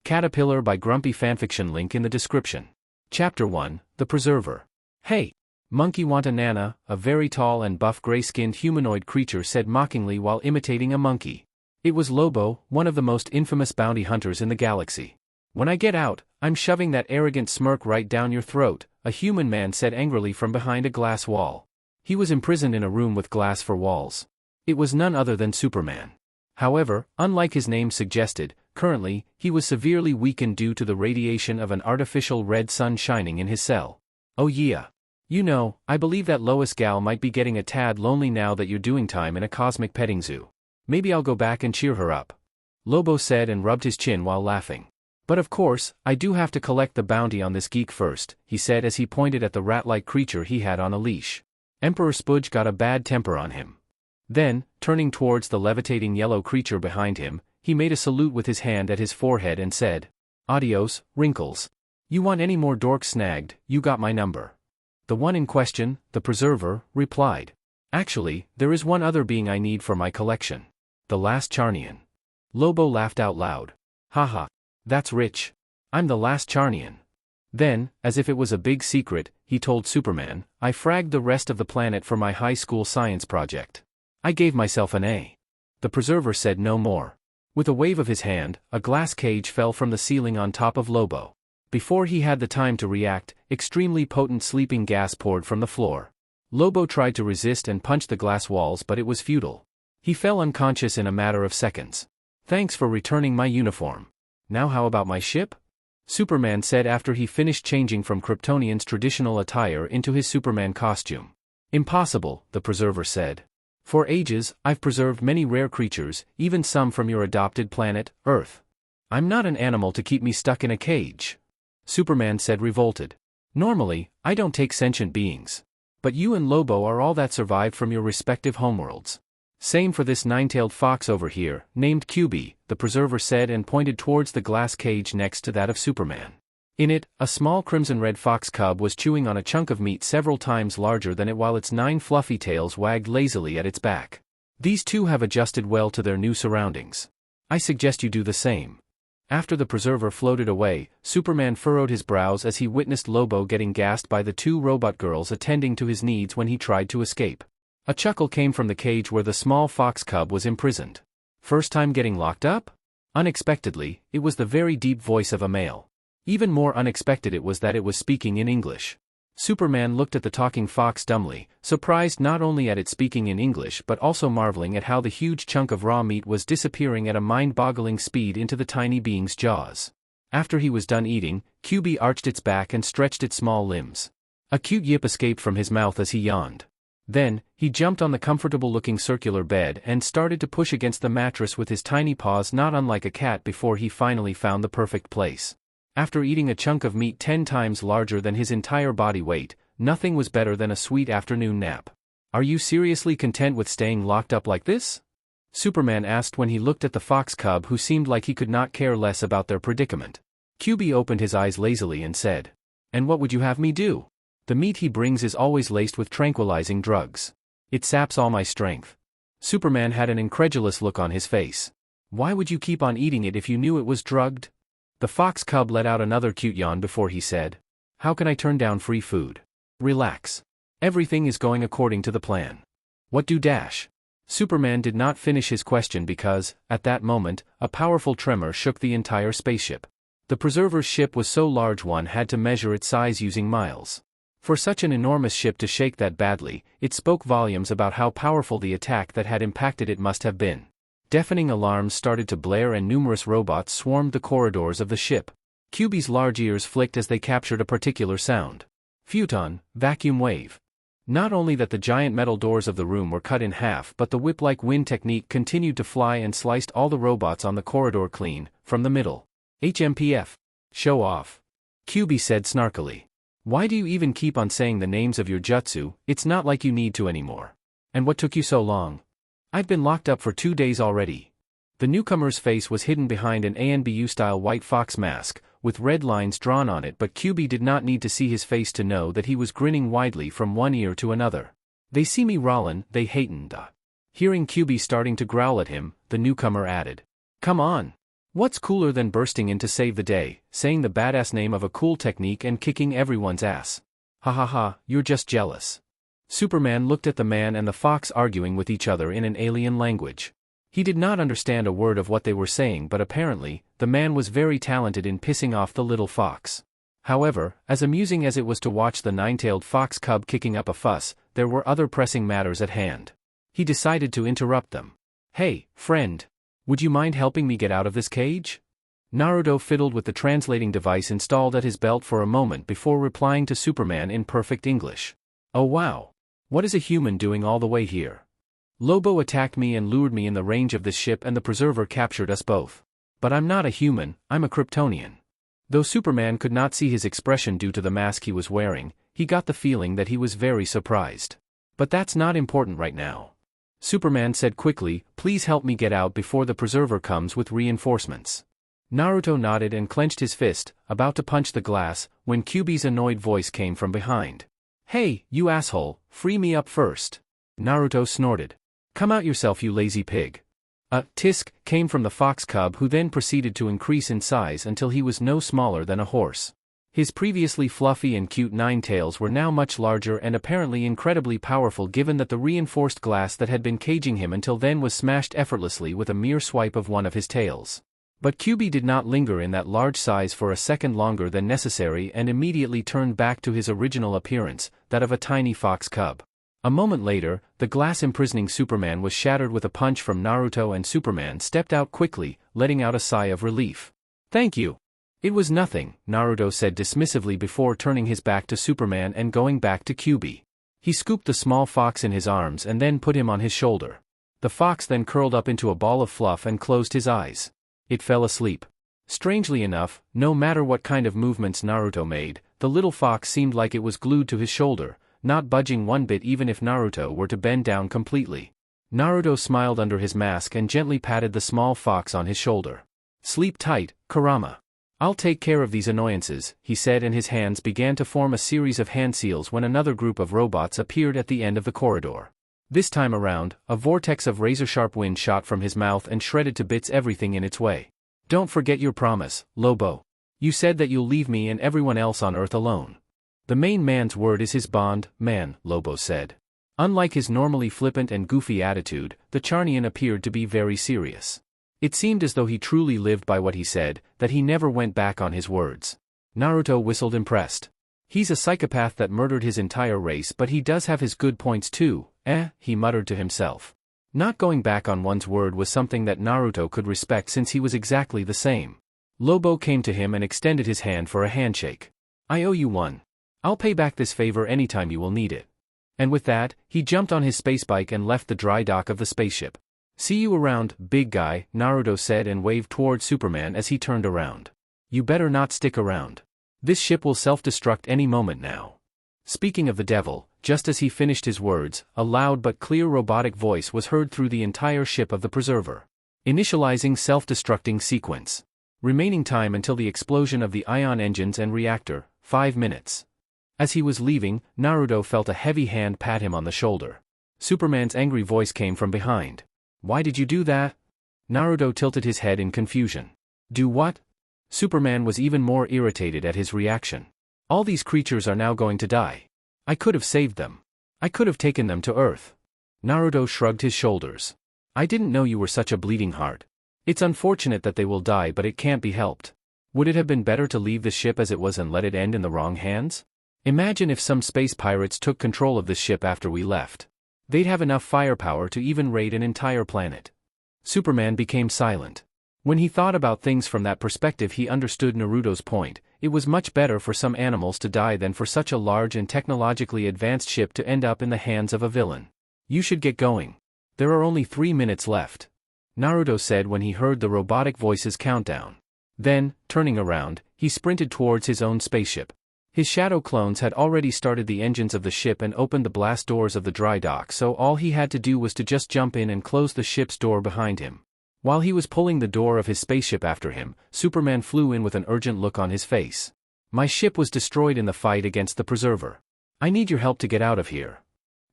Caterpillar by Grumpy Fanfiction, link in the description. Chapter 1, The Preserver. Hey! Monkey want a nana, a very tall and buff gray-skinned humanoid creature said mockingly while imitating a monkey. It was Lobo, one of the most infamous bounty hunters in the galaxy. When I get out, I'm shoving that arrogant smirk right down your throat, a human man said angrily from behind a glass wall. He was imprisoned in a room with glass for walls. It was none other than Superman. However, unlike his name suggested, currently, he was severely weakened due to the radiation of an artificial red sun shining in his cell. Oh yeah. You know, I believe that Lois gal might be getting a tad lonely now that you're doing time in a cosmic petting zoo. Maybe I'll go back and cheer her up. Lobo said and rubbed his chin while laughing. But of course, I do have to collect the bounty on this geek first, he said as he pointed at the rat-like creature he had on a leash. Emperor Spudge got a bad temper on him. Then, turning towards the levitating yellow creature behind him, he made a salute with his hand at his forehead and said, "Adios, Wrinkles. You want any more dorks snagged, you got my number." The one in question, the Preserver, replied. "Actually, there is one other being I need for my collection. The last Charnian." Lobo laughed out loud. "Haha. That's rich. I'm the last Charnian." Then, as if it was a big secret, he told Superman, "I fragged the rest of the planet for my high school science project. I gave myself an A." The Preserver said no more. With a wave of his hand, a glass cage fell from the ceiling on top of Lobo. Before he had the time to react, extremely potent sleeping gas poured from the floor. Lobo tried to resist and punch the glass walls, but it was futile. He fell unconscious in a matter of seconds. "Thanks for returning my uniform. Now how about my ship?" Superman said after he finished changing from Kryptonian's traditional attire into his Superman costume. "Impossible," the Preserver said. "For ages, I've preserved many rare creatures, even some from your adopted planet, Earth. I'm not an animal to keep me stuck in a cage." Superman said, revolted. "Normally, I don't take sentient beings. But you and Lobo are all that survived from your respective homeworlds. Same for this nine-tailed fox over here, named QB," the Preserver said and pointed towards the glass cage next to that of Superman. In it, a small crimson-red fox cub was chewing on a chunk of meat several times larger than it while its 9 fluffy tails wagged lazily at its back. These two have adjusted well to their new surroundings. I suggest you do the same. After the Preserver floated away, Superman furrowed his brows as he witnessed Lobo getting gassed by the 2 robot girls attending to his needs when he tried to escape. A chuckle came from the cage where the small fox cub was imprisoned. "First time getting locked up?" Unexpectedly, it was the very deep voice of a male. Even more unexpected it was that it was speaking in English. Superman looked at the talking fox dumbly, surprised not only at it speaking in English but also marveling at how the huge chunk of raw meat was disappearing at a mind-boggling speed into the tiny being's jaws. After he was done eating, QB arched its back and stretched its small limbs. A cute yip escaped from his mouth as he yawned. Then, he jumped on the comfortable-looking circular bed and started to push against the mattress with his tiny paws, not unlike a cat, before he finally found the perfect place. After eating a chunk of meat 10 times larger than his entire body weight, nothing was better than a sweet afternoon nap. "Are you seriously content with staying locked up like this?" Superman asked when he looked at the fox cub, who seemed like he could not care less about their predicament. QB opened his eyes lazily and said, "And what would you have me do? The meat he brings is always laced with tranquilizing drugs. It saps all my strength." Superman had an incredulous look on his face. "Why would you keep on eating it if you knew it was drugged?" The fox cub let out another cute yawn before he said, "How can I turn down free food? Relax. Everything is going according to the plan." "What do dash?" Superman did not finish his question because, at that moment, a powerful tremor shook the entire spaceship. The Preserver's ship was so large one had to measure its size using miles. For such an enormous ship to shake that badly, it spoke volumes about how powerful the attack that had impacted it must have been. Deafening alarms started to blare and numerous robots swarmed the corridors of the ship. QB's large ears flicked as they captured a particular sound. Photon, vacuum wave. Not only that the giant metal doors of the room were cut in half, but the whip-like wind technique continued to fly and sliced all the robots on the corridor clean, from the middle. "HMPF. Show off," QB said snarkily. "Why do you even keep on saying the names of your jutsu? It's not like you need to anymore. And what took you so long? I've been locked up for 2 days already." The newcomer's face was hidden behind an ANBU-style white fox mask, with red lines drawn on it, but QB did not need to see his face to know that he was grinning widely from one ear to another. "They see me rollin', they hatin' da." Hearing QB starting to growl at him, the newcomer added, "Come on. What's cooler than bursting in to save the day, saying the badass name of a cool technique and kicking everyone's ass? Ha ha ha, you're just jealous. Superman looked at the man and the fox arguing with each other in an alien language. He did not understand a word of what they were saying, but apparently, the man was very talented in pissing off the little fox. However, as amusing as it was to watch the nine-tailed fox cub kicking up a fuss, there were other pressing matters at hand. He decided to interrupt them. Hey, friend. Would you mind helping me get out of this cage? Naruto fiddled with the translating device installed at his belt for a moment before replying to Superman in perfect English. Oh wow. What is a human doing all the way here? Lobo attacked me and lured me in the range of this ship, and the Preserver captured us both. But I'm not a human, I'm a Kryptonian. Though Superman could not see his expression due to the mask he was wearing, he got the feeling that he was very surprised. But that's not important right now. Superman said quickly, please help me get out before the Preserver comes with reinforcements. Naruto nodded and clenched his fist, about to punch the glass, when Kyuubi's annoyed voice came from behind. Hey, you asshole, free me up first. Naruto snorted. Come out yourself, you lazy pig. A tisk came from the fox cub, who then proceeded to increase in size until he was no smaller than a horse. His previously fluffy and cute nine tails were now much larger and apparently incredibly powerful, given that the reinforced glass that had been caging him until then was smashed effortlessly with a mere swipe of one of his tails. But Kyuubi did not linger in that large size for a second longer than necessary and immediately turned back to his original appearance, that of a tiny fox cub. A moment later, the glass imprisoning Superman was shattered with a punch from Naruto, and Superman stepped out quickly, letting out a sigh of relief. Thank you. It was nothing, Naruto said dismissively before turning his back to Superman and going back to Kyuubi. He scooped the small fox in his arms and then put him on his shoulder. The fox then curled up into a ball of fluff and closed his eyes. It fell asleep. Strangely enough, no matter what kind of movements Naruto made, the little fox seemed like it was glued to his shoulder, not budging one bit even if Naruto were to bend down completely. Naruto smiled under his mask and gently patted the small fox on his shoulder. Sleep tight, Kurama. I'll take care of these annoyances, he said, and his hands began to form a series of hand seals when another group of robots appeared at the end of the corridor. This time around, a vortex of razor-sharp wind shot from his mouth and shredded to bits everything in its way. Don't forget your promise, Lobo. You said that you'll leave me and everyone else on Earth alone. The main man's word is his bond, man, Lobo said. Unlike his normally flippant and goofy attitude, the Charnian appeared to be very serious. It seemed as though he truly lived by what he said, that he never went back on his words. Naruto whistled, impressed. He's a psychopath that murdered his entire race, but he does have his good points too, he muttered to himself. Not going back on one's word was something that Naruto could respect, since he was exactly the same. Lobo came to him and extended his hand for a handshake. I owe you one. I'll pay back this favor anytime you will need it. And with that, he jumped on his space bike and left the dry dock of the spaceship. See you around, big guy, Naruto said and waved toward Superman as he turned around. You better not stick around. This ship will self-destruct any moment now. Speaking of the devil, just as he finished his words, a loud but clear robotic voice was heard through the entire ship of the Preserver. Initializing self-destructing sequence. Remaining time until the explosion of the ion engines and reactor, 5 minutes. As he was leaving, Naruto felt a heavy hand pat him on the shoulder. Superman's angry voice came from behind. Why did you do that? Naruto tilted his head in confusion. Do what? Superman was even more irritated at his reaction. All these creatures are now going to die. I could have saved them. I could have taken them to Earth. Naruto shrugged his shoulders. I didn't know you were such a bleeding heart. It's unfortunate that they will die, but it can't be helped. Would it have been better to leave the ship as it was and let it end in the wrong hands? Imagine if some space pirates took control of this ship after we left. They'd have enough firepower to even raid an entire planet. Superman became silent. When he thought about things from that perspective, he understood Naruto's point. It was much better for some animals to die than for such a large and technologically advanced ship to end up in the hands of a villain. You should get going. There are only 3 minutes left, Naruto said when he heard the robotic voice's countdown. Then, turning around, he sprinted towards his own spaceship. His shadow clones had already started the engines of the ship and opened the blast doors of the dry dock, so all he had to do was to just jump in and close the ship's door behind him. While he was pulling the door of his spaceship after him, Superman flew in with an urgent look on his face. My ship was destroyed in the fight against the Preserver. I need your help to get out of here.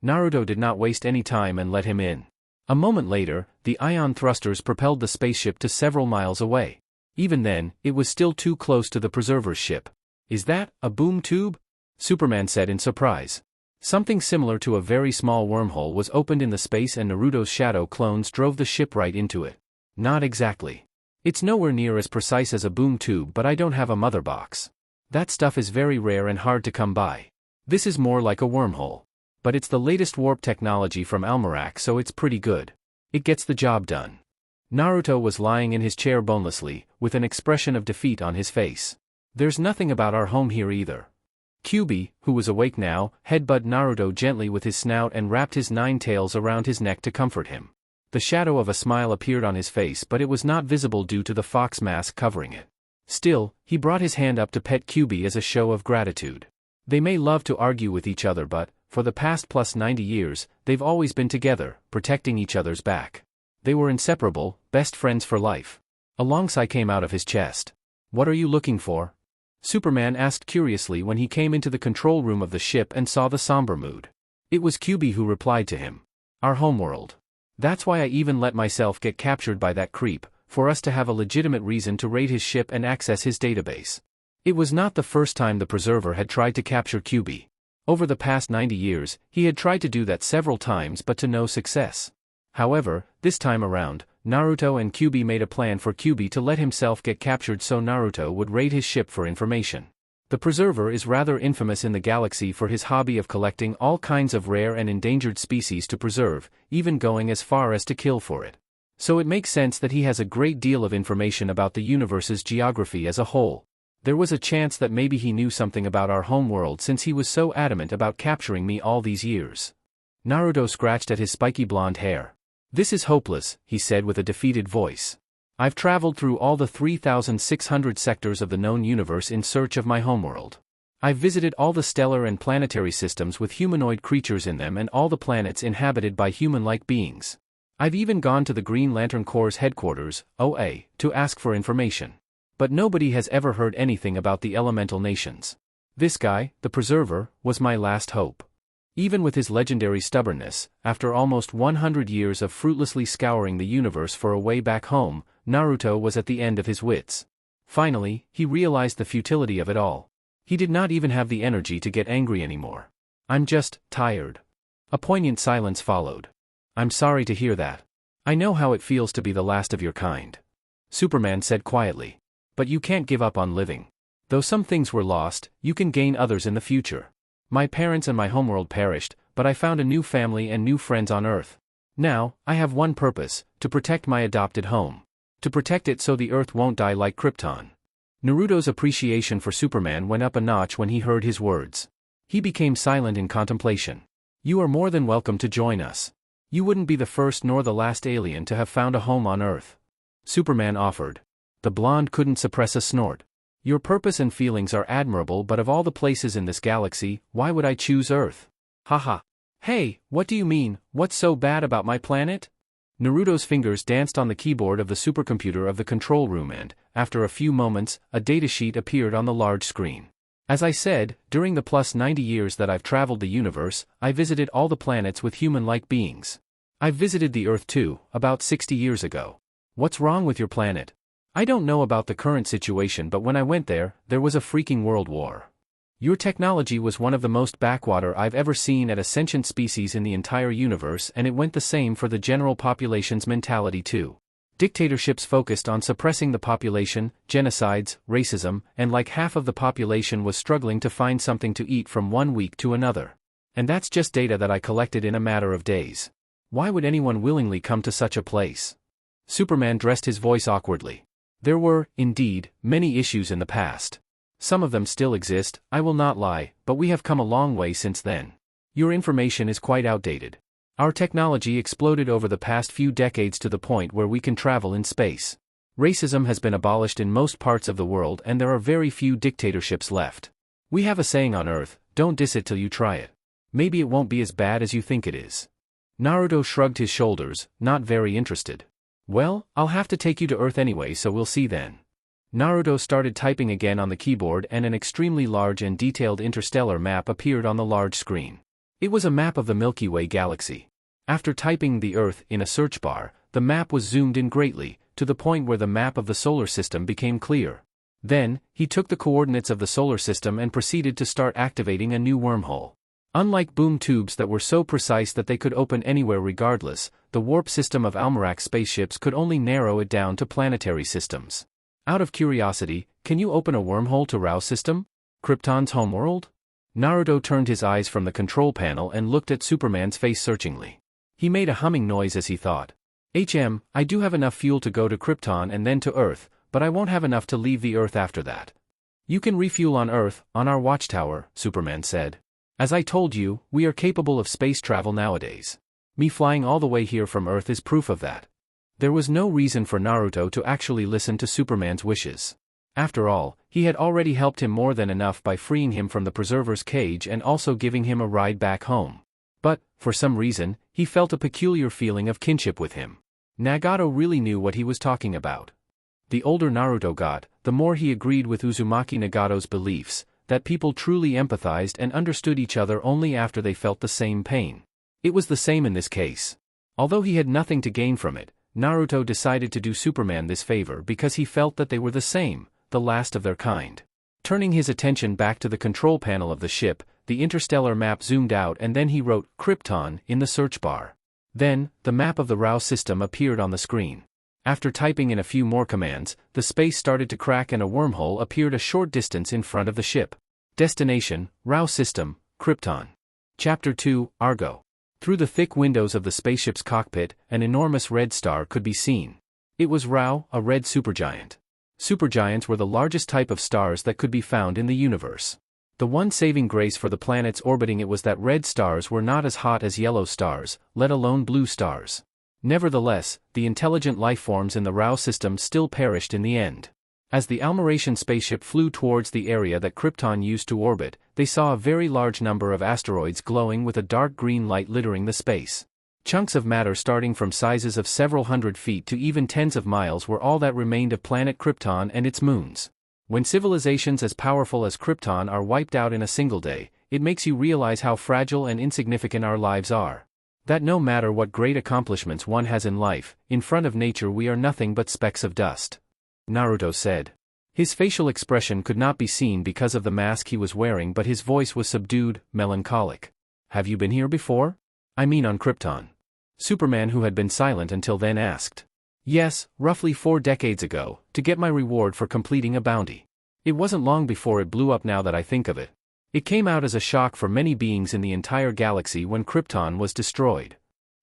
Naruto did not waste any time and let him in. A moment later, the ion thrusters propelled the spaceship to several miles away. Even then, it was still too close to the preserver's ship. Is that a boom tube? Superman said in surprise. Something similar to a very small wormhole was opened in the space and Naruto's shadow clones drove the ship right into it. Not exactly. It's nowhere near as precise as a boom tube, but I don't have a mother box. That stuff is very rare and hard to come by. This is more like a wormhole. But it's the latest warp technology from Almerac, so it's pretty good. It gets the job done. Naruto was lying in his chair bonelessly, with an expression of defeat on his face. There's nothing about our home here either. Kyubi, who was awake now, headbutted Naruto gently with his snout and wrapped his 9 tails around his neck to comfort him. The shadow of a smile appeared on his face, but it was not visible due to the fox mask covering it. Still, he brought his hand up to pet Kyubi as a show of gratitude. They may love to argue with each other, but, for the past plus 90 years, they've always been together, protecting each other's back. They were inseparable, best friends for life. A long sigh came out of his chest. What are you looking for? Superman asked curiously when he came into the control room of the ship and saw the somber mood. It was Kyubi who replied to him. Our homeworld. That's why I even let myself get captured by that creep, for us to have a legitimate reason to raid his ship and access his database. It was not the first time the Preserver had tried to capture Kyubi. Over the past 90 years, he had tried to do that several times but to no success. However, this time around, Naruto and Kyubi made a plan for Kyubi to let himself get captured so Naruto would raid his ship for information. The Preserver is rather infamous in the galaxy for his hobby of collecting all kinds of rare and endangered species to preserve, even going as far as to kill for it. So it makes sense that he has a great deal of information about the universe's geography as a whole. There was a chance that maybe he knew something about our homeworld since he was so adamant about capturing me all these years. Naruto scratched at his spiky blonde hair. This is hopeless, he said with a defeated voice. I've traveled through all the 3,600 sectors of the known universe in search of my homeworld. I've visited all the stellar and planetary systems with humanoid creatures in them and all the planets inhabited by human-like beings. I've even gone to the Green Lantern Corps' headquarters, OA, to ask for information. But nobody has ever heard anything about the elemental nations. This guy, the Preserver, was my last hope. Even with his legendary stubbornness, after almost 100 years of fruitlessly scouring the universe for a way back home, Naruto was at the end of his wits. Finally, he realized the futility of it all. He did not even have the energy to get angry anymore. I'm just tired. A poignant silence followed. I'm sorry to hear that. I know how it feels to be the last of your kind. Superman said quietly. But you can't give up on living. Though some things were lost, you can gain others in the future. My parents and my homeworld perished, but I found a new family and new friends on Earth. Now, I have one purpose, to protect my adopted home. To protect it so the Earth won't die like Krypton. Naruto's appreciation for Superman went up a notch when he heard his words. He became silent in contemplation. You are more than welcome to join us. You wouldn't be the first nor the last alien to have found a home on Earth. Superman offered. The blonde couldn't suppress a snort. Your purpose and feelings are admirable, but of all the places in this galaxy, why would I choose Earth? Haha. Hey, what do you mean, what's so bad about my planet? Naruto's fingers danced on the keyboard of the supercomputer of the control room and, after a few moments, a datasheet appeared on the large screen. As I said, during the plus 90 years that I've traveled the universe, I visited all the planets with human-like beings. I've visited the Earth too, about 60 years ago. What's wrong with your planet? I don't know about the current situation, but when I went there, there was a freaking world war. Your technology was one of the most backwater I've ever seen at a sentient species in the entire universe, and it went the same for the general population's mentality too. Dictatorships focused on suppressing the population, genocides, racism, and like half of the population was struggling to find something to eat from one week to another. And that's just data that I collected in a matter of days. Why would anyone willingly come to such a place? Superman dressed his voice awkwardly. There were, indeed, many issues in the past. Some of them still exist, I will not lie, but we have come a long way since then. Your information is quite outdated. Our technology exploded over the past few decades to the point where we can travel in space. Racism has been abolished in most parts of the world and there are very few dictatorships left. We have a saying on Earth, don't diss it till you try it. Maybe it won't be as bad as you think it is. Naruto shrugged his shoulders, not very interested. Well, I'll have to take you to Earth anyway, so we'll see then. Naruto started typing again on the keyboard and an extremely large and detailed interstellar map appeared on the large screen. It was a map of the Milky Way galaxy. After typing the Earth in a search bar, the map was zoomed in greatly, to the point where the map of the solar system became clear. Then, he took the coordinates of the solar system and proceeded to start activating a new wormhole. Unlike boom tubes that were so precise that they could open anywhere regardless, the warp system of Almerac spaceships could only narrow it down to planetary systems. Out of curiosity, can you open a wormhole to Rao system? Krypton's homeworld? Naruto turned his eyes from the control panel and looked at Superman's face searchingly. He made a humming noise as he thought. I do have enough fuel to go to Krypton and then to Earth, but I won't have enough to leave the Earth after that. You can refuel on Earth, on our watchtower, Superman said. As I told you, we are capable of space travel nowadays. Me flying all the way here from Earth is proof of that. There was no reason for Naruto to actually listen to Superman's wishes. After all, he had already helped him more than enough by freeing him from the Preserver's cage and also giving him a ride back home. But, for some reason, he felt a peculiar feeling of kinship with him. Nagato really knew what he was talking about. The older Naruto got, the more he agreed with Uzumaki Nagato's beliefs, that people truly empathized and understood each other only after they felt the same pain. It was the same in this case. Although he had nothing to gain from it, Naruto decided to do Superman this favor because he felt that they were the same, the last of their kind. Turning his attention back to the control panel of the ship, the interstellar map zoomed out and then he wrote Krypton in the search bar. Then, the map of the Rao system appeared on the screen. After typing in a few more commands, the space started to crack and a wormhole appeared a short distance in front of the ship. Destination, Rao system, Krypton. Chapter 2, Argo. Through the thick windows of the spaceship's cockpit, an enormous red star could be seen. It was Rao, a red supergiant. Supergiants were the largest type of stars that could be found in the universe. The one saving grace for the planets orbiting it was that red stars were not as hot as yellow stars, let alone blue stars. Nevertheless, the intelligent lifeforms in the Rao system still perished in the end. As the Almeratian spaceship flew towards the area that Krypton used to orbit, they saw a very large number of asteroids glowing with a dark green light littering the space. Chunks of matter starting from sizes of several hundred feet to even tens of miles were all that remained of planet Krypton and its moons. When civilizations as powerful as Krypton are wiped out in a single day, it makes you realize how fragile and insignificant our lives are. That no matter what great accomplishments one has in life, in front of nature we are nothing but specks of dust. Naruto said. His facial expression could not be seen because of the mask he was wearing, but his voice was subdued, melancholic. Have you been here before? I mean on Krypton. Superman, who had been silent until then, asked. Yes, roughly 4 decades ago, to get my reward for completing a bounty. It wasn't long before it blew up now that I think of it. It came out as a shock for many beings in the entire galaxy when Krypton was destroyed.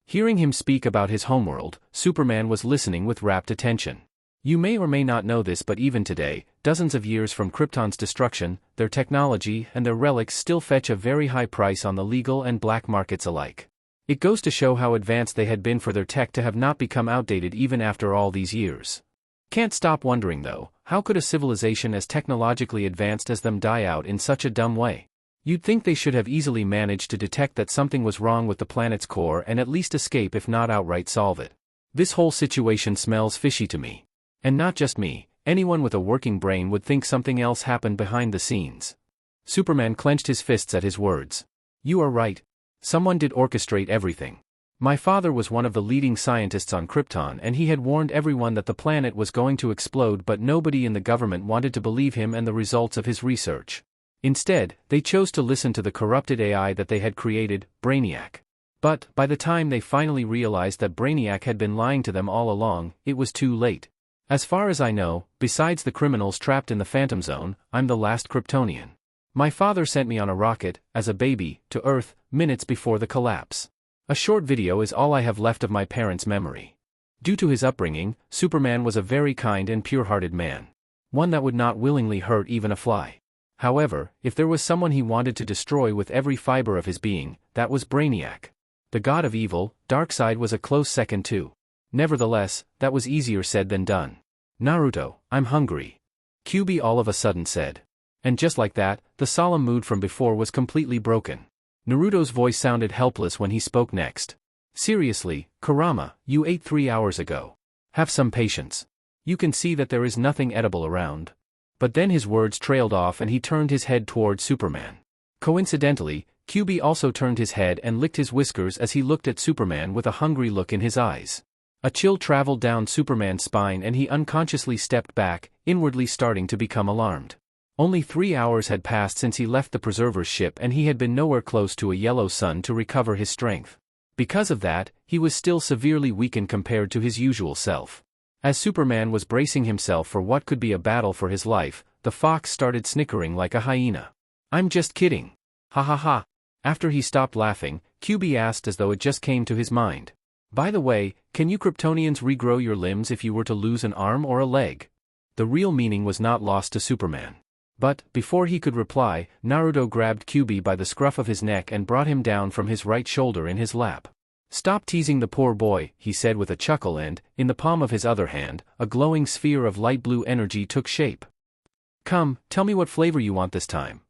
Hearing him speak about his homeworld, Superman was listening with rapt attention. You may or may not know this, but even today, dozens of years from Krypton's destruction, their technology and their relics still fetch a very high price on the legal and black markets alike. It goes to show how advanced they had been for their tech to have not become outdated even after all these years. Can't stop wondering though, how could a civilization as technologically advanced as them die out in such a dumb way? You'd think they should have easily managed to detect that something was wrong with the planet's core and at least escape, if not outright solve it. This whole situation smells fishy to me. And not just me, anyone with a working brain would think something else happened behind the scenes. Superman clenched his fists at his words. You are right. Someone did orchestrate everything. My father was one of the leading scientists on Krypton and he had warned everyone that the planet was going to explode, but nobody in the government wanted to believe him and the results of his research. Instead, they chose to listen to the corrupted AI that they had created, Brainiac. But, by the time they finally realized that Brainiac had been lying to them all along, it was too late. As far as I know, besides the criminals trapped in the Phantom Zone, I'm the last Kryptonian. My father sent me on a rocket, as a baby, to Earth, minutes before the collapse. A short video is all I have left of my parents' memory. Due to his upbringing, Superman was a very kind and pure-hearted man. One that would not willingly hurt even a fly. However, if there was someone he wanted to destroy with every fiber of his being, that was Brainiac. The god of evil, Darkseid, was a close second too. Nevertheless, that was easier said than done. Naruto, I'm hungry. Kyuubi all of a sudden said. And just like that, the solemn mood from before was completely broken. Naruto's voice sounded helpless when he spoke next. Seriously, Kurama, you ate 3 hours ago. Have some patience. You can see that there is nothing edible around. But then his words trailed off and he turned his head toward Superman. Coincidentally, Kyuubi also turned his head and licked his whiskers as he looked at Superman with a hungry look in his eyes. A chill traveled down Superman's spine and he unconsciously stepped back, inwardly starting to become alarmed. Only 3 hours had passed since he left the Preserver's ship and he had been nowhere close to a yellow sun to recover his strength. Because of that, he was still severely weakened compared to his usual self. As Superman was bracing himself for what could be a battle for his life, the fox started snickering like a hyena. "I'm just kidding. Ha ha ha." After he stopped laughing, QB asked as though it just came to his mind. "By the way, can you Kryptonians regrow your limbs if you were to lose an arm or a leg?" The real meaning was not lost to Superman. But, before he could reply, Naruto grabbed QB by the scruff of his neck and brought him down from his right shoulder in his lap. "Stop teasing the poor boy," he said with a chuckle and, in the palm of his other hand, a glowing sphere of light blue energy took shape. "Come, tell me what flavor you want this time."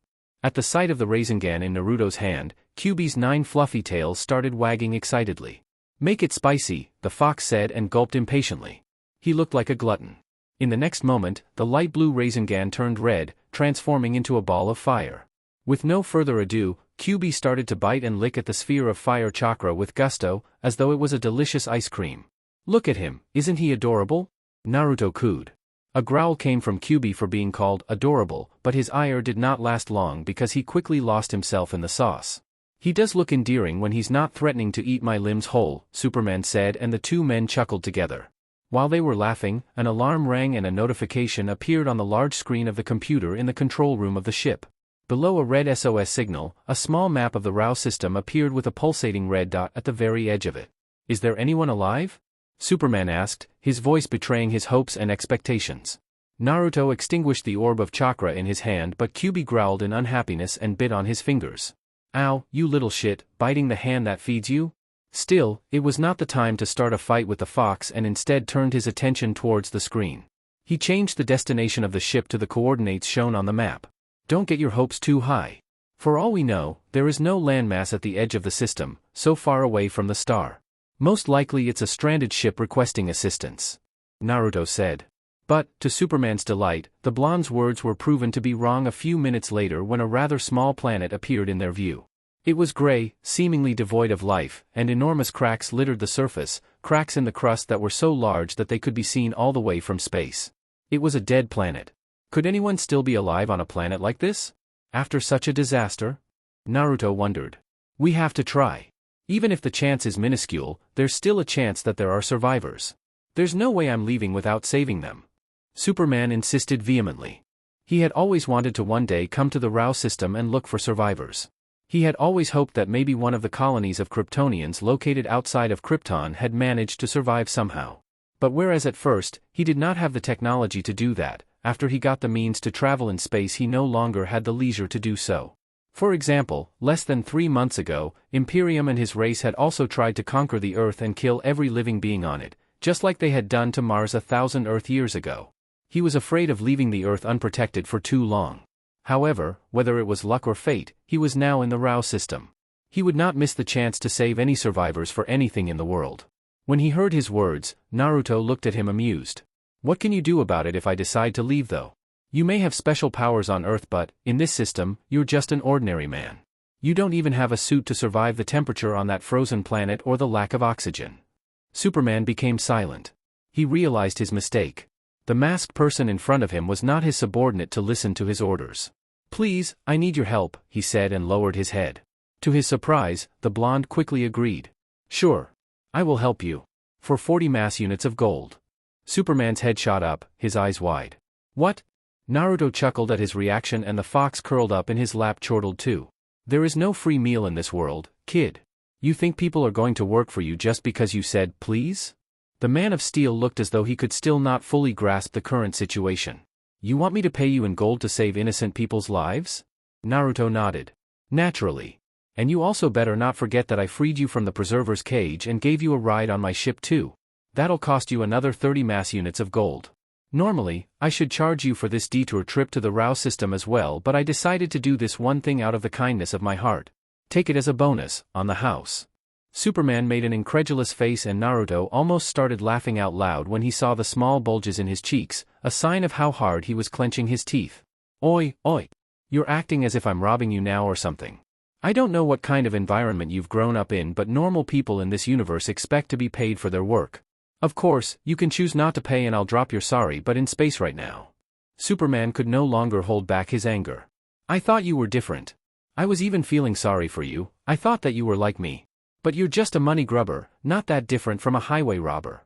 At the sight of the Rasengan in Naruto's hand, QB's 9 fluffy tails started wagging excitedly. "Make it spicy," the fox said and gulped impatiently. He looked like a glutton. In the next moment, the light blue Rasengan turned red, transforming into a ball of fire. With no further ado, QB started to bite and lick at the sphere of fire chakra with gusto, as though it was a delicious ice cream. "Look at him, isn't he adorable?" Naruto cooed. A growl came from QB for being called adorable, but his ire did not last long because he quickly lost himself in the sauce. "He does look endearing when he's not threatening to eat my limbs whole," Superman said, and the two men chuckled together. While they were laughing, an alarm rang and a notification appeared on the large screen of the computer in the control room of the ship. Below a red SOS signal, a small map of the RAW system appeared with a pulsating red dot at the very edge of it. "Is there anyone alive?" Superman asked, his voice betraying his hopes and expectations. Naruto extinguished the orb of chakra in his hand, but QB growled in unhappiness and bit on his fingers. "Ow, you little shit, biting the hand that feeds you?" Still, it was not the time to start a fight with the fox and instead turned his attention towards the screen. He changed the destination of the ship to the coordinates shown on the map. "Don't get your hopes too high. For all we know, there is no landmass at the edge of the system, so far away from the star. Most likely it's a stranded ship requesting assistance," Naruto said. But, to Superman's delight, the blonde's words were proven to be wrong a few minutes later when a rather small planet appeared in their view. It was gray, seemingly devoid of life, and enormous cracks littered the surface, cracks in the crust that were so large that they could be seen all the way from space. It was a dead planet. Could anyone still be alive on a planet like this? After such a disaster? Naruto wondered. "We have to try. Even if the chance is minuscule, there's still a chance that there are survivors. There's no way I'm leaving without saving them." Superman insisted vehemently. He had always wanted to one day come to the RAW system and look for survivors. He had always hoped that maybe one of the colonies of Kryptonians located outside of Krypton had managed to survive somehow. But whereas at first, he did not have the technology to do that, after he got the means to travel in space he no longer had the leisure to do so. For example, less than 3 months ago, Imperium and his race had also tried to conquer the Earth and kill every living being on it, just like they had done to Mars 1,000 Earth years ago. He was afraid of leaving the Earth unprotected for too long. However, whether it was luck or fate, he was now in the RAW system. He would not miss the chance to save any survivors for anything in the world. When he heard his words, Naruto looked at him amused. "What can you do about it if I decide to leave though? You may have special powers on Earth but, in this system, you're just an ordinary man. You don't even have a suit to survive the temperature on that frozen planet or the lack of oxygen." Superman became silent. He realized his mistake. The masked person in front of him was not his subordinate to listen to his orders. "Please, I need your help," he said and lowered his head. To his surprise, the blonde quickly agreed. "Sure. I will help you. For 40 mass units of gold." Superman's head shot up, his eyes wide. "What?" Naruto chuckled at his reaction and the fox curled up in his lap chortled too. "There is no free meal in this world, kid. You think people are going to work for you just because you said please?" The Man of Steel looked as though he could still not fully grasp the current situation. "You want me to pay you in gold to save innocent people's lives?" Naruto nodded. "Naturally. And you also better not forget that I freed you from the Preserver's cage and gave you a ride on my ship too. That'll cost you another 30 mass units of gold. Normally, I should charge you for this detour trip to the RAW system as well, but I decided to do this one thing out of the kindness of my heart. Take it as a bonus, on the house." Superman made an incredulous face and Naruto almost started laughing out loud when he saw the small bulges in his cheeks, a sign of how hard he was clenching his teeth. Oi. You're acting as if I'm robbing you now or something. I don't know what kind of environment you've grown up in, but normal people in this universe expect to be paid for their work. Of course, you can choose not to pay and I'll drop your sorry but in space right now. Superman could no longer hold back his anger. I thought you were different. I was even feeling sorry for you, I thought that you were like me. But you're just a money grubber, not that different from a highway robber.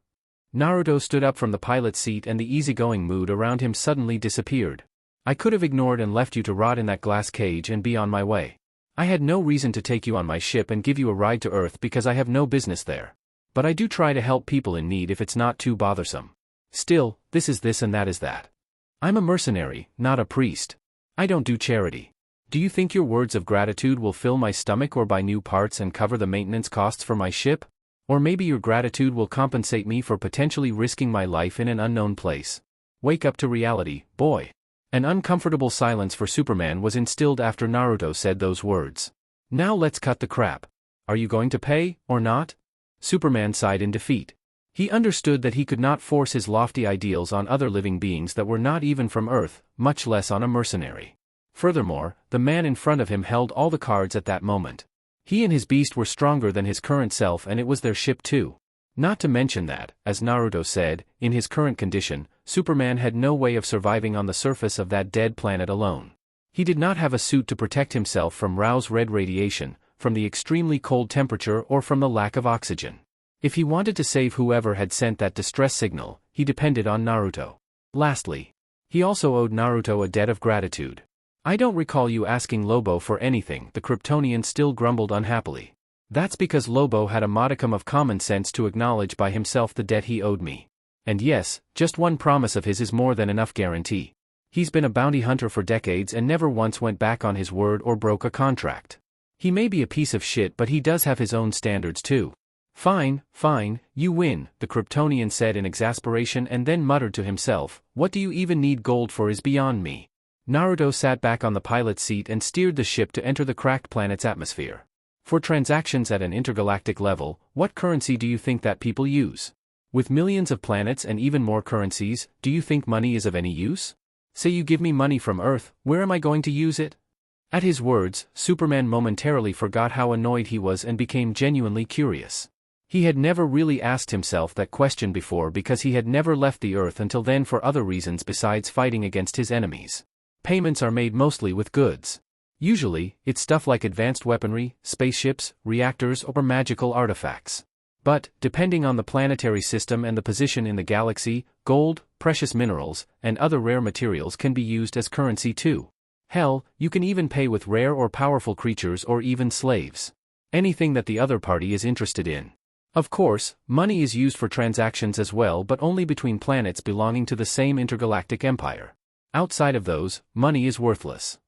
Naruto stood up from the pilot's seat and the easygoing mood around him suddenly disappeared. I could have ignored and left you to rot in that glass cage and be on my way. I had no reason to take you on my ship and give you a ride to Earth because I have no business there. But I do try to help people in need if it's not too bothersome. Still, this is this and that is that. I'm a mercenary, not a priest. I don't do charity. Do you think your words of gratitude will fill my stomach or buy new parts and cover the maintenance costs for my ship? Or maybe your gratitude will compensate me for potentially risking my life in an unknown place. Wake up to reality, boy. An uncomfortable silence for Superman was instilled after Naruto said those words. Now let's cut the crap. Are you going to pay, or not? Superman sighed in defeat. He understood that he could not force his lofty ideals on other living beings that were not even from Earth, much less on a mercenary. Furthermore, the man in front of him held all the cards at that moment. He and his beast were stronger than his current self and it was their ship too. Not to mention that, as Naruto said, in his current condition, Superman had no way of surviving on the surface of that dead planet alone. He did not have a suit to protect himself from Rao's red radiation, from the extremely cold temperature or from the lack of oxygen. If he wanted to save whoever had sent that distress signal, he depended on Naruto. Lastly, he also owed Naruto a debt of gratitude. I don't recall you asking Lobo for anything, the Kryptonian still grumbled unhappily. That's because Lobo had a modicum of common sense to acknowledge by himself the debt he owed me. And yes, just one promise of his is more than enough guarantee. He's been a bounty hunter for decades and never once went back on his word or broke a contract. He may be a piece of shit but he does have his own standards too. Fine, you win, the Kryptonian said in exasperation and then muttered to himself, what do you even need gold for is beyond me. Naruto sat back on the pilot's seat and steered the ship to enter the cracked planet's atmosphere. For transactions at an intergalactic level, what currency do you think that people use? With millions of planets and even more currencies, do you think money is of any use? Say you give me money from Earth, where am I going to use it? At his words, Superman momentarily forgot how annoyed he was and became genuinely curious. He had never really asked himself that question before because he had never left the Earth until then for other reasons besides fighting against his enemies. Payments are made mostly with goods. Usually, it's stuff like advanced weaponry, spaceships, reactors or magical artifacts. But, depending on the planetary system and the position in the galaxy, gold, precious minerals, and other rare materials can be used as currency too. Hell, you can even pay with rare or powerful creatures or even slaves. Anything that the other party is interested in. Of course, money is used for transactions as well but only between planets belonging to the same intergalactic empire. Outside of those, money is worthless.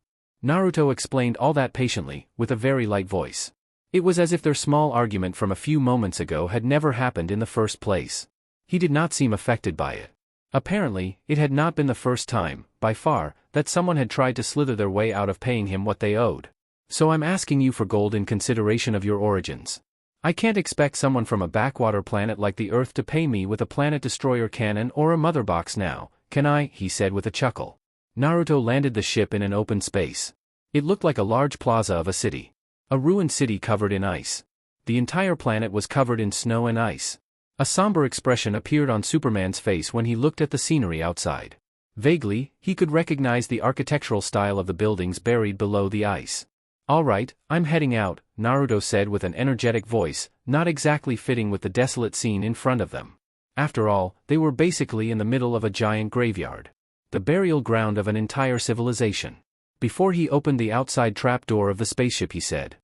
Naruto explained all that patiently, with a very light voice. It was as if their small argument from a few moments ago had never happened in the first place. He did not seem affected by it. Apparently, it had not been the first time, by far, that someone had tried to slither their way out of paying him what they owed. So I'm asking you for gold in consideration of your origins. I can't expect someone from a backwater planet like the Earth to pay me with a planet destroyer cannon or a mother box now, can I? He said with a chuckle. Naruto landed the ship in an open space. It looked like a large plaza of a city. A ruined city covered in ice. The entire planet was covered in snow and ice. A somber expression appeared on Superman's face when he looked at the scenery outside. Vaguely, he could recognize the architectural style of the buildings buried below the ice. All right, I'm heading out, Naruto said with an energetic voice, not exactly fitting with the desolate scene in front of them. After all, they were basically in the middle of a giant graveyard. The burial ground of an entire civilization. Before he opened the outside trap door of the spaceship he said,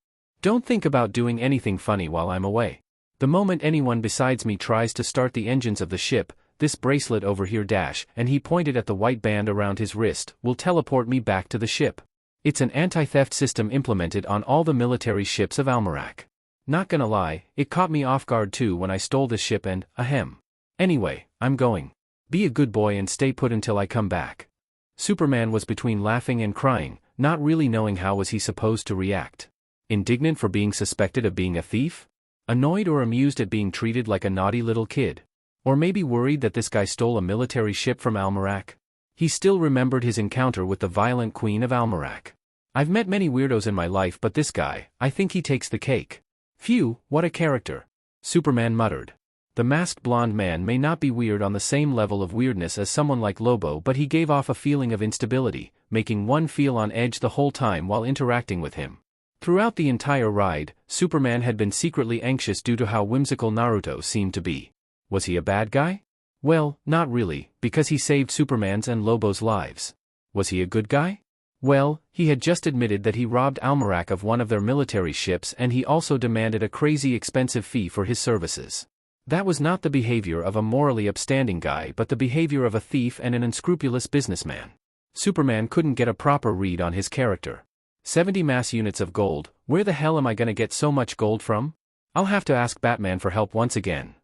"Don't think about doing anything funny while I'm away. The moment anyone besides me tries to start the engines of the ship, this bracelet over here and he pointed at the white band around his wrist, will teleport me back to the ship. It's an anti-theft system implemented on all the military ships of Almerac. Not gonna lie, it caught me off guard too when I stole this ship and, ahem. Anyway, I'm going. Be a good boy and stay put until I come back." Superman was between laughing and crying, not really knowing how was he supposed to react. Indignant for being suspected of being a thief? Annoyed or amused at being treated like a naughty little kid? Or maybe worried that this guy stole a military ship from Almerac? He still remembered his encounter with the violent queen of Almerac. I've met many weirdos in my life but this guy, I think he takes the cake. Phew, what a character. Superman muttered. The masked blonde man may not be weird on the same level of weirdness as someone like Lobo, but he gave off a feeling of instability, making one feel on edge the whole time while interacting with him. Throughout the entire ride, Superman had been secretly anxious due to how whimsical Naruto seemed to be. Was he a bad guy? Well, not really, because he saved Superman's and Lobo's lives. Was he a good guy? Well, he had just admitted that he robbed Almerac of one of their military ships, and he also demanded a crazy expensive fee for his services. That was not the behavior of a morally upstanding guy, but the behavior of a thief and an unscrupulous businessman. Superman couldn't get a proper read on his character. 70 mass units of gold, where the hell am I gonna get so much gold from? I'll have to ask Batman for help once again.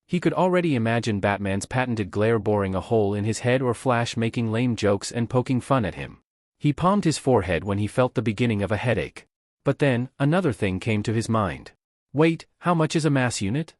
He could already imagine Batman's patented glare boring a hole in his head or Flash making lame jokes and poking fun at him. He palmed his forehead when he felt the beginning of a headache. But then, another thing came to his mind. Wait, how much is a mass unit?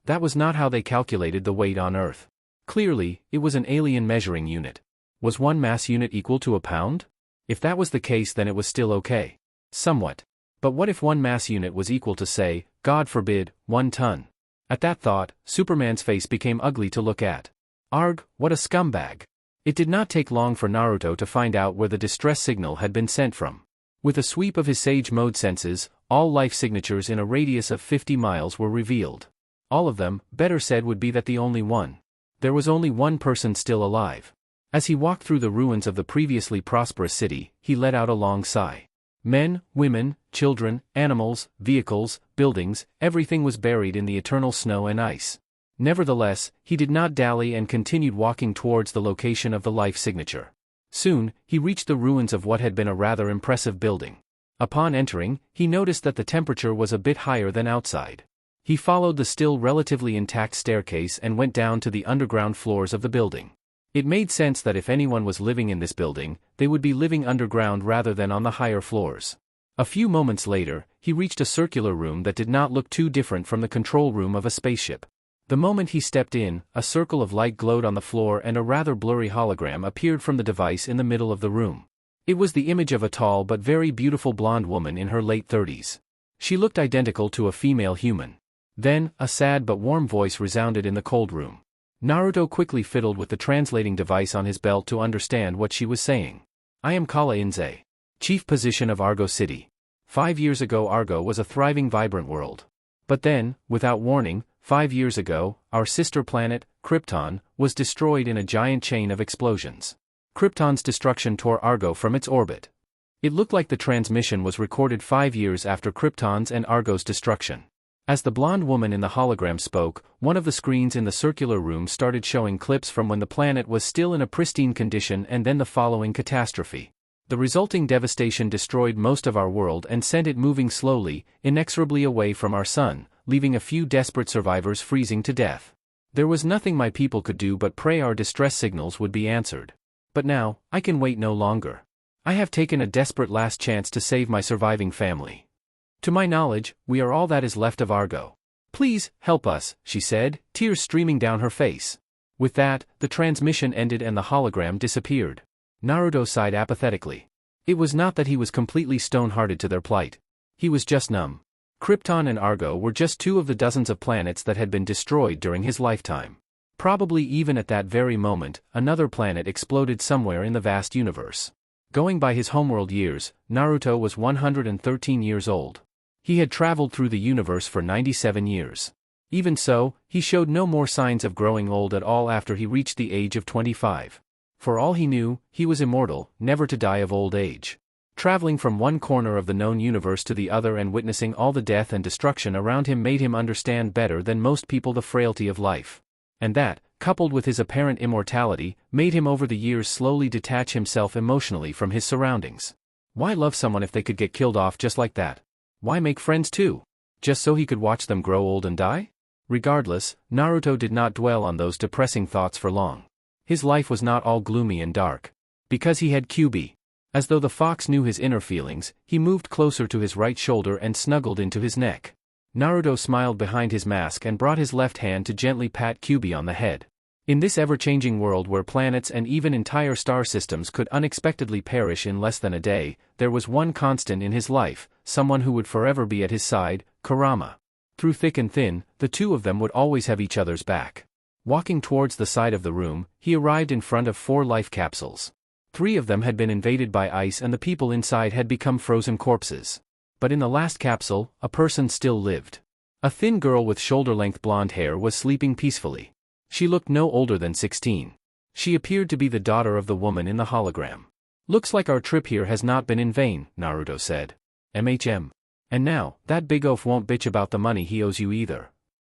That was not how they calculated the weight on Earth. Clearly, it was an alien measuring unit. Was one mass unit equal to a pound? If that was the case, then it was still okay. Somewhat. But what if one mass unit was equal to, say, God forbid, 1 ton? At that thought, Superman's face became ugly to look at. Arg, what a scumbag. It did not take long for Naruto to find out where the distress signal had been sent from. With a sweep of his Sage Mode senses, all life signatures in a radius of 50 miles were revealed. All of them, better said, would be that the only one. There was only one person still alive. As he walked through the ruins of the previously prosperous city, he let out a long sigh. Men, women, children, animals, vehicles, buildings, everything was buried in the eternal snow and ice. Nevertheless, he did not dally and continued walking towards the location of the life signature. Soon, he reached the ruins of what had been a rather impressive building. Upon entering, he noticed that the temperature was a bit higher than outside. He followed the still relatively intact staircase and went down to the underground floors of the building. It made sense that if anyone was living in this building, they would be living underground rather than on the higher floors. A few moments later, he reached a circular room that did not look too different from the control room of a spaceship. The moment he stepped in, a circle of light glowed on the floor and a rather blurry hologram appeared from the device in the middle of the room. It was the image of a tall but very beautiful blonde woman in her late 30s. She looked identical to a female human. Then, a sad but warm voice resounded in the cold room. Naruto quickly fiddled with the translating device on his belt to understand what she was saying. I am Kala Inze. Chief Position of Argo City. 5 years ago Argo was a thriving, vibrant world. But then, without warning, 5 years ago, our sister planet, Krypton, was destroyed in a giant chain of explosions. Krypton's destruction tore Argo from its orbit. It looked like the transmission was recorded 5 years after Krypton's and Argo's destruction. As the blonde woman in the hologram spoke, one of the screens in the circular room started showing clips from when the planet was still in a pristine condition and then the following catastrophe. The resulting devastation destroyed most of our world and sent it moving slowly, inexorably away from our sun, leaving a few desperate survivors freezing to death. There was nothing my people could do but pray our distress signals would be answered. But now, I can wait no longer. I have taken a desperate last chance to save my surviving family. To my knowledge, we are all that is left of Argo. Please, help us, she said, tears streaming down her face. With that, the transmission ended and the hologram disappeared. Naruto sighed apathetically. It was not that he was completely stone-hearted to their plight. He was just numb. Krypton and Argo were just 2 of the dozens of planets that had been destroyed during his lifetime. Probably even at that very moment, another planet exploded somewhere in the vast universe. Going by his homeworld years, Naruto was 113 years old. He had traveled through the universe for 97 years. Even so, he showed no more signs of growing old at all after he reached the age of 25. For all he knew, he was immortal, never to die of old age. Traveling from one corner of the known universe to the other and witnessing all the death and destruction around him made him understand better than most people the frailty of life. And that, coupled with his apparent immortality, made him over the years slowly detach himself emotionally from his surroundings. Why love someone if they could get killed off just like that? Why make friends too? Just so he could watch them grow old and die? Regardless, Naruto did not dwell on those depressing thoughts for long. His life was not all gloomy and dark. Because he had QB. As though the fox knew his inner feelings, he moved closer to his right shoulder and snuggled into his neck. Naruto smiled behind his mask and brought his left hand to gently pat QB on the head. In this ever-changing world where planets and even entire star systems could unexpectedly perish in less than a day, there was one constant in his life, someone who would forever be at his side, Kurama. Through thick and thin, the two of them would always have each other's back. Walking towards the side of the room, he arrived in front of 4 life capsules. 3 of them had been invaded by ice and the people inside had become frozen corpses. But in the last capsule, a person still lived. A thin girl with shoulder-length blonde hair was sleeping peacefully. She looked no older than 16. She appeared to be the daughter of the woman in the hologram. "Looks like our trip here has not been in vain," Naruto said. "MHM. And now, that big oaf won't bitch about the money he owes you either."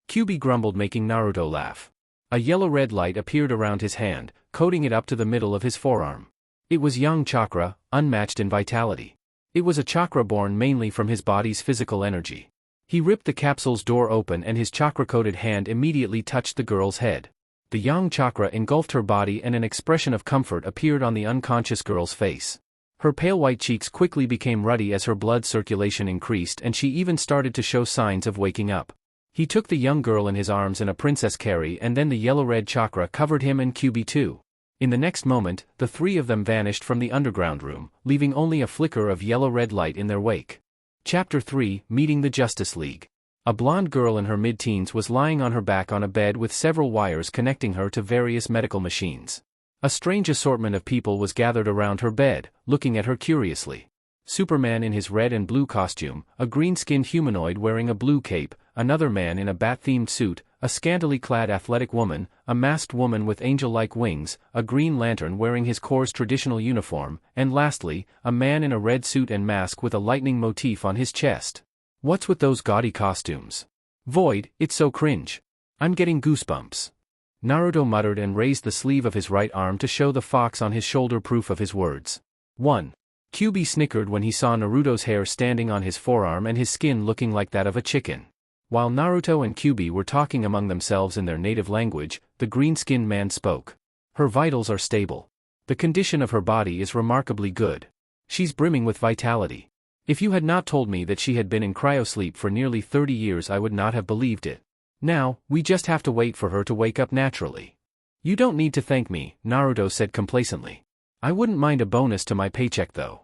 QB grumbled, making Naruto laugh. A yellow-red light appeared around his hand, coating it up to the middle of his forearm. It was yang chakra, unmatched in vitality. It was a chakra born mainly from his body's physical energy. He ripped the capsule's door open and his chakra-coated hand immediately touched the girl's head. The yang chakra engulfed her body and an expression of comfort appeared on the unconscious girl's face. Her pale white cheeks quickly became ruddy as her blood circulation increased and she even started to show signs of waking up. He took the young girl in his arms in a princess carry and then the yellow-red chakra covered him and QB too. In the next moment, the 3 of them vanished from the underground room, leaving only a flicker of yellow-red light in their wake. Chapter 3, Meeting the Justice League. A blonde girl in her mid-teens was lying on her back on a bed with several wires connecting her to various medical machines. A strange assortment of people was gathered around her bed, looking at her curiously. Superman in his red and blue costume, a green-skinned humanoid wearing a blue cape, another man in a bat-themed suit, a scantily clad athletic woman, a masked woman with angel-like wings, a Green Lantern wearing his Corps' traditional uniform, and lastly, a man in a red suit and mask with a lightning motif on his chest. What's with those gaudy costumes? Void, it's so cringe. I'm getting goosebumps. Naruto muttered and raised the sleeve of his right arm to show the fox on his shoulder proof of his words. 1. QB snickered when he saw Naruto's hair standing on his forearm and his skin looking like that of a chicken. While Naruto and QB were talking among themselves in their native language, the green-skinned man spoke. Her vitals are stable. The condition of her body is remarkably good. She's brimming with vitality. If you had not told me that she had been in cryosleep for nearly 30 years I would not have believed it. Now, we just have to wait for her to wake up naturally. You don't need to thank me, Naruto said complacently. I wouldn't mind a bonus to my paycheck though.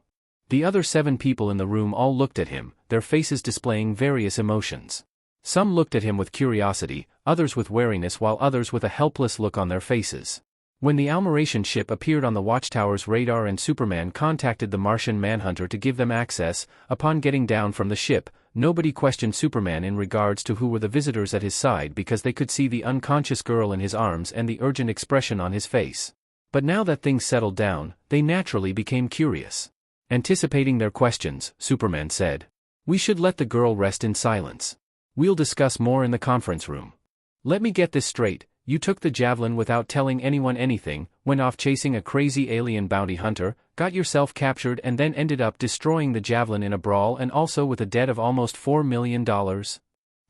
The other 7 people in the room all looked at him, their faces displaying various emotions. Some looked at him with curiosity, others with wariness while others with a helpless look on their faces. When the Almeration ship appeared on the Watchtower's radar and Superman contacted the Martian Manhunter to give them access, upon getting down from the ship, nobody questioned Superman in regards to who were the visitors at his side because they could see the unconscious girl in his arms and the urgent expression on his face. But now that things settled down, they naturally became curious. Anticipating their questions, Superman said, "We should let the girl rest in silence. We'll discuss more in the conference room. Let me get this straight. You took the javelin without telling anyone anything, went off chasing a crazy alien bounty hunter, got yourself captured and then ended up destroying the javelin in a brawl and also with a debt of almost $4 million?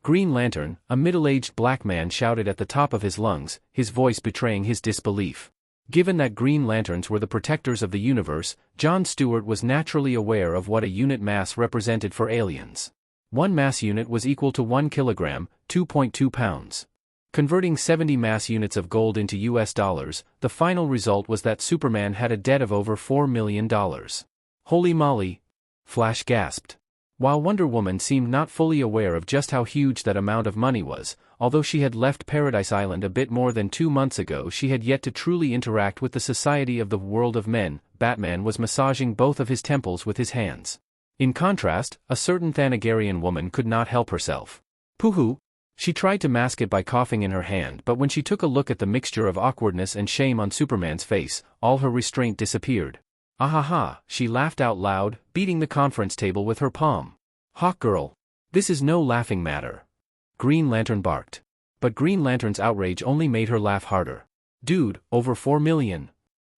Green Lantern, a middle-aged black man shouted at the top of his lungs, his voice betraying his disbelief. Given that Green Lanterns were the protectors of the universe, Jon Stewart was naturally aware of what a unit mass represented for aliens. 1 mass unit was equal to 1 kilogram, 2.2 pounds. Converting 70 mass units of gold into US dollars, the final result was that Superman had a debt of over $4 million. Holy moly! Flash gasped. While Wonder Woman seemed not fully aware of just how huge that amount of money was, although she had left Paradise Island a bit more than 2 months ago, she had yet to truly interact with the society of the world of men. Batman was massaging both of his temples with his hands. In contrast, a certain Thanagarian woman could not help herself. Pooh! She tried to mask it by coughing in her hand, but when she took a look at the mixture of awkwardness and shame on Superman's face, all her restraint disappeared. Ahaha, she laughed out loud, beating the conference table with her palm. Hawk Girl! This is no laughing matter. Green Lantern barked. But Green Lantern's outrage only made her laugh harder. Dude, over 4 million.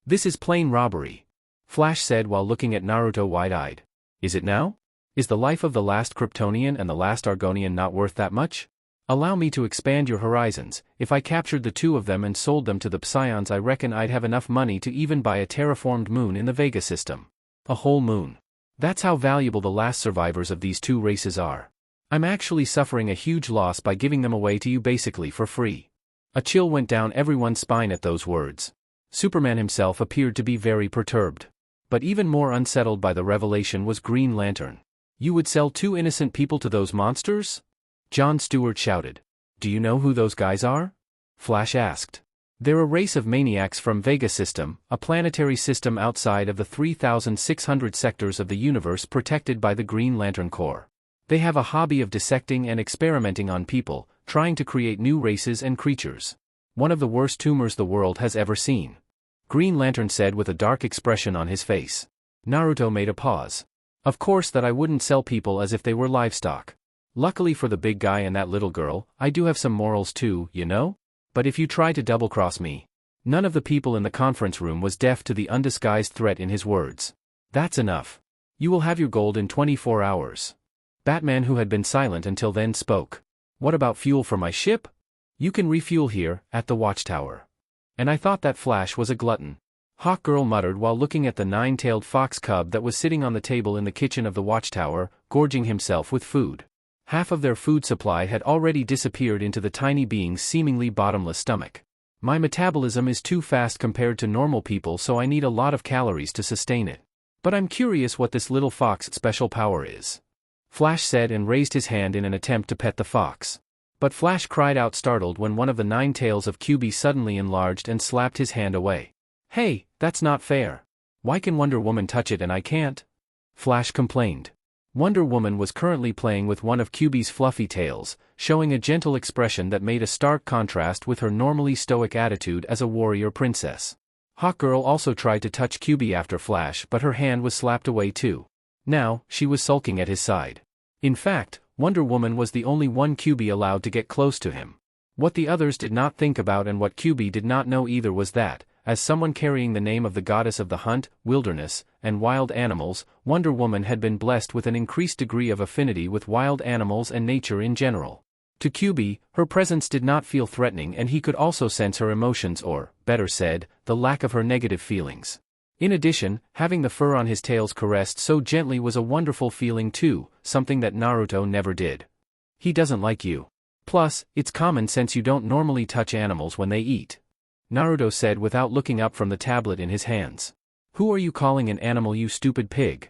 This is plain robbery. Flash said while looking at Naruto wide-eyed. Is it now? Is the life of the last Kryptonian and the last Argonian not worth that much? Allow me to expand your horizons. If I captured the 2 of them and sold them to the Psions, I reckon I'd have enough money to even buy a terraformed moon in the Vega system. A whole moon. That's how valuable the last survivors of these 2 races are. I'm actually suffering a huge loss by giving them away to you basically for free. A chill went down everyone's spine at those words. Superman himself appeared to be very perturbed. But even more unsettled by the revelation was Green Lantern. You would sell 2 innocent people to those monsters? Jon Stewart shouted. Do you know who those guys are? Flash asked. They're a race of maniacs from Vega System, a planetary system outside of the 3,600 sectors of the universe protected by the Green Lantern Corps. They have a hobby of dissecting and experimenting on people, trying to create new races and creatures. One of the worst tumors the world has ever seen. Green Lantern said with a dark expression on his face. Naruto made a pause. Of course that I wouldn't sell people as if they were livestock. Luckily for the big guy and that little girl, I do have some morals too, you know? But if you try to double-cross me. None of the people in the conference room was deaf to the undisguised threat in his words. That's enough. You will have your gold in 24 hours. Batman, who had been silent until then, spoke. What about fuel for my ship? You can refuel here, at the watchtower. And I thought that Flash was a glutton. Hawkgirl muttered while looking at the nine-tailed fox cub that was sitting on the table in the kitchen of the watchtower, gorging himself with food. Half of their food supply had already disappeared into the tiny being's seemingly bottomless stomach. My metabolism is too fast compared to normal people, so I need a lot of calories to sustain it. But I'm curious what this little fox's special power is. Flash said and raised his hand in an attempt to pet the fox. But Flash cried out startled when one of the nine tails of QB suddenly enlarged and slapped his hand away. Hey, that's not fair. Why can Wonder Woman touch it and I can't? Flash complained. Wonder Woman was currently playing with one of QB's fluffy tails, showing a gentle expression that made a stark contrast with her normally stoic attitude as a warrior princess. Hawkgirl also tried to touch QB after Flash, but her hand was slapped away too. Now, she was sulking at his side. In fact, Wonder Woman was the only one QB allowed to get close to him. What the others did not think about and what QB did not know either was that, as someone carrying the name of the goddess of the hunt, wilderness, and wild animals, Wonder Woman had been blessed with an increased degree of affinity with wild animals and nature in general. To QB, her presence did not feel threatening and he could also sense her emotions or, better said, the lack of her negative feelings. In addition, having the fur on his tails caressed so gently was a wonderful feeling too, something that Naruto never did. He doesn't like you. Plus, it's common sense you don't normally touch animals when they eat. Naruto said without looking up from the tablet in his hands. Who are you calling an animal, you stupid pig?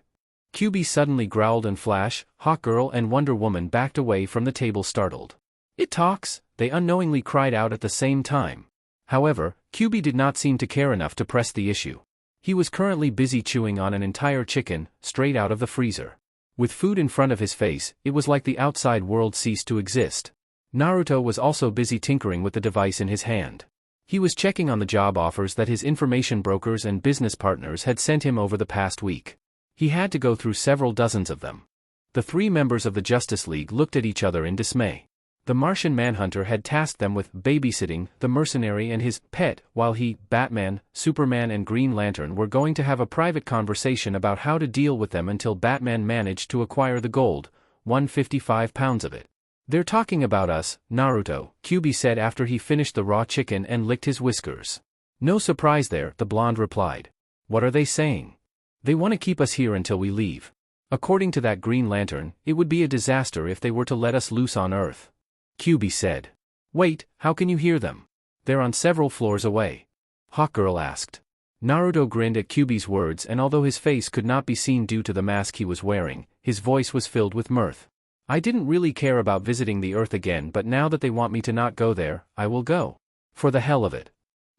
QB suddenly growled and Flash, Hawkgirl and Wonder Woman backed away from the table startled. It talks, they unknowingly cried out at the same time. However, QB did not seem to care enough to press the issue. He was currently busy chewing on an entire chicken, straight out of the freezer. With food in front of his face, it was like the outside world ceased to exist. Naruto was also busy tinkering with the device in his hand. He was checking on the job offers that his information brokers and business partners had sent him over the past week. He had to go through several dozens of them. The three members of the Justice League looked at each other in dismay. The Martian Manhunter had tasked them with babysitting the mercenary and his pet, while he, Batman, Superman and Green Lantern were going to have a private conversation about how to deal with them until Batman managed to acquire the gold, 155 pounds of it. They're talking about us, Naruto, QB said after he finished the raw chicken and licked his whiskers. No surprise there, the blonde replied. What are they saying? They want to keep us here until we leave. According to that Green Lantern, it would be a disaster if they were to let us loose on Earth. QB said. Wait, how can you hear them? They're on several floors away. Hawkgirl asked. Naruto grinned at QB's words and although his face could not be seen due to the mask he was wearing, his voice was filled with mirth. I didn't really care about visiting the Earth again, but now that they want me to not go there, I will go. For the hell of it.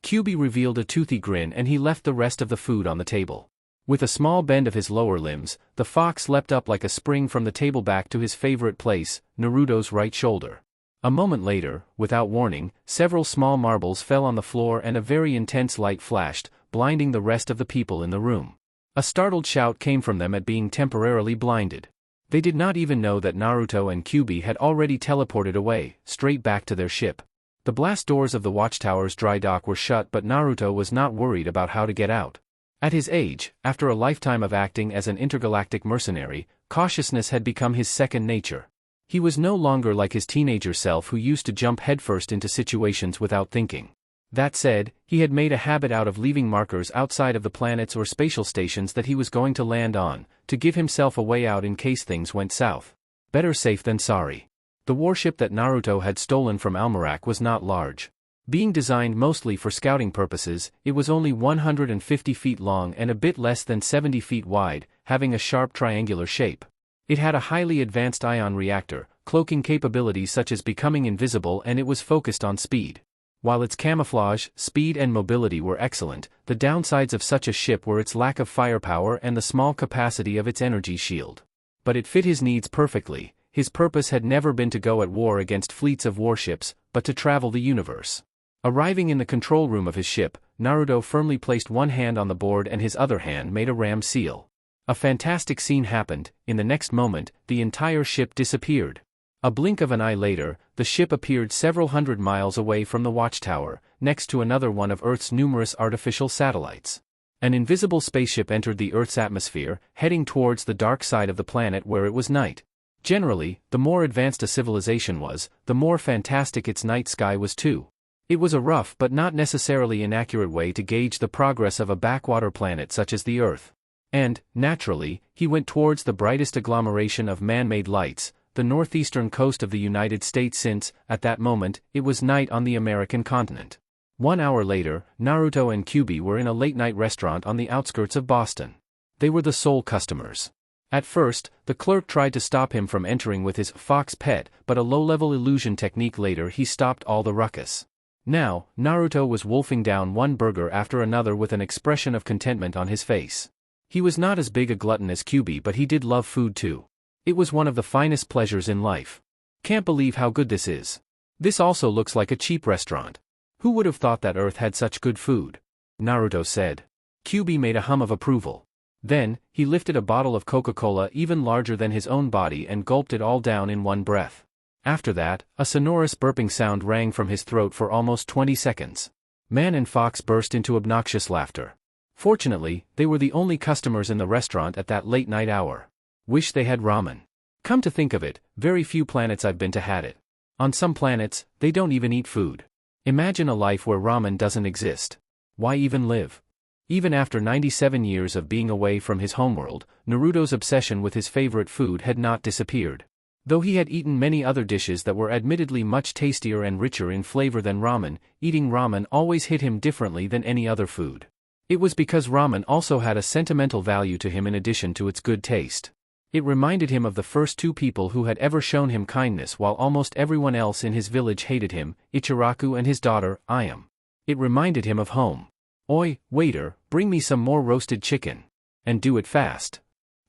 QB revealed a toothy grin and he left the rest of the food on the table. With a small bend of his lower limbs, the fox leapt up like a spring from the table back to his favorite place, Naruto's right shoulder. A moment later, without warning, several small marbles fell on the floor and a very intense light flashed, blinding the rest of the people in the room. A startled shout came from them at being temporarily blinded. They did not even know that Naruto and QB had already teleported away, straight back to their ship. The blast doors of the Watchtower's dry dock were shut, but Naruto was not worried about how to get out. At his age, after a lifetime of acting as an intergalactic mercenary, cautiousness had become his second nature. He was no longer like his teenager self who used to jump headfirst into situations without thinking. That said, he had made a habit out of leaving markers outside of the planets or spatial stations that he was going to land on, to give himself a way out in case things went south. Better safe than sorry. The warship that Naruto had stolen from Almerac was not large. Being designed mostly for scouting purposes, it was only 150 feet long and a bit less than 70 feet wide, having a sharp triangular shape. It had a highly advanced ion reactor, cloaking capabilities such as becoming invisible, and it was focused on speed. While its camouflage, speed and mobility were excellent, the downsides of such a ship were its lack of firepower and the small capacity of its energy shield. But it fit his needs perfectly. His purpose had never been to go at war against fleets of warships, but to travel the universe. Arriving in the control room of his ship, Naruto firmly placed one hand on the board and his other hand made a ram seal. A fantastic scene happened. In the next moment, the entire ship disappeared. A blink of an eye later, the ship appeared several hundred miles away from the watchtower, next to another one of Earth's numerous artificial satellites. An invisible spaceship entered the Earth's atmosphere, heading towards the dark side of the planet where it was night. Generally, the more advanced a civilization was, the more fantastic its night sky was too. It was a rough but not necessarily inaccurate way to gauge the progress of a backwater planet such as the Earth. And, naturally, he went towards the brightest agglomeration of man-made lights, the northeastern coast of the United States, since, at that moment, it was night on the American continent. 1 hour later, Naruto and Kyuubi were in a late-night restaurant on the outskirts of Boston. They were the sole customers. At first, the clerk tried to stop him from entering with his fox pet, but a low-level illusion technique later he stopped all the ruckus. Now, Naruto was wolfing down one burger after another with an expression of contentment on his face. He was not as big a glutton as Kyuubi, but he did love food too. It was one of the finest pleasures in life. Can't believe how good this is. This also looks like a cheap restaurant. Who would have thought that Earth had such good food? Naruto said. Kyuubi made a hum of approval. Then, he lifted a bottle of Coca-Cola even larger than his own body and gulped it all down in one breath. After that, a sonorous burping sound rang from his throat for almost 20 seconds. Man and Fox burst into obnoxious laughter. Fortunately, they were the only customers in the restaurant at that late-night hour. Wish they had ramen. Come to think of it, very few planets I've been to had it. On some planets, they don't even eat food. Imagine a life where ramen doesn't exist. Why even live? Even after 97 years of being away from his homeworld, Naruto's obsession with his favorite food had not disappeared. Though he had eaten many other dishes that were admittedly much tastier and richer in flavor than ramen, eating ramen always hit him differently than any other food. It was because ramen also had a sentimental value to him in addition to its good taste. It reminded him of the first two people who had ever shown him kindness while almost everyone else in his village hated him, Ichiraku and his daughter, Ayame. It reminded him of home. Oi, waiter, bring me some more roasted chicken. And do it fast.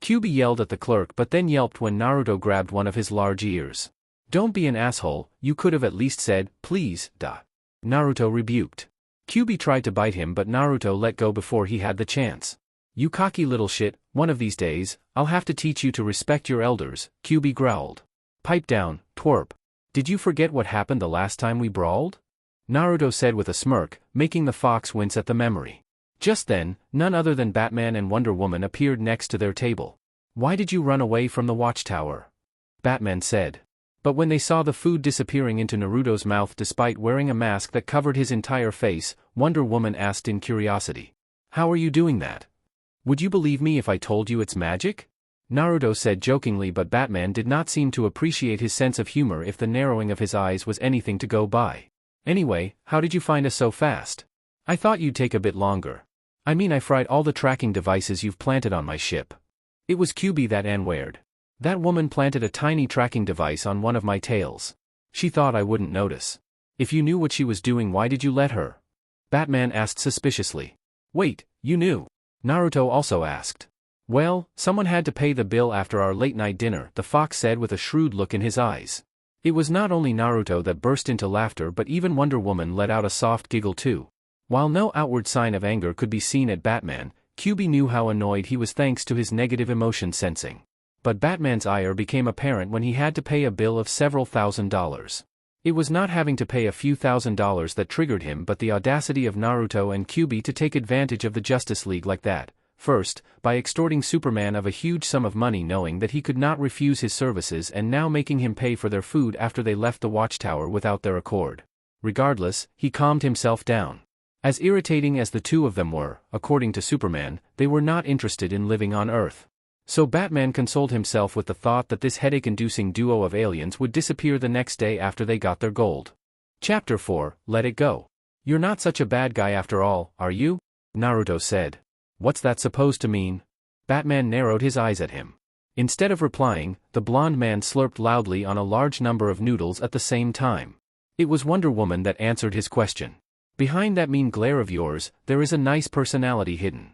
Kyuubi yelled at the clerk but then yelped when Naruto grabbed one of his large ears. Don't be an asshole, you could have at least said, please, Naruto rebuked. Kyuubi tried to bite him but Naruto let go before he had the chance. You cocky little shit, one of these days, I'll have to teach you to respect your elders, Kyuubi growled. Pipe down, twerp. Did you forget what happened the last time we brawled? Naruto said with a smirk, making the fox wince at the memory. Just then, none other than Batman and Wonder Woman appeared next to their table. Why did you run away from the watchtower? Batman said. But when they saw the food disappearing into Naruto's mouth despite wearing a mask that covered his entire face, Wonder Woman asked in curiosity. How are you doing that? Would you believe me if I told you it's magic? Naruto said jokingly, but Batman did not seem to appreciate his sense of humor if the narrowing of his eyes was anything to go by. Anyway, how did you find us so fast? I thought you'd take a bit longer. I mean, I fried all the tracking devices you've planted on my ship. It was Kyuubi that answered. That woman planted a tiny tracking device on one of my tails. She thought I wouldn't notice. If you knew what she was doing, why did you let her? Batman asked suspiciously. Wait, you knew? Naruto also asked. Well, someone had to pay the bill after our late-night dinner, the fox said with a shrewd look in his eyes. It was not only Naruto that burst into laughter, but even Wonder Woman let out a soft giggle too. While no outward sign of anger could be seen at Batman, Kyuubi knew how annoyed he was thanks to his negative emotion sensing. But Batman's ire became apparent when he had to pay a bill of several $1,000s. It was not having to pay a few $1,000s that triggered him, but the audacity of Naruto and Kyuubi to take advantage of the Justice League like that. First, by extorting Superman of a huge sum of money knowing that he could not refuse his services, and now making him pay for their food after they left the watchtower without their accord. Regardless, he calmed himself down. As irritating as the two of them were, according to Superman, they were not interested in living on Earth. So Batman consoled himself with the thought that this headache-inducing duo of aliens would disappear the next day after they got their gold. Chapter 4, Let It Go. You're not such a bad guy after all, are you? Naruto said. What's that supposed to mean? Batman narrowed his eyes at him. Instead of replying, the blonde man slurped loudly on a large number of noodles at the same time. It was Wonder Woman that answered his question. Behind that mean glare of yours, there is a nice personality hidden.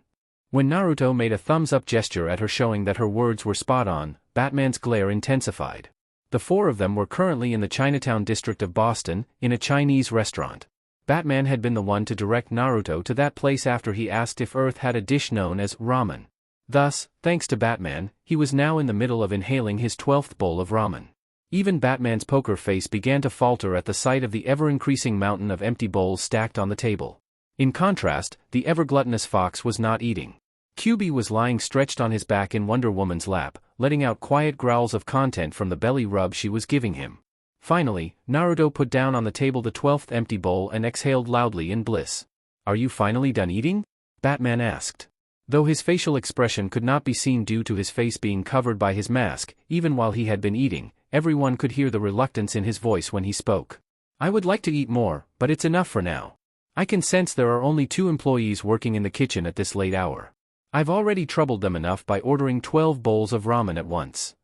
When Naruto made a thumbs-up gesture at her showing that her words were spot on, Batman's glare intensified. The four of them were currently in the Chinatown district of Boston, in a Chinese restaurant. Batman had been the one to direct Naruto to that place after he asked if Earth had a dish known as ramen. Thus, thanks to Batman, he was now in the middle of inhaling his 12th bowl of ramen. Even Batman's poker face began to falter at the sight of the ever-increasing mountain of empty bowls stacked on the table. In contrast, the ever-gluttonous Fox was not eating. QB was lying stretched on his back in Wonder Woman's lap, letting out quiet growls of content from the belly rub she was giving him. Finally, Naruto put down on the table the 12th empty bowl and exhaled loudly in bliss. "Are you finally done eating?" Batman asked. Though his facial expression could not be seen due to his face being covered by his mask, even while he had been eating, everyone could hear the reluctance in his voice when he spoke. "I would like to eat more, but it's enough for now. I can sense there are only 2 employees working in the kitchen at this late hour. I've already troubled them enough by ordering 12 bowls of ramen at once."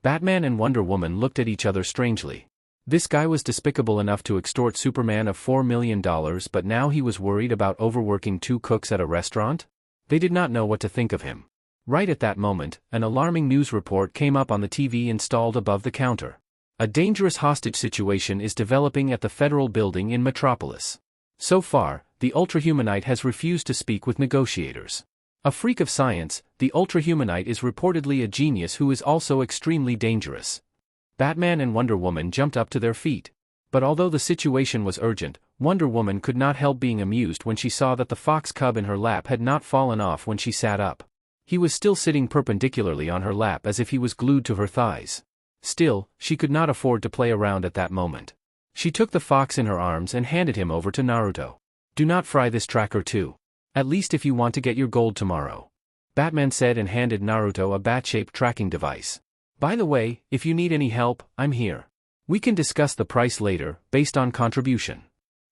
Batman and Wonder Woman looked at each other strangely. This guy was despicable enough to extort Superman of $4 million, but now he was worried about overworking 2 cooks at a restaurant? They did not know what to think of him. Right at that moment, an alarming news report came up on the TV installed above the counter. A dangerous hostage situation is developing at the federal building in Metropolis. So far, the Ultrahumanite has refused to speak with negotiators. A freak of science, the Ultrahumanite is reportedly a genius who is also extremely dangerous. Batman and Wonder Woman jumped up to their feet. But although the situation was urgent, Wonder Woman could not help being amused when she saw that the fox cub in her lap had not fallen off when she sat up. He was still sitting perpendicularly on her lap as if he was glued to her thighs. Still, she could not afford to play around at that moment. She took the fox in her arms and handed him over to Naruto. "Do not fry this tracker too. At least if you want to get your gold tomorrow," Batman said and handed Naruto a bat-shaped tracking device. "By the way, if you need any help, I'm here. We can discuss the price later, based on contribution,"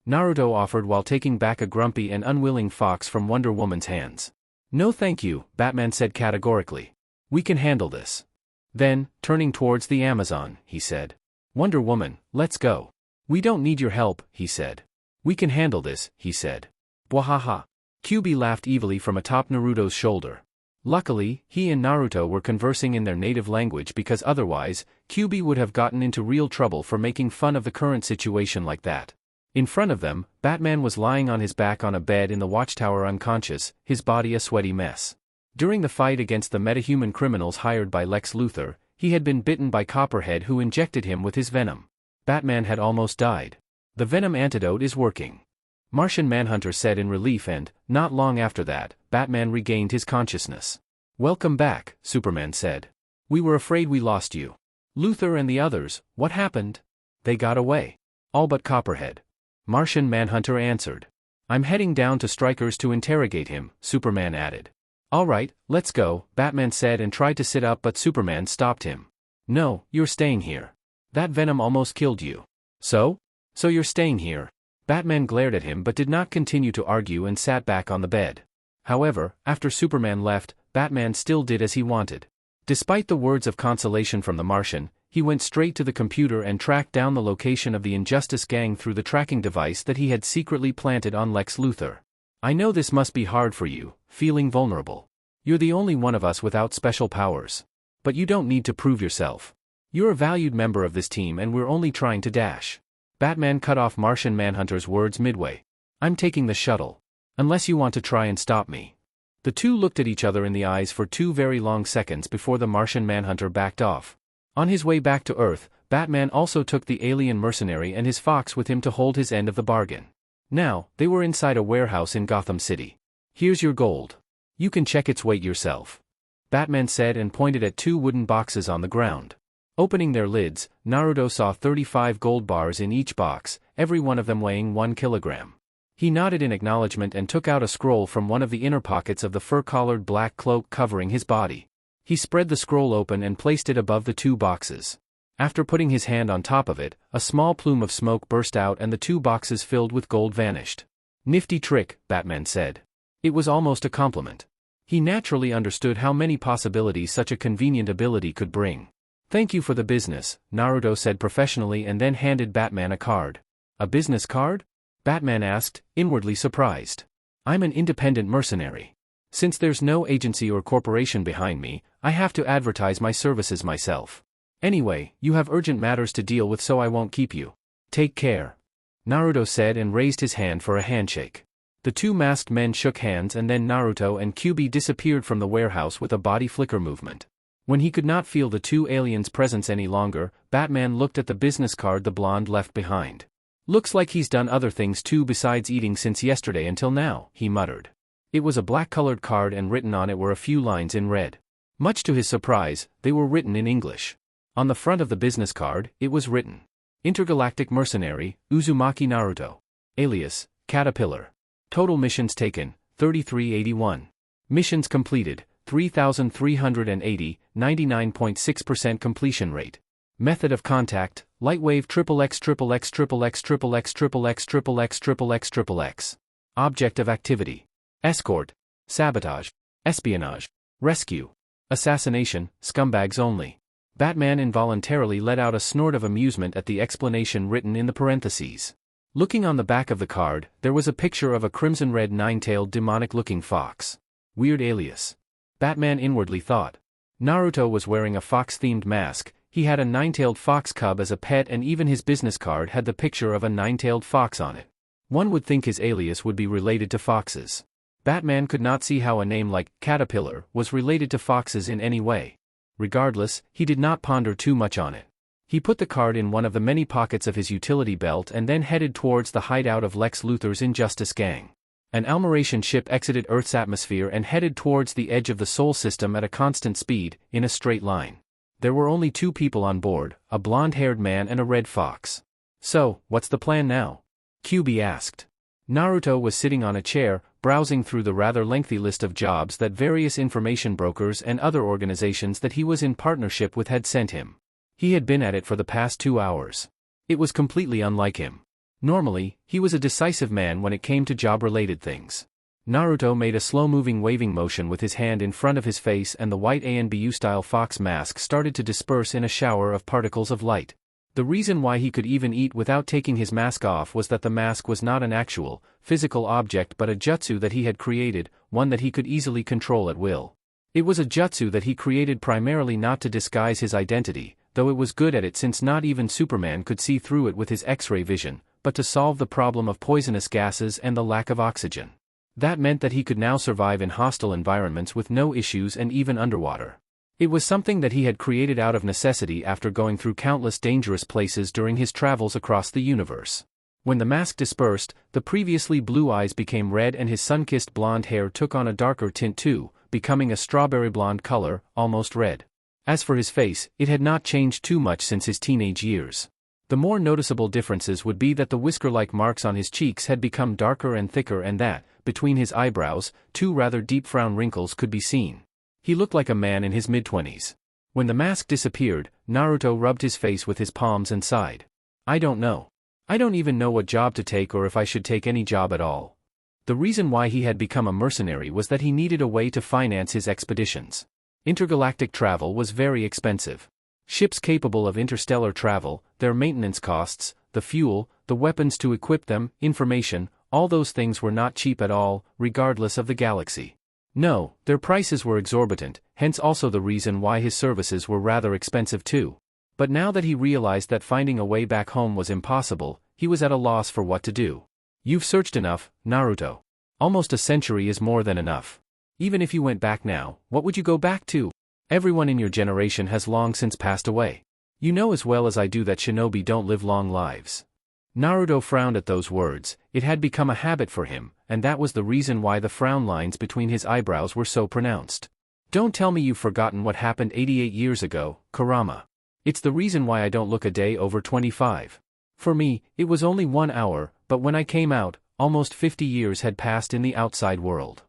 Naruto offered while taking back a grumpy and unwilling fox from Wonder Woman's hands. "No thank you," Batman said categorically. "We can handle this." Then, turning towards the Amazon, he said, "Wonder Woman, let's go." "We don't need your help," he said. "We can handle this," he said. Bwahaha. QB laughed evilly from atop Naruto's shoulder. Luckily, he and Naruto were conversing in their native language because otherwise, QB would have gotten into real trouble for making fun of the current situation like that. In front of them, Batman was lying on his back on a bed in the watchtower unconscious, his body a sweaty mess. During the fight against the metahuman criminals hired by Lex Luthor, he had been bitten by Copperhead, who injected him with his venom. Batman had almost died. "The venom antidote is working," Martian Manhunter said in relief, and, not long after that, Batman regained his consciousness. "Welcome back," Superman said. "We were afraid we lost you. Luthor and the others, what happened?" "They got away. All but Copperhead," Martian Manhunter answered. "I'm heading down to Stryker's to interrogate him," Superman added. "All right, let's go," Batman said and tried to sit up, but Superman stopped him. "No, you're staying here. That venom almost killed you. So you're staying here." Batman glared at him but did not continue to argue and sat back on the bed. However, after Superman left, Batman still did as he wanted. Despite the words of consolation from the Martian, he went straight to the computer and tracked down the location of the Injustice Gang through the tracking device that he had secretly planted on Lex Luthor. "I know this must be hard for you, feeling vulnerable. You're the only one of us without special powers. But you don't need to prove yourself. You're a valued member of this team and we're only trying to dash." Batman cut off Martian Manhunter's words midway. "I'm taking the shuttle. Unless you want to try and stop me." The two looked at each other in the eyes for 2 very long seconds before the Martian Manhunter backed off. On his way back to Earth, Batman also took the alien mercenary and his fox with him to hold his end of the bargain. Now, they were inside a warehouse in Gotham City. "Here's your gold. You can check its weight yourself," Batman said and pointed at 2 wooden boxes on the ground. Opening their lids, Naruto saw 35 gold bars in each box, every one of them weighing 1 kilogram. He nodded in acknowledgement and took out a scroll from one of the inner pockets of the fur-collared black cloak covering his body. He spread the scroll open and placed it above the 2 boxes. After putting his hand on top of it, a small plume of smoke burst out and the 2 boxes filled with gold vanished. "Nifty trick," Batman said. It was almost a compliment. He naturally understood how many possibilities such a convenient ability could bring. "Thank you for the business," Naruto said professionally and then handed Batman a card. "A business card?" Batman asked, inwardly surprised. "I'm an independent mercenary. Since there's no agency or corporation behind me, I have to advertise my services myself. Anyway, you have urgent matters to deal with, so I won't keep you. Take care," Naruto said and raised his hand for a handshake. The two masked men shook hands and then Naruto and Kyuubi disappeared from the warehouse with a body flicker movement. When he could not feel the two aliens' presence any longer, Batman looked at the business card the blonde left behind. "Looks like he's done other things too besides eating since yesterday until now," he muttered. It was a black-colored card and written on it were a few lines in red. Much to his surprise, they were written in English. On the front of the business card, it was written, "Intergalactic Mercenary, Uzumaki Naruto. Alias, Caterpillar. Total missions taken, 3381. Missions completed, 3,380, 99.6% completion rate. Method of contact, Lightwave XXX. Object of activity. Escort, sabotage, espionage, rescue, assassination, scumbags only." Batman involuntarily let out a snort of amusement at the explanation written in the parentheses. Looking on the back of the card, there was a picture of a crimson-red nine-tailed demonic-looking fox. Weird alias. Batman inwardly thought. Naruto was wearing a fox-themed mask, he had a nine-tailed fox cub as a pet and even his business card had the picture of a nine-tailed fox on it. One would think his alias would be related to foxes. Batman could not see how a name like Caterpillar was related to foxes in any way. Regardless, he did not ponder too much on it. He put the card in one of the many pockets of his utility belt and then headed towards the hideout of Lex Luthor's Injustice Gang. An Almeration ship exited Earth's atmosphere and headed towards the edge of the Sol system at a constant speed, in a straight line. There were only two people on board, a blonde-haired man and a red fox. "So, what's the plan now?" Kyuubi asked. Naruto was sitting on a chair, browsing through the rather lengthy list of jobs that various information brokers and other organizations that he was in partnership with had sent him. He had been at it for the past 2 hours. It was completely unlike him. Normally, he was a decisive man when it came to job-related things. Naruto made a slow-moving waving motion with his hand in front of his face and the white ANBU-style fox mask started to disperse in a shower of particles of light. The reason why he could even eat without taking his mask off was that the mask was not an actual, physical object but a jutsu that he had created, one that he could easily control at will. It was a jutsu that he created primarily not to disguise his identity, though it was good at it since not even Superman could see through it with his X-ray vision, but to solve the problem of poisonous gases and the lack of oxygen. That meant that he could now survive in hostile environments with no issues and even underwater. It was something that he had created out of necessity after going through countless dangerous places during his travels across the universe. When the mask dispersed, the previously blue eyes became red and his sun-kissed blonde hair took on a darker tint too, becoming a strawberry blonde color, almost red. As for his face, it had not changed too much since his teenage years. The more noticeable differences would be that the whisker-like marks on his cheeks had become darker and thicker and that, between his eyebrows, two rather deep frown wrinkles could be seen. He looked like a man in his mid-20s. When the mask disappeared, Naruto rubbed his face with his palms and sighed. "I don't know. I don't even know what job to take or if I should take any job at all." The reason why he had become a mercenary was that he needed a way to finance his expeditions. Intergalactic travel was very expensive. Ships capable of interstellar travel, their maintenance costs, the fuel, the weapons to equip them, information, all those things were not cheap at all, regardless of the galaxy. No, their prices were exorbitant, hence also the reason why his services were rather expensive too. But now that he realized that finding a way back home was impossible, he was at a loss for what to do. "You've searched enough, Naruto. Almost a century is more than enough. Even if you went back now, what would you go back to? Everyone in your generation has long since passed away. You know as well as I do that shinobi don't live long lives." Naruto frowned at those words. It had become a habit for him, and that was the reason why the frown lines between his eyebrows were so pronounced. "Don't tell me you've forgotten what happened 88 years ago, Kurama. It's the reason why I don't look a day over 25. For me, it was only 1 hour, but when I came out, almost 50 years had passed in the outside world."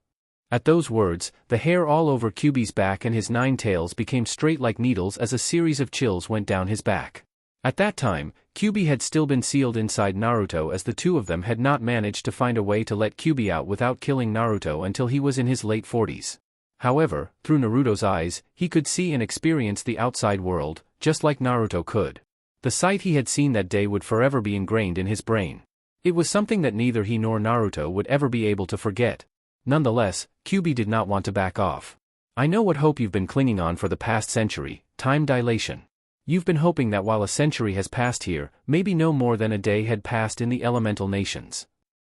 At those words, the hair all over Kyuubi's back and his 9 tails became straight like needles as a series of chills went down his back. At that time, Kyuubi had still been sealed inside Naruto as the two of them had not managed to find a way to let Kyuubi out without killing Naruto until he was in his late 40s. However, through Naruto's eyes, he could see and experience the outside world, just like Naruto could. The sight he had seen that day would forever be ingrained in his brain. It was something that neither he nor Naruto would ever be able to forget. Nonetheless, Kyuubi did not want to back off. I know what hope you've been clinging on for the past century: time dilation. You've been hoping that while a century has passed here, maybe no more than a day had passed in the elemental nations.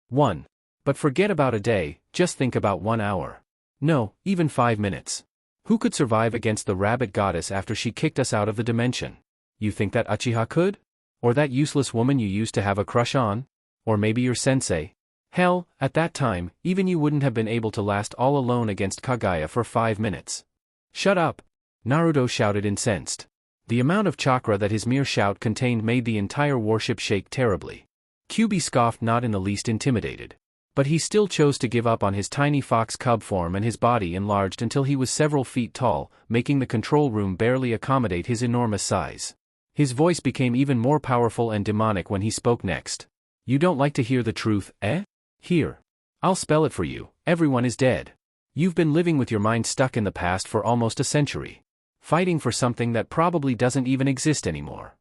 1. But forget about a day, just think about 1 hour. No, even 5 minutes. Who could survive against the rabbit goddess after she kicked us out of the dimension? You think that Uchiha could? Or that useless woman you used to have a crush on? Or maybe your sensei? Hell, at that time, even you wouldn't have been able to last all alone against Kaguya for 5 minutes. Shut up! Naruto shouted, incensed. The amount of chakra that his mere shout contained made the entire warship shake terribly. Kyuubi scoffed, not in the least intimidated. But he still chose to give up on his tiny fox cub form, and his body enlarged until he was several feet tall, making the control room barely accommodate his enormous size. His voice became even more powerful and demonic when he spoke next. You don't like to hear the truth, eh? Here. I'll spell it for you: everyone is dead. You've been living with your mind stuck in the past for almost a century. Fighting for something that probably doesn't even exist anymore.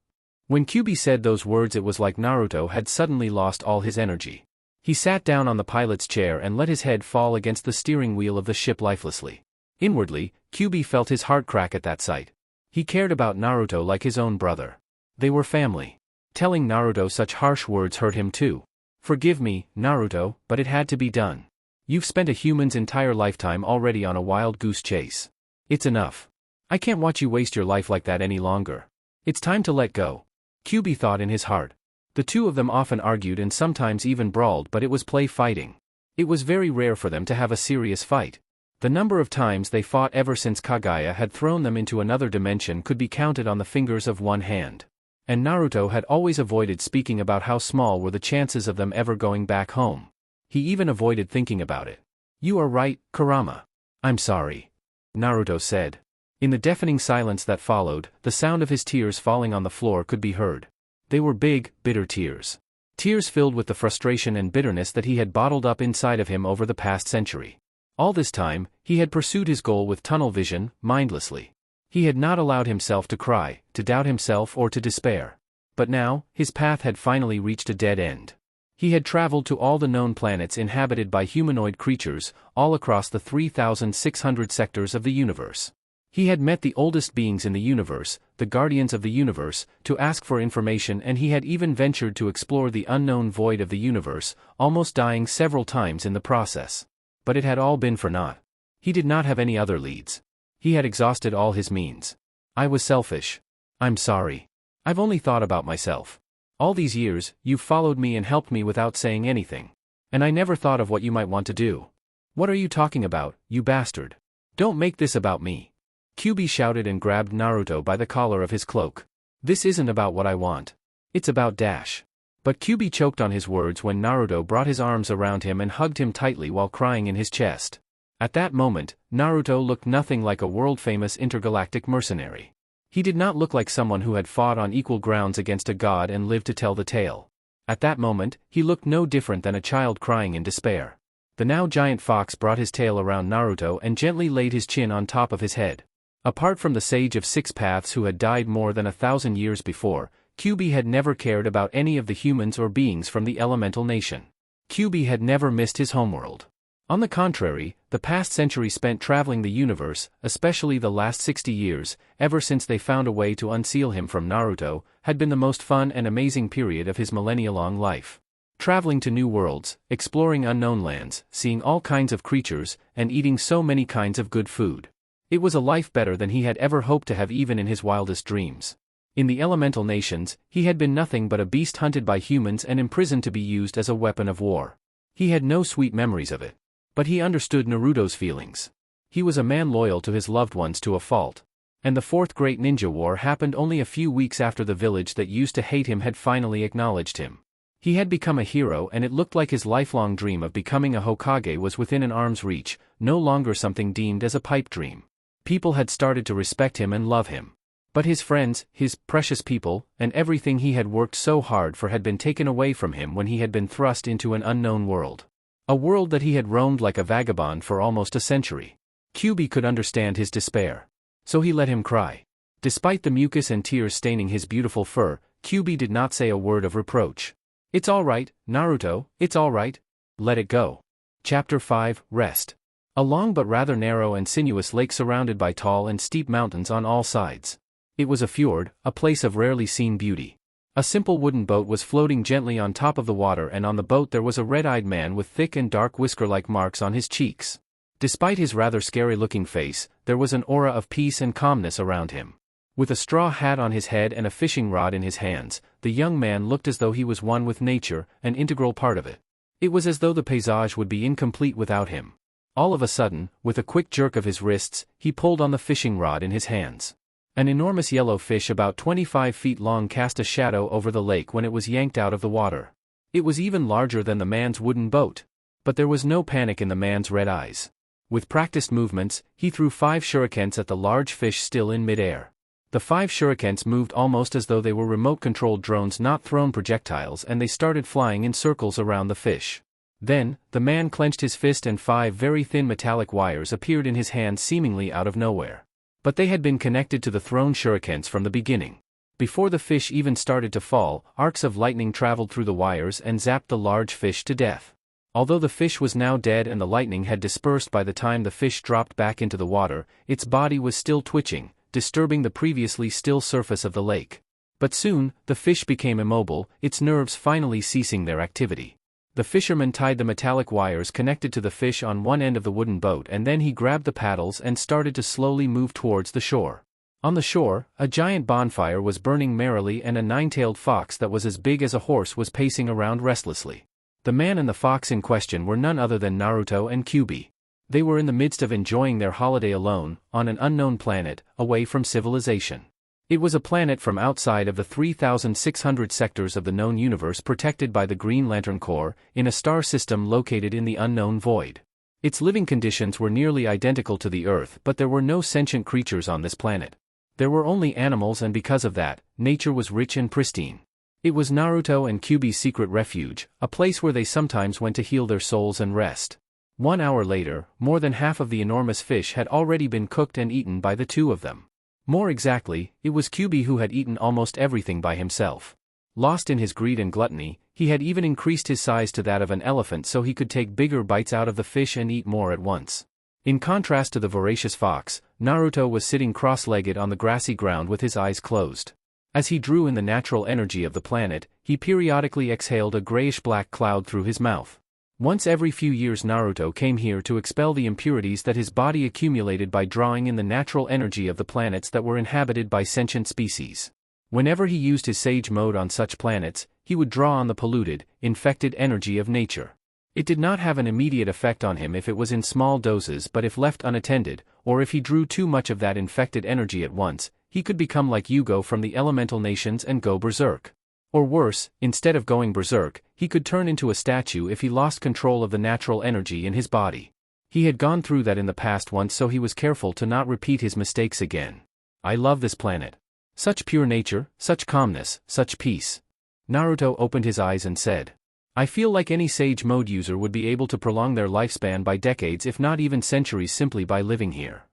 When Kyuubi said those words, it was like Naruto had suddenly lost all his energy. He sat down on the pilot's chair and let his head fall against the steering wheel of the ship lifelessly. Inwardly, Kyuubi felt his heart crack at that sight. He cared about Naruto like his own brother. They were family. Telling Naruto such harsh words hurt him too. Forgive me, Naruto, but it had to be done. You've spent a human's entire lifetime already on a wild goose chase. It's enough. I can't watch you waste your life like that any longer. It's time to let go. Kyuubi thought in his heart. The two of them often argued and sometimes even brawled, but it was play fighting. It was very rare for them to have a serious fight. The number of times they fought ever since Kaguya had thrown them into another dimension could be counted on the fingers of one hand. And Naruto had always avoided speaking about how small were the chances of them ever going back home. He even avoided thinking about it. You are right, Kurama. I'm sorry. Naruto said. In the deafening silence that followed, the sound of his tears falling on the floor could be heard. They were big, bitter tears. Tears filled with the frustration and bitterness that he had bottled up inside of him over the past century. All this time, he had pursued his goal with tunnel vision, mindlessly. He had not allowed himself to cry, to doubt himself, or to despair. But now, his path had finally reached a dead end. He had traveled to all the known planets inhabited by humanoid creatures, all across the 3,600 sectors of the universe. He had met the oldest beings in the universe, the guardians of the universe, to ask for information, and he had even ventured to explore the unknown void of the universe, almost dying several times in the process. But it had all been for naught. He did not have any other leads. He had exhausted all his means. I was selfish. I'm sorry. I've only thought about myself. All these years, you've followed me and helped me without saying anything. And I never thought of what you might want to do. What are you talking about, you bastard? Don't make this about me. Kyuubi shouted and grabbed Naruto by the collar of his cloak. This isn't about what I want. It's about Dash. But Kyuubi choked on his words when Naruto brought his arms around him and hugged him tightly while crying in his chest. At that moment, Naruto looked nothing like a world-famous intergalactic mercenary. He did not look like someone who had fought on equal grounds against a god and lived to tell the tale. At that moment, he looked no different than a child crying in despair. The now giant fox brought his tail around Naruto and gently laid his chin on top of his head. Apart from the Sage of Six Paths who had died more than 1,000 years before, Kyuubi had never cared about any of the humans or beings from the elemental nation. Kyuubi had never missed his homeworld. On the contrary, the past century spent traveling the universe, especially the last 60 years, ever since they found a way to unseal him from Naruto, had been the most fun and amazing period of his millennia-long life. Traveling to new worlds, exploring unknown lands, seeing all kinds of creatures, and eating so many kinds of good food. It was a life better than he had ever hoped to have even in his wildest dreams. In the elemental nations, he had been nothing but a beast hunted by humans and imprisoned to be used as a weapon of war. He had no sweet memories of it. But he understood Naruto's feelings. He was a man loyal to his loved ones to a fault. And the Fourth Great Ninja War happened only a few weeks after the village that used to hate him had finally acknowledged him. He had become a hero, and it looked like his lifelong dream of becoming a Hokage was within an arm's reach, no longer something deemed as a pipe dream. People had started to respect him and love him. But his friends, his precious people, and everything he had worked so hard for had been taken away from him when he had been thrust into an unknown world. A world that he had roamed like a vagabond for almost a century. Kyubi could understand his despair. So he let him cry. Despite the mucus and tears staining his beautiful fur, Kyubi did not say a word of reproach. It's alright, Naruto, it's alright. Let it go. Chapter 5, Rest. A long but rather narrow and sinuous lake surrounded by tall and steep mountains on all sides. It was a fjord, a place of rarely seen beauty. A simple wooden boat was floating gently on top of the water, and on the boat there was a red-eyed man with thick and dark whisker-like marks on his cheeks. Despite his rather scary-looking face, there was an aura of peace and calmness around him. With a straw hat on his head and a fishing rod in his hands, the young man looked as though he was one with nature, an integral part of it. It was as though the paysage would be incomplete without him. All of a sudden, with a quick jerk of his wrists, he pulled on the fishing rod in his hands. An enormous yellow fish about 25 feet long cast a shadow over the lake when it was yanked out of the water. It was even larger than the man's wooden boat. But there was no panic in the man's red eyes. With practiced movements, he threw 5 shurikens at the large fish still in midair. The 5 shurikens moved almost as though they were remote-controlled drones, not thrown projectiles, and they started flying in circles around the fish. Then, the man clenched his fist and 5 very thin metallic wires appeared in his hands seemingly out of nowhere. But they had been connected to the thrown shurikens from the beginning. Before the fish even started to fall, arcs of lightning traveled through the wires and zapped the large fish to death. Although the fish was now dead and the lightning had dispersed by the time the fish dropped back into the water, its body was still twitching, disturbing the previously still surface of the lake. But soon, the fish became immobile, its nerves finally ceasing their activity. The fisherman tied the metallic wires connected to the fish on one end of the wooden boat, and then he grabbed the paddles and started to slowly move towards the shore. On the shore, a giant bonfire was burning merrily and a 9-tailed fox that was as big as a horse was pacing around restlessly. The man and the fox in question were none other than Naruto and Kyubi. They were in the midst of enjoying their holiday alone, on an unknown planet, away from civilization. It was a planet from outside of the 3,600 sectors of the known universe protected by the Green Lantern Corps, in a star system located in the unknown void. Its living conditions were nearly identical to the Earth, but there were no sentient creatures on this planet. There were only animals, and because of that, nature was rich and pristine. It was Naruto and Kyubi's secret refuge, a place where they sometimes went to heal their souls and rest. 1 hour later, more than half of the enormous fish had already been cooked and eaten by the two of them. More exactly, it was Kyubi who had eaten almost everything by himself. Lost in his greed and gluttony, he had even increased his size to that of an elephant so he could take bigger bites out of the fish and eat more at once. In contrast to the voracious fox, Naruto was sitting cross-legged on the grassy ground with his eyes closed. As he drew in the natural energy of the planet, he periodically exhaled a grayish-black cloud through his mouth. Once every few years Naruto came here to expel the impurities that his body accumulated by drawing in the natural energy of the planets that were inhabited by sentient species. Whenever he used his sage mode on such planets, he would draw on the polluted, infected energy of nature. It did not have an immediate effect on him if it was in small doses, but if left unattended, or if he drew too much of that infected energy at once, he could become like Yugo from the elemental nations and go berserk. Or worse, instead of going berserk, he could turn into a statue if he lost control of the natural energy in his body. He had gone through that in the past once, so he was careful to not repeat his mistakes again. I love this planet. Such pure nature, such calmness, such peace. Naruto opened his eyes and said, I feel like any sage mode user would be able to prolong their lifespan by decades if not even centuries simply by living here.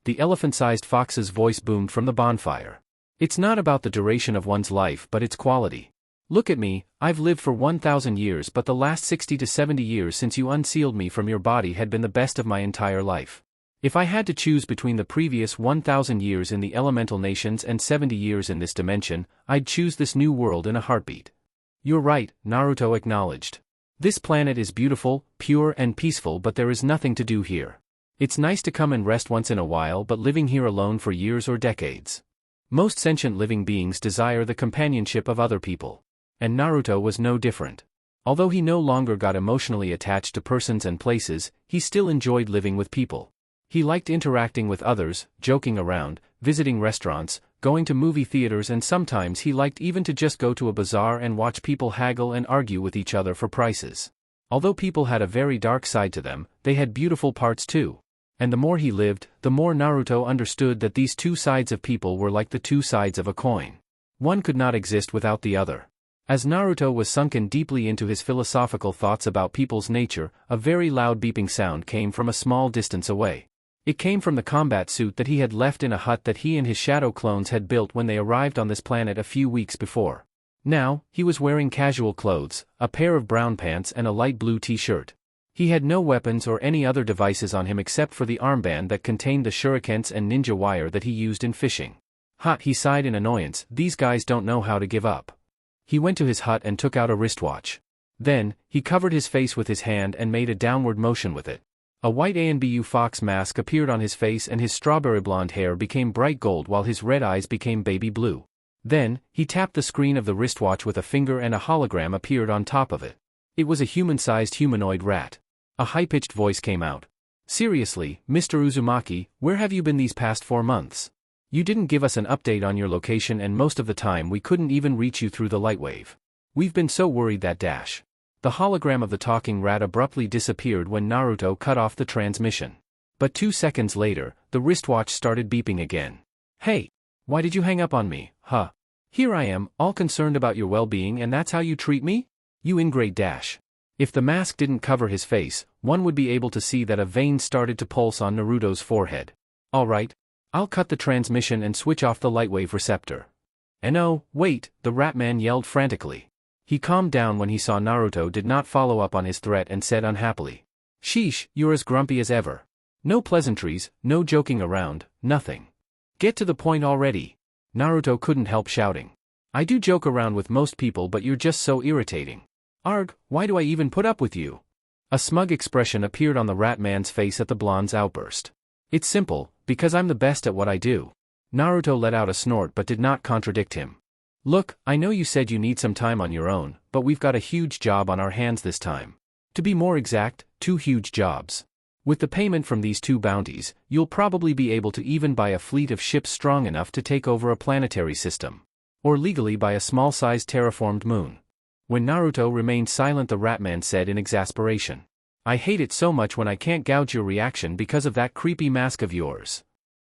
The elephant-sized fox's voice boomed from the bonfire. It's not about the duration of one's life but its quality. Look at me, I've lived for 1,000 years, but the last 60 to 70 years since you unsealed me from your body had been the best of my entire life. If I had to choose between the previous 1,000 years in the elemental nations and 70 years in this dimension, I'd choose this new world in a heartbeat. You're right, Naruto acknowledged. This planet is beautiful, pure and peaceful, but there is nothing to do here. It's nice to come and rest once in a while, but living here alone for years or decades. Most sentient living beings desire the companionship of other people. And Naruto was no different. Although he no longer got emotionally attached to persons and places, he still enjoyed living with people. He liked interacting with others, joking around, visiting restaurants, going to movie theaters, and sometimes he liked even to just go to a bazaar and watch people haggle and argue with each other for prices. Although people had a very dark side to them, they had beautiful parts too. And the more he lived, the more Naruto understood that these two sides of people were like the two sides of a coin. One could not exist without the other. As Naruto was sunken deeply into his philosophical thoughts about people's nature, a very loud beeping sound came from a small distance away. It came from the combat suit that he had left in a hut that he and his shadow clones had built when they arrived on this planet a few weeks before. Now, he was wearing casual clothes, a pair of brown pants and a light blue t-shirt. He had no weapons or any other devices on him except for the armband that contained the shurikens and ninja wire that he used in fishing. He sighed in annoyance, these guys don't know how to give up. He went to his hut and took out a wristwatch. Then, he covered his face with his hand and made a downward motion with it. A white ANBU fox mask appeared on his face and his strawberry blonde hair became bright gold while his red eyes became baby blue. Then, he tapped the screen of the wristwatch with a finger and a hologram appeared on top of it. It was a human-sized humanoid rat. A high-pitched voice came out. Seriously, Mr. Uzumaki, where have you been these past 4 months? You didn't give us an update on your location and most of the time we couldn't even reach you through the lightwave. We've been so worried that dash. The hologram of the talking rat abruptly disappeared when Naruto cut off the transmission. But 2 seconds later, the wristwatch started beeping again. Hey! Why did you hang up on me, huh? Here I am, all concerned about your well-being and that's how you treat me? You ingrate dash. If the mask didn't cover his face, one would be able to see that a vein started to pulse on Naruto's forehead. Alright. I'll cut the transmission and switch off the lightwave receptor. And oh, wait, the Ratman yelled frantically. He calmed down when he saw Naruto did not follow up on his threat and said unhappily. Sheesh, you're as grumpy as ever. No pleasantries, no joking around, nothing. Get to the point already. Naruto couldn't help shouting. I do joke around with most people but you're just so irritating. Arg, why do I even put up with you? A smug expression appeared on the Ratman's face at the blonde's outburst. It's simple, because I'm the best at what I do. Naruto let out a snort but did not contradict him. Look, I know you said you need some time on your own, but we've got a huge job on our hands this time. To be more exact, 2 huge jobs. With the payment from these 2 bounties, you'll probably be able to even buy a fleet of ships strong enough to take over a planetary system. Or legally buy a small-sized terraformed moon. When Naruto remained silent, the Ratman said in exasperation. I hate it so much when I can't gauge your reaction because of that creepy mask of yours.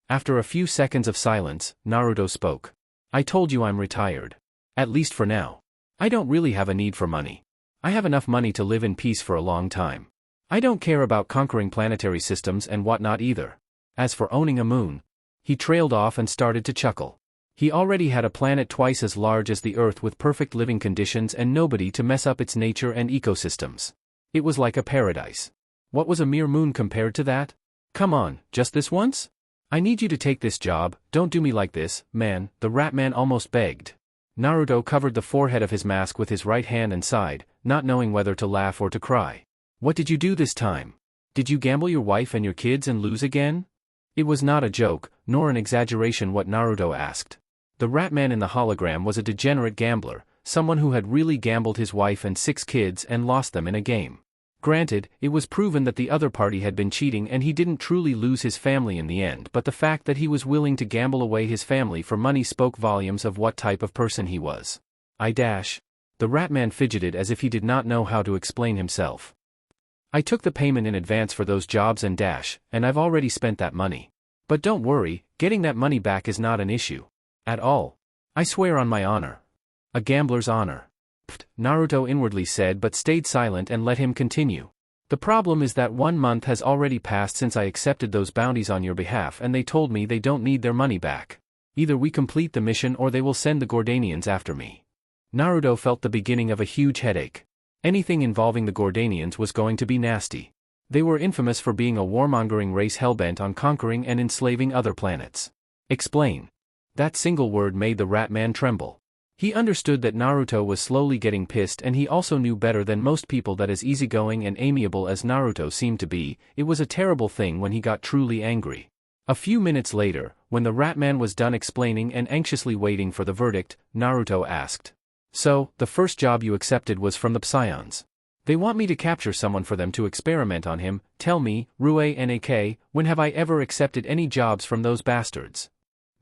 After a few seconds of silence, Naruto spoke. I told you I'm retired. At least for now. I don't really have a need for money. I have enough money to live in peace for a long time. I don't care about conquering planetary systems and whatnot either. As for owning a moon, he trailed off and started to chuckle. He already had a planet twice as large as the Earth with perfect living conditions and nobody to mess up its nature and ecosystems. It was like a paradise. What was a mere moon compared to that? Come on, just this once? I need you to take this job, don't do me like this, man, the Ratman almost begged. Naruto covered the forehead of his mask with his right hand and sighed, not knowing whether to laugh or to cry. What did you do this time? Did you gamble your wife and your kids and lose again? It was not a joke, nor an exaggeration what Naruto asked. The Ratman in the hologram was a degenerate gambler, someone who had really gambled his wife and 6 kids and lost them in a game. Granted, it was proven that the other party had been cheating and he didn't truly lose his family in the end, but the fact that he was willing to gamble away his family for money spoke volumes of what type of person he was. The Ratman fidgeted as if he did not know how to explain himself. I took the payment in advance for those jobs and I've already spent that money. But don't worry, getting that money back is not an issue. At all. I swear on my honor. A gambler's honor. Pfft, Naruto inwardly said but stayed silent and let him continue. The problem is that 1 month has already passed since I accepted those bounties on your behalf and they told me they don't need their money back. Either we complete the mission or they will send the Gordanians after me. Naruto felt the beginning of a huge headache. Anything involving the Gordanians was going to be nasty. They were infamous for being a warmongering race hellbent on conquering and enslaving other planets. Explain. That single word made the Ratman tremble. He understood that Naruto was slowly getting pissed and he also knew better than most people that as easygoing and amiable as Naruto seemed to be, it was a terrible thing when he got truly angry. A few minutes later, when the Ratman was done explaining and anxiously waiting for the verdict, Naruto asked. So, the first job you accepted was from the Psions. They want me to capture someone for them to experiment on him. Tell me, Ruenak, when have I ever accepted any jobs from those bastards?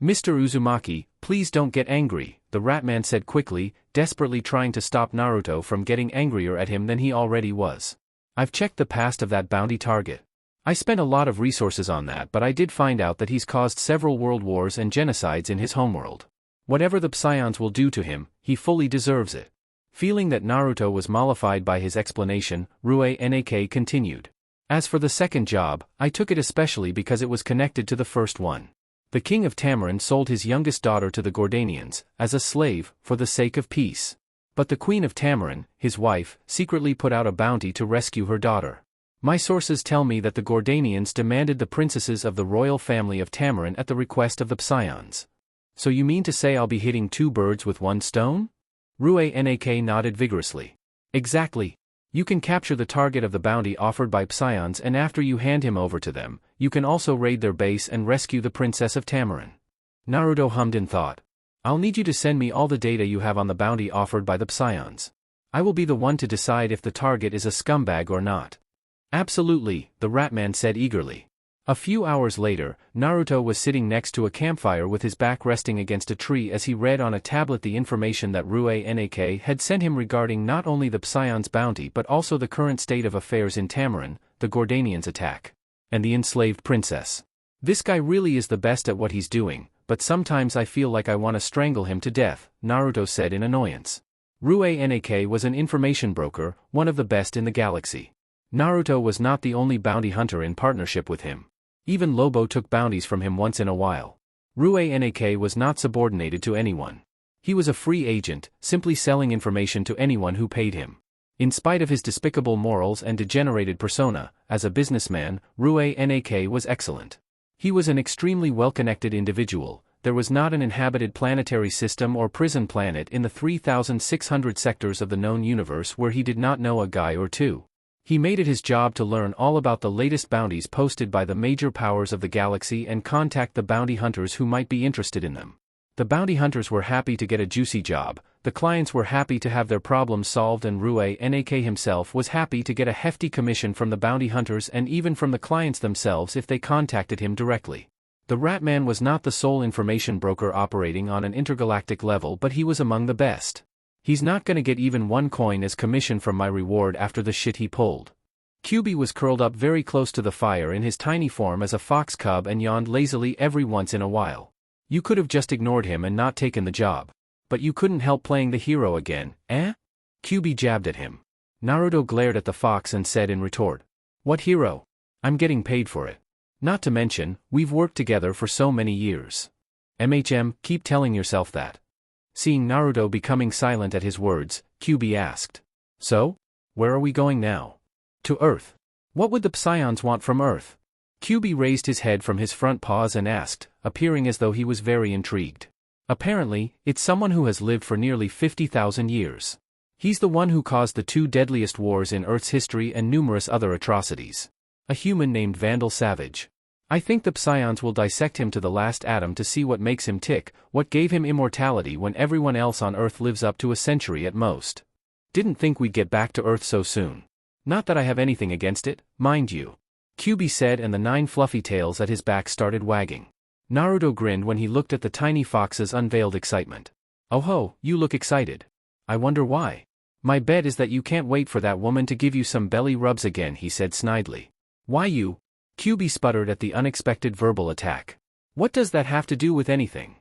Mr. Uzumaki, please don't get angry, the Ratman said quickly, desperately trying to stop Naruto from getting angrier at him than he already was. I've checked the past of that bounty target. I spent a lot of resources on that, but I did find out that he's caused several world wars and genocides in his homeworld. Whatever the Psions will do to him, he fully deserves it. Feeling that Naruto was mollified by his explanation, Ruenak continued. As for the second job, I took it especially because it was connected to the first one. The king of Tamarin sold his youngest daughter to the Gordanians, as a slave, for the sake of peace. But the queen of Tamarin, his wife, secretly put out a bounty to rescue her daughter. My sources tell me that the Gordanians demanded the princesses of the royal family of Tamarin at the request of the Psions. So you mean to say I'll be hitting two birds with one stone? Ruenak nodded vigorously. Exactly. You can capture the target of the bounty offered by Psions, and after you hand him over to them, you can also raid their base and rescue the princess of Tamarin. Naruto hummed in thought. I'll need you to send me all the data you have on the bounty offered by the Psions. I will be the one to decide if the target is a scumbag or not. Absolutely, the Ratman said eagerly. A few hours later, Naruto was sitting next to a campfire with his back resting against a tree as he read on a tablet the information that Ruenak had sent him regarding not only the Psions bounty but also the current state of affairs in Tamarin, the Gordanians' attack, and the enslaved princess. This guy really is the best at what he's doing, but sometimes I feel like I want to strangle him to death, Naruto said in annoyance. Ruenak was an information broker, one of the best in the galaxy. Naruto was not the only bounty hunter in partnership with him. Even Lobo took bounties from him once in a while. Ruenak was not subordinated to anyone. He was a free agent, simply selling information to anyone who paid him. In spite of his despicable morals and degenerated persona, as a businessman, Ruenak was excellent. He was an extremely well-connected individual. There was not an inhabited planetary system or prison planet in the 3,600 sectors of the known universe where he did not know a guy or two. He made it his job to learn all about the latest bounties posted by the major powers of the galaxy and contact the bounty hunters who might be interested in them. The bounty hunters were happy to get a juicy job, the clients were happy to have their problems solved, and Ruenak himself was happy to get a hefty commission from the bounty hunters and even from the clients themselves if they contacted him directly. The Ratman was not the sole information broker operating on an intergalactic level, but he was among the best. He's not gonna get even one coin as commission from my reward after the shit he pulled. QB was curled up very close to the fire in his tiny form as a fox cub and yawned lazily every once in a while. You could have just ignored him and not taken the job. But you couldn't help playing the hero again, eh? QB jabbed at him. Naruto glared at the fox and said in retort. What hero? I'm getting paid for it. Not to mention, we've worked together for so many years. Keep telling yourself that. Seeing Naruto becoming silent at his words, QB asked. So? Where are we going now? To Earth. What would the Psions want from Earth? QB raised his head from his front paws and asked, appearing as though he was very intrigued. Apparently, it's someone who has lived for nearly 50,000 years. He's the one who caused the two deadliest wars in Earth's history and numerous other atrocities. A human named Vandal Savage. I think the Psions will dissect him to the last atom to see what makes him tick, what gave him immortality when everyone else on Earth lives up to a century at most. Didn't think we'd get back to Earth so soon. Not that I have anything against it, mind you. QB said, and the 9 fluffy tails at his back started wagging. Naruto grinned when he looked at the tiny fox's unveiled excitement. Oh ho, you look excited. I wonder why. My bet is that you can't wait for that woman to give you some belly rubs again, he said snidely. Why you? QB sputtered at the unexpected verbal attack. What does that have to do with anything?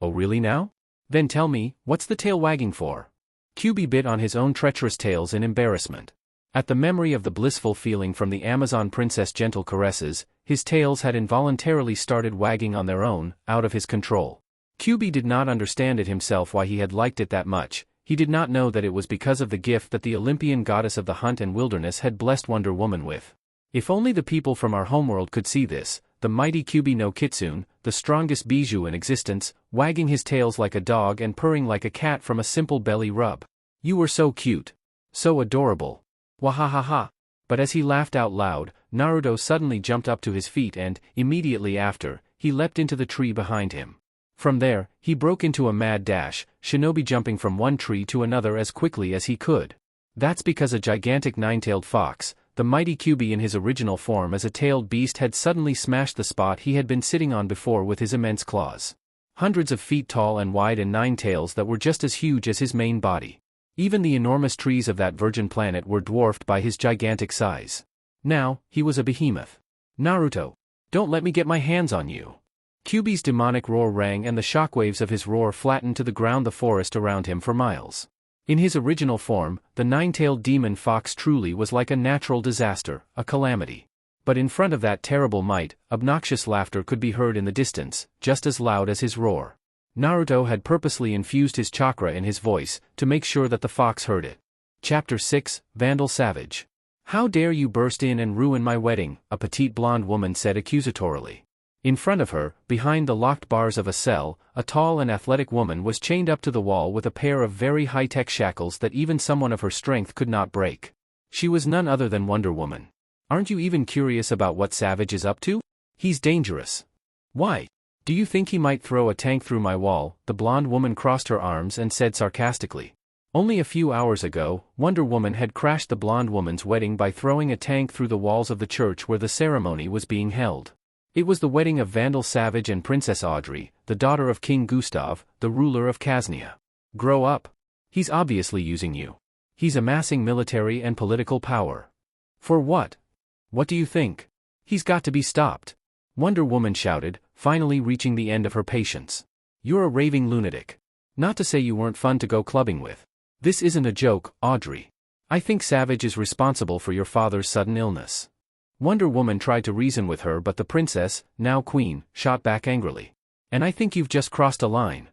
Oh really now? Then tell me, what's the tail wagging for? QB bit on his own treacherous tails in embarrassment. At the memory of the blissful feeling from the Amazon princess' gentle caresses, his tails had involuntarily started wagging on their own, out of his control. QB did not understand it himself why he had liked it that much. He did not know that it was because of the gift that the Olympian goddess of the hunt and wilderness had blessed Wonder Woman with. If only the people from our homeworld could see this, the mighty QB no Kitsune, the strongest bijou in existence, wagging his tails like a dog and purring like a cat from a simple belly rub. You were so cute. So adorable. Wahahaha. But as he laughed out loud, Naruto suddenly jumped up to his feet and, immediately after, he leapt into the tree behind him. From there, he broke into a mad dash, shinobi jumping from one tree to another as quickly as he could. That's because a gigantic 9-tailed fox, the mighty QB in his original form as a tailed beast, had suddenly smashed the spot he had been sitting on before with his immense claws. Hundreds of feet tall and wide, and 9 tails that were just as huge as his main body. Even the enormous trees of that virgin planet were dwarfed by his gigantic size. Now, he was a behemoth. Naruto, don't let me get my hands on you. QB's demonic roar rang, and the shockwaves of his roar flattened to the ground the forest around him for miles. In his original form, the 9-tailed demon fox truly was like a natural disaster, a calamity. But in front of that terrible might, obnoxious laughter could be heard in the distance, just as loud as his roar. Naruto had purposely infused his chakra in his voice, to make sure that the fox heard it. Chapter 6, Vandal Savage. How dare you burst in and ruin my wedding, a petite blonde woman said accusatorily. In front of her, behind the locked bars of a cell, a tall and athletic woman was chained up to the wall with a pair of very high-tech shackles that even someone of her strength could not break. She was none other than Wonder Woman. Aren't you even curious about what Savage is up to? He's dangerous. Why? Do you think he might throw a tank through my wall? The blonde woman crossed her arms and said sarcastically. Only a few hours ago, Wonder Woman had crashed the blonde woman's wedding by throwing a tank through the walls of the church where the ceremony was being held. It was the wedding of Vandal Savage and Princess Audrey, the daughter of King Gustav, the ruler of Kaznia. Grow up. He's obviously using you. He's amassing military and political power. For what? What do you think? He's got to be stopped. Wonder Woman shouted, finally reaching the end of her patience. You're a raving lunatic. Not to say you weren't fun to go clubbing with. This isn't a joke, Audrey. I think Savage is responsible for your father's sudden illness. Wonder Woman tried to reason with her, but the princess, now queen, shot back angrily. And I think you've just crossed a line.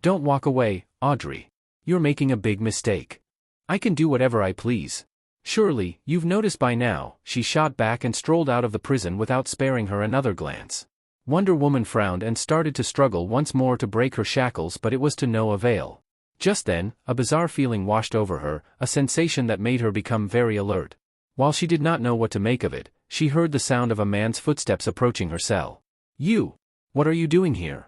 Don't walk away, Audrey. You're making a big mistake. I can do whatever I please. Surely, you've noticed by now, she shot back and strolled out of the prison without sparing her another glance. Wonder Woman frowned and started to struggle once more to break her shackles, but it was to no avail. Just then, a bizarre feeling washed over her, a sensation that made her become very alert. While she did not know what to make of it, she heard the sound of a man's footsteps approaching her cell. You! What are you doing here?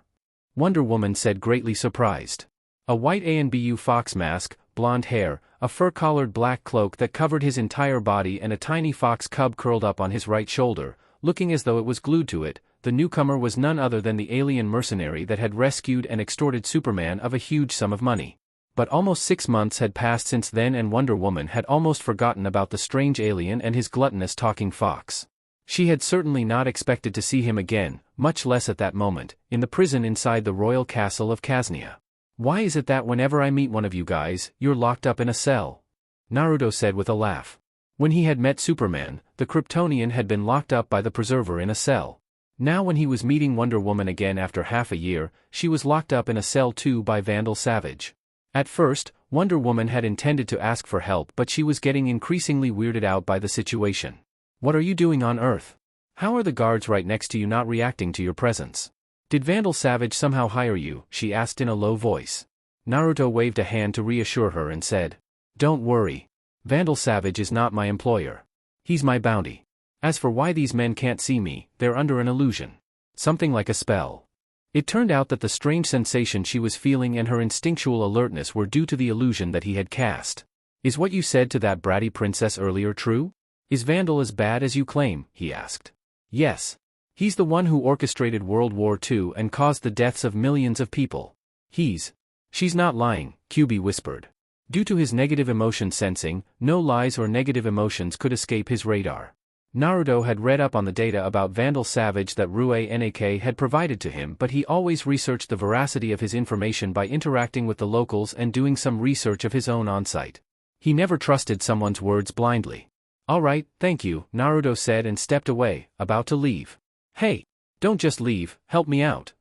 Wonder Woman said, greatly surprised. A white ANBU fox mask, blonde hair, a fur-collared black cloak that covered his entire body and a tiny fox cub curled up on his right shoulder, looking as though it was glued to it, the newcomer was none other than the alien mercenary that had rescued and extorted Superman of a huge sum of money. But almost 6 months had passed since then and Wonder Woman had almost forgotten about the strange alien and his gluttonous talking fox. She had certainly not expected to see him again, much less at that moment, in the prison inside the royal castle of Kaznia. Why is it that whenever I meet one of you guys, you're locked up in a cell? Naruto said with a laugh. When he had met Superman, the Kryptonian had been locked up by the Preserver in a cell. Now when he was meeting Wonder Woman again after half a year, she was locked up in a cell too by Vandal Savage. At first, Wonder Woman had intended to ask for help, but she was getting increasingly weirded out by the situation. What are you doing on Earth? How are the guards right next to you not reacting to your presence? Did Vandal Savage somehow hire you? She asked in a low voice. Naruto waved a hand to reassure her and said, Don't worry. Vandal Savage is not my employer. He's my bounty. As for why these men can't see me, they're under an illusion. Something like a spell. It turned out that the strange sensation she was feeling and her instinctual alertness were due to the illusion that he had cast. Is what you said to that bratty princess earlier true? Is Vandal as bad as you claim? He asked. Yes. He's the one who orchestrated World War II and caused the deaths of millions of people. She's not lying, QB whispered. Due to his negative emotion sensing, no lies or negative emotions could escape his radar. Naruto had read up on the data about Vandal Savage that Rue Nak had provided to him, but he always researched the veracity of his information by interacting with the locals and doing some research of his own on-site. He never trusted someone's words blindly. All right, thank you, Naruto said and stepped away, about to leave. Hey! Don't just leave, help me out.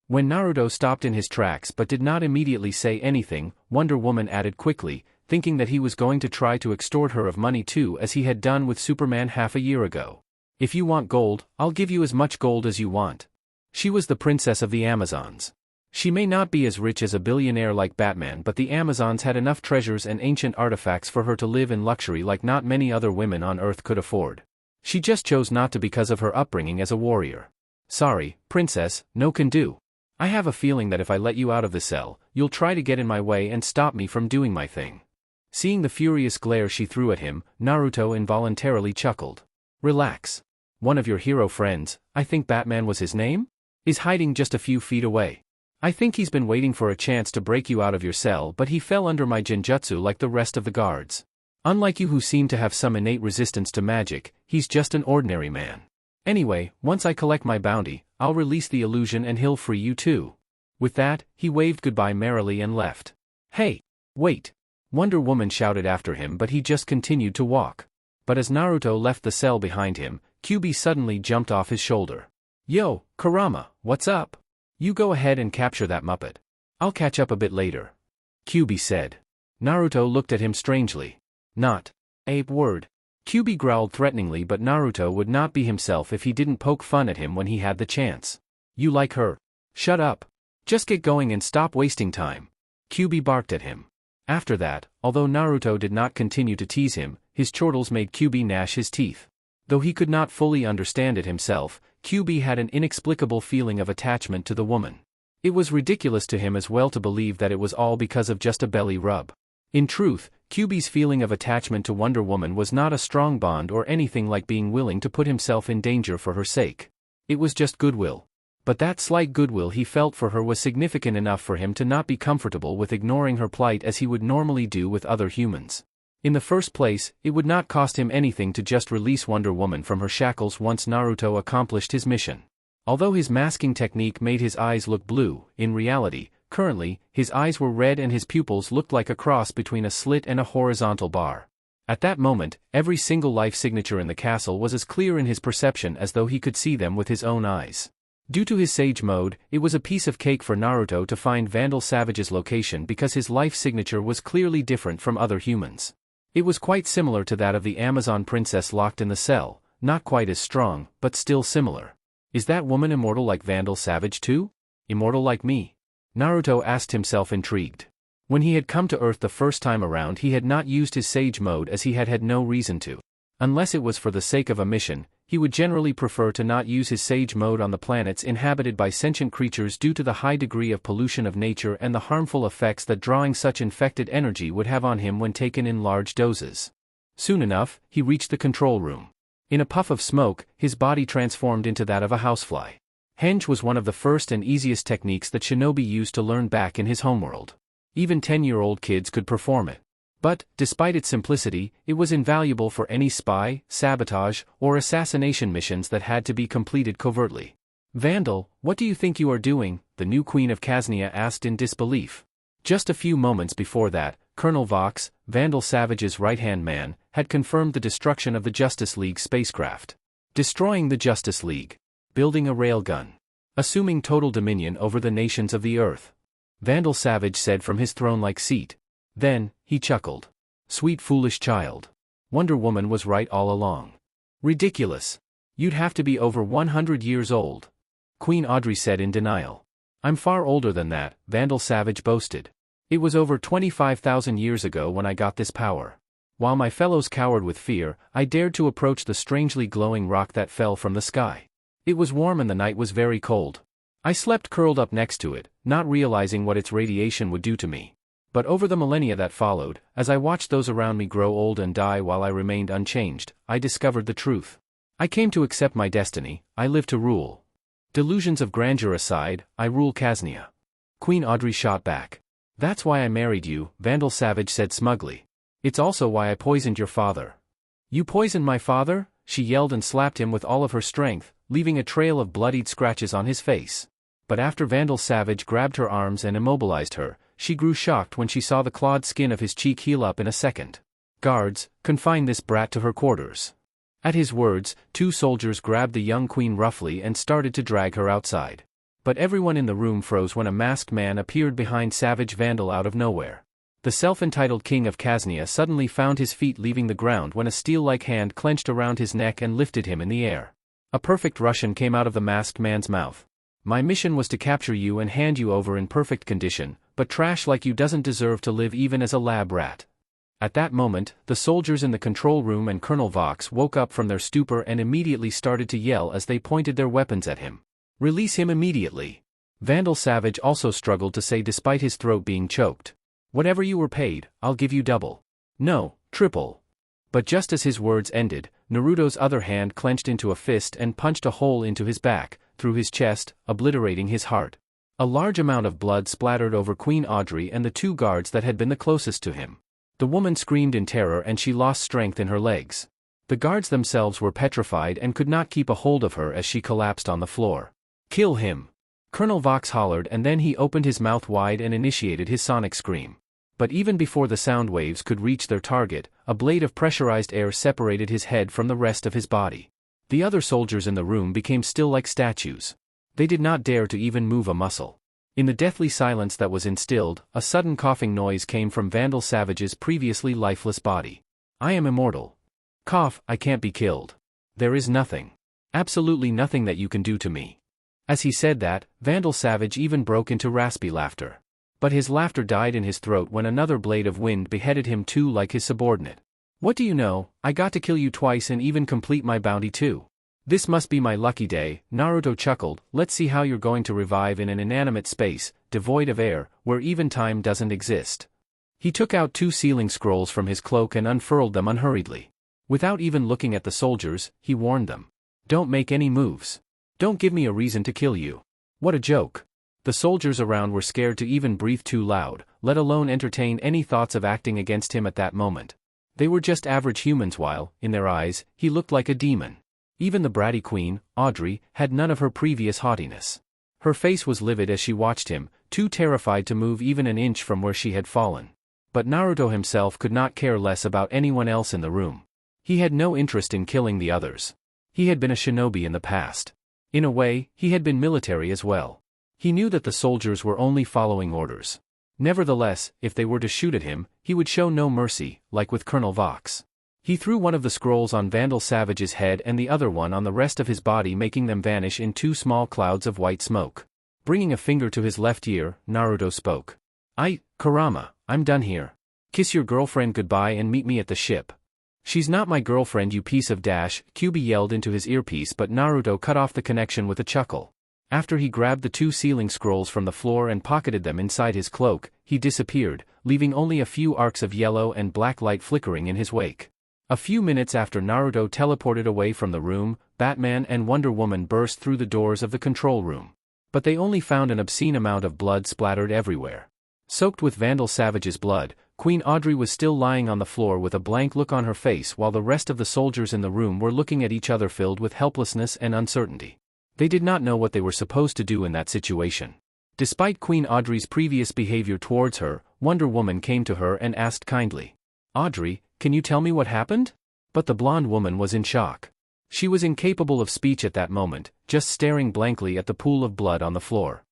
When Naruto stopped in his tracks but did not immediately say anything, Wonder Woman added quickly, thinking that he was going to try to extort her of money too, as he had done with Superman half a year ago. If you want gold, I'll give you as much gold as you want. She was the princess of the Amazons. She may not be as rich as a billionaire like Batman, but the Amazons had enough treasures and ancient artifacts for her to live in luxury like not many other women on Earth could afford. She just chose not to because of her upbringing as a warrior. Sorry, princess, no can do. I have a feeling that if I let you out of the cell, you'll try to get in my way and stop me from doing my thing. Seeing the furious glare she threw at him, Naruto involuntarily chuckled. Relax. One of your hero friends, I think Batman was his name, is hiding just a few feet away. I think he's been waiting for a chance to break you out of your cell, but he fell under my genjutsu like the rest of the guards. Unlike you who seem to have some innate resistance to magic, he's just an ordinary man. Anyway, once I collect my bounty, I'll release the illusion and he'll free you too. With that, he waved goodbye merrily and left. Hey! Wait! Wonder Woman shouted after him, but he just continued to walk. But as Naruto left the cell behind him, Kyuubi suddenly jumped off his shoulder. Yo, Kurama, what's up? You go ahead and capture that Muppet. I'll catch up a bit later. Kyuubi said. Naruto looked at him strangely. Not a word. Kyuubi growled threateningly, but Naruto would not be himself if he didn't poke fun at him when he had the chance. You like her? Shut up. Just get going and stop wasting time. Kyuubi barked at him. After that, although Naruto did not continue to tease him, his chortles made Kyuubi gnash his teeth. Though he could not fully understand it himself, Kyuubi had an inexplicable feeling of attachment to the woman. It was ridiculous to him as well to believe that it was all because of just a belly rub. In truth, Kyuubi's feeling of attachment to Wonder Woman was not a strong bond or anything like being willing to put himself in danger for her sake. It was just goodwill. But that slight goodwill he felt for her was significant enough for him to not be comfortable with ignoring her plight as he would normally do with other humans. In the first place, it would not cost him anything to just release Wonder Woman from her shackles once Naruto accomplished his mission. Although his masking technique made his eyes look blue, in reality, currently, his eyes were red and his pupils looked like a cross between a slit and a horizontal bar. At that moment, every single life signature in the castle was as clear in his perception as though he could see them with his own eyes. Due to his Sage mode, it was a piece of cake for Naruto to find Vandal Savage's location because his life signature was clearly different from other humans. It was quite similar to that of the Amazon princess locked in the cell, not quite as strong, but still similar. Is that woman immortal like Vandal Savage too? Immortal like me? Naruto asked himself intrigued. When he had come to Earth the first time around, he had not used his Sage mode as he had had no reason to. Unless it was for the sake of a mission, he would generally prefer to not use his Sage mode on the planets inhabited by sentient creatures due to the high degree of pollution of nature and the harmful effects that drawing such infected energy would have on him when taken in large doses. Soon enough, he reached the control room. In a puff of smoke, his body transformed into that of a housefly. Henge was one of the first and easiest techniques that shinobi used to learn back in his homeworld. Even 10-year-old kids could perform it. But, despite its simplicity, it was invaluable for any spy, sabotage, or assassination missions that had to be completed covertly. Vandal, what do you think you are doing? The new queen of Kaznia asked in disbelief. Just a few moments before that, Colonel Vox, Vandal Savage's right-hand man, had confirmed the destruction of the Justice League spacecraft. Destroying the Justice League. Building a railgun. Assuming total dominion over the nations of the Earth. Vandal Savage said from his throne-like seat. Then, he chuckled. Sweet foolish child. Wonder Woman was right all along. Ridiculous. You'd have to be over 100 years old. Queen Audrey said in denial. I'm far older than that, Vandal Savage boasted. It was over 25,000 years ago when I got this power. While my fellows cowered with fear, I dared to approach the strangely glowing rock that fell from the sky. It was warm and the night was very cold. I slept curled up next to it, not realizing what its radiation would do to me. But over the millennia that followed, as I watched those around me grow old and die while I remained unchanged, I discovered the truth. I came to accept my destiny, I live to rule. Delusions of grandeur aside, I rule Kaznia. Queen Audrey shot back. That's why I married you, Vandal Savage said smugly. It's also why I poisoned your father. You poisoned my father? She yelled and slapped him with all of her strength, leaving a trail of bloodied scratches on his face. But after Vandal Savage grabbed her arms and immobilized her, she grew shocked when she saw the clawed skin of his cheek heal up in a second. Guards, confine this brat to her quarters. At his words, 2 soldiers grabbed the young queen roughly and started to drag her outside. But everyone in the room froze when a masked man appeared behind Savage Vandal out of nowhere. The self-entitled king of Kaznia suddenly found his feet leaving the ground when a steel-like hand clenched around his neck and lifted him in the air. A perfect Russian came out of the masked man's mouth. My mission was to capture you and hand you over in perfect condition, but trash like you doesn't deserve to live even as a lab rat. At that moment, the soldiers in the control room and Colonel Vox woke up from their stupor and immediately started to yell as they pointed their weapons at him. Release him immediately. Vandal Savage also struggled to say despite his throat being choked. Whatever you were paid, I'll give you double. No, triple. But just as his words ended, Naruto's other hand clenched into a fist and punched a hole into his back, through his chest, obliterating his heart. A large amount of blood splattered over Queen Audrey and the 2 guards that had been the closest to him. The woman screamed in terror and she lost strength in her legs. The guards themselves were petrified and could not keep a hold of her as she collapsed on the floor. Kill him! Colonel Vox hollered and then he opened his mouth wide and initiated his sonic scream. But even before the sound waves could reach their target, a blade of pressurized air separated his head from the rest of his body. The other soldiers in the room became still like statues. They did not dare to even move a muscle. In the deathly silence that was instilled, a sudden coughing noise came from Vandal Savage's previously lifeless body. I am immortal. Cough, I can't be killed. There is nothing. Absolutely nothing that you can do to me. As he said that, Vandal Savage even broke into raspy laughter. But his laughter died in his throat when another blade of wind beheaded him too, like his subordinate. What do you know, I got to kill you twice and even complete my bounty too. This must be my lucky day, Naruto chuckled. Let's see how you're going to revive in an inanimate space, devoid of air, where even time doesn't exist. He took out 2 sealing scrolls from his cloak and unfurled them unhurriedly. Without even looking at the soldiers, he warned them. Don't make any moves. Don't give me a reason to kill you. What a joke. The soldiers around were scared to even breathe too loud, let alone entertain any thoughts of acting against him at that moment. They were just average humans while, in their eyes, he looked like a demon. Even the bratty queen, Audrey, had none of her previous haughtiness. Her face was livid as she watched him, too terrified to move even an inch from where she had fallen. But Naruto himself could not care less about anyone else in the room. He had no interest in killing the others. He had been a shinobi in the past. In a way, he had been military as well. He knew that the soldiers were only following orders. Nevertheless, if they were to shoot at him, he would show no mercy, like with Colonel Vox. He threw one of the scrolls on Vandal Savage's head and the other one on the rest of his body, making them vanish in 2 small clouds of white smoke. Bringing a finger to his left ear, Naruto spoke. Kurama, I'm done here. Kiss your girlfriend goodbye and meet me at the ship. She's not my girlfriend, you piece of dash, Kyubi yelled into his earpiece, but Naruto cut off the connection with a chuckle. After he grabbed the 2 sealing scrolls from the floor and pocketed them inside his cloak, he disappeared, leaving only a few arcs of yellow and black light flickering in his wake. A few minutes after Naruto teleported away from the room, Batman and Wonder Woman burst through the doors of the control room. But they only found an obscene amount of blood splattered everywhere. Soaked with Vandal Savage's blood, Queen Audrey was still lying on the floor with a blank look on her face, while the rest of the soldiers in the room were looking at each other filled with helplessness and uncertainty. They did not know what they were supposed to do in that situation. Despite Queen Audrey's previous behavior towards her, Wonder Woman came to her and asked kindly, "Audrey, can you tell me what happened?" But the blonde woman was in shock. She was incapable of speech at that moment, just staring blankly at the pool of blood on the floor.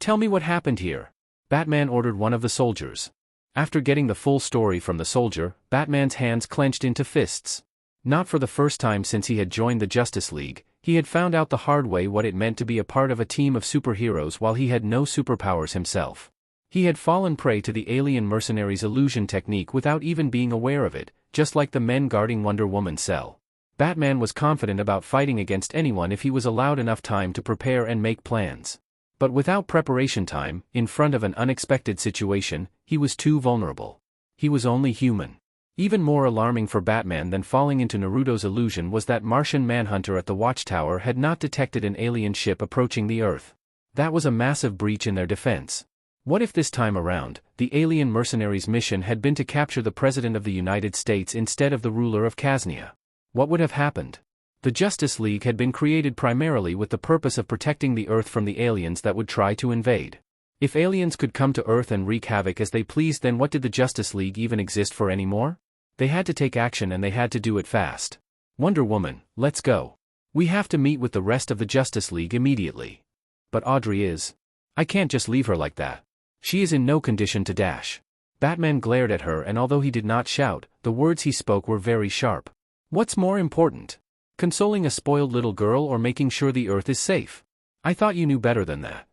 Tell me what happened here," Batman ordered one of the soldiers. After getting the full story from the soldier, Batman's hands clenched into fists. Not for the first time since he had joined the Justice League, he had found out the hard way what it meant to be a part of a team of superheroes while he had no superpowers himself. He had fallen prey to the alien mercenaries' illusion technique without even being aware of it, just like the men guarding Wonder Woman's cell. Batman was confident about fighting against anyone if he was allowed enough time to prepare and make plans. But without preparation time, in front of an unexpected situation, he was too vulnerable. He was only human. Even more alarming for Batman than falling into Naruto's illusion was that Martian Manhunter at the Watchtower had not detected an alien ship approaching the Earth. That was a massive breach in their defense. What if this time around, the alien mercenaries' mission had been to capture the President of the United States instead of the ruler of Kaznia? What would have happened? The Justice League had been created primarily with the purpose of protecting the Earth from the aliens that would try to invade. If aliens could come to Earth and wreak havoc as they pleased, then what did the Justice League even exist for anymore? They had to take action, and they had to do it fast. Wonder Woman, let's go. We have to meet with the rest of the Justice League immediately. But Audrey is. I can't just leave her like that. She is in no condition to dash. Batman glared at her, and although he did not shout, the words he spoke were very sharp. What's more important? Consoling a spoiled little girl or making sure the Earth is safe? I thought you knew better than that.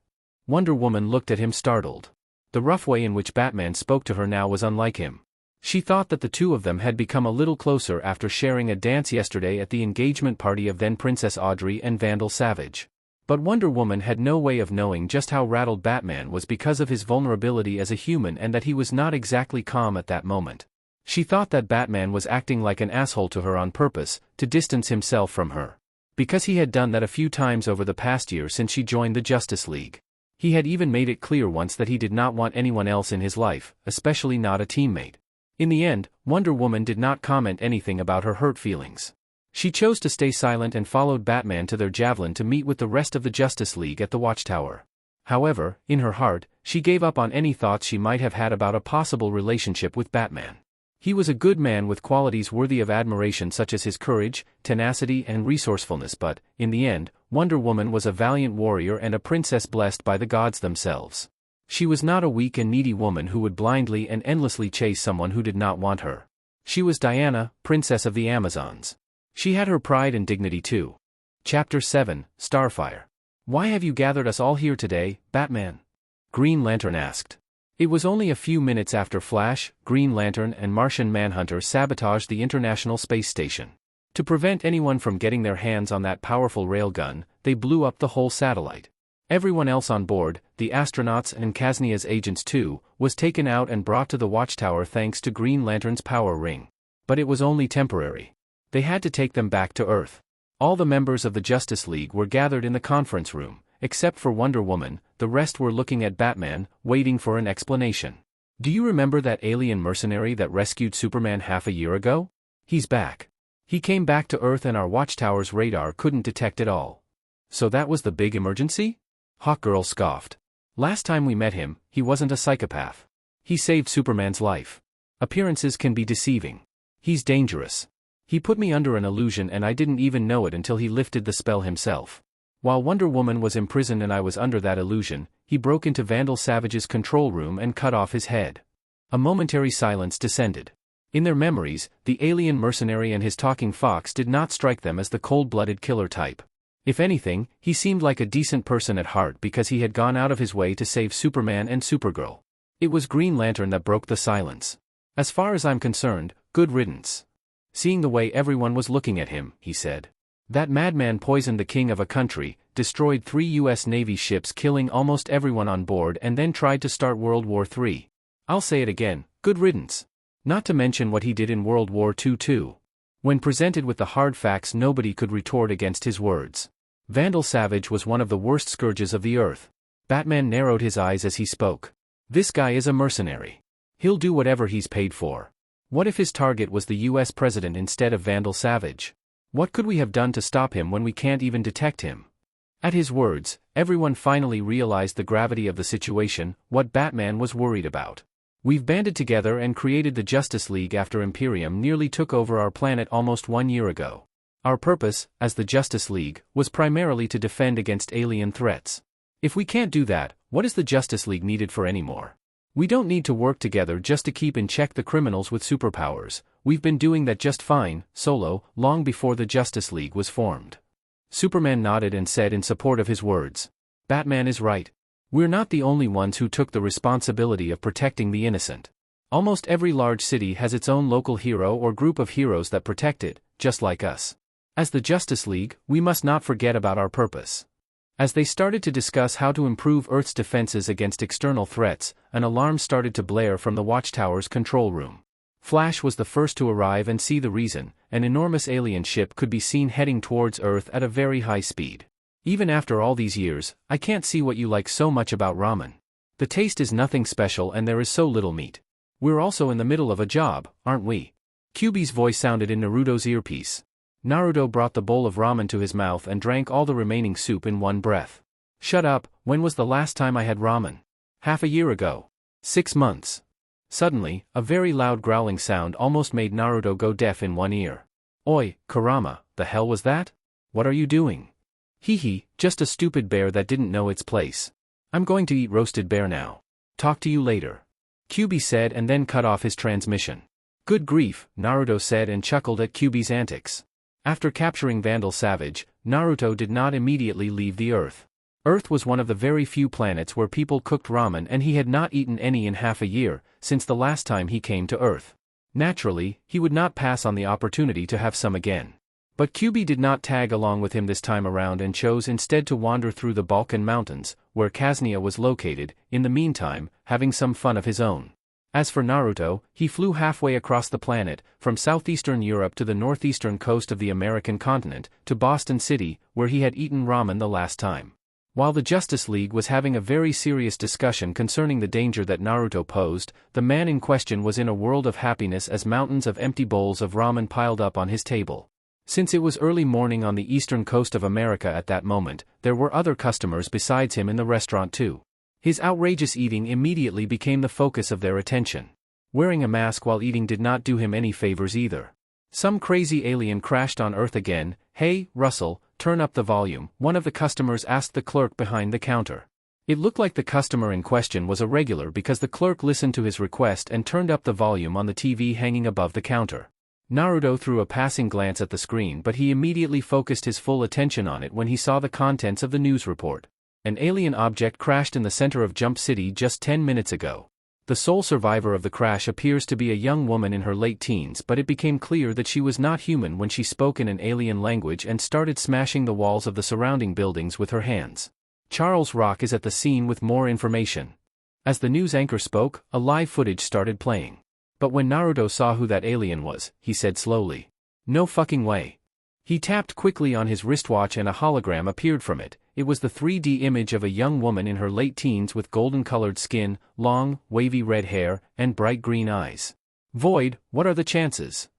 Wonder Woman looked at him startled. The rough way in which Batman spoke to her now was unlike him. She thought that the two of them had become a little closer after sharing a dance yesterday at the engagement party of then Princess Audrey and Vandal Savage. But Wonder Woman had no way of knowing just how rattled Batman was because of his vulnerability as a human, and that he was not exactly calm at that moment. She thought that Batman was acting like an asshole to her on purpose, to distance himself from her. Because he had done that a few times over the past year since she joined the Justice League. He had even made it clear once that he did not want anyone else in his life, especially not a teammate. In the end, Wonder Woman did not comment anything about her hurt feelings. She chose to stay silent and followed Batman to their javelin to meet with the rest of the Justice League at the Watchtower. However, in her heart, she gave up on any thoughts she might have had about a possible relationship with Batman. He was a good man with qualities worthy of admiration such as his courage, tenacity and resourcefulness, but, in the end, Wonder Woman was a valiant warrior and a princess blessed by the gods themselves. She was not a weak and needy woman who would blindly and endlessly chase someone who did not want her. She was Diana, Princess of the Amazons. She had her pride and dignity too. Chapter 7, Starfire. Why have you gathered us all here today, Batman? Green Lantern asked. It was only a few minutes after Flash, Green Lantern and Martian Manhunter sabotaged the International Space Station. To prevent anyone from getting their hands on that powerful railgun, they blew up the whole satellite. Everyone else on board, the astronauts and Kaznia's agents too, was taken out and brought to the watchtower thanks to Green Lantern's power ring. But it was only temporary. They had to take them back to Earth. All the members of the Justice League were gathered in the conference room, except for Wonder Woman. The rest were looking at Batman, waiting for an explanation. Do you remember that alien mercenary that rescued Superman half a year ago? He's back. He came back to Earth and our watchtower's radar couldn't detect it all. So that was the big emergency? Hawkgirl scoffed. Last time we met him, he wasn't a psychopath. He saved Superman's life. Appearances can be deceiving. He's dangerous. He put me under an illusion and I didn't even know it until he lifted the spell himself. While Wonder Woman was imprisoned and I was under that illusion, he broke into Vandal Savage's control room and cut off his head. A momentary silence descended. In their memories, the alien mercenary and his talking fox did not strike them as the cold-blooded killer type. If anything, he seemed like a decent person at heart because he had gone out of his way to save Superman and Supergirl. It was Green Lantern that broke the silence. As far as I'm concerned, good riddance. Seeing the way everyone was looking at him, he said. That madman poisoned the king of a country, destroyed 3 U.S. Navy ships killing almost everyone on board and then tried to start World War III. I'll say it again, good riddance. Not to mention what he did in World War II too. When presented with the hard facts, nobody could retort against his words. Vandal Savage was one of the worst scourges of the Earth. Batman narrowed his eyes as he spoke. This guy is a mercenary. He'll do whatever he's paid for. What if his target was the U.S. president instead of Vandal Savage? What could we have done to stop him when we can't even detect him? At his words, everyone finally realized the gravity of the situation, what Batman was worried about. We've banded together and created the Justice League after Imperium nearly took over our planet almost 1 year ago. Our purpose, as the Justice League, was primarily to defend against alien threats. If we can't do that, what is the Justice League needed for anymore? We don't need to work together just to keep in check the criminals with superpowers. We've been doing that just fine, solo, long before the Justice League was formed. Superman nodded and said in support of his words. Batman is right. We're not the only ones who took the responsibility of protecting the innocent. Almost every large city has its own local hero or group of heroes that protect it, just like us. As the Justice League, we must not forget about our purpose. As they started to discuss how to improve Earth's defenses against external threats, an alarm started to blare from the Watchtower's control room. Flash was the first to arrive and see the reason. An enormous alien ship could be seen heading towards Earth at a very high speed. Even after all these years, I can't see what you like so much about ramen. The taste is nothing special and there is so little meat. We're also in the middle of a job, aren't we? Kyuubi's voice sounded in Naruto's earpiece. Naruto brought the bowl of ramen to his mouth and drank all the remaining soup in one breath. Shut up, when was the last time I had ramen? Half a year ago. 6 months. Suddenly, a very loud growling sound almost made Naruto go deaf in one ear. Oi, Kurama, the hell was that? What are you doing? Hee, just a stupid bear that didn't know its place. I'm going to eat roasted bear now. Talk to you later. Kyuubi said and then cut off his transmission. Good grief, Naruto said and chuckled at Kyuubi's antics. After capturing Vandal Savage, Naruto did not immediately leave the Earth. Earth was one of the very few planets where people cooked ramen and he had not eaten any in half a year, since the last time he came to Earth. Naturally, he would not pass on the opportunity to have some again. But Kyuubi did not tag along with him this time around and chose instead to wander through the Balkan Mountains, where Kaznia was located, in the meantime, having some fun of his own. As for Naruto, he flew halfway across the planet, from southeastern Europe to the northeastern coast of the American continent, to Boston City, where he had eaten ramen the last time. While the Justice League was having a very serious discussion concerning the danger that Naruto posed, the man in question was in a world of happiness as mountains of empty bowls of ramen piled up on his table. Since it was early morning on the eastern coast of America at that moment, there were other customers besides him in the restaurant too. His outrageous eating immediately became the focus of their attention. Wearing a mask while eating did not do him any favors either. Some crazy alien crashed on Earth again. "Hey, Russell, turn up the volume," one of the customers asked the clerk behind the counter. It looked like the customer in question was a regular because the clerk listened to his request and turned up the volume on the TV hanging above the counter. Naruto threw a passing glance at the screen, but he immediately focused his full attention on it when he saw the contents of the news report. An alien object crashed in the center of Jump City just 10 minutes ago. The sole survivor of the crash appears to be a young woman in her late teens, but it became clear that she was not human when she spoke in an alien language and started smashing the walls of the surrounding buildings with her hands. Charles Rock is at the scene with more information. As the news anchor spoke, a live footage started playing. But when Naruto saw who that alien was, he said slowly, "No fucking way." He tapped quickly on his wristwatch and a hologram appeared from it. It was the 3D image of a young woman in her late teens with golden-colored skin, long, wavy red hair, and bright green eyes. "Void, what are the chances?"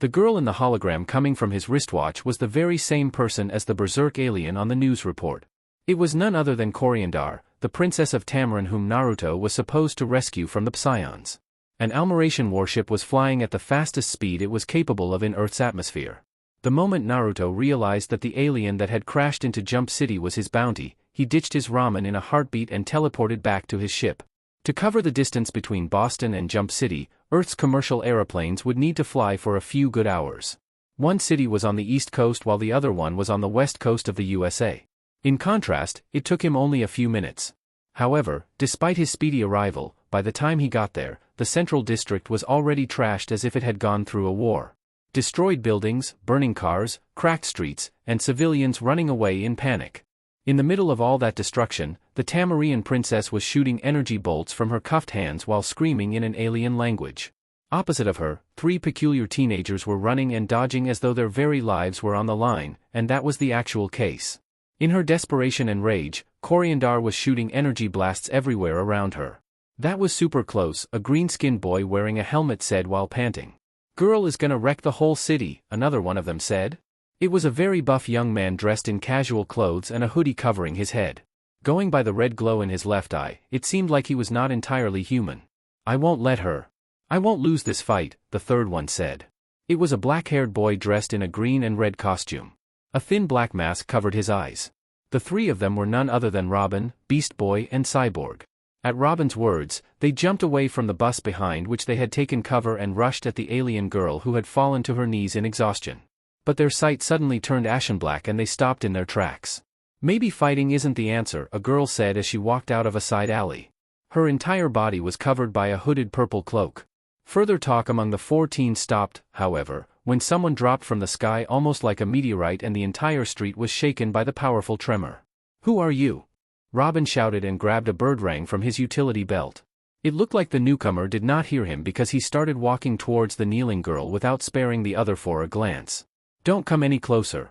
The girl in the hologram coming from his wristwatch was the very same person as the berserk alien on the news report. It was none other than Coriandar, the princess of Tamarin whom Naruto was supposed to rescue from the Psions. An Almaration warship was flying at the fastest speed it was capable of in Earth's atmosphere. The moment Naruto realized that the alien that had crashed into Jump City was his bounty, he ditched his ramen in a heartbeat and teleported back to his ship. To cover the distance between Boston and Jump City, Earth's commercial aeroplanes would need to fly for a few good hours. One city was on the east coast while the other one was on the west coast of the USA. In contrast, it took him only a few minutes. However, despite his speedy arrival, by the time he got there, the central district was already trashed as if it had gone through a war. Destroyed buildings, burning cars, cracked streets, and civilians running away in panic. In the middle of all that destruction, the Tamarian princess was shooting energy bolts from her cuffed hands while screaming in an alien language. Opposite of her, 3 peculiar teenagers were running and dodging as though their very lives were on the line, and that was the actual case. In her desperation and rage, Coriandar was shooting energy blasts everywhere around her. "That was super close," a green-skinned boy wearing a helmet said while panting. "Girl is gonna wreck the whole city," another one of them said. It was a very buff young man dressed in casual clothes and a hoodie covering his head. Going by the red glow in his left eye, it seemed like he was not entirely human. "I won't let her. I won't lose this fight," the third one said. It was a black-haired boy dressed in a green and red costume. A thin black mask covered his eyes. The 3 of them were none other than Robin, Beast Boy and Cyborg. At Robin's words, they jumped away from the bus behind which they had taken cover and rushed at the alien girl who had fallen to her knees in exhaustion. But their sight suddenly turned ashen black and they stopped in their tracks. "Maybe fighting isn't the answer," a girl said as she walked out of a side alley. Her entire body was covered by a hooded purple cloak. Further talk among the 4 teens stopped, however, when someone dropped from the sky almost like a meteorite and the entire street was shaken by the powerful tremor. "Who are you?" Robin shouted and grabbed a birdwrang from his utility belt. It looked like the newcomer did not hear him because he started walking towards the kneeling girl without sparing the other 4 a glance. "Don't come any closer."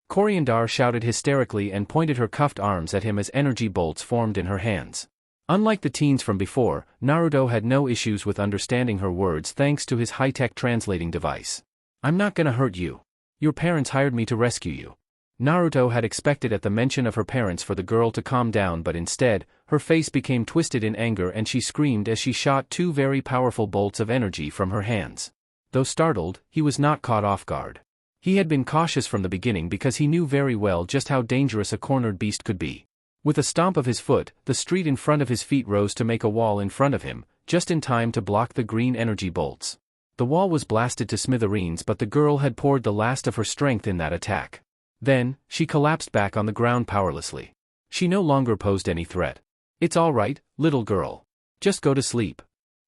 Coriandar shouted hysterically and pointed her cuffed arms at him as energy bolts formed in her hands. Unlike the teens from before, Naruto had no issues with understanding her words thanks to his high-tech translating device. "I'm not gonna hurt you. Your parents hired me to rescue you." Naruto had expected at the mention of her parents for the girl to calm down, but instead, her face became twisted in anger and she screamed as she shot 2 very powerful bolts of energy from her hands. Though startled, he was not caught off guard. He had been cautious from the beginning because he knew very well just how dangerous a cornered beast could be. With a stomp of his foot, the street in front of his feet rose to make a wall in front of him, just in time to block the green energy bolts. The wall was blasted to smithereens, but the girl had poured the last of her strength in that attack. Then, she collapsed back on the ground powerlessly. She no longer posed any threat. "It's all right, little girl. Just go to sleep,"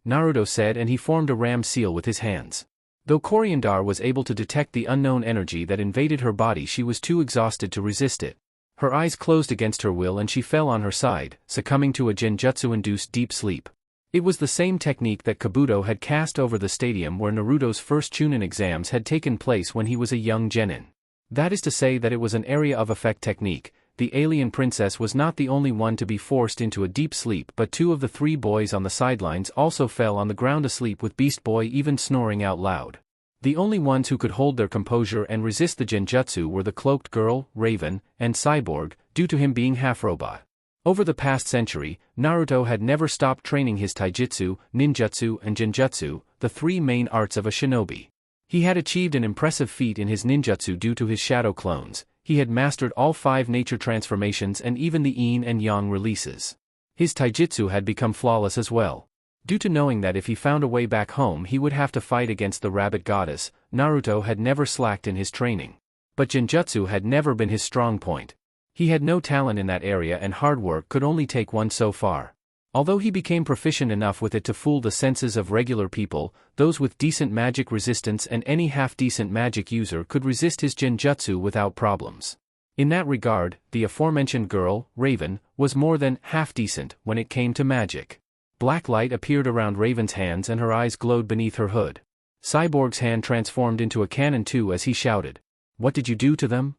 Naruto said, and he formed a ram seal with his hands. Though Coriandar was able to detect the unknown energy that invaded her body, she was too exhausted to resist it. Her eyes closed against her will and she fell on her side, succumbing to a genjutsu-induced deep sleep. It was the same technique that Kabuto had cast over the stadium where Naruto's first Chunin exams had taken place when he was a young genin. That is to say that it was an area of effect technique. The alien princess was not the only one to be forced into a deep sleep, but 2 of the 3 boys on the sidelines also fell on the ground asleep, with Beast Boy even snoring out loud. The only ones who could hold their composure and resist the genjutsu were the cloaked girl, Raven, and Cyborg, due to him being half-robot. Over the past century, Naruto had never stopped training his taijutsu, ninjutsu and genjutsu, the three main arts of a shinobi. He had achieved an impressive feat in his ninjutsu due to his shadow clones. He had mastered all 5 nature transformations and even the yin and yang releases. His taijutsu had become flawless as well. Due to knowing that if he found a way back home he would have to fight against the rabbit goddess, Naruto had never slacked in his training. But genjutsu had never been his strong point. He had no talent in that area and hard work could only take one so far. Although he became proficient enough with it to fool the senses of regular people, those with decent magic resistance and any half-decent magic user could resist his genjutsu without problems. In that regard, the aforementioned girl, Raven, was more than half-decent when it came to magic. Black light appeared around Raven's hands and her eyes glowed beneath her hood. Cyborg's hand transformed into a cannon too as he shouted, "What did you do to them?"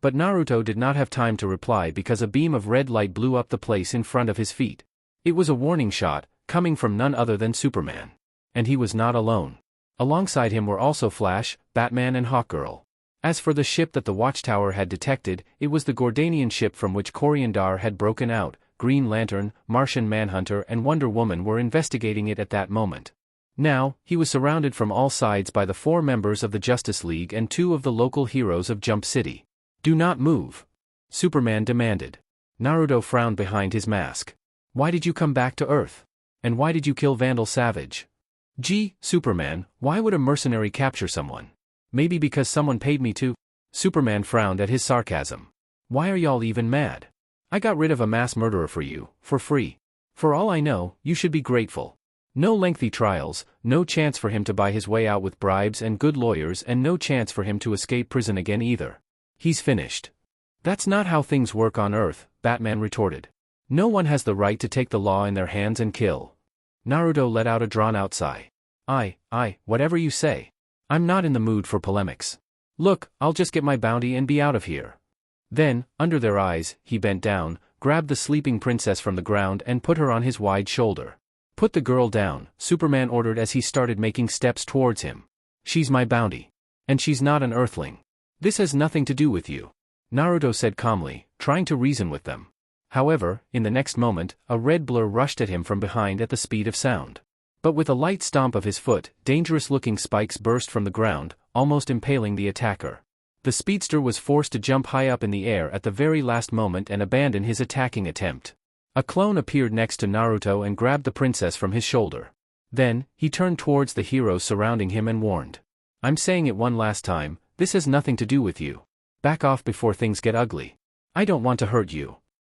But Naruto did not have time to reply because a beam of red light blew up the place in front of his feet. It was a warning shot, coming from none other than Superman. And he was not alone. Alongside him were also Flash, Batman and Hawkgirl. As for the ship that the Watchtower had detected, it was the Gordanian ship from which Coriandar had broken out. Green Lantern, Martian Manhunter and Wonder Woman were investigating it at that moment. Now, he was surrounded from all sides by the 4 members of the Justice League and 2 of the local heroes of Jump City. "Do not move," Superman demanded. Naruto frowned behind his mask. "Why did you come back to Earth? And why did you kill Vandal Savage?" "Gee, Superman, why would a mercenary capture someone? Maybe because someone paid me to?" Superman frowned at his sarcasm. "Why are y'all even mad? I got rid of a mass murderer for you, for free. For all I know, you should be grateful. No lengthy trials, no chance for him to buy his way out with bribes and good lawyers and no chance for him to escape prison again either. He's finished." "That's not how things work on Earth," Batman retorted. "No one has the right to take the law in their hands and kill." Naruto let out a drawn-out sigh. Whatever you say. I'm not in the mood for polemics. Look, I'll just get my bounty and be out of here." Then, under their eyes, he bent down, grabbed the sleeping princess from the ground and put her on his wide shoulder. "Put the girl down," Superman ordered as he started making steps towards him. "She's my bounty. And she's not an Earthling. This has nothing to do with you," Naruto said calmly, trying to reason with them. However, in the next moment, a red blur rushed at him from behind at the speed of sound. But with a light stomp of his foot, dangerous-looking spikes burst from the ground, almost impaling the attacker. The speedster was forced to jump high up in the air at the very last moment and abandon his attacking attempt. A clone appeared next to Naruto and grabbed the princess from his shoulder. Then, he turned towards the heroes surrounding him and warned. "I'm saying it one last time, this has nothing to do with you. Back off before things get ugly. I don't want to hurt you."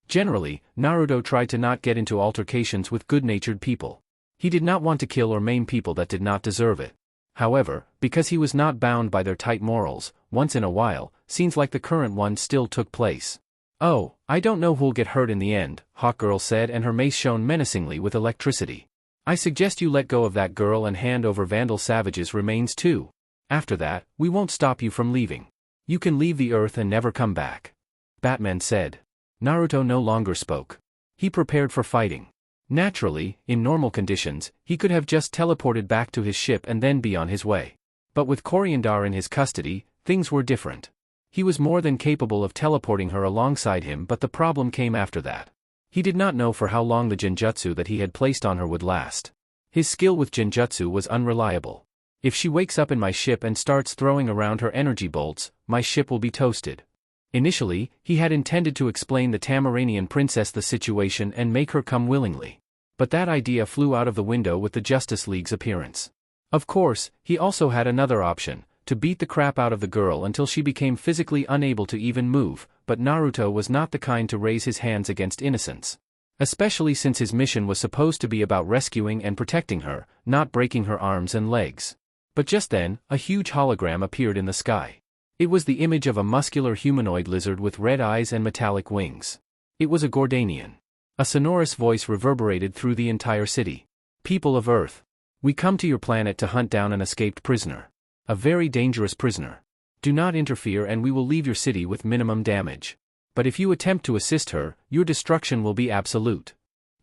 Generally, Naruto tried to not get into altercations with good-natured people. He did not want to kill or maim people that did not deserve it. However, because he was not bound by their tight morals, once in a while, scenes like the current one still took place. "Oh, I don't know who'll get hurt in the end," Hawkgirl said and her mace shone menacingly with electricity. "I suggest you let go of that girl and hand over Vandal Savage's remains too. After that, we won't stop you from leaving. You can leave the Earth and never come back," Batman said. Naruto no longer spoke. He prepared for fighting. Naturally, in normal conditions, he could have just teleported back to his ship and then be on his way. But with Coriandar in his custody, things were different. He was more than capable of teleporting her alongside him, but the problem came after that. He did not know for how long the genjutsu that he had placed on her would last. His skill with genjutsu was unreliable. "If she wakes up in my ship and starts throwing around her energy bolts, my ship will be toasted." Initially, he had intended to explain the Tamaranian princess the situation and make her come willingly. But that idea flew out of the window with the Justice League's appearance. Of course, he also had another option, to beat the crap out of the girl until she became physically unable to even move, but Naruto was not the kind to raise his hands against innocents. Especially since his mission was supposed to be about rescuing and protecting her, not breaking her arms and legs. But just then, a huge hologram appeared in the sky. It was the image of a muscular humanoid lizard with red eyes and metallic wings. It was a Gordanian. A sonorous voice reverberated through the entire city. "People of Earth, we come to your planet to hunt down an escaped prisoner. A very dangerous prisoner. Do not interfere and we will leave your city with minimum damage. But if you attempt to assist her, your destruction will be absolute."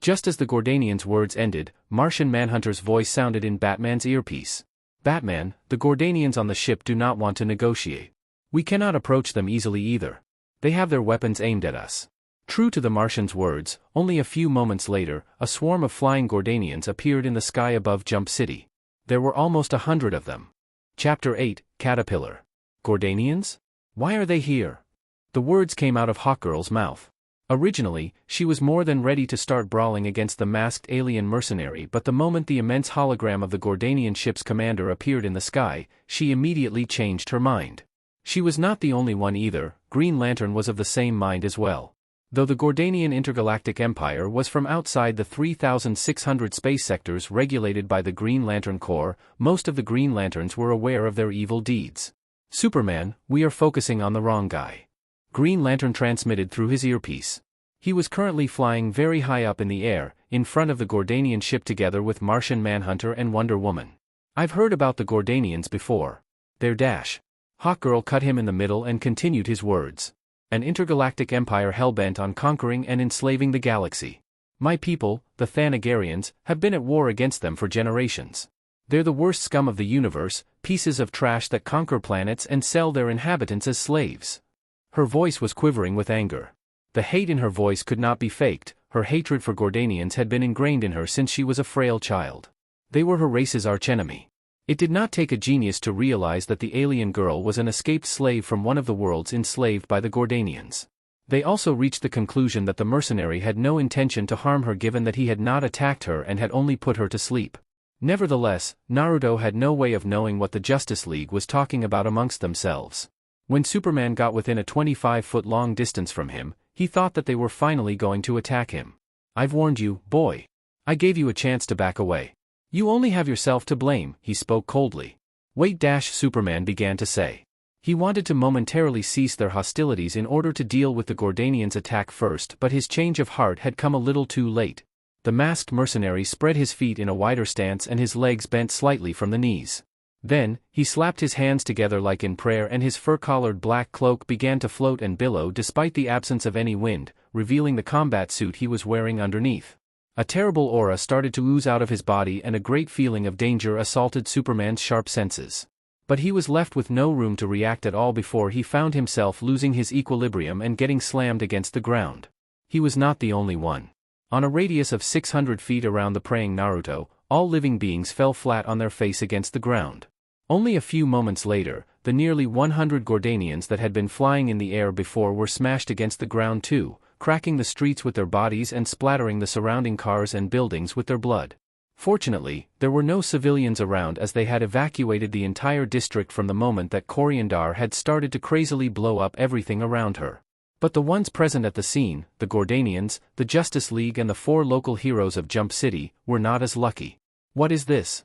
Just as the Gordanian's words ended, Martian Manhunter's voice sounded in Batman's earpiece. "Batman, the Gordanians on the ship do not want to negotiate. We cannot approach them easily either. They have their weapons aimed at us. True to the Martian's words, only a few moments later, a swarm of flying Gordanians appeared in the sky above Jump City. There were almost 100 of them. Chapter 8, Caterpillar. Gordanians? Why are they here? The words came out of Hawkgirl's mouth. Originally, she was more than ready to start brawling against the masked alien mercenary, but the moment the immense hologram of the Gordanian ship's commander appeared in the sky, she immediately changed her mind. She was not the only one either. Green Lantern was of the same mind as well. Though the Gordanian Intergalactic Empire was from outside the 3,600 space sectors regulated by the Green Lantern Corps, most of the Green Lanterns were aware of their evil deeds. Superman, we are focusing on the wrong guy. Green Lantern transmitted through his earpiece. He was currently flying very high up in the air, in front of the Gordanian ship together with Martian Manhunter and Wonder Woman. I've heard about the Gordanians before. They're dash. Hawkgirl cut him in the middle and continued his words. An intergalactic empire hell-bent on conquering and enslaving the galaxy. My people, the Thanagarians, have been at war against them for generations. They're the worst scum of the universe, pieces of trash that conquer planets and sell their inhabitants as slaves. Her voice was quivering with anger. The hate in her voice could not be faked. Her hatred for Gordanians had been ingrained in her since she was a frail child. They were her race's archenemy. It did not take a genius to realize that the alien girl was an escaped slave from one of the worlds enslaved by the Gordanians. They also reached the conclusion that the mercenary had no intention to harm her given that he had not attacked her and had only put her to sleep. Nevertheless, Naruto had no way of knowing what the Justice League was talking about amongst themselves. When Superman got within a 25-foot-long distance from him, he thought that they were finally going to attack him. I've warned you, boy. I gave you a chance to back away. You only have yourself to blame, he spoke coldly. Wait, Superman began to say. He wanted to momentarily cease their hostilities in order to deal with the Gordanians' attack first, but his change of heart had come a little too late. The masked mercenary spread his feet in a wider stance and his legs bent slightly from the knees. Then, he slapped his hands together like in prayer and his fur-collared black cloak began to float and billow despite the absence of any wind, revealing the combat suit he was wearing underneath. A terrible aura started to ooze out of his body and a great feeling of danger assaulted Superman's sharp senses. But he was left with no room to react at all before he found himself losing his equilibrium and getting slammed against the ground. He was not the only one. On a radius of 600 feet around the praying Naruto, all living beings fell flat on their face against the ground. Only a few moments later, the nearly 100 Gordanians that had been flying in the air before were smashed against the ground too, cracking the streets with their bodies and splattering the surrounding cars and buildings with their blood. Fortunately, there were no civilians around as they had evacuated the entire district from the moment that Coriandar had started to crazily blow up everything around her. But the ones present at the scene, the Gordanians, the Justice League and the 4 local heroes of Jump City, were not as lucky. What is this?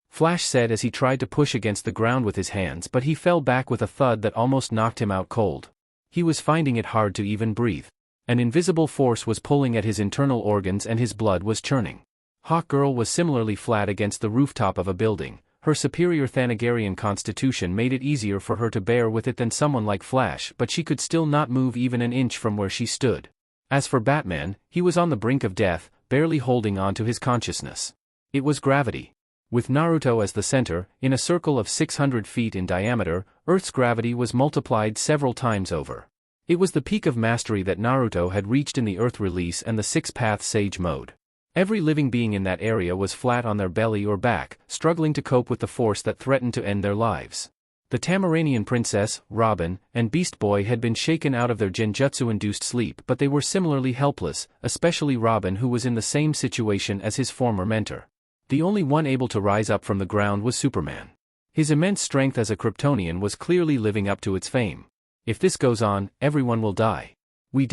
Flash said as he tried to push against the ground with his hands, but he fell back with a thud that almost knocked him out cold. He was finding it hard to even breathe. An invisible force was pulling at his internal organs and his blood was churning. Hawkgirl was similarly flat against the rooftop of a building. Her superior Thanagarian constitution made it easier for her to bear with it than someone like Flash, but she could still not move even an inch from where she stood. As for Batman, he was on the brink of death, barely holding on to his consciousness. It was gravity. With Naruto as the center, in a circle of 600 feet in diameter, Earth's gravity was multiplied several times over. It was the peak of mastery that Naruto had reached in the Earth release and the 6-path Sage mode. Every living being in that area was flat on their belly or back, struggling to cope with the force that threatened to end their lives. The Tamaranian princess, Robin, and Beast Boy had been shaken out of their genjutsu-induced sleep, but they were similarly helpless, especially Robin, who was in the same situation as his former mentor. The only one able to rise up from the ground was Superman. His immense strength as a Kryptonian was clearly living up to its fame. If this goes on, everyone will die. We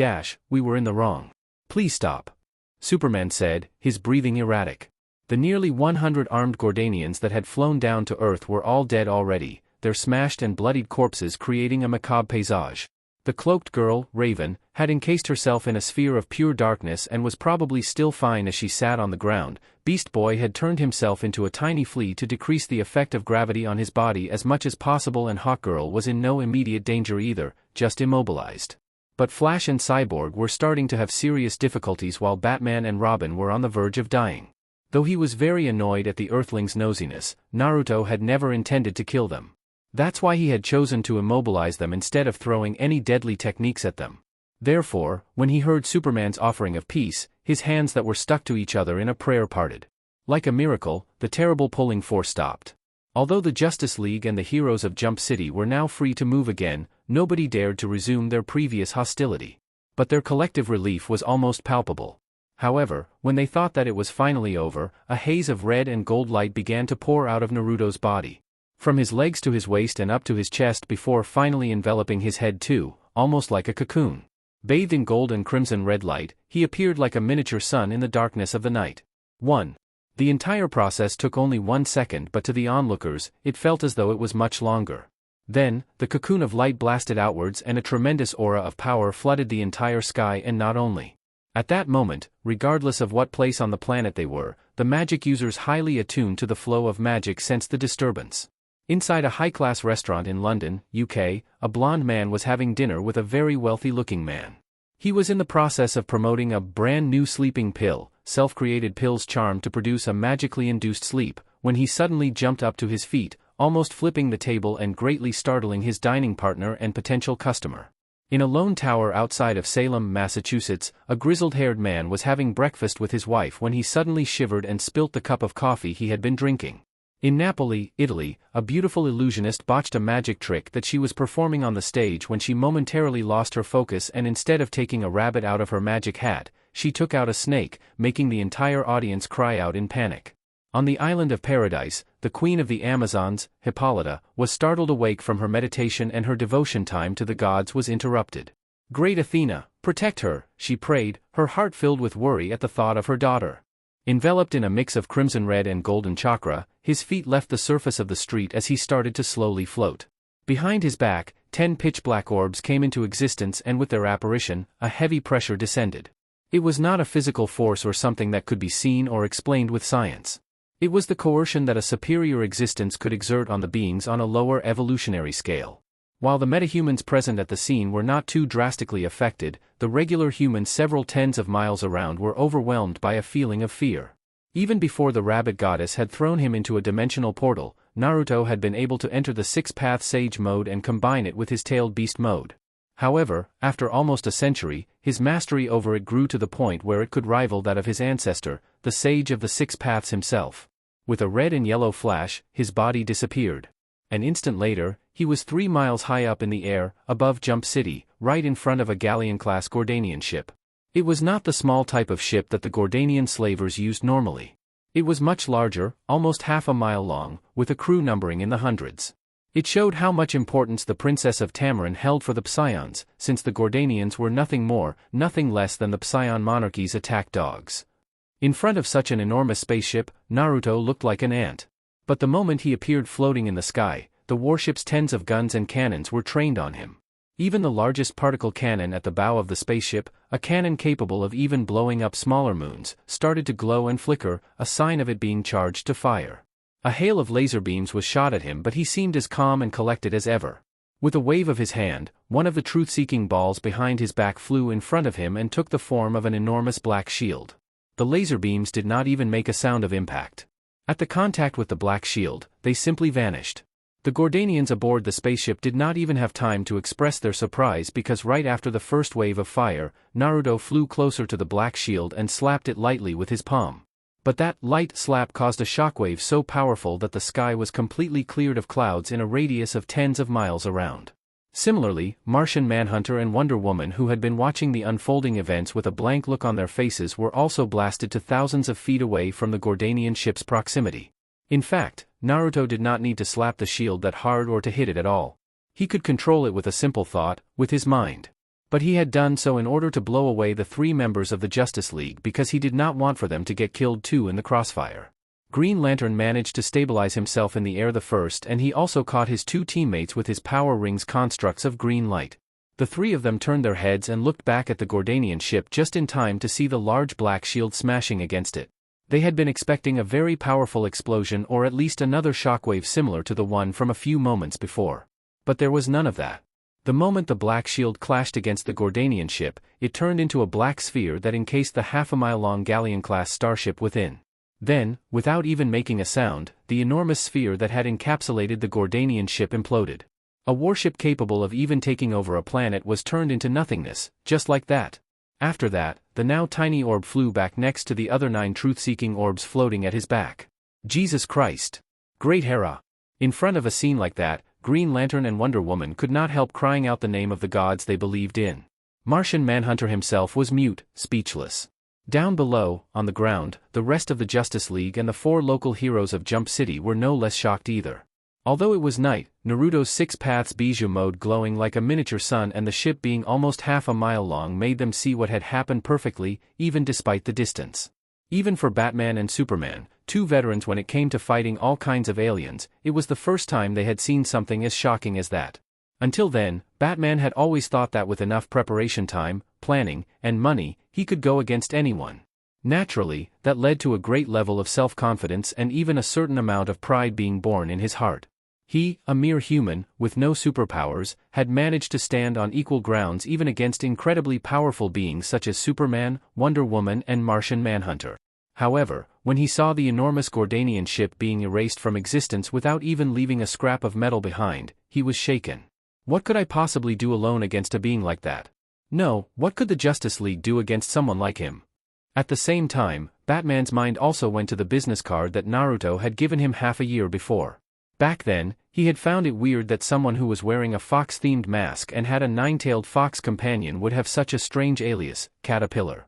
were in the wrong. Please stop. Superman said, his breathing erratic. The nearly 100 armed Gordanians that had flown down to Earth were all dead already, their smashed and bloodied corpses creating a macabre paysage. The cloaked girl, Raven, had encased herself in a sphere of pure darkness and was probably still fine as she sat on the ground. Beast Boy had turned himself into a tiny flea to decrease the effect of gravity on his body as much as possible, and Hawkgirl was in no immediate danger either, just immobilized. But Flash and Cyborg were starting to have serious difficulties while Batman and Robin were on the verge of dying. Though he was very annoyed at the Earthlings' nosiness, Naruto had never intended to kill them. That's why he had chosen to immobilize them instead of throwing any deadly techniques at them. Therefore, when he heard Superman's offering of peace, his hands that were stuck to each other in a prayer parted. Like a miracle, the terrible pulling force stopped. Although the Justice League and the heroes of Jump City were now free to move again, nobody dared to resume their previous hostility. But their collective relief was almost palpable. However, when they thought that it was finally over, a haze of red and gold light began to pour out of Naruto's body. From his legs to his waist and up to his chest before finally enveloping his head too, almost like a cocoon. Bathed in gold and crimson red light, he appeared like a miniature sun in the darkness of the night. 1. The entire process took only 1 second, but to the onlookers, it felt as though it was much longer. Then, the cocoon of light blasted outwards and a tremendous aura of power flooded the entire sky, and not only. At that moment, regardless of what place on the planet they were, the magic users highly attuned to the flow of magic sensed the disturbance. Inside a high-class restaurant in London, UK, a blonde man was having dinner with a very wealthy-looking man. He was in the process of promoting a brand new sleeping pill, self-created pills charmed to produce a magically induced sleep, when he suddenly jumped up to his feet, almost flipping the table and greatly startling his dining partner and potential customer. In a lone tower outside of Salem, Massachusetts, a grizzled-haired man was having breakfast with his wife when he suddenly shivered and spilt the cup of coffee he had been drinking. In Napoli, Italy, a beautiful illusionist botched a magic trick that she was performing on the stage when she momentarily lost her focus, and instead of taking a rabbit out of her magic hat, she took out a snake, making the entire audience cry out in panic. On the island of Paradise, the queen of the Amazons, Hippolyta, was startled awake from her meditation, and her devotion time to the gods was interrupted. "Great Athena, protect her," she prayed, her heart filled with worry at the thought of her daughter. Enveloped in a mix of crimson red and golden chakra, his feet left the surface of the street as he started to slowly float. Behind his back, 10 pitch-black orbs came into existence, and with their apparition, a heavy pressure descended. It was not a physical force or something that could be seen or explained with science. It was the coercion that a superior existence could exert on the beings on a lower evolutionary scale. While the metahumans present at the scene were not too drastically affected, the regular humans several tens of miles around were overwhelmed by a feeling of fear. Even before the rabbit goddess had thrown him into a dimensional portal, Naruto had been able to enter the six-path sage mode and combine it with his tailed beast mode. However, after almost a century, his mastery over it grew to the point where it could rival that of his ancestor, the sage of the six paths himself. With a red and yellow flash, his body disappeared. An instant later, he was 3 miles high up in the air, above Jump City, right in front of a galleon-class Gordanian ship. It was not the small type of ship that the Gordanian slavers used normally. It was much larger, almost half a mile long, with a crew numbering in the hundreds. It showed how much importance the Princess of Tamarin held for the Psions, since the Gordanians were nothing more, nothing less than the Psion monarchy's attack dogs. In front of such an enormous spaceship, Naruto looked like an ant. But the moment he appeared floating in the sky, the warship's tens of guns and cannons were trained on him. Even the largest particle cannon at the bow of the spaceship, a cannon capable of even blowing up smaller moons, started to glow and flicker, a sign of it being charged to fire. A hail of laser beams was shot at him, but he seemed as calm and collected as ever. With a wave of his hand, one of the truth-seeking balls behind his back flew in front of him and took the form of an enormous black shield. The laser beams did not even make a sound of impact. At the contact with the black shield, they simply vanished. The Gordanians aboard the spaceship did not even have time to express their surprise, because right after the first wave of fire, Naruto flew closer to the black shield and slapped it lightly with his palm. But that light slap caused a shockwave so powerful that the sky was completely cleared of clouds in a radius of tens of miles around. Similarly, Martian Manhunter and Wonder Woman, who had been watching the unfolding events with a blank look on their faces, were also blasted to thousands of feet away from the Gordanian ship's proximity. In fact, Naruto did not need to slap the shield that hard or to hit it at all. He could control it with a simple thought, with his mind. But he had done so in order to blow away the 3 members of the Justice League, because he did not want for them to get killed too in the crossfire. Green Lantern managed to stabilize himself in the air the first, and he also caught his 2 teammates with his power rings constructs of green light. The 3 of them turned their heads and looked back at the Gordanian ship just in time to see the large black shield smashing against it. They had been expecting a very powerful explosion, or at least another shockwave similar to the one from a few moments before. But there was none of that. The moment the black shield clashed against the Gordanian ship, it turned into a black sphere that encased the half-a-mile-long galleon-class starship within. Then, without even making a sound, the enormous sphere that had encapsulated the Gordanian ship imploded. A warship capable of even taking over a planet was turned into nothingness, just like that. After that, the now tiny orb flew back next to the other 9 truth-seeking orbs floating at his back. Jesus Christ! Great Hera! In front of a scene like that, Green Lantern and Wonder Woman could not help crying out the name of the gods they believed in. Martian Manhunter himself was mute, speechless. Down below, on the ground, the rest of the Justice League and the 4 local heroes of Jump City were no less shocked either. Although it was night, Naruto's 6 paths bijou mode glowing like a miniature sun and the ship being almost half a mile long made them see what had happened perfectly, even despite the distance. Even for Batman and Superman, 2 veterans when it came to fighting all kinds of aliens, it was the first time they had seen something as shocking as that. Until then, Batman had always thought that with enough preparation time, planning, and money, he could go against anyone. Naturally, that led to a great level of self-confidence and even a certain amount of pride being born in his heart. He, a mere human, with no superpowers, had managed to stand on equal grounds even against incredibly powerful beings such as Superman, Wonder Woman and Martian Manhunter. However, when he saw the enormous Gordanian ship being erased from existence without even leaving a scrap of metal behind, he was shaken. What could I possibly do alone against a being like that? No, what could the Justice League do against someone like him? At the same time, Batman's mind also went to the business card that Naruto had given him half a year before. Back then, he had found it weird that someone who was wearing a fox-themed mask and had a 9-tailed fox companion would have such a strange alias, Caterpillar.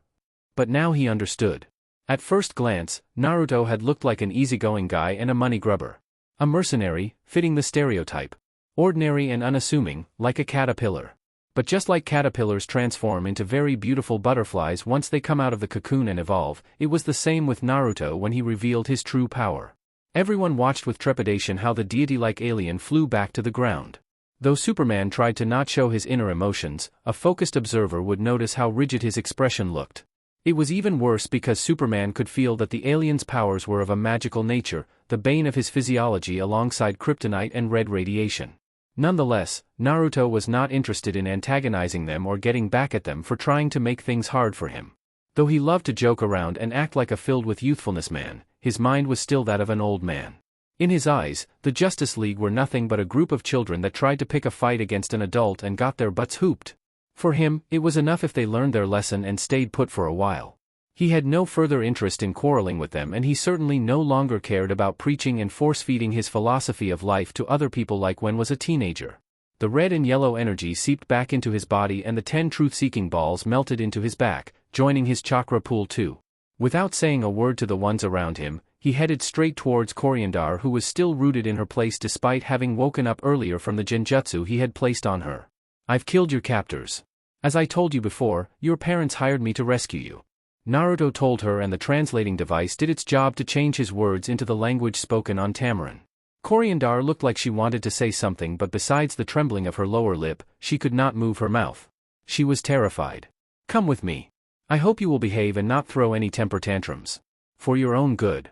But now he understood. At first glance, Naruto had looked like an easygoing guy and a money grubber. A mercenary, fitting the stereotype. Ordinary and unassuming, like a caterpillar. But just like caterpillars transform into very beautiful butterflies once they come out of the cocoon and evolve, it was the same with Naruto when he revealed his true power. Everyone watched with trepidation how the deity-like alien flew back to the ground. Though Superman tried to not show his inner emotions, a focused observer would notice how rigid his expression looked. It was even worse because Superman could feel that the alien's powers were of a magical nature, the bane of his physiology alongside kryptonite and red radiation. Nonetheless, Naruto was not interested in antagonizing them or getting back at them for trying to make things hard for him. Though he loved to joke around and act like a filled with youthfulness man, his mind was still that of an old man. In his eyes, the Justice League were nothing but a group of children that tried to pick a fight against an adult and got their butts hooped. For him, it was enough if they learned their lesson and stayed put for a while. He had no further interest in quarreling with them and he certainly no longer cared about preaching and force-feeding his philosophy of life to other people like when was a teenager. The red and yellow energy seeped back into his body and the 10 truth-seeking balls melted into his back, joining his chakra pool too. Without saying a word to the ones around him, he headed straight towards Coriandar who was still rooted in her place despite having woken up earlier from the genjutsu he had placed on her. I've killed your captors. As I told you before, your parents hired me to rescue you. Naruto told her and the translating device did its job to change his words into the language spoken on Tamarin. Coriandar looked like she wanted to say something but besides the trembling of her lower lip, she could not move her mouth. She was terrified. Come with me. I hope you will behave and not throw any temper tantrums. For your own good.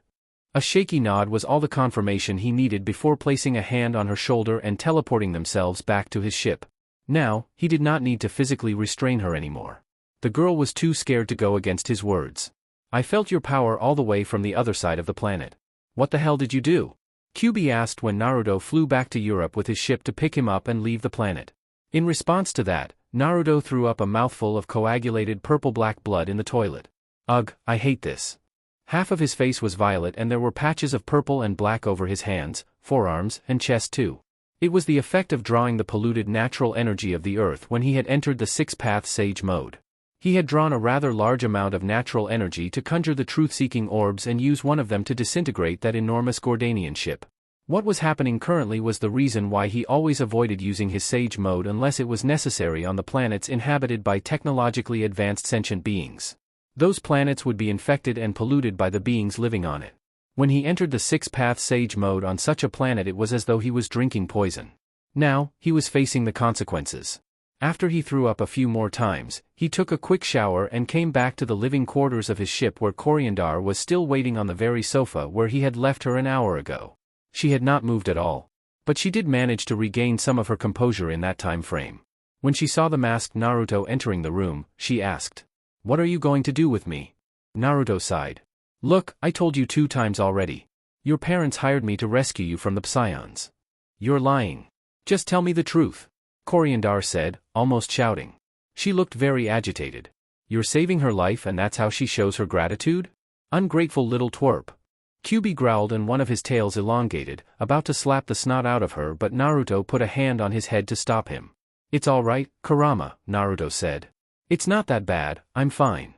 A shaky nod was all the confirmation he needed before placing a hand on her shoulder and teleporting themselves back to his ship. Now, he did not need to physically restrain her anymore. The girl was too scared to go against his words. I felt your power all the way from the other side of the planet. What the hell did you do? QB asked when Naruto flew back to Europe with his ship to pick him up and leave the planet. In response to that, Naruto threw up a mouthful of coagulated purple-black blood in the toilet. Ugh, I hate this. Half of his face was violet and there were patches of purple and black over his hands, forearms, and chest too. It was the effect of drawing the polluted natural energy of the earth when he had entered the 6-path sage mode. He had drawn a rather large amount of natural energy to conjure the truth-seeking orbs and use one of them to disintegrate that enormous Gordanian ship. What was happening currently was the reason why he always avoided using his sage mode unless it was necessary on the planets inhabited by technologically advanced sentient beings. Those planets would be infected and polluted by the beings living on it. When he entered the 6-path sage mode on such a planet it was as though he was drinking poison. Now, he was facing the consequences. After he threw up a few more times, he took a quick shower and came back to the living quarters of his ship where Coriandar was still waiting on the very sofa where he had left her an hour ago. She had not moved at all. But she did manage to regain some of her composure in that time frame. When she saw the masked Naruto entering the room, she asked, "What are you going to do with me?" Naruto sighed. "Look, I told you 2 times already. Your parents hired me to rescue you from the Psions." "You're lying." Just tell me the truth, Coriandar said, almost shouting. She looked very agitated. You're saving her life and that's how she shows her gratitude? Ungrateful little twerp. Kyubi growled and one of his tails elongated, about to slap the snot out of her, but Naruto put a hand on his head to stop him. It's all right, Kurama, Naruto said. It's not that bad, I'm fine.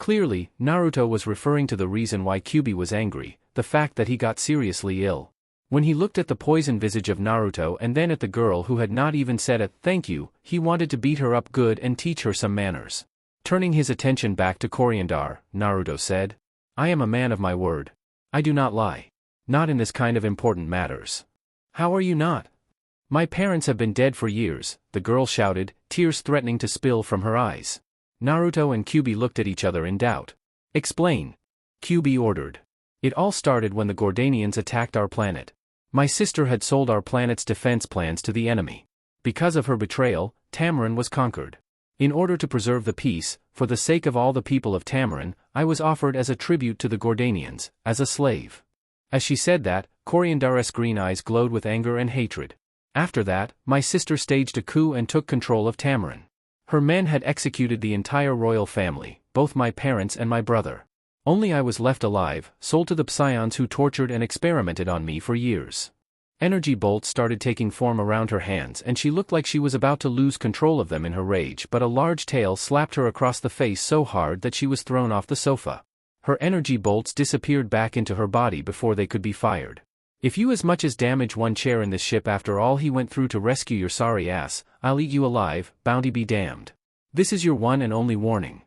Clearly, Naruto was referring to the reason why Kyubi was angry, the fact that he got seriously ill. When he looked at the poison visage of Naruto and then at the girl who had not even said a thank you, he wanted to beat her up good and teach her some manners. Turning his attention back to Coriandar, Naruto said, I am a man of my word. I do not lie. Not in this kind of important matters. How are you not? My parents have been dead for years, the girl shouted, tears threatening to spill from her eyes. Naruto and Kyubi looked at each other in doubt. Explain. Kyubi ordered. It all started when the Gordanians attacked our planet. My sister had sold our planet's defense plans to the enemy. Because of her betrayal, Tamarin was conquered. In order to preserve the peace, for the sake of all the people of Tamarin, I was offered as a tribute to the Gordanians, as a slave. As she said that, Coriandar's green eyes glowed with anger and hatred. After that, my sister staged a coup and took control of Tamarin. Her men had executed the entire royal family, both my parents and my brother. Only I was left alive, sold to the Psions who tortured and experimented on me for years. Energy bolts started taking form around her hands and she looked like she was about to lose control of them in her rage, but a large tail slapped her across the face so hard that she was thrown off the sofa. Her energy bolts disappeared back into her body before they could be fired. If you as much as damage one chair in this ship after all he went through to rescue your sorry ass, I'll eat you alive, bounty be damned. This is your one and only warning.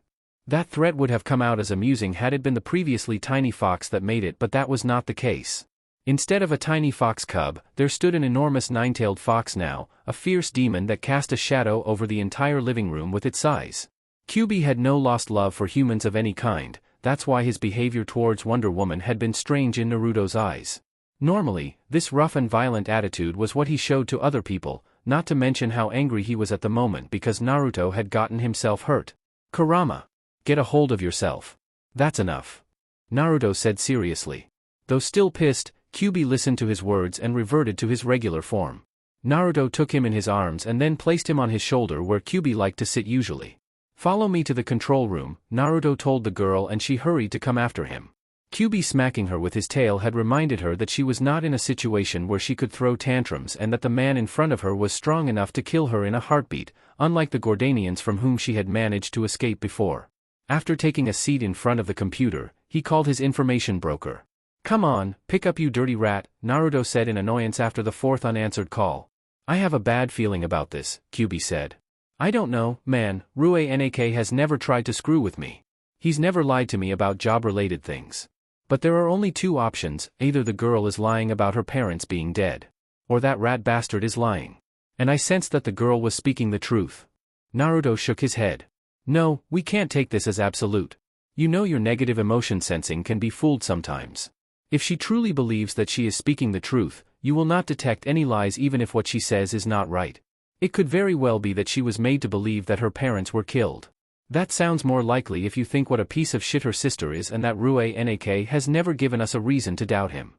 That threat would have come out as amusing had it been the previously tiny fox that made it, but that was not the case. Instead of a tiny fox cub, there stood an enormous nine-tailed fox now, a fierce demon that cast a shadow over the entire living room with its size. Kyubi had no lost love for humans of any kind, that's why his behavior towards Wonder Woman had been strange in Naruto's eyes. Normally, this rough and violent attitude was what he showed to other people, not to mention how angry he was at the moment because Naruto had gotten himself hurt. Kurama. Get a hold of yourself. That's enough. Naruto said seriously. Though still pissed, Kyubi listened to his words and reverted to his regular form. Naruto took him in his arms and then placed him on his shoulder where Kyubi liked to sit usually. Follow me to the control room, Naruto told the girl and she hurried to come after him. Kyubi smacking her with his tail had reminded her that she was not in a situation where she could throw tantrums and that the man in front of her was strong enough to kill her in a heartbeat, unlike the Gordanians from whom she had managed to escape before. After taking a seat in front of the computer, he called his information broker. Come on, pick up you dirty rat, Naruto said in annoyance after the fourth unanswered call. I have a bad feeling about this, Kyubi said. I don't know, man, Rue-Nak has never tried to screw with me. He's never lied to me about job-related things. But there are only two options, either the girl is lying about her parents being dead. Or that rat bastard is lying. And I sensed that the girl was speaking the truth. Naruto shook his head. No, we can't take this as absolute. You know your negative emotion sensing can be fooled sometimes. If she truly believes that she is speaking the truth, you will not detect any lies even if what she says is not right. It could very well be that she was made to believe that her parents were killed. That sounds more likely if you think what a piece of shit her sister is and that Rue-Nak has never given us a reason to doubt him.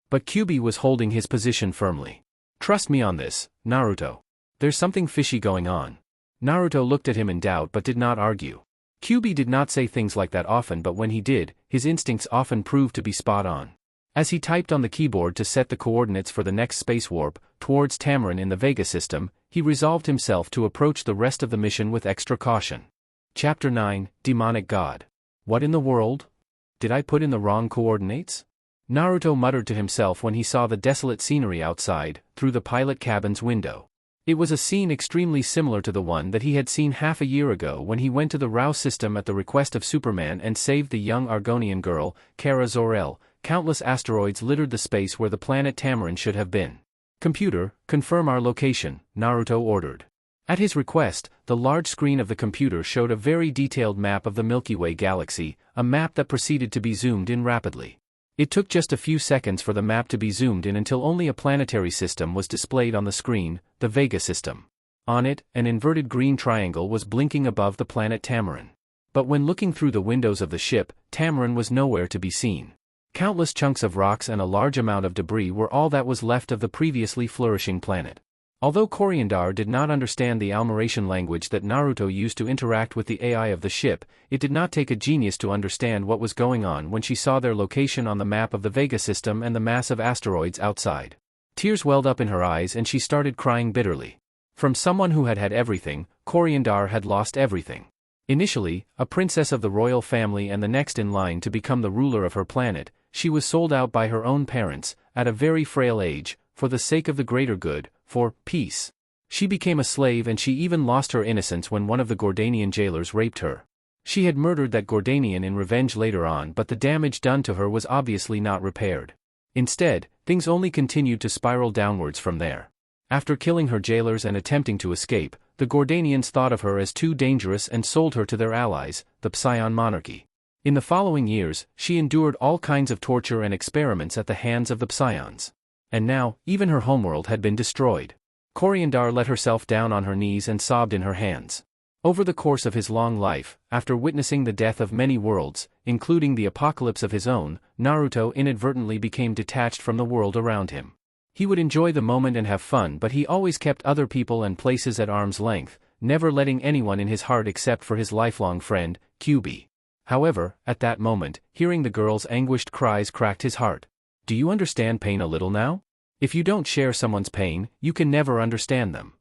But Kyubi was holding his position firmly. Trust me on this, Naruto. There's something fishy going on. Naruto looked at him in doubt but did not argue. Kyubi did not say things like that often, but when he did, his instincts often proved to be spot on. As he typed on the keyboard to set the coordinates for the next space warp, towards Tamarin in the Vega system, he resolved himself to approach the rest of the mission with extra caution. Chapter 9, Demonic God. What in the world? Did I put in the wrong coordinates? Naruto muttered to himself when he saw the desolate scenery outside, through the pilot cabin's window. It was a scene extremely similar to the one that he had seen half a year ago when he went to the Rao system at the request of Superman and saved the young Argonian girl, Kara Zor-El. Countless asteroids littered the space where the planet Tamarin should have been. Computer, confirm our location, Naruto ordered. At his request, the large screen of the computer showed a very detailed map of the Milky Way galaxy, a map that proceeded to be zoomed in rapidly. It took just a few seconds for the map to be zoomed in until only a planetary system was displayed on the screen, the Vega system. On it, an inverted green triangle was blinking above the planet Tamarin. But when looking through the windows of the ship, Tamarin was nowhere to be seen. Countless chunks of rocks and a large amount of debris were all that was left of the previously flourishing planet. Although Coriandar did not understand the Almeratian language that Naruto used to interact with the AI of the ship, it did not take a genius to understand what was going on when she saw their location on the map of the Vega system and the massive asteroids outside. Tears welled up in her eyes and she started crying bitterly. From someone who had had everything, Coriandar had lost everything. Initially, a princess of the royal family and the next in line to become the ruler of her planet, she was sold out by her own parents, at a very frail age, for the sake of the greater good, for peace. She became a slave and she even lost her innocence when one of the Gordanian jailers raped her. She had murdered that Gordanian in revenge later on, but the damage done to her was obviously not repaired. Instead, things only continued to spiral downwards from there. After killing her jailers and attempting to escape, the Gordanians thought of her as too dangerous and sold her to their allies, the Psion monarchy. In the following years, she endured all kinds of torture and experiments at the hands of the Psions. And now, even her homeworld had been destroyed. Coriandar let herself down on her knees and sobbed in her hands. Over the course of his long life, after witnessing the death of many worlds, including the apocalypse of his own, Naruto inadvertently became detached from the world around him. He would enjoy the moment and have fun, but he always kept other people and places at arm's length, never letting anyone in his heart except for his lifelong friend, Kyuubi. However, at that moment, hearing the girl's anguished cries cracked his heart. Do you understand pain a little now? If you don't share someone's pain, you can never understand them.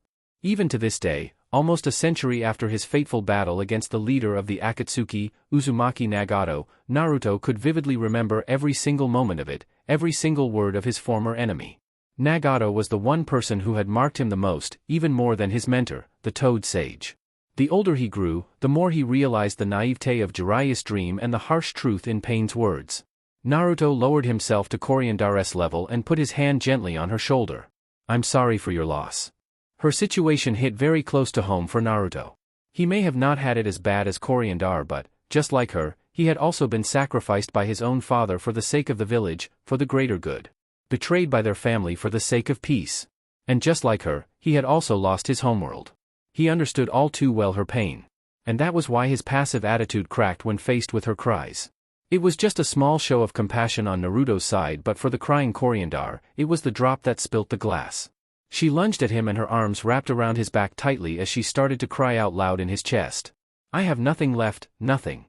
Even to this day, almost a century after his fateful battle against the leader of the Akatsuki, Uzumaki Nagato, Naruto could vividly remember every single moment of it, every single word of his former enemy. Nagato was the one person who had marked him the most, even more than his mentor, the Toad Sage. The older he grew, the more he realized the naivete of Jiraiya's dream and the harsh truth in Pain's words. Naruto lowered himself to Coriandar's level and put his hand gently on her shoulder. I'm sorry for your loss. Her situation hit very close to home for Naruto. He may have not had it as bad as Coriandar, but, just like her, he had also been sacrificed by his own father for the sake of the village, for the greater good. Betrayed by their family for the sake of peace. And just like her, he had also lost his homeworld. He understood all too well her pain. And that was why his passive attitude cracked when faced with her cries. It was just a small show of compassion on Naruto's side, but for the crying Coriandar, it was the drop that spilt the glass. She lunged at him and her arms wrapped around his back tightly as she started to cry out loud in his chest. I have nothing left, nothing.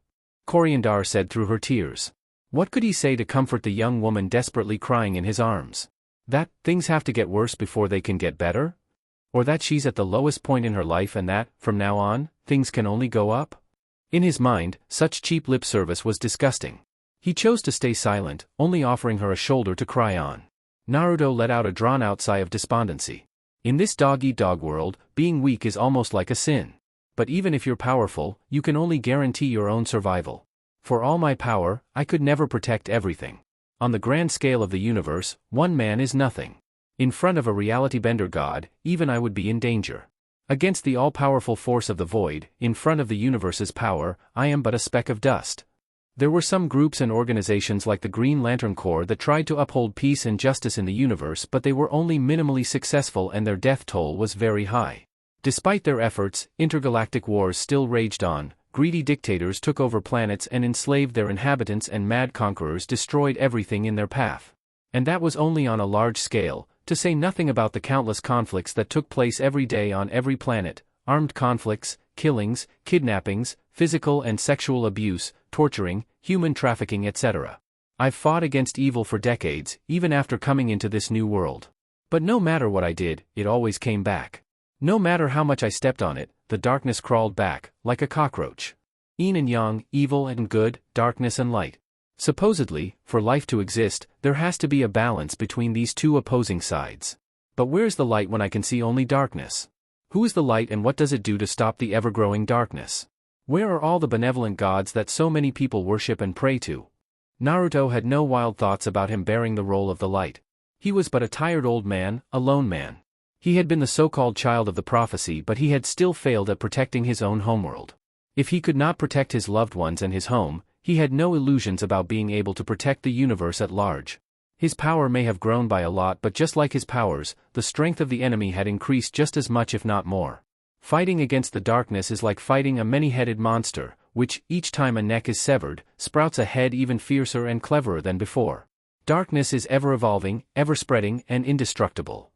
Coriandar said through her tears. What could he say to comfort the young woman desperately crying in his arms? That things have to get worse before they can get better? Or that she's at the lowest point in her life and that, from now on, things can only go up? In his mind, such cheap lip service was disgusting. He chose to stay silent, only offering her a shoulder to cry on. Naruto let out a drawn-out sigh of despondency. In this dog-eat-dog world, being weak is almost like a sin. But even if you're powerful, you can only guarantee your own survival. For all my power, I could never protect everything. On the grand scale of the universe, one man is nothing. In front of a reality-bender god, even I would be in danger. Against the all-powerful force of the void, in front of the universe's power, I am but a speck of dust. There were some groups and organizations like the Green Lantern Corps that tried to uphold peace and justice in the universe, but they were only minimally successful and their death toll was very high. Despite their efforts, intergalactic wars still raged on, greedy dictators took over planets and enslaved their inhabitants, and mad conquerors destroyed everything in their path. And that was only on a large scale, to say nothing about the countless conflicts that took place every day on every planet, armed conflicts, killings, kidnappings, physical and sexual abuse, torturing, human trafficking, etc. I've fought against evil for decades, even after coming into this new world. But no matter what I did, it always came back. No matter how much I stepped on it, the darkness crawled back, like a cockroach. Yin and yang, evil and good, darkness and light. Supposedly, for life to exist, there has to be a balance between these two opposing sides. But where's the light when I can see only darkness? Who is the light and what does it do to stop the ever-growing darkness? Where are all the benevolent gods that so many people worship and pray to? Naruto had no wild thoughts about him bearing the role of the light. He was but a tired old man, a lone man. He had been the so-called child of the prophecy, but he had still failed at protecting his own homeworld. If he could not protect his loved ones and his home, he had no illusions about being able to protect the universe at large. His power may have grown by a lot, but just like his powers, the strength of the enemy had increased just as much if not more. Fighting against the darkness is like fighting a many-headed monster, which, each time a neck is severed, sprouts a head even fiercer and cleverer than before. Darkness is ever-evolving, ever-spreading, and indestructible.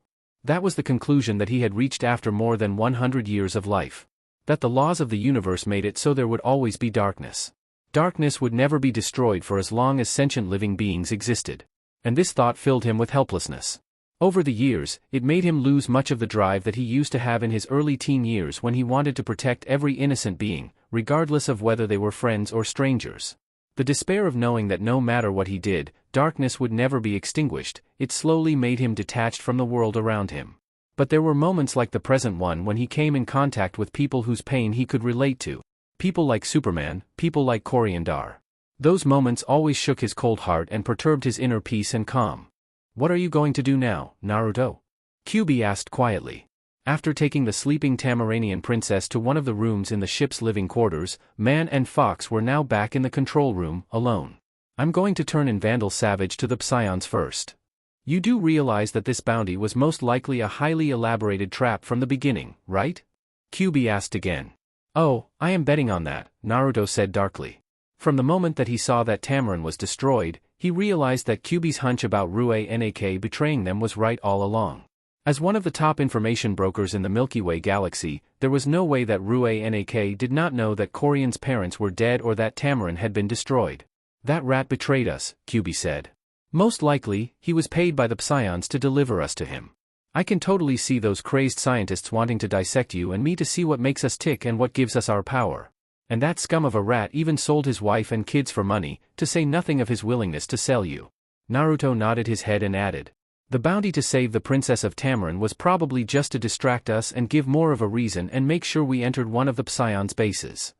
That was the conclusion that he had reached after more than 100 years of life. That the laws of the universe made it so there would always be darkness. Darkness would never be destroyed for as long as sentient living beings existed. And this thought filled him with helplessness. Over the years, it made him lose much of the drive that he used to have in his early teen years when he wanted to protect every innocent being, regardless of whether they were friends or strangers. The despair of knowing that no matter what he did, darkness would never be extinguished, it slowly made him detached from the world around him. But there were moments like the present one when he came in contact with people whose pain he could relate to. People like Superman, people like Coriandar. Those moments always shook his cold heart and perturbed his inner peace and calm. "What are you going to do now, Naruto?" Kyuubi asked quietly. After taking the sleeping Tamaranian princess to one of the rooms in the ship's living quarters, Man and Fox were now back in the control room, alone. "I'm going to turn in Vandal Savage to the Psions first. You do realize that this bounty was most likely a highly elaborated trap from the beginning, right?" Kyuubi asked again. "Oh, I am betting on that," Naruto said darkly. From the moment that he saw that Tamarin was destroyed, he realized that Kyuubi's hunch about Rue-Nak betraying them was right all along. As one of the top information brokers in the Milky Way galaxy, there was no way that Rue-Nak did not know that Corian's parents were dead or that Tamarin had been destroyed. "That rat betrayed us," Kyuubi said. "Most likely, he was paid by the Psions to deliver us to him. I can totally see those crazed scientists wanting to dissect you and me to see what makes us tick and what gives us our power. And that scum of a rat even sold his wife and kids for money, to say nothing of his willingness to sell you." Naruto nodded his head and added, "The bounty to save the Princess of Tamarin was probably just to distract us and give more of a reason and make sure we entered one of the Psion's bases."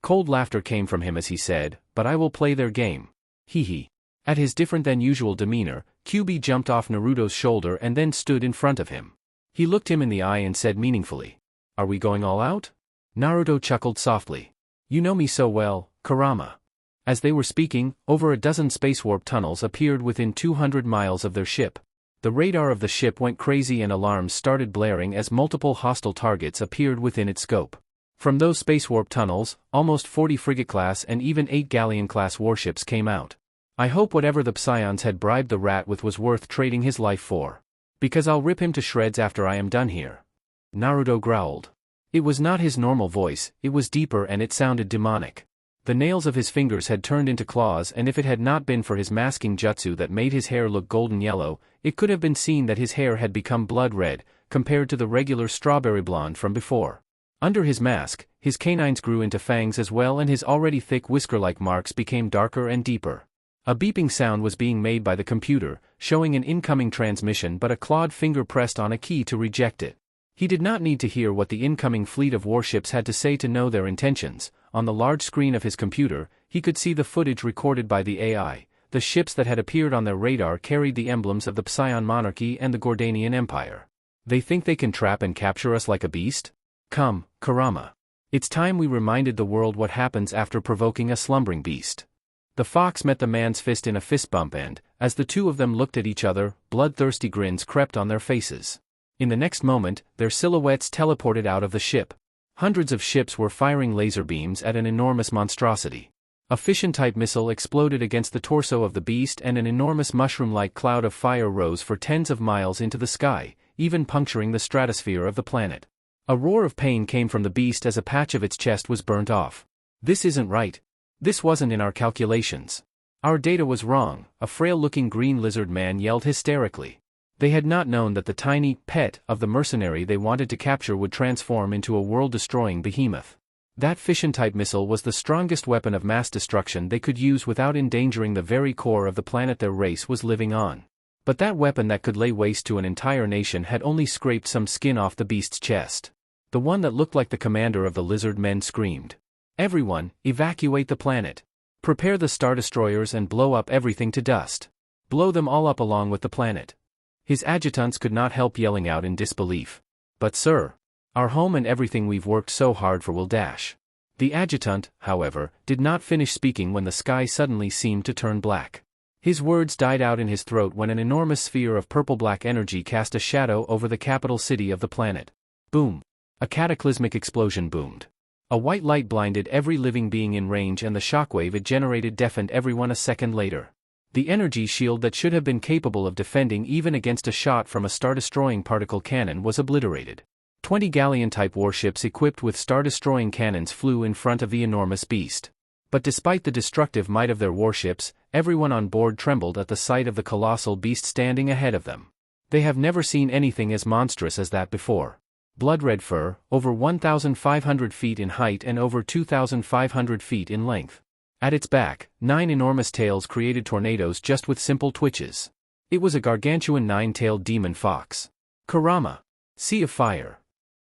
Cold laughter came from him as he said, "But I will play their game. Hee hee." At his different than usual demeanor, Kyuubi jumped off Naruto's shoulder and then stood in front of him. He looked him in the eye and said meaningfully, "Are we going all out?" Naruto chuckled softly. "You know me so well, Kurama." As they were speaking, over a dozen space warp tunnels appeared within 200 miles of their ship. The radar of the ship went crazy and alarms started blaring as multiple hostile targets appeared within its scope. From those space warp tunnels, almost 40 frigate-class and even 8 galleon-class warships came out. "I hope whatever the Psions had bribed the rat with was worth trading his life for. Because I'll rip him to shreds after I am done here." Naruto growled. It was not his normal voice, it was deeper and it sounded demonic. The nails of his fingers had turned into claws, and if it had not been for his masking jutsu that made his hair look golden yellow, it could have been seen that his hair had become blood red, compared to the regular strawberry blonde from before. Under his mask, his canines grew into fangs as well, and his already thick whisker-like marks became darker and deeper. A beeping sound was being made by the computer, showing an incoming transmission, but a clawed finger pressed on a key to reject it. He did not need to hear what the incoming fleet of warships had to say to know their intentions. On the large screen of his computer, he could see the footage recorded by the AI. The ships that had appeared on their radar carried the emblems of the Psion monarchy and the Gordanian Empire. "They think they can trap and capture us like a beast? Come, Kurama. It's time we reminded the world what happens after provoking a slumbering beast." The fox met the man's fist in a fist bump, and, as the two of them looked at each other, bloodthirsty grins crept on their faces. In the next moment, their silhouettes teleported out of the ship. Hundreds of ships were firing laser beams at an enormous monstrosity. A fission-type missile exploded against the torso of the beast, and an enormous mushroom-like cloud of fire rose for tens of miles into the sky, even puncturing the stratosphere of the planet. A roar of pain came from the beast as a patch of its chest was burnt off. "This isn't right. This wasn't in our calculations. Our data was wrong," a frail-looking green lizard man yelled hysterically. They had not known that the tiny pet of the mercenary they wanted to capture would transform into a world-destroying behemoth. That fission-type missile was the strongest weapon of mass destruction they could use without endangering the very core of the planet their race was living on. But that weapon that could lay waste to an entire nation had only scraped some skin off the beast's chest. The one that looked like the commander of the lizard men screamed, "Everyone, evacuate the planet. Prepare the Star Destroyers and blow up everything to dust. Blow them all up along with the planet." His adjutants could not help yelling out in disbelief. "But sir, our home and everything we've worked so hard for will dash." The adjutant, however, did not finish speaking when the sky suddenly seemed to turn black. His words died out in his throat when an enormous sphere of purple-black energy cast a shadow over the capital city of the planet. Boom! A cataclysmic explosion boomed. A white light blinded every living being in range, and the shockwave it generated deafened everyone a second later. The energy shield that should have been capable of defending even against a shot from a star-destroying particle cannon was obliterated. 20 galleon-type warships equipped with star-destroying cannons flew in front of the enormous beast. But despite the destructive might of their warships, everyone on board trembled at the sight of the colossal beast standing ahead of them. They have never seen anything as monstrous as that before. Blood-red fur, over 1,500 feet in height and over 2,500 feet in length. At its back, 9 enormous tails created tornadoes just with simple twitches. It was a gargantuan 9-tailed demon fox. Kurama! Sea of Fire!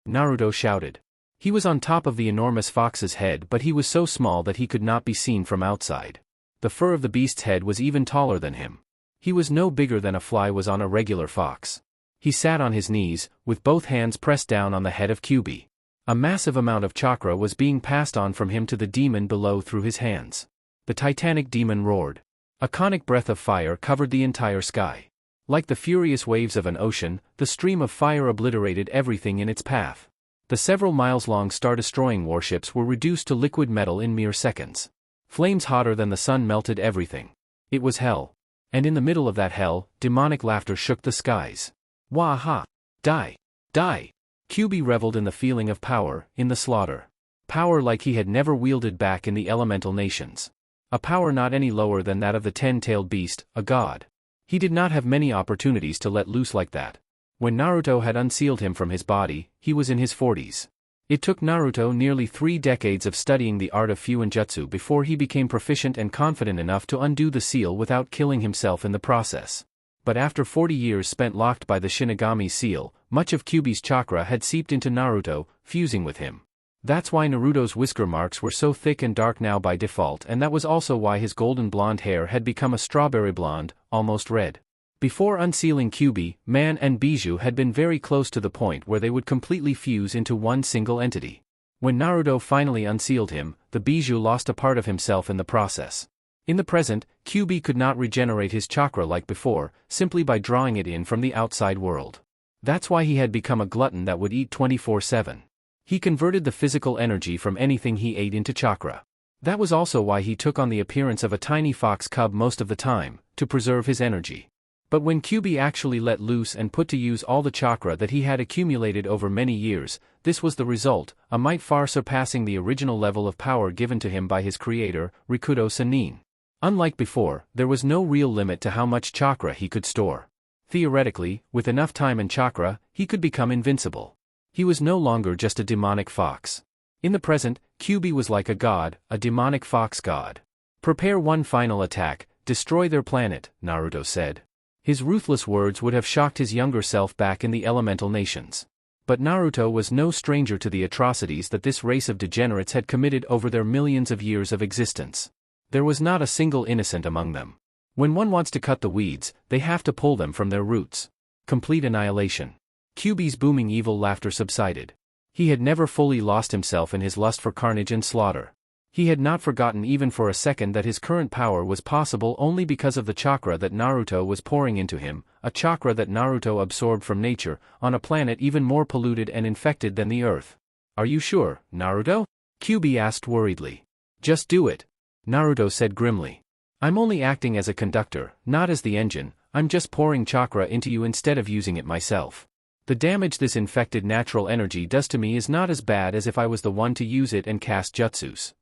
Naruto shouted. He was on top of the enormous fox's head, but he was so small that he could not be seen from outside. The fur of the beast's head was even taller than him. He was no bigger than a fly was on a regular fox. He sat on his knees, with both hands pressed down on the head of Kyuubi. A massive amount of chakra was being passed on from him to the demon below through his hands. The titanic demon roared. A conic breath of fire covered the entire sky. Like the furious waves of an ocean, the stream of fire obliterated everything in its path. The several miles-long star-destroying warships were reduced to liquid metal in mere seconds. Flames hotter than the sun melted everything. It was hell. And in the middle of that hell, demonic laughter shook the skies. Wah-ha! Die! Die! Kyuubi reveled in the feeling of power, in the slaughter. Power like he had never wielded back in the elemental nations. A power not any lower than that of the 10-tailed beast, a god. He did not have many opportunities to let loose like that. When Naruto had unsealed him from his body, he was in his 40s. It took Naruto nearly 3 decades of studying the art of Fuinjutsu before he became proficient and confident enough to undo the seal without killing himself in the process. But after 40 years spent locked by the Shinigami seal, much of Kyuubi's chakra had seeped into Naruto, fusing with him. That's why Naruto's whisker marks were so thick and dark now by default, and that was also why his golden blonde hair had become a strawberry blonde, almost red. Before unsealing Kyuubi, Man and Bijou had been very close to the point where they would completely fuse into one single entity. When Naruto finally unsealed him, the Bijou lost a part of himself in the process. In the present, Kyuubi could not regenerate his chakra like before, simply by drawing it in from the outside world. That's why he had become a glutton that would eat 24/7. He converted the physical energy from anything he ate into chakra. That was also why he took on the appearance of a tiny fox cub most of the time, to preserve his energy. But when Kyuubi actually let loose and put to use all the chakra that he had accumulated over many years, this was the result, a might far surpassing the original level of power given to him by his creator, Rikudo Sannin. Unlike before, there was no real limit to how much chakra he could store. Theoretically, with enough time and chakra, he could become invincible. He was no longer just a demonic fox. In the present, Kyuubi was like a god, a demonic fox god. Prepare one final attack, destroy their planet, Naruto said. His ruthless words would have shocked his younger self back in the elemental nations. But Naruto was no stranger to the atrocities that this race of degenerates had committed over their millions of years of existence. There was not a single innocent among them. When one wants to cut the weeds, they have to pull them from their roots. Complete annihilation. Kyuubi's booming evil laughter subsided. He had never fully lost himself in his lust for carnage and slaughter. He had not forgotten even for a second that his current power was possible only because of the chakra that Naruto was pouring into him, a chakra that Naruto absorbed from nature, on a planet even more polluted and infected than the Earth. Are you sure, Naruto? Kyuubi asked worriedly. Just do it. Naruto said grimly. I'm only acting as a conductor, not as the engine. I'm just pouring chakra into you instead of using it myself. The damage this infected natural energy does to me is not as bad as if I was the one to use it and cast jutsus.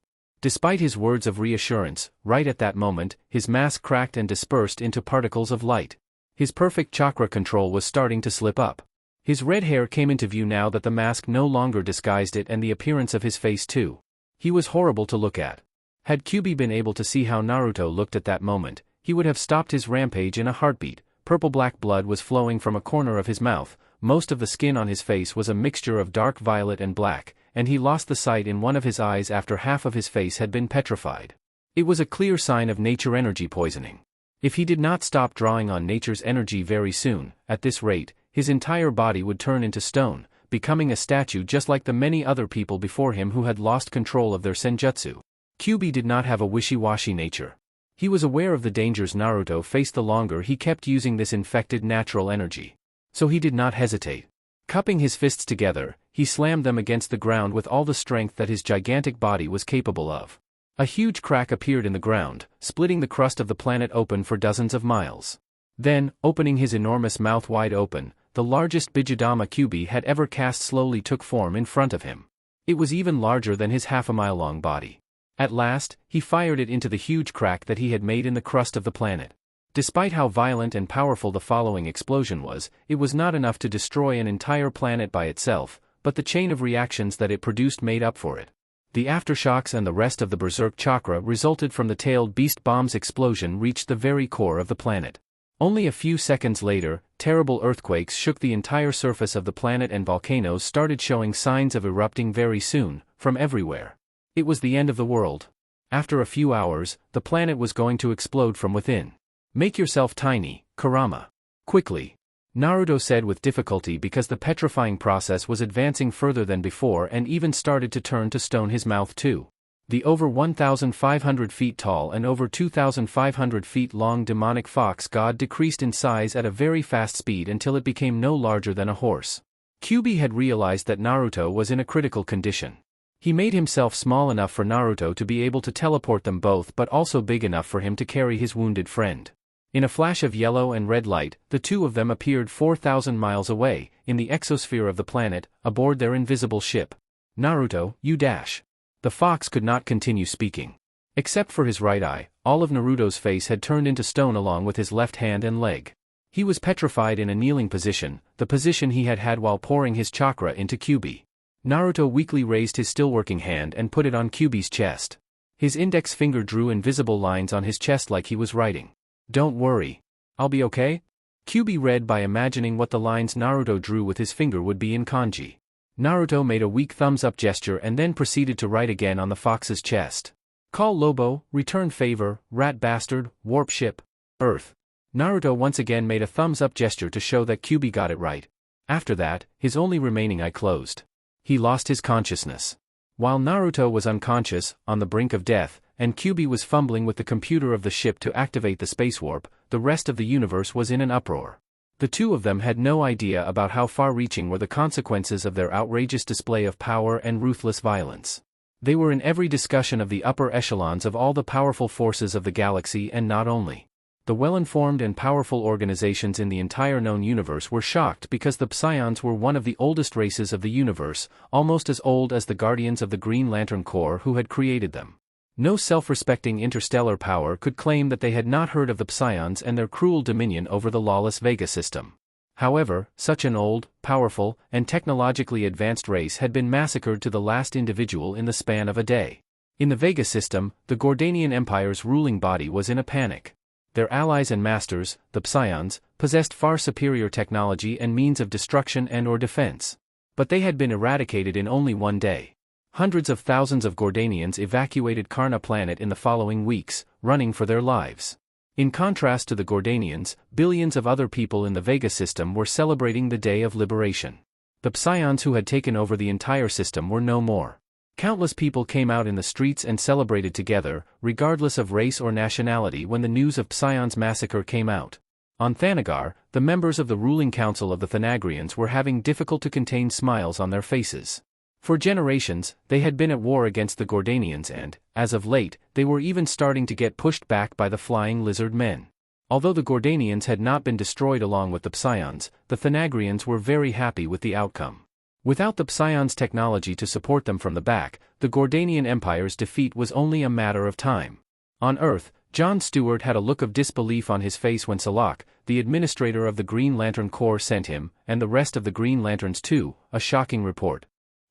Despite his words of reassurance, right at that moment, his mask cracked and dispersed into particles of light. His perfect chakra control was starting to slip up. His red hair came into view now that the mask no longer disguised it, and the appearance of his face too. He was horrible to look at. Had Kyuubi been able to see how Naruto looked at that moment, he would have stopped his rampage in a heartbeat. Purple-black blood was flowing from a corner of his mouth. Most of the skin on his face was a mixture of dark violet and black, and he lost the sight in one of his eyes after half of his face had been petrified. It was a clear sign of nature energy poisoning. If he did not stop drawing on nature's energy very soon, at this rate, his entire body would turn into stone, becoming a statue just like the many other people before him who had lost control of their senjutsu. Kyuubi did not have a wishy-washy nature. He was aware of the dangers Naruto faced the longer he kept using this infected natural energy. So he did not hesitate. Cupping his fists together, he slammed them against the ground with all the strength that his gigantic body was capable of. A huge crack appeared in the ground, splitting the crust of the planet open for dozens of miles. Then, opening his enormous mouth wide open, the largest Bijudama QB had ever cast slowly took form in front of him. It was even larger than his half-a-mile-long body. At last, he fired it into the huge crack that he had made in the crust of the planet. Despite how violent and powerful the following explosion was, it was not enough to destroy an entire planet by itself, but the chain of reactions that it produced made up for it. The aftershocks and the rest of the berserk chakra resulted from the tailed beast bomb's explosion reached the very core of the planet. Only a few seconds later, terrible earthquakes shook the entire surface of the planet and volcanoes started showing signs of erupting very soon, from everywhere. It was the end of the world. After a few hours, the planet was going to explode from within. "Make yourself tiny, Kurama. Quickly," Naruto said with difficulty because the petrifying process was advancing further than before and even started to turn to stone his mouth too. The over 1,500 feet tall and over 2,500 feet long demonic fox god decreased in size at a very fast speed until it became no larger than a horse. Kyuubi had realized that Naruto was in a critical condition. He made himself small enough for Naruto to be able to teleport them both but also big enough for him to carry his wounded friend. In a flash of yellow and red light, the two of them appeared 4,000 miles away, in the exosphere of the planet, aboard their invisible ship. "Naruto, you dash." The fox could not continue speaking. Except for his right eye, all of Naruto's face had turned into stone along with his left hand and leg. He was petrified in a kneeling position, the position he had had while pouring his chakra into Kyuubi. Naruto weakly raised his still-working hand and put it on Kyuubi's chest. His index finger drew invisible lines on his chest like he was writing. "Don't worry. I'll be okay?" Kyuubi read by imagining what the lines Naruto drew with his finger would be in kanji. Naruto made a weak thumbs-up gesture and then proceeded to write again on the fox's chest. "Call Lobo, return favor, rat bastard, warp ship, Earth." Naruto once again made a thumbs-up gesture to show that Kyuubi got it right. After that, his only remaining eye closed. He lost his consciousness. While Naruto was unconscious, on the brink of death, and Kyuubi was fumbling with the computer of the ship to activate the space warp, the rest of the universe was in an uproar. The two of them had no idea about how far-reaching were the consequences of their outrageous display of power and ruthless violence. They were in every discussion of the upper echelons of all the powerful forces of the galaxy and not only. The well-informed and powerful organizations in the entire known universe were shocked because the Psions were one of the oldest races of the universe, almost as old as the Guardians of the Green Lantern Corps who had created them. No self-respecting interstellar power could claim that they had not heard of the Psions and their cruel dominion over the lawless Vega system. However, such an old, powerful, and technologically advanced race had been massacred to the last individual in the span of a day. In the Vega system, the Gordanian Empire's ruling body was in a panic. Their allies and masters, the Psions, possessed far superior technology and means of destruction and/or defense. But they had been eradicated in only one day. Hundreds of thousands of Gordanians evacuated Karna planet in the following weeks, running for their lives. In contrast to the Gordanians, billions of other people in the Vega system were celebrating the day of liberation. The Psions who had taken over the entire system were no more. Countless people came out in the streets and celebrated together, regardless of race or nationality when the news of Psion's massacre came out. On Thanagar, the members of the ruling council of the Thanagrians were having difficult to contain smiles on their faces. For generations, they had been at war against the Gordanians and, as of late, they were even starting to get pushed back by the flying lizard men. Although the Gordanians had not been destroyed along with the Psions, the Thanagrians were very happy with the outcome. Without the Psions' technology to support them from the back, the Gordanian Empire's defeat was only a matter of time. On Earth, Jon Stewart had a look of disbelief on his face when Salak, the administrator of the Green Lantern Corps, sent him, and the rest of the Green Lanterns too, a shocking report.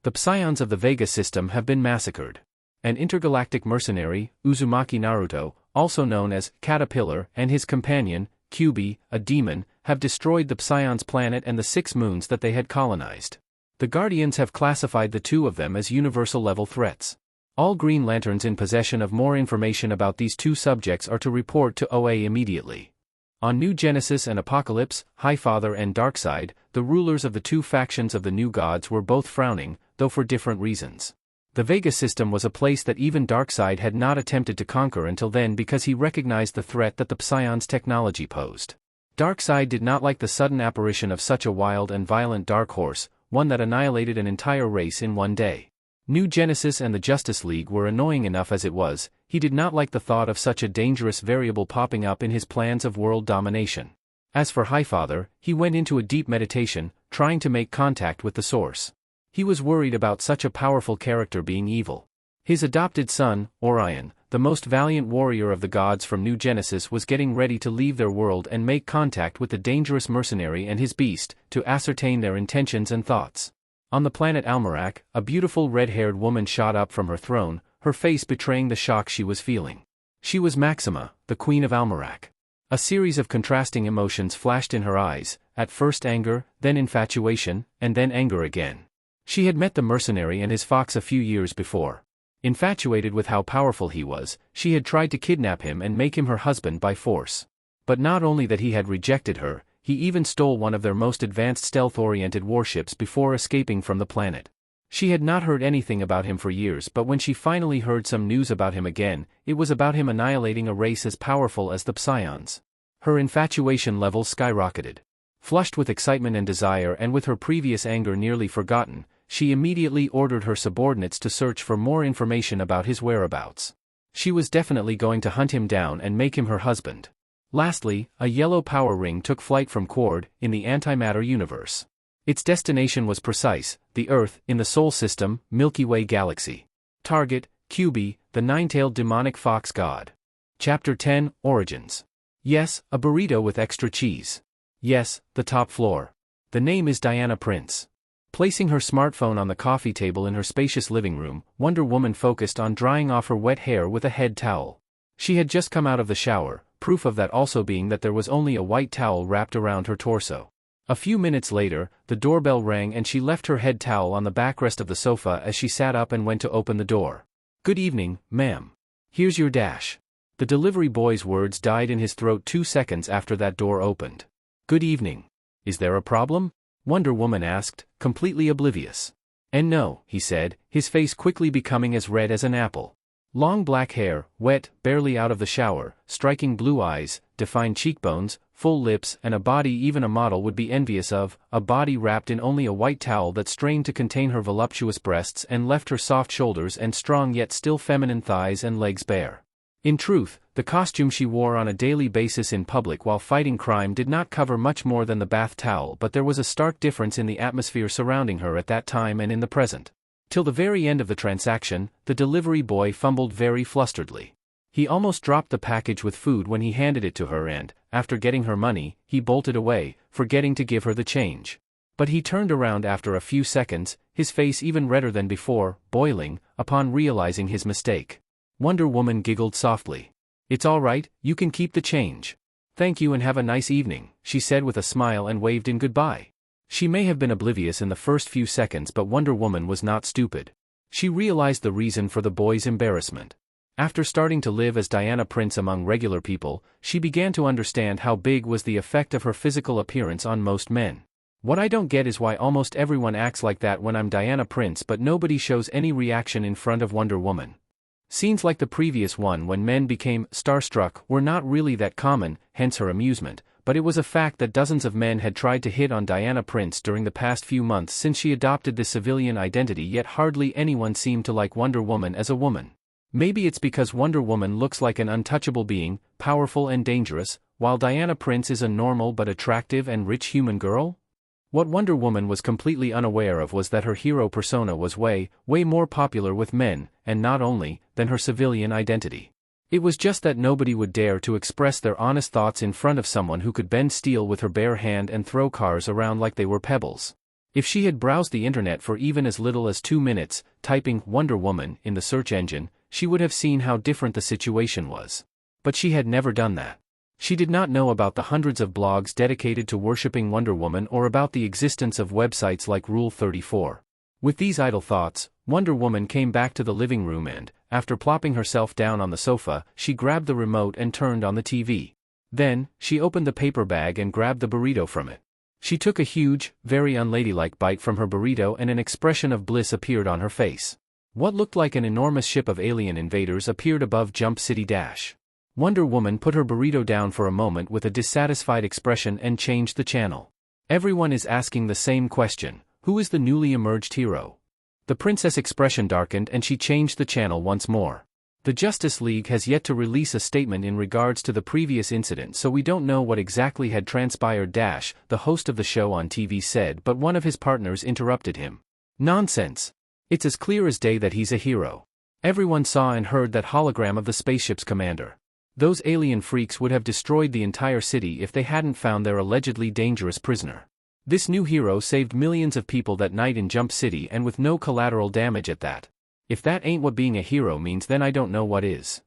The Psions of the Vega system have been massacred. An intergalactic mercenary, Uzumaki Naruto, also known as Caterpillar, and his companion, Kyuubi, a demon, have destroyed the Psions planet and the 6 moons that they had colonized. The Guardians have classified the two of them as universal-level threats. All Green Lanterns in possession of more information about these two subjects are to report to OA immediately. On New Genesis and Apocalypse, Highfather and Darkseid, the rulers of the two factions of the New Gods were both frowning, though for different reasons. The Vega system was a place that even Darkseid had not attempted to conquer until then because he recognized the threat that the Psions' technology posed. Darkseid did not like the sudden apparition of such a wild and violent dark horse, one that annihilated an entire race in one day. New Genesis and the Justice League were annoying enough as it was. He did not like the thought of such a dangerous variable popping up in his plans of world domination. As for Highfather, he went into a deep meditation, trying to make contact with the source. He was worried about such a powerful character being evil. His adopted son, Orion, the most valiant warrior of the gods from New Genesis, was getting ready to leave their world and make contact with the dangerous mercenary and his beast, to ascertain their intentions and thoughts. On the planet Almerac, a beautiful red-haired woman shot up from her throne, her face betraying the shock she was feeling. She was Maxima, the Queen of Almerac. A series of contrasting emotions flashed in her eyes, at first anger, then infatuation, and then anger again. She had met the mercenary and his fox a few years before. Infatuated with how powerful he was, she had tried to kidnap him and make him her husband by force. But not only that he had rejected her, he even stole one of their most advanced stealth-oriented warships before escaping from the planet. She had not heard anything about him for years, but when she finally heard some news about him again, it was about him annihilating a race as powerful as the Psions. Her infatuation level skyrocketed. Flushed with excitement and desire, and with her previous anger nearly forgotten, she immediately ordered her subordinates to search for more information about his whereabouts. She was definitely going to hunt him down and make him her husband. Lastly, a yellow power ring took flight from Quard, in the antimatter universe. Its destination was precise, the Earth, in the Sol system, Milky Way galaxy. Target, QB, the nine-tailed demonic fox god. Chapter 10, Origins. Yes, a burrito with extra cheese. Yes, the top floor. The name is Diana Prince. Placing her smartphone on the coffee table in her spacious living room, Wonder Woman focused on drying off her wet hair with a head towel. She had just come out of the shower, proof of that also being that there was only a white towel wrapped around her torso. A few minutes later, the doorbell rang and she left her head towel on the backrest of the sofa as she sat up and went to open the door. "Good evening, ma'am. Here's your dash." The delivery boy's words died in his throat 2 seconds after that door opened. "Good evening. Is there a problem?" Wonder Woman asked, completely oblivious. "And no," he said, his face quickly becoming as red as an apple. Long black hair, wet, barely out of the shower, striking blue eyes, defined cheekbones, full lips, and a body even a model would be envious of, a body wrapped in only a white towel that strained to contain her voluptuous breasts and left her soft shoulders and strong yet still feminine thighs and legs bare. In truth, the costume she wore on a daily basis in public while fighting crime did not cover much more than the bath towel, but there was a stark difference in the atmosphere surrounding her at that time and in the present. Till the very end of the transaction, the delivery boy fumbled very flusteredly. He almost dropped the package with food when he handed it to her and, after getting her money, he bolted away, forgetting to give her the change. But he turned around after a few seconds, his face even redder than before, boiling, upon realizing his mistake. Wonder Woman giggled softly. "It's all right, you can keep the change. Thank you and have a nice evening," she said with a smile and waved in goodbye. She may have been oblivious in the first few seconds, but Wonder Woman was not stupid. She realized the reason for the boy's embarrassment. After starting to live as Diana Prince among regular people, she began to understand how big was the effect of her physical appearance on most men. "What I don't get is why almost everyone acts like that when I'm Diana Prince, but nobody shows any reaction in front of Wonder Woman." Scenes like the previous one when men became starstruck were not really that common, hence her amusement, but it was a fact that dozens of men had tried to hit on Diana Prince during the past few months since she adopted this civilian identity, yet hardly anyone seemed to like Wonder Woman as a woman. Maybe it's because Wonder Woman looks like an untouchable being, powerful and dangerous, while Diana Prince is a normal but attractive and rich human girl? What Wonder Woman was completely unaware of was that her hero persona was way more popular with men, and not only, than her civilian identity. It was just that nobody would dare to express their honest thoughts in front of someone who could bend steel with her bare hand and throw cars around like they were pebbles. If she had browsed the internet for even as little as 2 minutes, typing Wonder Woman in the search engine, she would have seen how different the situation was. But she had never done that. She did not know about the hundreds of blogs dedicated to worshipping Wonder Woman or about the existence of websites like Rule 34. With these idle thoughts, Wonder Woman came back to the living room and, after plopping herself down on the sofa, she grabbed the remote and turned on the TV. Then, she opened the paper bag and grabbed the burrito from it. She took a huge, very unladylike bite from her burrito and an expression of bliss appeared on her face. What looked like an enormous ship of alien invaders appeared above Jump City Dash. Wonder Woman put her burrito down for a moment with a dissatisfied expression and changed the channel. Everyone is asking the same question: who is the newly emerged hero? The princess' expression darkened and she changed the channel once more. The Justice League has yet to release a statement in regards to the previous incident, so we don't know what exactly had transpired. The host of the show on TV said, but one of his partners interrupted him. Nonsense. It's as clear as day that he's a hero. Everyone saw and heard that hologram of the spaceship's commander. Those alien freaks would have destroyed the entire city if they hadn't found their allegedly dangerous prisoner. This new hero saved millions of people that night in Jump City and with no collateral damage at that. If that ain't what being a hero means, then I don't know what is.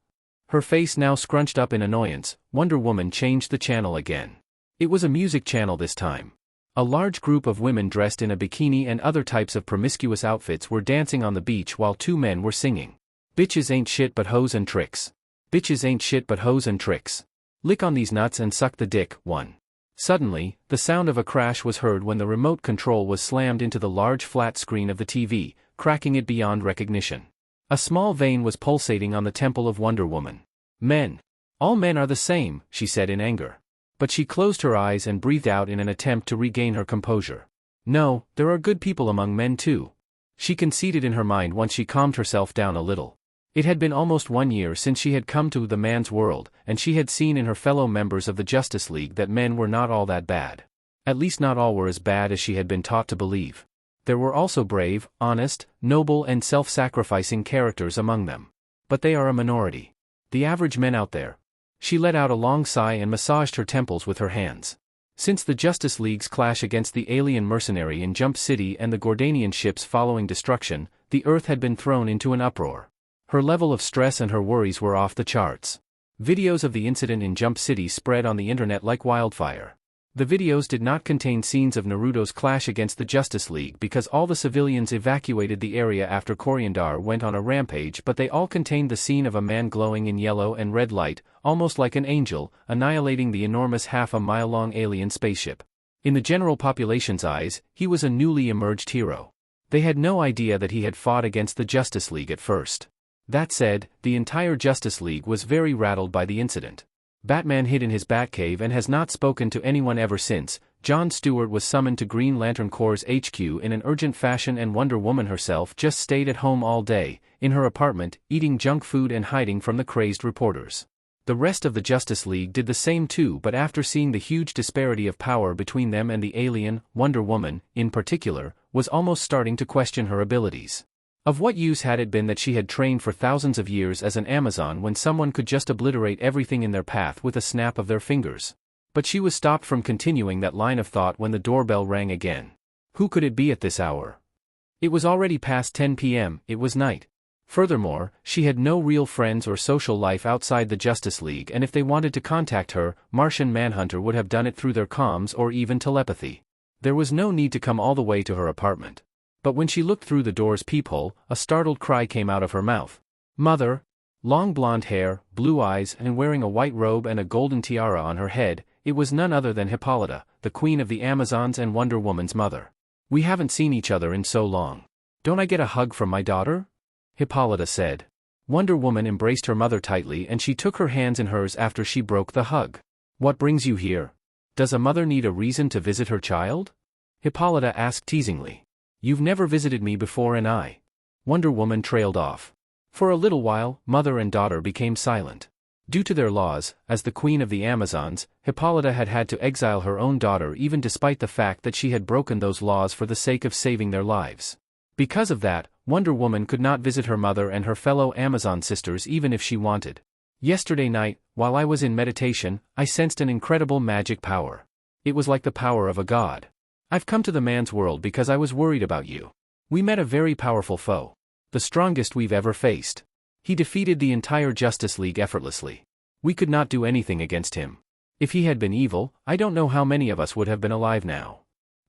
Her face now scrunched up in annoyance, Wonder Woman changed the channel again. It was a music channel this time. A large group of women dressed in a bikini and other types of promiscuous outfits were dancing on the beach while two men were singing. Bitches ain't shit but hoes and tricks. Bitches ain't shit but hoes and tricks. Lick on these nuts and suck the dick. 1. Suddenly, the sound of a crash was heard when the remote control was slammed into the large flat screen of the TV, cracking it beyond recognition. A small vein was pulsating on the temple of Wonder Woman. Men. All men are the same, she said in anger. But she closed her eyes and breathed out in an attempt to regain her composure. No, there are good people among men too. She conceded in her mind once she calmed herself down a little. It had been almost 1 year since she had come to the man's world, and she had seen in her fellow members of the Justice League that men were not all that bad. At least not all were as bad as she had been taught to believe. There were also brave, honest, noble and self-sacrificing characters among them. But they are a minority. The average men out there. She let out a long sigh and massaged her temples with her hands. Since the Justice League's clash against the alien mercenary in Jump City and the Gordanian ships following destruction, the Earth had been thrown into an uproar. Her level of stress and her worries were off the charts. Videos of the incident in Jump City spread on the internet like wildfire. The videos did not contain scenes of Naruto's clash against the Justice League because all the civilians evacuated the area after Coriandar went on a rampage, but they all contained the scene of a man glowing in yellow and red light, almost like an angel, annihilating the enormous half-a-mile-long alien spaceship. In the general population's eyes, he was a newly emerged hero. They had no idea that he had fought against the Justice League at first. That said, the entire Justice League was very rattled by the incident. Batman hid in his Batcave and has not spoken to anyone ever since. Jon Stewart was summoned to Green Lantern Corps' HQ in an urgent fashion, and Wonder Woman herself just stayed at home all day, in her apartment, eating junk food and hiding from the crazed reporters. The rest of the Justice League did the same too, but after seeing the huge disparity of power between them and the alien, Wonder Woman, in particular, was almost starting to question her abilities. Of what use had it been that she had trained for thousands of years as an Amazon when someone could just obliterate everything in their path with a snap of their fingers? But she was stopped from continuing that line of thought when the doorbell rang again. Who could it be at this hour? It was already past 10 p.m., it was night. Furthermore, she had no real friends or social life outside the Justice League, and if they wanted to contact her, Martian Manhunter would have done it through their comms or even telepathy. There was no need to come all the way to her apartment. But when she looked through the door's peephole, a startled cry came out of her mouth. Mother! Long blonde hair, blue eyes, and wearing a white robe and a golden tiara on her head, it was none other than Hippolyta, the Queen of the Amazons and Wonder Woman's mother. We haven't seen each other in so long. Don't I get a hug from my daughter? Hippolyta said. Wonder Woman embraced her mother tightly and she took her hands in hers after she broke the hug. What brings you here? Does a mother need a reason to visit her child? Hippolyta asked teasingly. You've never visited me before and I. Wonder Woman trailed off. For a little while, mother and daughter became silent. Due to their laws, as the Queen of the Amazons, Hippolyta had had to exile her own daughter even despite the fact that she had broken those laws for the sake of saving their lives. Because of that, Wonder Woman could not visit her mother and her fellow Amazon sisters even if she wanted. Yesterday night, while I was in meditation, I sensed an incredible magic power. It was like the power of a god. I've come to the man's world because I was worried about you. We met a very powerful foe. The strongest we've ever faced. He defeated the entire Justice League effortlessly. We could not do anything against him. If he had been evil, I don't know how many of us would have been alive now.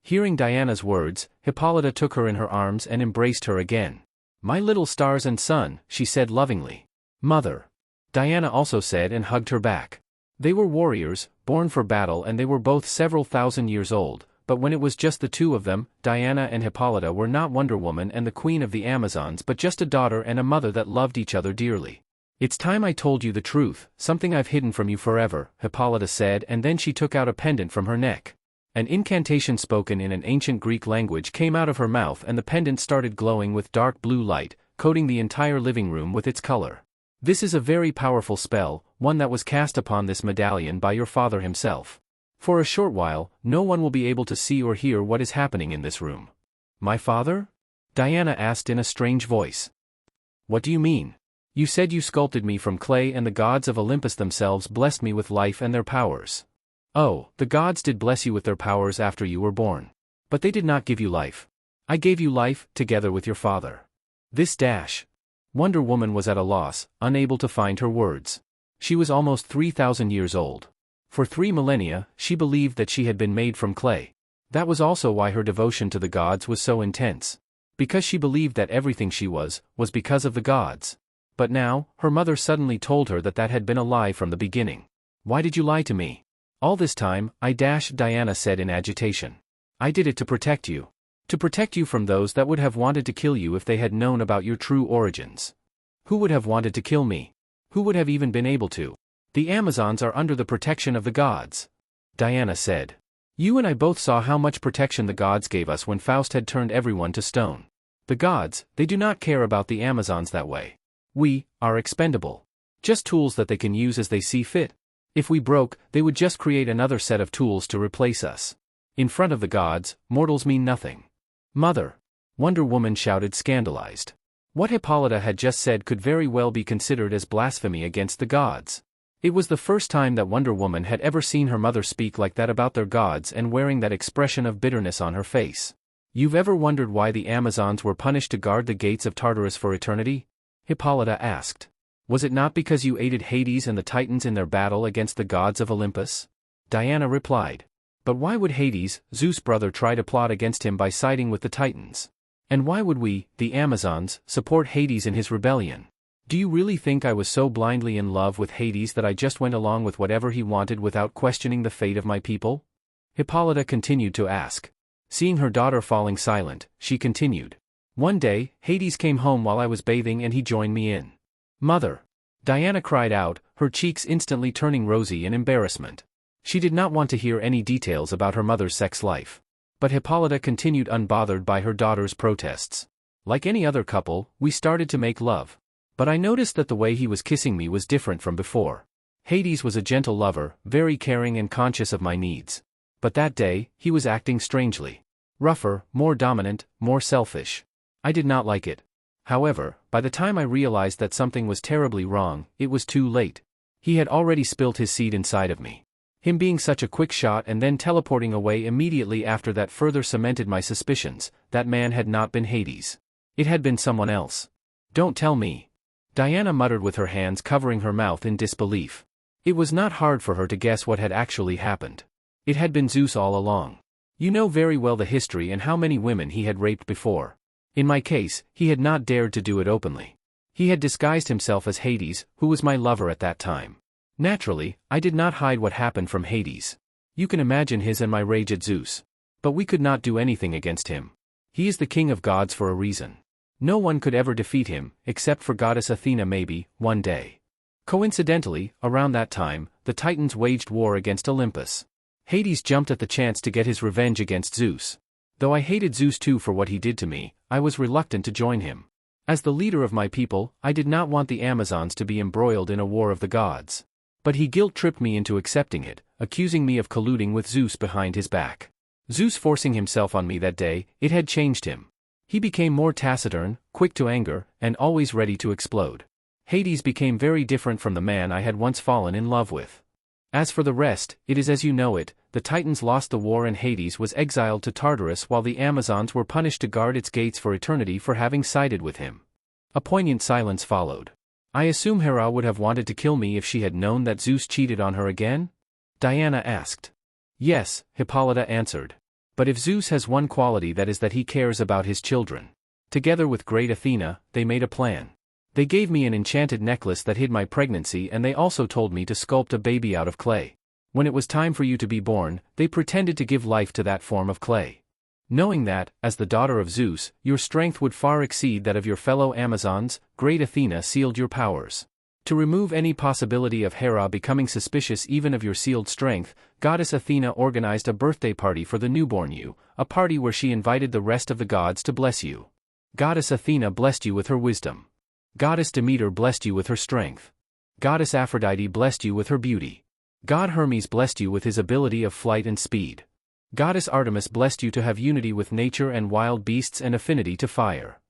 Hearing Diana's words, Hippolyta took her in her arms and embraced her again. My little stars and sun, she said lovingly. Mother. Diana also said and hugged her back. They were warriors, born for battle, and they were both several thousand years old. But when it was just the two of them, Diana and Hippolyta were not Wonder Woman and the Queen of the Amazons but just a daughter and a mother that loved each other dearly. It's time I told you the truth, something I've hidden from you forever, Hippolyta said, and then she took out a pendant from her neck. An incantation spoken in an ancient Greek language came out of her mouth and the pendant started glowing with dark blue light, coating the entire living room with its color. This is a very powerful spell, one that was cast upon this medallion by your father himself. For a short while, no one will be able to see or hear what is happening in this room. My father? Diana asked in a strange voice. What do you mean? You said you sculpted me from clay and the gods of Olympus themselves blessed me with life and their powers. Oh, the gods did bless you with their powers after you were born. But they did not give you life. I gave you life, together with your father. This dash. Wonder Woman was at a loss, unable to find her words. She was almost 3,000 years old. For 3 millennia, she believed that she had been made from clay. That was also why her devotion to the gods was so intense. Because she believed that everything she was because of the gods. But now, her mother suddenly told her that had been a lie from the beginning. Why did you lie to me? All this time, Diana said in agitation. I did it to protect you. To protect you from those that would have wanted to kill you if they had known about your true origins. Who would have wanted to kill me? Who would have even been able to? The Amazons are under the protection of the gods. Diana said. You and I both saw how much protection the gods gave us when Faust had turned everyone to stone. The gods, they do not care about the Amazons that way. We are expendable. Just tools that they can use as they see fit. If we broke, they would just create another set of tools to replace us. In front of the gods, mortals mean nothing. Mother! Wonder Woman shouted, scandalized. What Hippolyta had just said could very well be considered as blasphemy against the gods. It was the first time that Wonder Woman had ever seen her mother speak like that about their gods and wearing that expression of bitterness on her face. You've ever wondered why the Amazons were punished to guard the gates of Tartarus for eternity? Hippolyta asked. Was it not because you aided Hades and the Titans in their battle against the gods of Olympus? Diana replied. But why would Hades, Zeus' brother, try to plot against him by siding with the Titans? And why would we, the Amazons, support Hades in his rebellion? Do you really think I was so blindly in love with Hades that I just went along with whatever he wanted without questioning the fate of my people? Hippolyta continued to ask. Seeing her daughter falling silent, she continued. One day, Hades came home while I was bathing and he joined me in. Mother! Diana cried out, her cheeks instantly turning rosy in embarrassment. She did not want to hear any details about her mother's sex life. But Hippolyta continued unbothered by her daughter's protests. Like any other couple, we started to make love. But I noticed that the way he was kissing me was different from before. Hades was a gentle lover, very caring and conscious of my needs. But that day, he was acting strangely. Rougher, more dominant, more selfish. I did not like it. However, by the time I realized that something was terribly wrong, it was too late. He had already spilt his seed inside of me. Him being such a quick shot and then teleporting away immediately after that further cemented my suspicions. That man had not been Hades. It had been someone else. Don't tell me. Diana muttered with her hands covering her mouth in disbelief. It was not hard for her to guess what had actually happened. It had been Zeus all along. You know very well the history and how many women he had raped before. In my case, he had not dared to do it openly. He had disguised himself as Hades, who was my lover at that time. Naturally, I did not hide what happened from Hades. You can imagine his and my rage at Zeus. But we could not do anything against him. He is the king of gods for a reason. No one could ever defeat him, except for goddess Athena maybe, one day. Coincidentally, around that time, the Titans waged war against Olympus. Hades jumped at the chance to get his revenge against Zeus. Though I hated Zeus too for what he did to me, I was reluctant to join him. As the leader of my people, I did not want the Amazons to be embroiled in a war of the gods. But he guilt-tripped me into accepting it, accusing me of colluding with Zeus behind his back. Zeus forcing himself on me that day, it had changed him. He became more taciturn, quick to anger, and always ready to explode. Hades became very different from the man I had once fallen in love with. As for the rest, it is as you know it, the Titans lost the war and Hades was exiled to Tartarus while the Amazons were punished to guard its gates for eternity for having sided with him. A poignant silence followed. I assume Hera would have wanted to kill me if she had known that Zeus cheated on her again? Diana asked. Yes, Hippolyta answered. But if Zeus has one quality, that is that he cares about his children. Together with great Athena, they made a plan. They gave me an enchanted necklace that hid my pregnancy and they also told me to sculpt a baby out of clay. When it was time for you to be born, they pretended to give life to that form of clay. Knowing that, as the daughter of Zeus, your strength would far exceed that of your fellow Amazons, great Athena sealed your powers. To remove any possibility of Hera becoming suspicious even of your sealed strength, Goddess Athena organized a birthday party for the newborn you, a party where she invited the rest of the gods to bless you. Goddess Athena blessed you with her wisdom. Goddess Demeter blessed you with her strength. Goddess Aphrodite blessed you with her beauty. God Hermes blessed you with his ability of flight and speed. Goddess Artemis blessed you to have unity with nature and wild beasts and affinity to fire.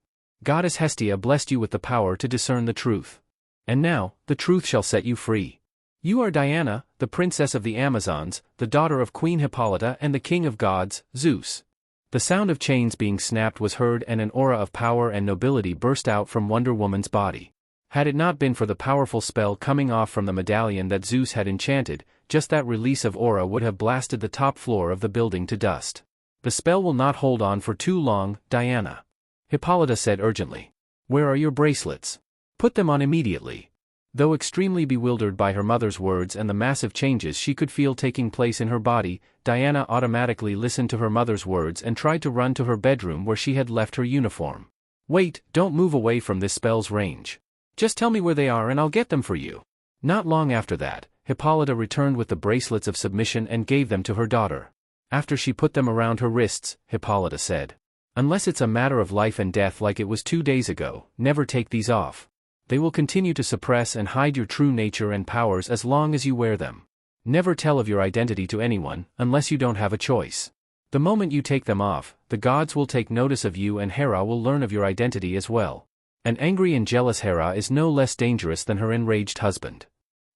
Goddess Hestia blessed you with the power to discern the truth. And now, the truth shall set you free. You are Diana, the princess of the Amazons, the daughter of Queen Hippolyta and the king of gods, Zeus. The sound of chains being snapped was heard and an aura of power and nobility burst out from Wonder Woman's body. Had it not been for the powerful spell coming off from the medallion that Zeus had enchanted, just that release of aura would have blasted the top floor of the building to dust. The spell will not hold on for too long, Diana. Hippolyta said urgently. Where are your bracelets? Put them on immediately. Though extremely bewildered by her mother's words and the massive changes she could feel taking place in her body, Diana automatically listened to her mother's words and tried to run to her bedroom where she had left her uniform. Wait, don't move away from this spell's range. Just tell me where they are and I'll get them for you. Not long after that, Hippolyta returned with the bracelets of submission and gave them to her daughter. After she put them around her wrists, Hippolyta said, "Unless it's a matter of life and death like it was 2 days ago, never take these off. They will continue to suppress and hide your true nature and powers as long as you wear them. Never tell of your identity to anyone, unless you don't have a choice. The moment you take them off, the gods will take notice of you and Hera will learn of your identity as well. An angry and jealous Hera is no less dangerous than her enraged husband."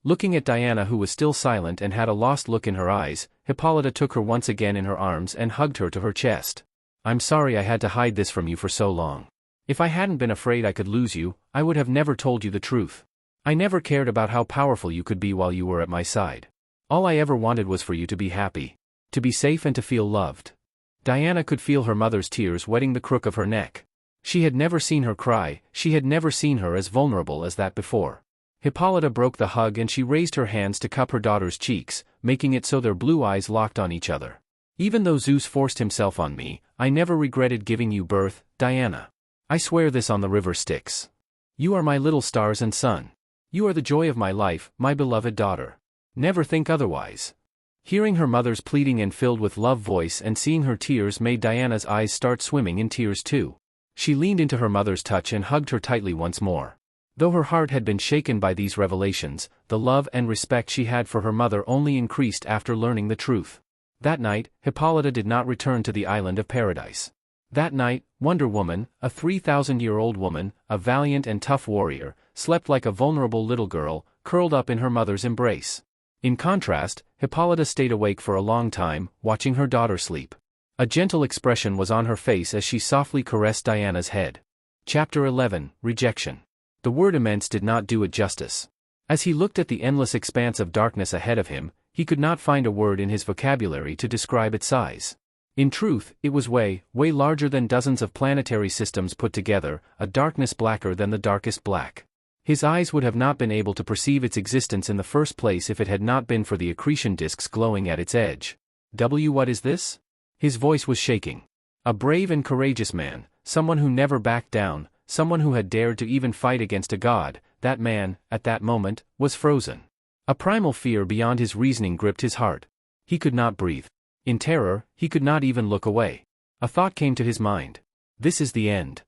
Looking at Diana, who was still silent and had a lost look in her eyes, Hippolyta took her once again in her arms and hugged her to her chest. "I'm sorry I had to hide this from you for so long. If I hadn't been afraid I could lose you, I would have never told you the truth. I never cared about how powerful you could be while you were at my side. All I ever wanted was for you to be happy, to be safe and to feel loved." Diana could feel her mother's tears wetting the crook of her neck. She had never seen her cry, she had never seen her as vulnerable as that before. Hippolyta broke the hug and she raised her hands to cup her daughter's cheeks, making it so their blue eyes locked on each other. "Even though Zeus forced himself on me, I never regretted giving you birth, Diana. I swear this on the river Styx. You are my little stars and sun. You are the joy of my life, my beloved daughter. Never think otherwise." Hearing her mother's pleading and filled with love voice and seeing her tears made Diana's eyes start swimming in tears too. She leaned into her mother's touch and hugged her tightly once more. Though her heart had been shaken by these revelations, the love and respect she had for her mother only increased after learning the truth. That night, Hippolyta did not return to the island of paradise. That night, Wonder Woman, a 3,000-year-old woman, a valiant and tough warrior, slept like a vulnerable little girl, curled up in her mother's embrace. In contrast, Hippolyta stayed awake for a long time, watching her daughter sleep. A gentle expression was on her face as she softly caressed Diana's head. Chapter 11, Rejection. The word immense did not do it justice. As he looked at the endless expanse of darkness ahead of him, he could not find a word in his vocabulary to describe its size. In truth, it was way larger than dozens of planetary systems put together, a darkness blacker than the darkest black. His eyes would have not been able to perceive its existence in the first place if it had not been for the accretion disks glowing at its edge. What is this? His voice was shaking. A brave and courageous man, someone who never backed down, someone who had dared to even fight against a god, that man, at that moment, was frozen. A primal fear beyond his reasoning gripped his heart. He could not breathe. In terror, he could not even look away. A thought came to his mind. This is the end.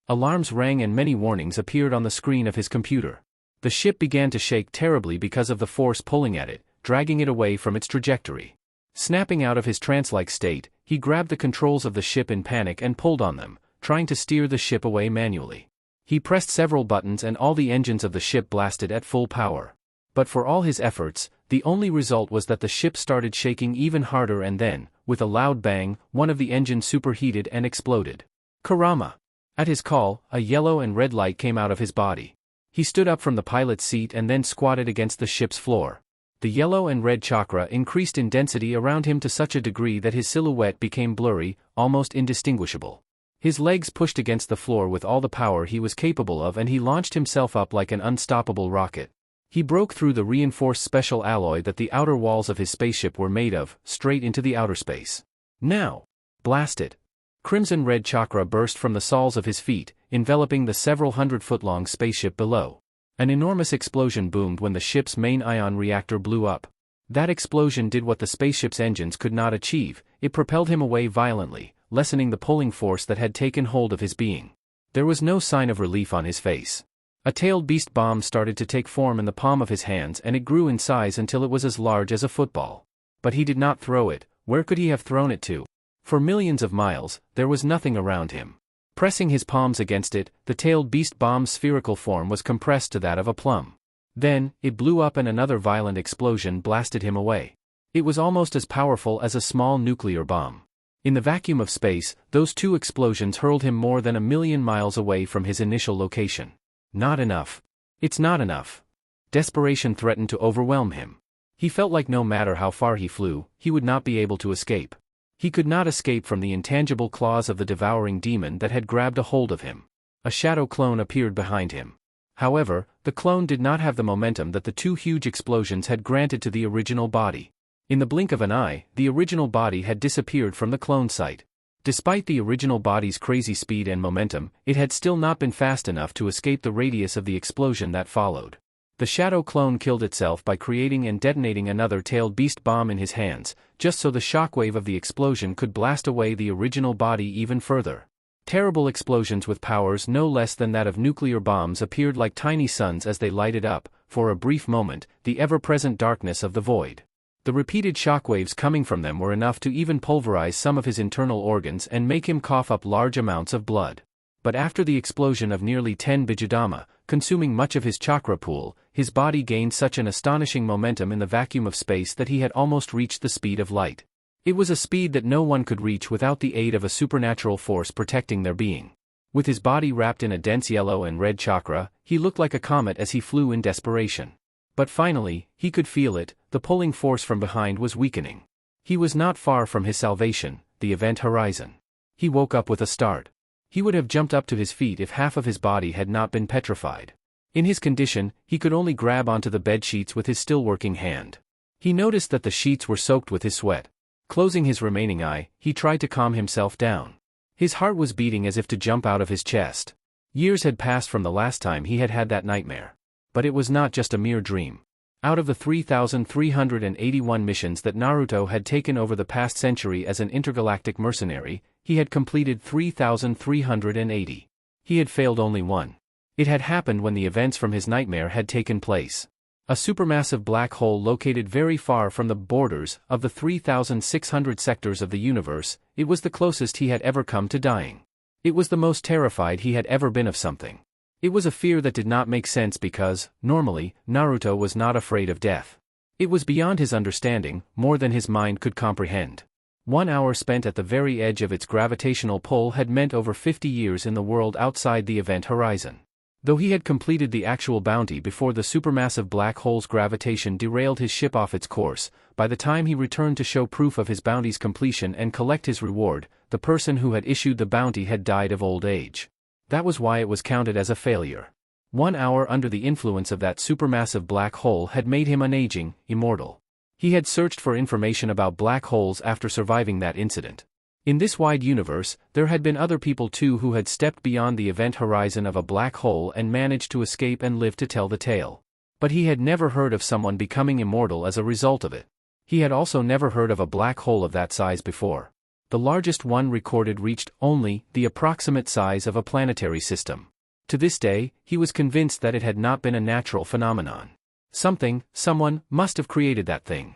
Alarms rang and many warnings appeared on the screen of his computer. The ship began to shake terribly because of the force pulling at it, dragging it away from its trajectory. Snapping out of his trance-like state, he grabbed the controls of the ship in panic and pulled on them, trying to steer the ship away manually. He pressed several buttons and all the engines of the ship blasted at full power. But for all his efforts, the only result was that the ship started shaking even harder and then, with a loud bang, one of the engines superheated and exploded. Kurama! At his call, a yellow and red light came out of his body. He stood up from the pilot's seat and then squatted against the ship's floor. The yellow and red chakra increased in density around him to such a degree that his silhouette became blurry, almost indistinguishable. His legs pushed against the floor with all the power he was capable of and he launched himself up like an unstoppable rocket. He broke through the reinforced special alloy that the outer walls of his spaceship were made of, straight into the outer space. Now! Blast it! Crimson-red chakra burst from the soles of his feet, enveloping the several hundred-foot-long spaceship below. An enormous explosion boomed when the ship's main ion reactor blew up. That explosion did what the spaceship's engines could not achieve. It propelled him away violently, lessening the pulling force that had taken hold of his being. There was no sign of relief on his face. A tailed beast bomb started to take form in the palm of his hands, and it grew in size until it was as large as a football. But he did not throw it. Where could he have thrown it to? For millions of miles, there was nothing around him. Pressing his palms against it, the tailed beast bomb's spherical form was compressed to that of a plum. Then, it blew up and another violent explosion blasted him away. It was almost as powerful as a small nuclear bomb. In the vacuum of space, those two explosions hurled him more than 1,000,000 miles away from his initial location. Not enough. It's not enough. Desperation threatened to overwhelm him. He felt like no matter how far he flew, he would not be able to escape. He could not escape from the intangible claws of the devouring demon that had grabbed a hold of him. A shadow clone appeared behind him. However, the clone did not have the momentum that the two huge explosions had granted to the original body. In the blink of an eye, the original body had disappeared from the clone site. Despite the original body's crazy speed and momentum, it had still not been fast enough to escape the radius of the explosion that followed. The shadow clone killed itself by creating and detonating another tailed beast bomb in his hands, just so the shockwave of the explosion could blast away the original body even further. Terrible explosions with powers no less than that of nuclear bombs appeared like tiny suns as they lighted up, for a brief moment, the ever-present darkness of the void. The repeated shockwaves coming from them were enough to even pulverize some of his internal organs and make him cough up large amounts of blood. But after the explosion of nearly 10 Bijudama, consuming much of his chakra pool, his body gained such an astonishing momentum in the vacuum of space that he had almost reached the speed of light. It was a speed that no one could reach without the aid of a supernatural force protecting their being. With his body wrapped in a dense yellow and red chakra, he looked like a comet as he flew in desperation. But finally, he could feel it, the pulling force from behind was weakening. He was not far from his salvation, the event horizon. He woke up with a start. He would have jumped up to his feet if half of his body had not been petrified. In his condition, he could only grab onto the bed sheets with his still working hand. He noticed that the sheets were soaked with his sweat. Closing his remaining eye, he tried to calm himself down. His heart was beating as if to jump out of his chest. Years had passed from the last time he had had that nightmare. But it was not just a mere dream. Out of the 3,381 missions that Naruto had taken over the past century as an intergalactic mercenary, he had completed 3,380. He had failed only one. It had happened when the events from his nightmare had taken place. A supermassive black hole located very far from the borders of the 3,600 sectors of the universe, it was the closest he had ever come to dying. It was the most terrified he had ever been of something. It was a fear that did not make sense because, normally, Naruto was not afraid of death. It was beyond his understanding, more than his mind could comprehend. 1 hour spent at the very edge of its gravitational pull had meant over 50 years in the world outside the event horizon. Though he had completed the actual bounty before the supermassive black hole's gravitation derailed his ship off its course, by the time he returned to show proof of his bounty's completion and collect his reward, the person who had issued the bounty had died of old age. That was why it was counted as a failure. 1 hour under the influence of that supermassive black hole had made him unaging, immortal. He had searched for information about black holes after surviving that incident. In this wide universe, there had been other people too who had stepped beyond the event horizon of a black hole and managed to escape and live to tell the tale. But he had never heard of someone becoming immortal as a result of it. He had also never heard of a black hole of that size before. The largest one recorded reached only the approximate size of a planetary system. To this day, he was convinced that it had not been a natural phenomenon. Someone, must have created that thing.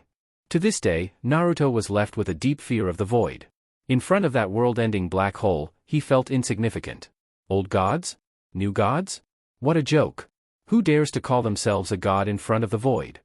To this day, Naruto was left with a deep fear of the void. In front of that world-ending black hole, he felt insignificant. Old gods? New gods? What a joke. Who dares to call themselves a god in front of the void?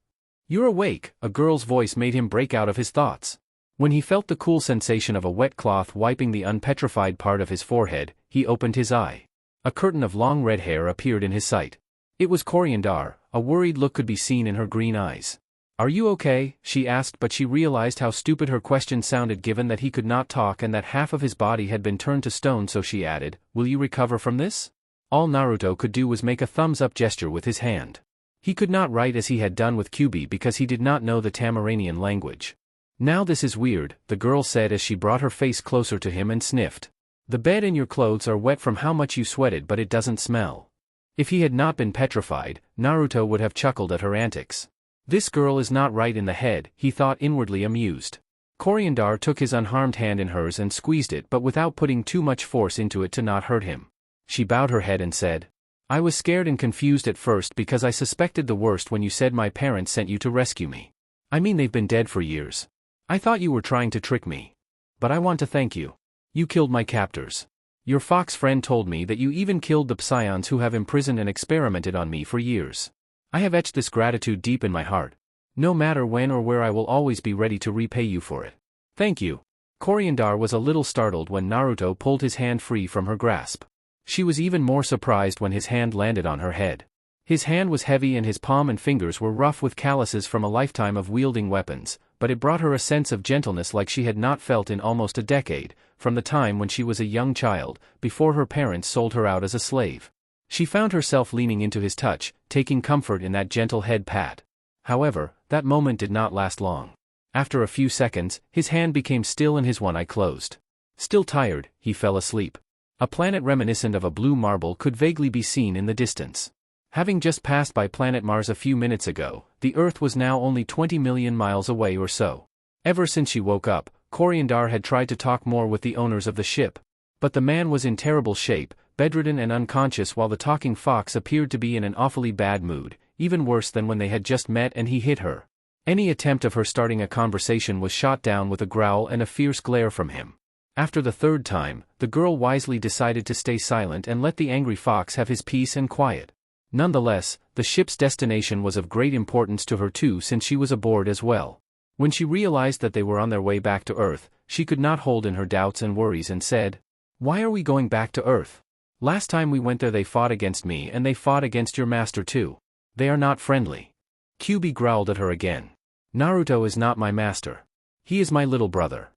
You're awake, a girl's voice made him break out of his thoughts. When he felt the cool sensation of a wet cloth wiping the unpetrified part of his forehead, he opened his eye. A curtain of long red hair appeared in his sight. It was Coriandar, a worried look could be seen in her green eyes. Are you okay? She asked, but she realized how stupid her question sounded given that he could not talk and that half of his body had been turned to stone, so she added, will you recover from this? All Naruto could do was make a thumbs-up gesture with his hand. He could not write as he had done with Kyuubi because he did not know the Tamaranian language. Now this is weird, the girl said as she brought her face closer to him and sniffed. The bed and your clothes are wet from how much you sweated, but it doesn't smell. If he had not been petrified, Naruto would have chuckled at her antics. This girl is not right in the head, he thought, inwardly amused. Coriandar took his unharmed hand in hers and squeezed it, but without putting too much force into it to not hurt him. She bowed her head and said, "I was scared and confused at first because I suspected the worst when you said my parents sent you to rescue me. I mean, they've been dead for years. I thought you were trying to trick me. But I want to thank you. You killed my captors. Your fox friend told me that you even killed the Psions who have imprisoned and experimented on me for years. I have etched this gratitude deep in my heart. No matter when or where, I will always be ready to repay you for it. Thank you." Coriandar was a little startled when Naruto pulled his hand free from her grasp. She was even more surprised when his hand landed on her head. His hand was heavy and his palm and fingers were rough with calluses from a lifetime of wielding weapons, but it brought her a sense of gentleness like she had not felt in almost a decade, from the time when she was a young child, before her parents sold her out as a slave. She found herself leaning into his touch, taking comfort in that gentle head pat. However, that moment did not last long. After a few seconds, his hand became still and his one eye closed. Still tired, he fell asleep. A planet reminiscent of a blue marble could vaguely be seen in the distance. Having just passed by planet Mars a few minutes ago, the Earth was now only 20 million miles away or so. Ever since she woke up, Coriandar had tried to talk more with the owners of the ship. But the man was in terrible shape, bedridden and unconscious, while the talking fox appeared to be in an awfully bad mood, even worse than when they had just met and he hit her. Any attempt of her starting a conversation was shot down with a growl and a fierce glare from him. After the third time, the girl wisely decided to stay silent and let the angry fox have his peace and quiet. Nonetheless, the ship's destination was of great importance to her too, since she was aboard as well. When she realized that they were on their way back to Earth, she could not hold in her doubts and worries and said, "Why are we going back to Earth? Last time we went there they fought against me and they fought against your master too. They are not friendly." Kyuubi growled at her again. "Naruto is not my master. He is my little brother."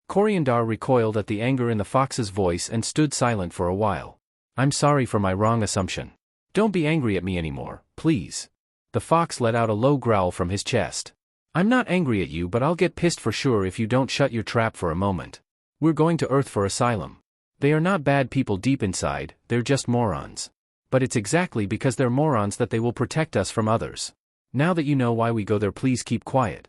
Coriandar recoiled at the anger in the fox's voice and stood silent for a while. "I'm sorry for my wrong assumption. Don't be angry at me anymore, please." The fox let out a low growl from his chest. "I'm not angry at you, but I'll get pissed for sure if you don't shut your trap for a moment. We're going to Earth for asylum. They are not bad people deep inside, they're just morons. But it's exactly because they're morons that they will protect us from others. Now that you know why we go there, please keep quiet."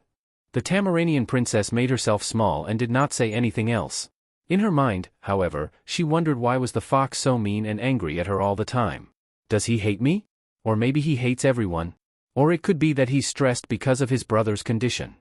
The Tamaranian princess made herself small and did not say anything else. In her mind, however, she wondered why was the fox so mean and angry at her all the time. Does he hate me? Or maybe he hates everyone? Or it could be that he's stressed because of his brother's condition.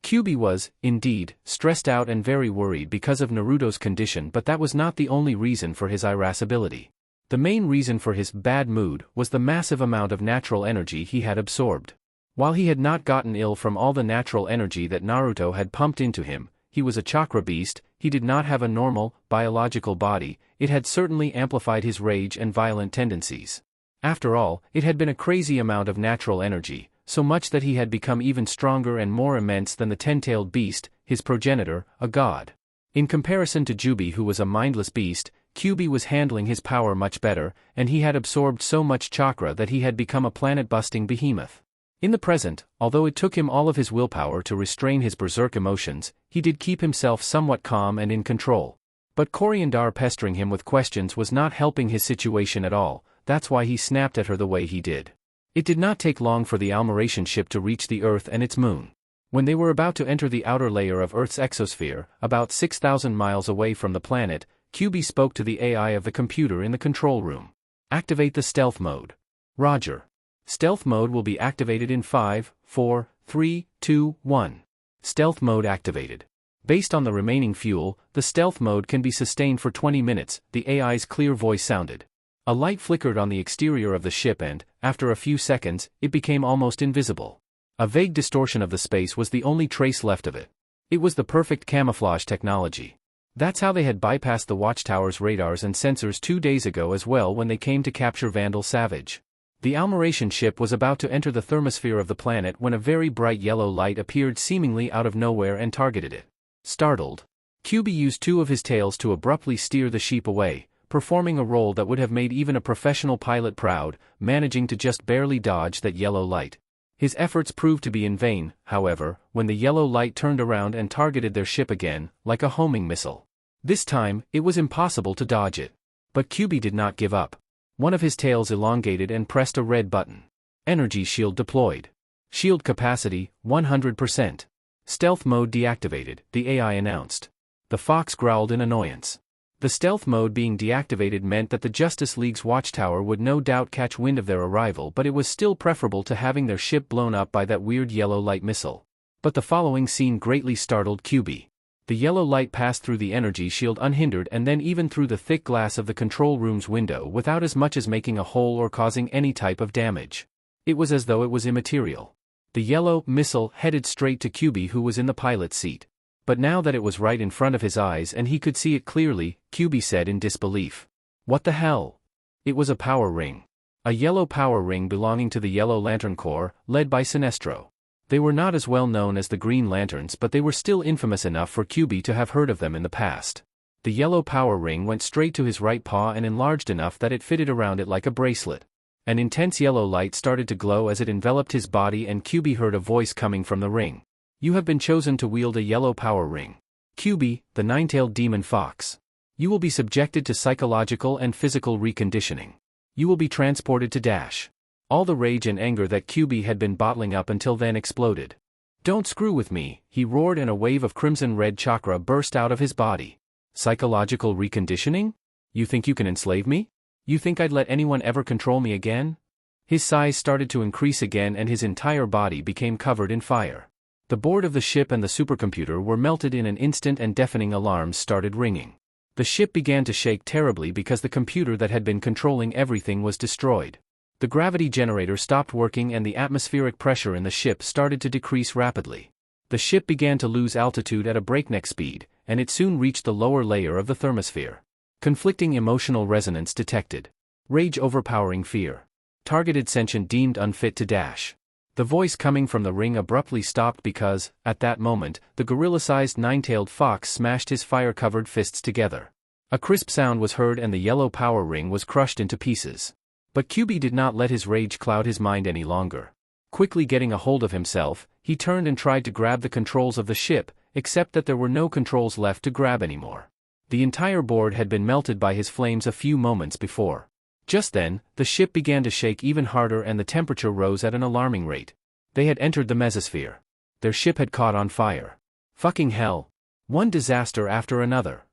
Kyuubi was, indeed, stressed out and very worried because of Naruto's condition, but that was not the only reason for his irascibility. The main reason for his bad mood was the massive amount of natural energy he had absorbed. While he had not gotten ill from all the natural energy that Naruto had pumped into him, he was a chakra beast, he did not have a normal, biological body, it had certainly amplified his rage and violent tendencies. After all, it had been a crazy amount of natural energy, so much that he had become even stronger and more immense than the ten-tailed beast, his progenitor, a god. In comparison to Jubi, who was a mindless beast, Kyuubi was handling his power much better, and he had absorbed so much chakra that he had become a planet-busting behemoth. In the present, although it took him all of his willpower to restrain his berserk emotions, he did keep himself somewhat calm and in control. But Coriandar pestering him with questions was not helping his situation at all, that's why he snapped at her the way he did. It did not take long for the Almeration ship to reach the Earth and its moon. When they were about to enter the outer layer of Earth's exosphere, about 6,000 miles away from the planet, Kyuubi spoke to the AI of the computer in the control room. "Activate the stealth mode." "Roger." "Stealth mode will be activated in 5, 4, 3, 2, 1. Stealth mode activated. Based on the remaining fuel, the stealth mode can be sustained for 20 minutes, the AI's clear voice sounded. A light flickered on the exterior of the ship and, after a few seconds, it became almost invisible. A vague distortion of the space was the only trace left of it. It was the perfect camouflage technology. That's how they had bypassed the watchtower's radars and sensors 2 days ago as well when they came to capture Vandal Savage. The Almeration ship was about to enter the thermosphere of the planet when a very bright yellow light appeared seemingly out of nowhere and targeted it. Startled, Kyuubi used 2 of his tails to abruptly steer the ship away, performing a role that would have made even a professional pilot proud, managing to just barely dodge that yellow light. His efforts proved to be in vain, however, when the yellow light turned around and targeted their ship again, like a homing missile. This time, it was impossible to dodge it. But Kyuubi did not give up. One of his tails elongated and pressed a red button. Energy shield deployed. Shield capacity, 100%. Stealth mode deactivated, the AI announced. The fox growled in annoyance. The stealth mode being deactivated meant that the Justice League's watchtower would no doubt catch wind of their arrival, but it was still preferable to having their ship blown up by that weird yellow light missile. But the following scene greatly startled QB. The yellow light passed through the energy shield unhindered and then even through the thick glass of the control room's window without as much as making a hole or causing any type of damage. It was as though it was immaterial. The yellow missile headed straight to QB, who was in the pilot's seat. But now that it was right in front of his eyes and he could see it clearly, QB said in disbelief. What the hell? It was a power ring. A yellow power ring belonging to the Yellow Lantern Corps, led by Sinestro. They were not as well known as the Green Lanterns, but they were still infamous enough for QB to have heard of them in the past. The yellow power ring went straight to his right paw and enlarged enough that it fitted around it like a bracelet. An intense yellow light started to glow as it enveloped his body, and QB heard a voice coming from the ring. You have been chosen to wield a yellow power ring. QB, the nine-tailed demon fox. You will be subjected to psychological and physical reconditioning. You will be transported to Dash. All the rage and anger that QB had been bottling up until then exploded. Don't screw with me, he roared, and a wave of crimson-red chakra burst out of his body. Psychological reconditioning? You think you can enslave me? You think I'd let anyone ever control me again? His size started to increase again and his entire body became covered in fire. The board of the ship and the supercomputer were melted in an instant and deafening alarms started ringing. The ship began to shake terribly because the computer that had been controlling everything was destroyed. The gravity generator stopped working and the atmospheric pressure in the ship started to decrease rapidly. The ship began to lose altitude at a breakneck speed, and it soon reached the lower layer of the thermosphere. Conflicting emotional resonance detected. Rage overpowering fear. Targeted sentient deemed unfit to dash. The voice coming from the ring abruptly stopped because, at that moment, the gorilla-sized nine-tailed fox smashed his fire-covered fists together. A crisp sound was heard and the yellow power ring was crushed into pieces. But QB did not let his rage cloud his mind any longer. Quickly getting a hold of himself, he turned and tried to grab the controls of the ship, except that there were no controls left to grab anymore. The entire board had been melted by his flames a few moments before. Just then, the ship began to shake even harder and the temperature rose at an alarming rate. They had entered the mesosphere. Their ship had caught on fire. Fucking hell. One disaster after another.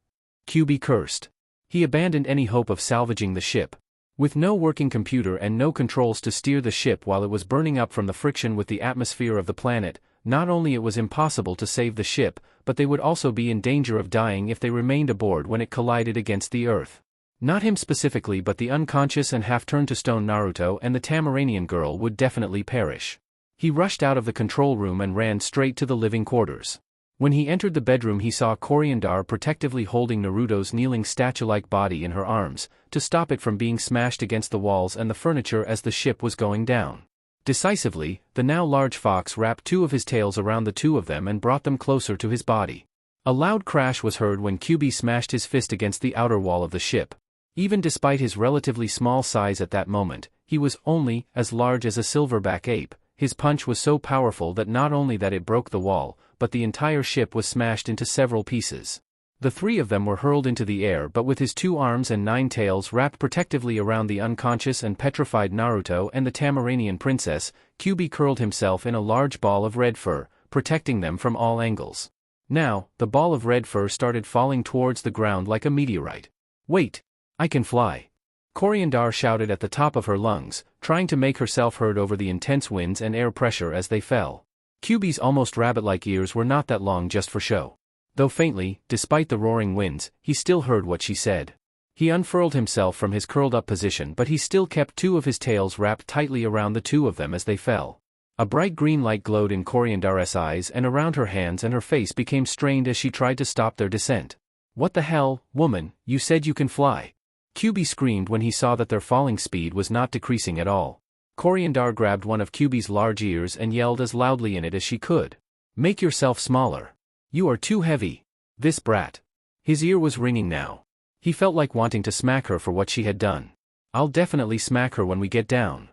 QB cursed. He abandoned any hope of salvaging the ship. With no working computer and no controls to steer the ship while it was burning up from the friction with the atmosphere of the planet, not only it was impossible to save the ship, but they would also be in danger of dying if they remained aboard when it collided against the Earth. Not him specifically, but the unconscious and half-turned-to-stone Naruto and the Tamaranian girl would definitely perish. He rushed out of the control room and ran straight to the living quarters. When he entered the bedroom, he saw Coriandar protectively holding Naruto's kneeling statue-like body in her arms, to stop it from being smashed against the walls and the furniture as the ship was going down. Decisively, the now large fox wrapped two of his tails around the two of them and brought them closer to his body. A loud crash was heard when QB smashed his fist against the outer wall of the ship. Even despite his relatively small size at that moment, he was only as large as a silverback ape. His punch was so powerful that not only that it broke the wall, but the entire ship was smashed into several pieces. The three of them were hurled into the air, but with his 2 arms and 9 tails wrapped protectively around the unconscious and petrified Naruto and the Tamaranian princess, QB curled himself in a large ball of red fur, protecting them from all angles. Now, the ball of red fur started falling towards the ground like a meteorite. Wait! I can fly! Coriandar shouted at the top of her lungs, trying to make herself heard over the intense winds and air pressure as they fell. QB's almost rabbit-like ears were not that long just for show. Though faintly, despite the roaring winds, he still heard what she said. He unfurled himself from his curled-up position, but he still kept 2 of his tails wrapped tightly around the 2 of them as they fell. A bright green light glowed in Coriandar's eyes and around her hands, and her face became strained as she tried to stop their descent. What the hell, woman, you said you can fly! QB screamed when he saw that their falling speed was not decreasing at all. Coriandar grabbed one of QB's large ears and yelled as loudly in it as she could. Make yourself smaller. You are too heavy. This brat. His ear was ringing now. He felt like wanting to smack her for what she had done. I'll definitely smack her when we get down.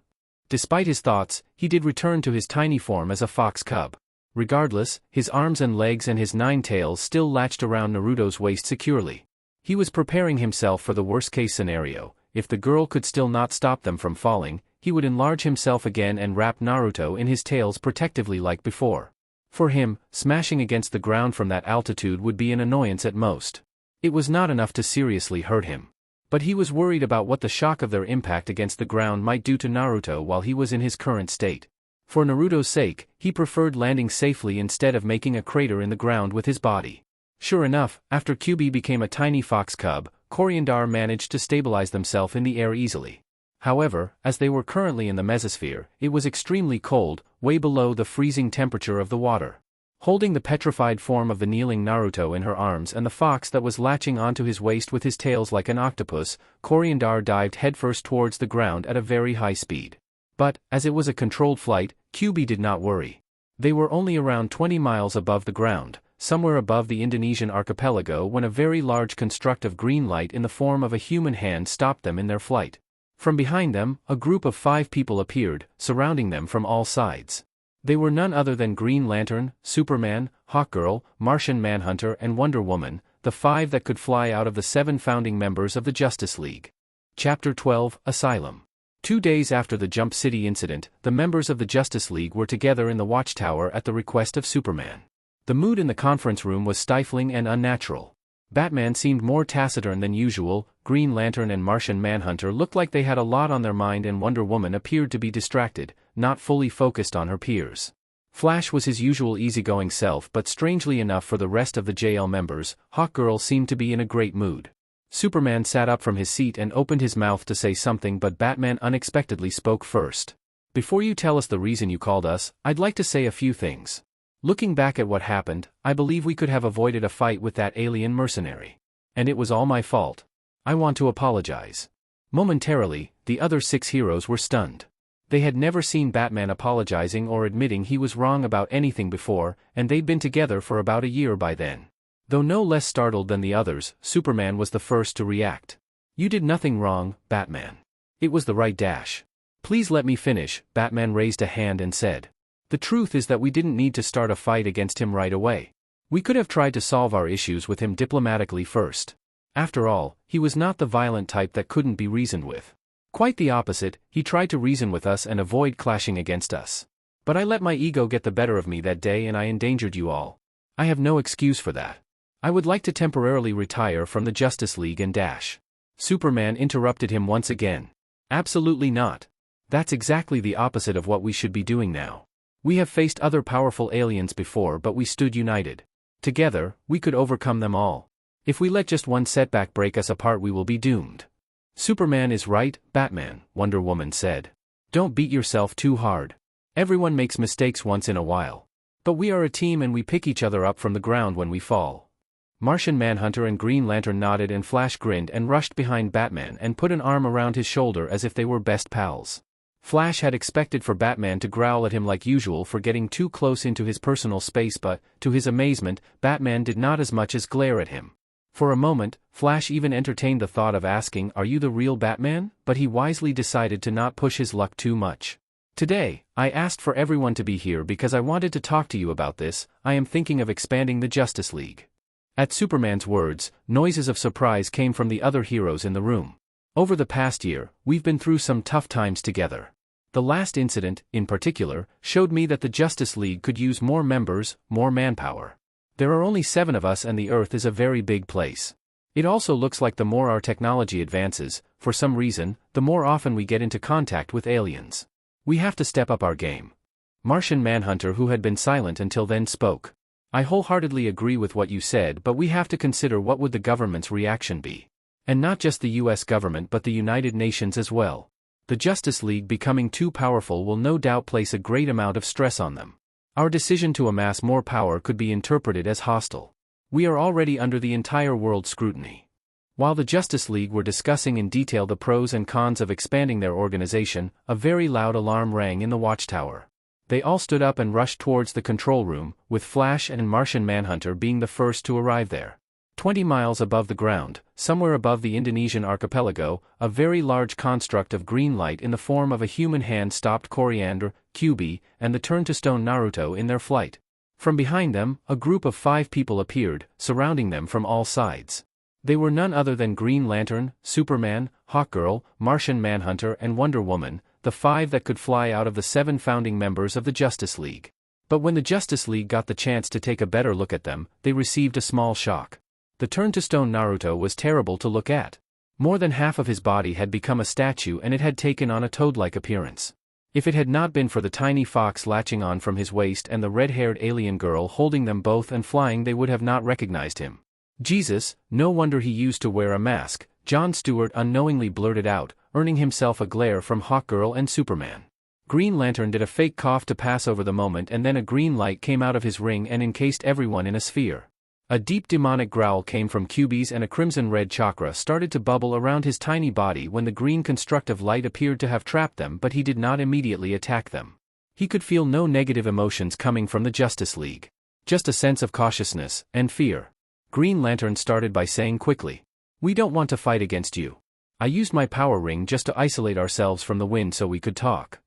Despite his thoughts, he did return to his tiny form as a fox cub. Regardless, his arms and legs and his 9 tails still latched around Naruto's waist securely. He was preparing himself for the worst-case scenario. if the girl could still not stop them from falling, he would enlarge himself again and wrap Naruto in his tails protectively like before. For him, smashing against the ground from that altitude would be an annoyance at most. It was not enough to seriously hurt him. But he was worried about what the shock of their impact against the ground might do to Naruto while he was in his current state. For Naruto's sake, he preferred landing safely instead of making a crater in the ground with his body. Sure enough, after Kyuubi became a tiny fox cub, Coriandar managed to stabilize themselves in the air easily. However, as they were currently in the mesosphere, it was extremely cold, way below the freezing temperature of the water. Holding the petrified form of the kneeling Naruto in her arms and the fox that was latching onto his waist with his tails like an octopus, Coriandar dived headfirst towards the ground at a very high speed. But, as it was a controlled flight, Kyuubi did not worry. They were only around 20 miles above the ground, somewhere above the Indonesian archipelago, when a very large construct of green light in the form of a human hand stopped them in their flight. From behind them, a group of 5 people appeared, surrounding them from all sides. They were none other than Green Lantern, Superman, Hawkgirl, Martian Manhunter and Wonder Woman, the 5 that could fly out of the 7 founding members of the Justice League. Chapter 12, Asylum. 2 days after the Jump City incident, the members of the Justice League were together in the Watchtower at the request of Superman. The mood in the conference room was stifling and unnatural. Batman seemed more taciturn than usual, Green Lantern and Martian Manhunter looked like they had a lot on their mind, and Wonder Woman appeared to be distracted, not fully focused on her peers. Flash was his usual easygoing self, but strangely enough for the rest of the JL members, Hawkgirl seemed to be in a great mood. Superman sat up from his seat and opened his mouth to say something, but Batman unexpectedly spoke first. "Before you tell us the reason you called us, I'd like to say a few things. Looking back at what happened, I believe we could have avoided a fight with that alien mercenary. And it was all my fault. I want to apologize." Momentarily, the other 6 heroes were stunned. They had never seen Batman apologizing or admitting he was wrong about anything before, and they'd been together for about a year by then. Though no less startled than the others, Superman was the first to react. "You did nothing wrong, Batman. It was the right dash." "Please let me finish," Batman raised a hand and said. "The truth is that we didn't need to start a fight against him right away. We could have tried to solve our issues with him diplomatically first. After all, he was not the violent type that couldn't be reasoned with. Quite the opposite, he tried to reason with us and avoid clashing against us. But I let my ego get the better of me that day and I endangered you all. I have no excuse for that. I would like to temporarily retire from the Justice League and dash." Superman interrupted him once again. "Absolutely not. That's exactly the opposite of what we should be doing now. We have faced other powerful aliens before, but we stood united. Together, we could overcome them all. If we let just one setback break us apart, we will be doomed." "Superman is right, Batman," Wonder Woman said. "Don't beat yourself too hard. Everyone makes mistakes once in a while. But we are a team and we pick each other up from the ground when we fall." Martian Manhunter and Green Lantern nodded, and Flash grinned and rushed behind Batman and put an arm around his shoulder as if they were best pals. Flash had expected for Batman to growl at him like usual for getting too close into his personal space, but, to his amazement, Batman did not as much as glare at him. For a moment, Flash even entertained the thought of asking, "Are you the real Batman?" but he wisely decided to not push his luck too much. "Today, I asked for everyone to be here because I wanted to talk to you about this. I am thinking of expanding the Justice League." At Superman's words, noises of surprise came from the other heroes in the room. "Over the past year, we've been through some tough times together. The last incident, in particular, showed me that the Justice League could use more members, more manpower. There are only 7 of us and the Earth is a very big place. It also looks like the more our technology advances, for some reason, the more often we get into contact with aliens. We have to step up our game." Martian Manhunter, who had been silent until then, spoke. "I wholeheartedly agree with what you said, but we have to consider what would the government's reaction be. And not just the US government but the United Nations as well. The Justice League becoming too powerful will no doubt place a great amount of stress on them. Our decision to amass more power could be interpreted as hostile. We are already under the entire world's scrutiny." While the Justice League were discussing in detail the pros and cons of expanding their organization, a very loud alarm rang in the Watchtower. They all stood up and rushed towards the control room, with Flash and Martian Manhunter being the first to arrive there. 20 miles above the ground, somewhere above the Indonesian archipelago, a very large construct of green light in the form of a human hand stopped Coriandar, Kyuubi, and the turn-to-stone Naruto in their flight. From behind them, a group of 5 people appeared, surrounding them from all sides. They were none other than Green Lantern, Superman, Hawkgirl, Martian Manhunter and Wonder Woman, the 5 that could fly out of the 7 founding members of the Justice League. But when the Justice League got the chance to take a better look at them, they received a small shock. The turn-to-stone Naruto was terrible to look at. More than half of his body had become a statue and it had taken on a toad-like appearance. If it had not been for the tiny fox latching on from his waist and the red-haired alien girl holding them both and flying, they would have not recognized him. Jesus, no wonder he used to wear a mask, Jon Stewart unknowingly blurted out, earning himself a glare from Hawkgirl and Superman. Green Lantern did a fake cough to pass over the moment and then a green light came out of his ring and encased everyone in a sphere. A deep demonic growl came from QB's and a crimson-red chakra started to bubble around his tiny body when the green constructive light appeared to have trapped them, but he did not immediately attack them. He could feel no negative emotions coming from the Justice League. Just a sense of cautiousness and fear. Green Lantern started by saying quickly, "We don't want to fight against you. I used my power ring just to isolate ourselves from the wind so we could talk."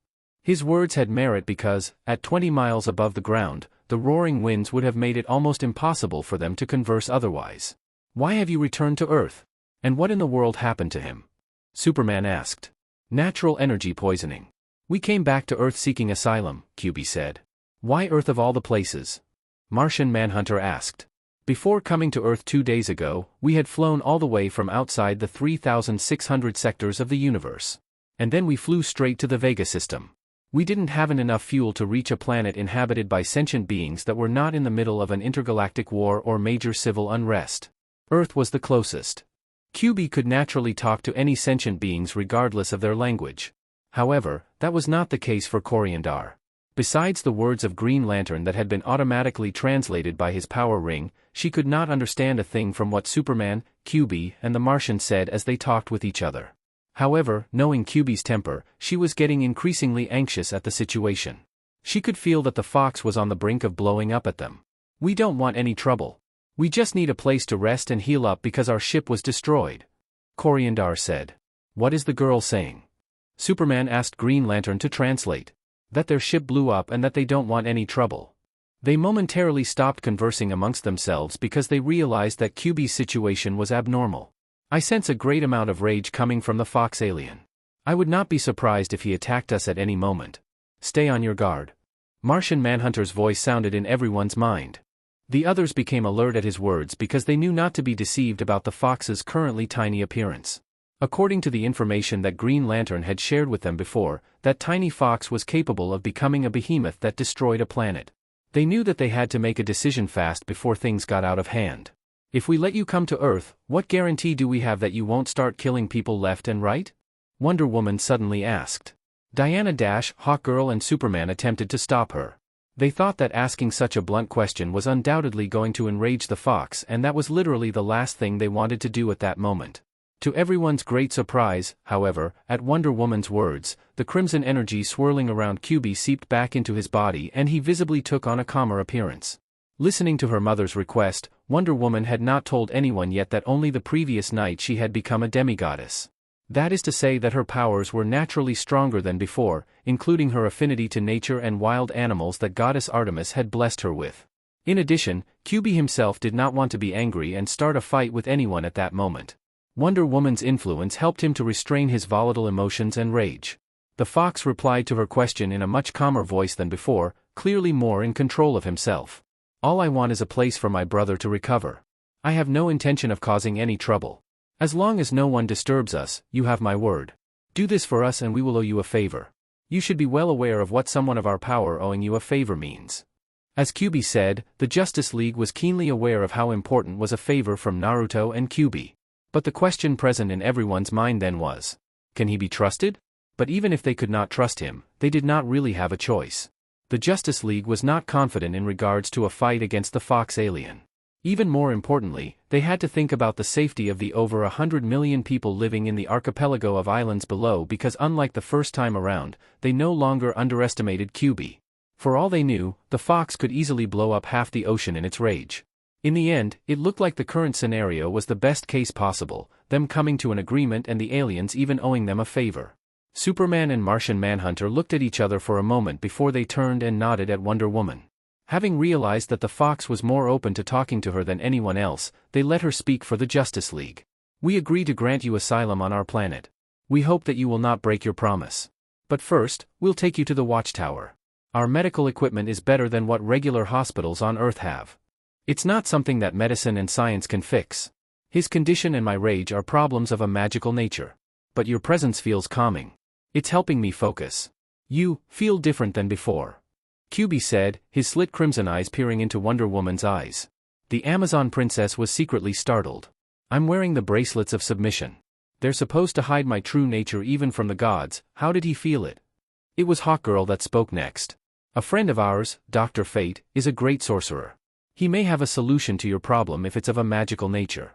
His words had merit because, at 20 miles above the ground, the roaring winds would have made it almost impossible for them to converse otherwise. "Why have you returned to Earth? And what in the world happened to him?" Superman asked. "Natural energy poisoning. We came back to Earth seeking asylum," QB said. "Why Earth of all the places?" Martian Manhunter asked. "Before coming to Earth 2 days ago, we had flown all the way from outside the 3,600 sectors of the universe. And then we flew straight to the Vega system. We didn't have enough fuel to reach a planet inhabited by sentient beings that were not in the middle of an intergalactic war or major civil unrest. Earth was the closest. QB could naturally talk to any sentient beings regardless of their language. However, that was not the case for Coriandar. Besides the words of Green Lantern that had been automatically translated by his power ring, she could not understand a thing from what Superman, QB, and the Martian said as they talked with each other. However, knowing QB's temper, she was getting increasingly anxious at the situation. She could feel that the fox was on the brink of blowing up at them. "We don't want any trouble. We just need a place to rest and heal up because our ship was destroyed," Coriandar said. "What is the girl saying?" Superman asked Green Lantern to translate. "That their ship blew up and that they don't want any trouble." They momentarily stopped conversing amongst themselves because they realized that QB's situation was abnormal. "I sense a great amount of rage coming from the fox alien. I would not be surprised if he attacked us at any moment. Stay on your guard." Martian Manhunter's voice sounded in everyone's mind. The others became alert at his words because they knew not to be deceived about the fox's currently tiny appearance. According to the information that Green Lantern had shared with them before, that tiny fox was capable of becoming a behemoth that destroyed a planet. They knew that they had to make a decision fast before things got out of hand. "If we let you come to Earth, what guarantee do we have that you won't start killing people left and right?" Wonder Woman suddenly asked. Diana Dash, Hawkgirl and Superman attempted to stop her. They thought that asking such a blunt question was undoubtedly going to enrage the fox, and that was literally the last thing they wanted to do at that moment. To everyone's great surprise, however, at Wonder Woman's words, the crimson energy swirling around QB seeped back into his body and he visibly took on a calmer appearance. Listening to her mother's request, Wonder Woman had not told anyone yet that only the previous night she had become a demigoddess. That is to say that her powers were naturally stronger than before, including her affinity to nature and wild animals that goddess Artemis had blessed her with. In addition, QB himself did not want to be angry and start a fight with anyone at that moment. Wonder Woman's influence helped him to restrain his volatile emotions and rage. The fox replied to her question in a much calmer voice than before, clearly more in control of himself. "All I want is a place for my brother to recover. I have no intention of causing any trouble. As long as no one disturbs us, you have my word. Do this for us and we will owe you a favor. You should be well aware of what someone of our power owing you a favor means." As QB said, the Justice League was keenly aware of how important was a favor from Naruto and QB. But the question present in everyone's mind then was, can he be trusted? But even if they could not trust him, they did not really have a choice. The Justice League was not confident in regards to a fight against the Fox alien. Even more importantly, they had to think about the safety of the over 100 million people living in the archipelago of islands below because unlike the first time around, they no longer underestimated QB. For all they knew, the Fox could easily blow up half the ocean in its rage. In the end, it looked like the current scenario was the best case possible, them coming to an agreement and the aliens even owing them a favor. Superman and Martian Manhunter looked at each other for a moment before they turned and nodded at Wonder Woman. Having realized that the fox was more open to talking to her than anyone else, they let her speak for the Justice League. We agree to grant you asylum on our planet. We hope that you will not break your promise. But first, we'll take you to the Watchtower. Our medical equipment is better than what regular hospitals on Earth have. It's not something that medicine and science can fix. His condition and my rage are problems of a magical nature. But your presence feels calming. It's helping me focus. You feel different than before. QB said, his slit crimson eyes peering into Wonder Woman's eyes. The Amazon princess was secretly startled. I'm wearing the bracelets of submission. They're supposed to hide my true nature even from the gods. How did he feel it? It was Hawkgirl that spoke next. A friend of ours, Dr. Fate, is a great sorcerer. He may have a solution to your problem if it's of a magical nature.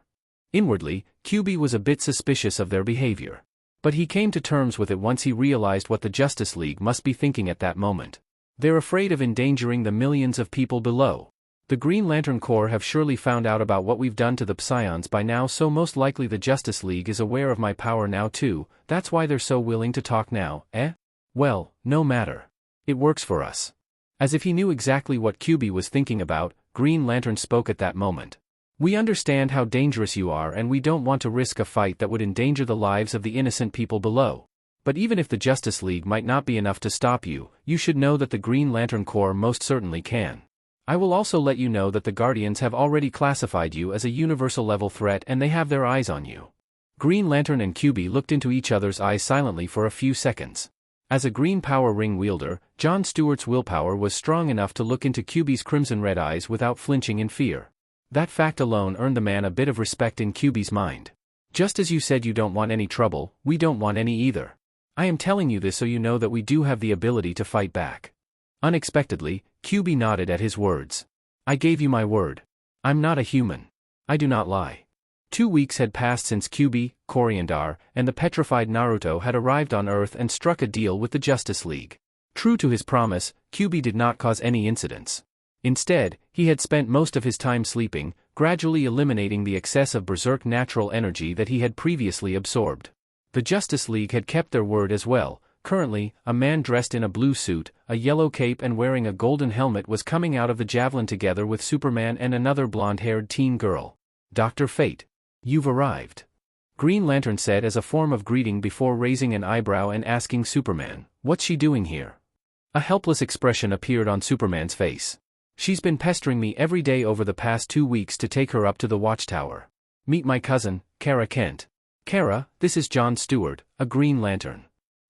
Inwardly, QB was a bit suspicious of their behavior. But he came to terms with it once he realized what the Justice League must be thinking at that moment. They're afraid of endangering the millions of people below. The Green Lantern Corps have surely found out about what we've done to the Psions by now, so most likely the Justice League is aware of my power now too. That's why they're so willing to talk now, eh? Well, no matter. It works for us. As if he knew exactly what QB was thinking about, Green Lantern spoke at that moment. We understand how dangerous you are and we don't want to risk a fight that would endanger the lives of the innocent people below. But even if the Justice League might not be enough to stop you, you should know that the Green Lantern Corps most certainly can. I will also let you know that the Guardians have already classified you as a universal-level threat and they have their eyes on you. Green Lantern and QB looked into each other's eyes silently for a few seconds. As a green power ring wielder, Jon Stewart's willpower was strong enough to look into QB's crimson-red eyes without flinching in fear. That fact alone earned the man a bit of respect in QB's mind. Just as you said you don't want any trouble, we don't want any either. I am telling you this so you know that we do have the ability to fight back. Unexpectedly, QB nodded at his words. I gave you my word. I'm not a human. I do not lie. 2 weeks had passed since QB, Coriandar, and the petrified Naruto had arrived on Earth and struck a deal with the Justice League. True to his promise, QB did not cause any incidents. Instead, he had spent most of his time sleeping, gradually eliminating the excess of berserk natural energy that he had previously absorbed. The Justice League had kept their word as well. Currently, a man dressed in a blue suit, a yellow cape and wearing a golden helmet was coming out of the javelin together with Superman and another blonde-haired teen girl. Dr. Fate. You've arrived. Green Lantern said as a form of greeting before raising an eyebrow and asking Superman, what's she doing here? A helpless expression appeared on Superman's face. She's been pestering me every day over the past 2 weeks to take her up to the Watchtower. Meet my cousin, Kara Kent. Kara, this is Jon Stewart, a Green Lantern.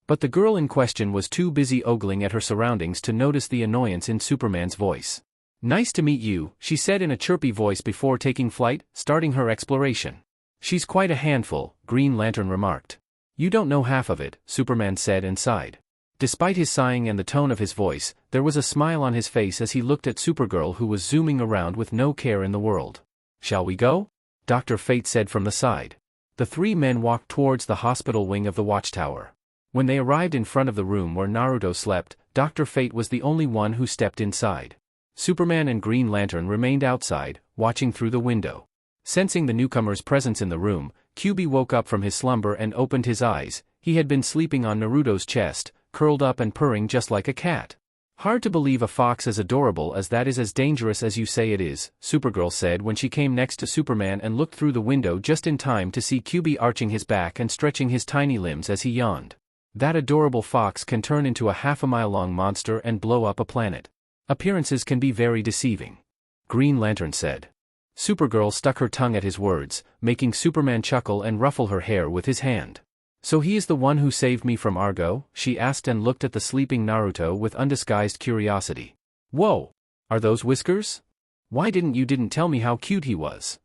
But the girl in question was too busy ogling at her surroundings to notice the annoyance in Superman's voice. Nice to meet you, she said in a chirpy voice before taking flight, starting her exploration. She's quite a handful, Green Lantern remarked. You don't know half of it, Superman said and sighed. Despite his sighing and the tone of his voice, there was a smile on his face as he looked at Supergirl who was zooming around with no care in the world. Shall we go? Dr. Fate said from the side. The three men walked towards the hospital wing of the Watchtower. When they arrived in front of the room where Naruto slept, Dr. Fate was the only one who stepped inside. Superman and Green Lantern remained outside, watching through the window. Sensing the newcomer's presence in the room, QB woke up from his slumber and opened his eyes. He had been sleeping on Naruto's chest, curled up and purring just like a cat. Hard to believe a fox as adorable as that is as dangerous as you say it is, Supergirl said when she came next to Superman and looked through the window just in time to see QB arching his back and stretching his tiny limbs as he yawned. That adorable fox can turn into a half-a-mile-long monster and blow up a planet. Appearances can be very deceiving. Green Lantern said. Supergirl stuck her tongue at his words, making Superman chuckle and ruffle her hair with his hand. So he is the one who saved me from Argo? She asked and looked at the sleeping Naruto with undisguised curiosity. Whoa! Are those whiskers? Why didn't you tell me how cute he was?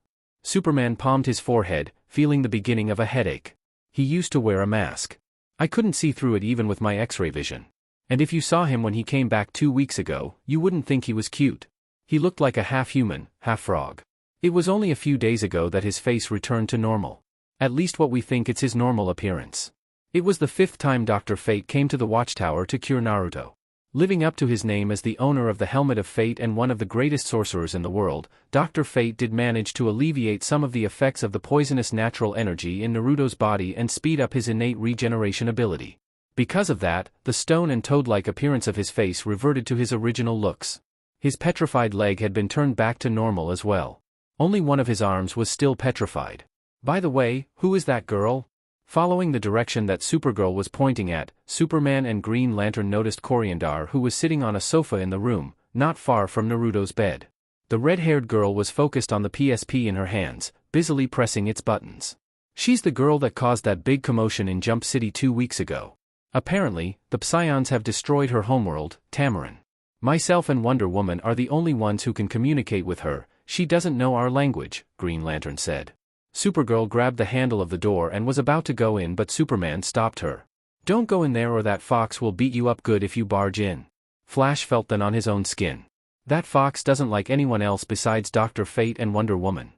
Superman palmed his forehead, feeling the beginning of a headache. He used to wear a mask. I couldn't see through it even with my X-ray vision. And if you saw him when he came back 2 weeks ago, you wouldn't think he was cute. He looked like a half-human, half-frog. It was only a few days ago that his face returned to normal. At least what we think it's his normal appearance. It was the 5th time Dr. Fate came to the Watchtower to cure Naruto. Living up to his name as the owner of the Helmet of Fate and one of the greatest sorcerers in the world, Dr. Fate did manage to alleviate some of the effects of the poisonous natural energy in Naruto's body and speed up his innate regeneration ability. Because of that, the stone and toad-like appearance of his face reverted to his original looks. His petrified leg had been turned back to normal as well. Only one of his arms was still petrified. By the way, who is that girl? Following the direction that Supergirl was pointing at, Superman and Green Lantern noticed Coriandar, who was sitting on a sofa in the room, not far from Naruto's bed. The red-haired girl was focused on the PSP in her hands, busily pressing its buttons. She's the girl that caused that big commotion in Jump City 2 weeks ago. Apparently, the Psions have destroyed her homeworld, Tamarin. Myself and Wonder Woman are the only ones who can communicate with her. She doesn't know our language, Green Lantern said. Supergirl grabbed the handle of the door and was about to go in, but Superman stopped her. Don't go in there or that fox will beat you up good if you barge in. Flash felt that on his own skin. That fox doesn't like anyone else besides Dr. Fate and Wonder Woman.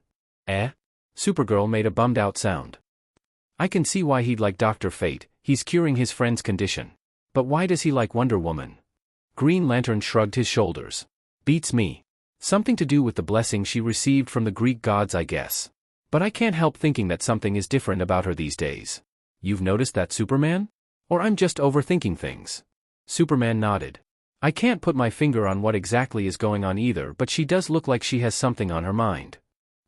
Eh? Supergirl made a bummed out sound. I can see why he'd like Dr. Fate, he's curing his friend's condition. But why does he like Wonder Woman? Green Lantern shrugged his shoulders. Beats me. Something to do with the blessing she received from the Greek gods, I guess. But I can't help thinking that something is different about her these days. You've noticed that, Superman? Or I'm just overthinking things? Superman nodded. I can't put my finger on what exactly is going on either, but she does look like she has something on her mind.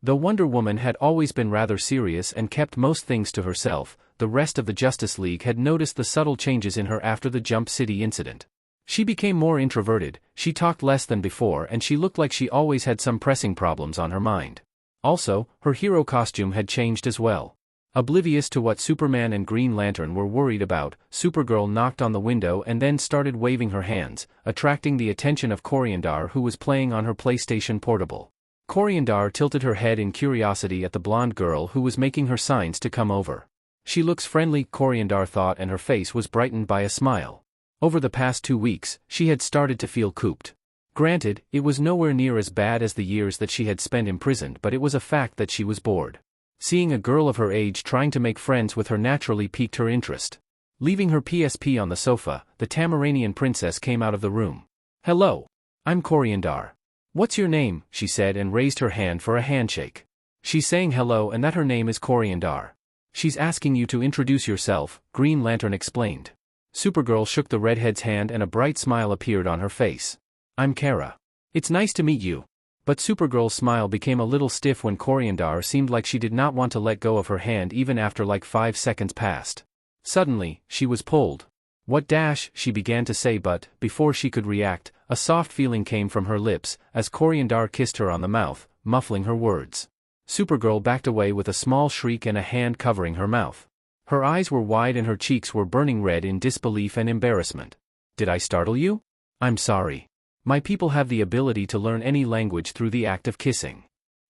Though Wonder Woman had always been rather serious and kept most things to herself, the rest of the Justice League had noticed the subtle changes in her after the Jump City incident. She became more introverted, she talked less than before, and she looked like she always had some pressing problems on her mind. Also, her hero costume had changed as well. Oblivious to what Superman and Green Lantern were worried about, Supergirl knocked on the window and then started waving her hands, attracting the attention of Coriandar, who was playing on her PlayStation Portable. Coriandar tilted her head in curiosity at the blonde girl who was making her signs to come over. She looks friendly, Coriandar thought, and her face was brightened by a smile. Over the past 2 weeks, she had started to feel cooped. Granted, it was nowhere near as bad as the years that she had spent imprisoned, but it was a fact that she was bored. Seeing a girl of her age trying to make friends with her naturally piqued her interest. Leaving her PSP on the sofa, the Tamaranian princess came out of the room. Hello. I'm Coriandar. What's your name? She said and raised her hand for a handshake. She's saying hello and that her name is Coriandar. She's asking you to introduce yourself, Green Lantern explained. Supergirl shook the redhead's hand and a bright smile appeared on her face. I'm Kara. It's nice to meet you. But Supergirl's smile became a little stiff when Coriandar seemed like she did not want to let go of her hand even after like 5 seconds passed. Suddenly, she was pulled. What dash, she began to say, but, before she could react, a soft feeling came from her lips, as Coriandar kissed her on the mouth, muffling her words. Supergirl backed away with a small shriek and a hand covering her mouth. Her eyes were wide and her cheeks were burning red in disbelief and embarrassment. Did I startle you? I'm sorry. My people have the ability to learn any language through the act of kissing.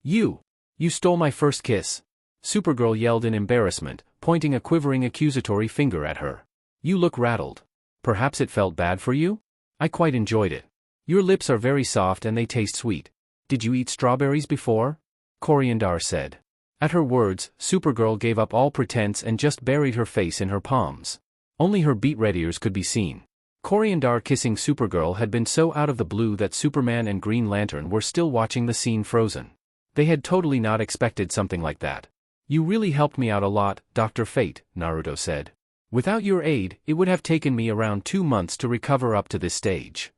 You stole my first kiss. Supergirl yelled in embarrassment, pointing a quivering accusatory finger at her. You look rattled. Perhaps it felt bad for you? I quite enjoyed it. Your lips are very soft and they taste sweet. Did you eat strawberries before? Coriandar said. At her words, Supergirl gave up all pretense and just buried her face in her palms. Only her beet red ears could be seen. Coriandar kissing Supergirl had been so out of the blue that Superman and Green Lantern were still watching the scene frozen. They had totally not expected something like that. You really helped me out a lot, Dr. Fate, Naruto said. Without your aid, it would have taken me around 2 months to recover up to this stage.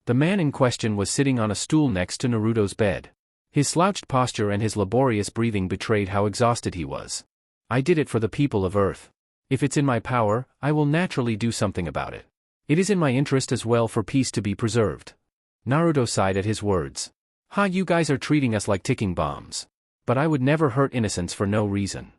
The man in question was sitting on a stool next to Naruto's bed. His slouched posture and his laborious breathing betrayed how exhausted he was. I did it for the people of Earth. If it's in my power, I will naturally do something about it. It is in my interest as well for peace to be preserved. Naruto sighed at his words. You guys are treating us like ticking bombs. But I would never hurt innocents for no reason.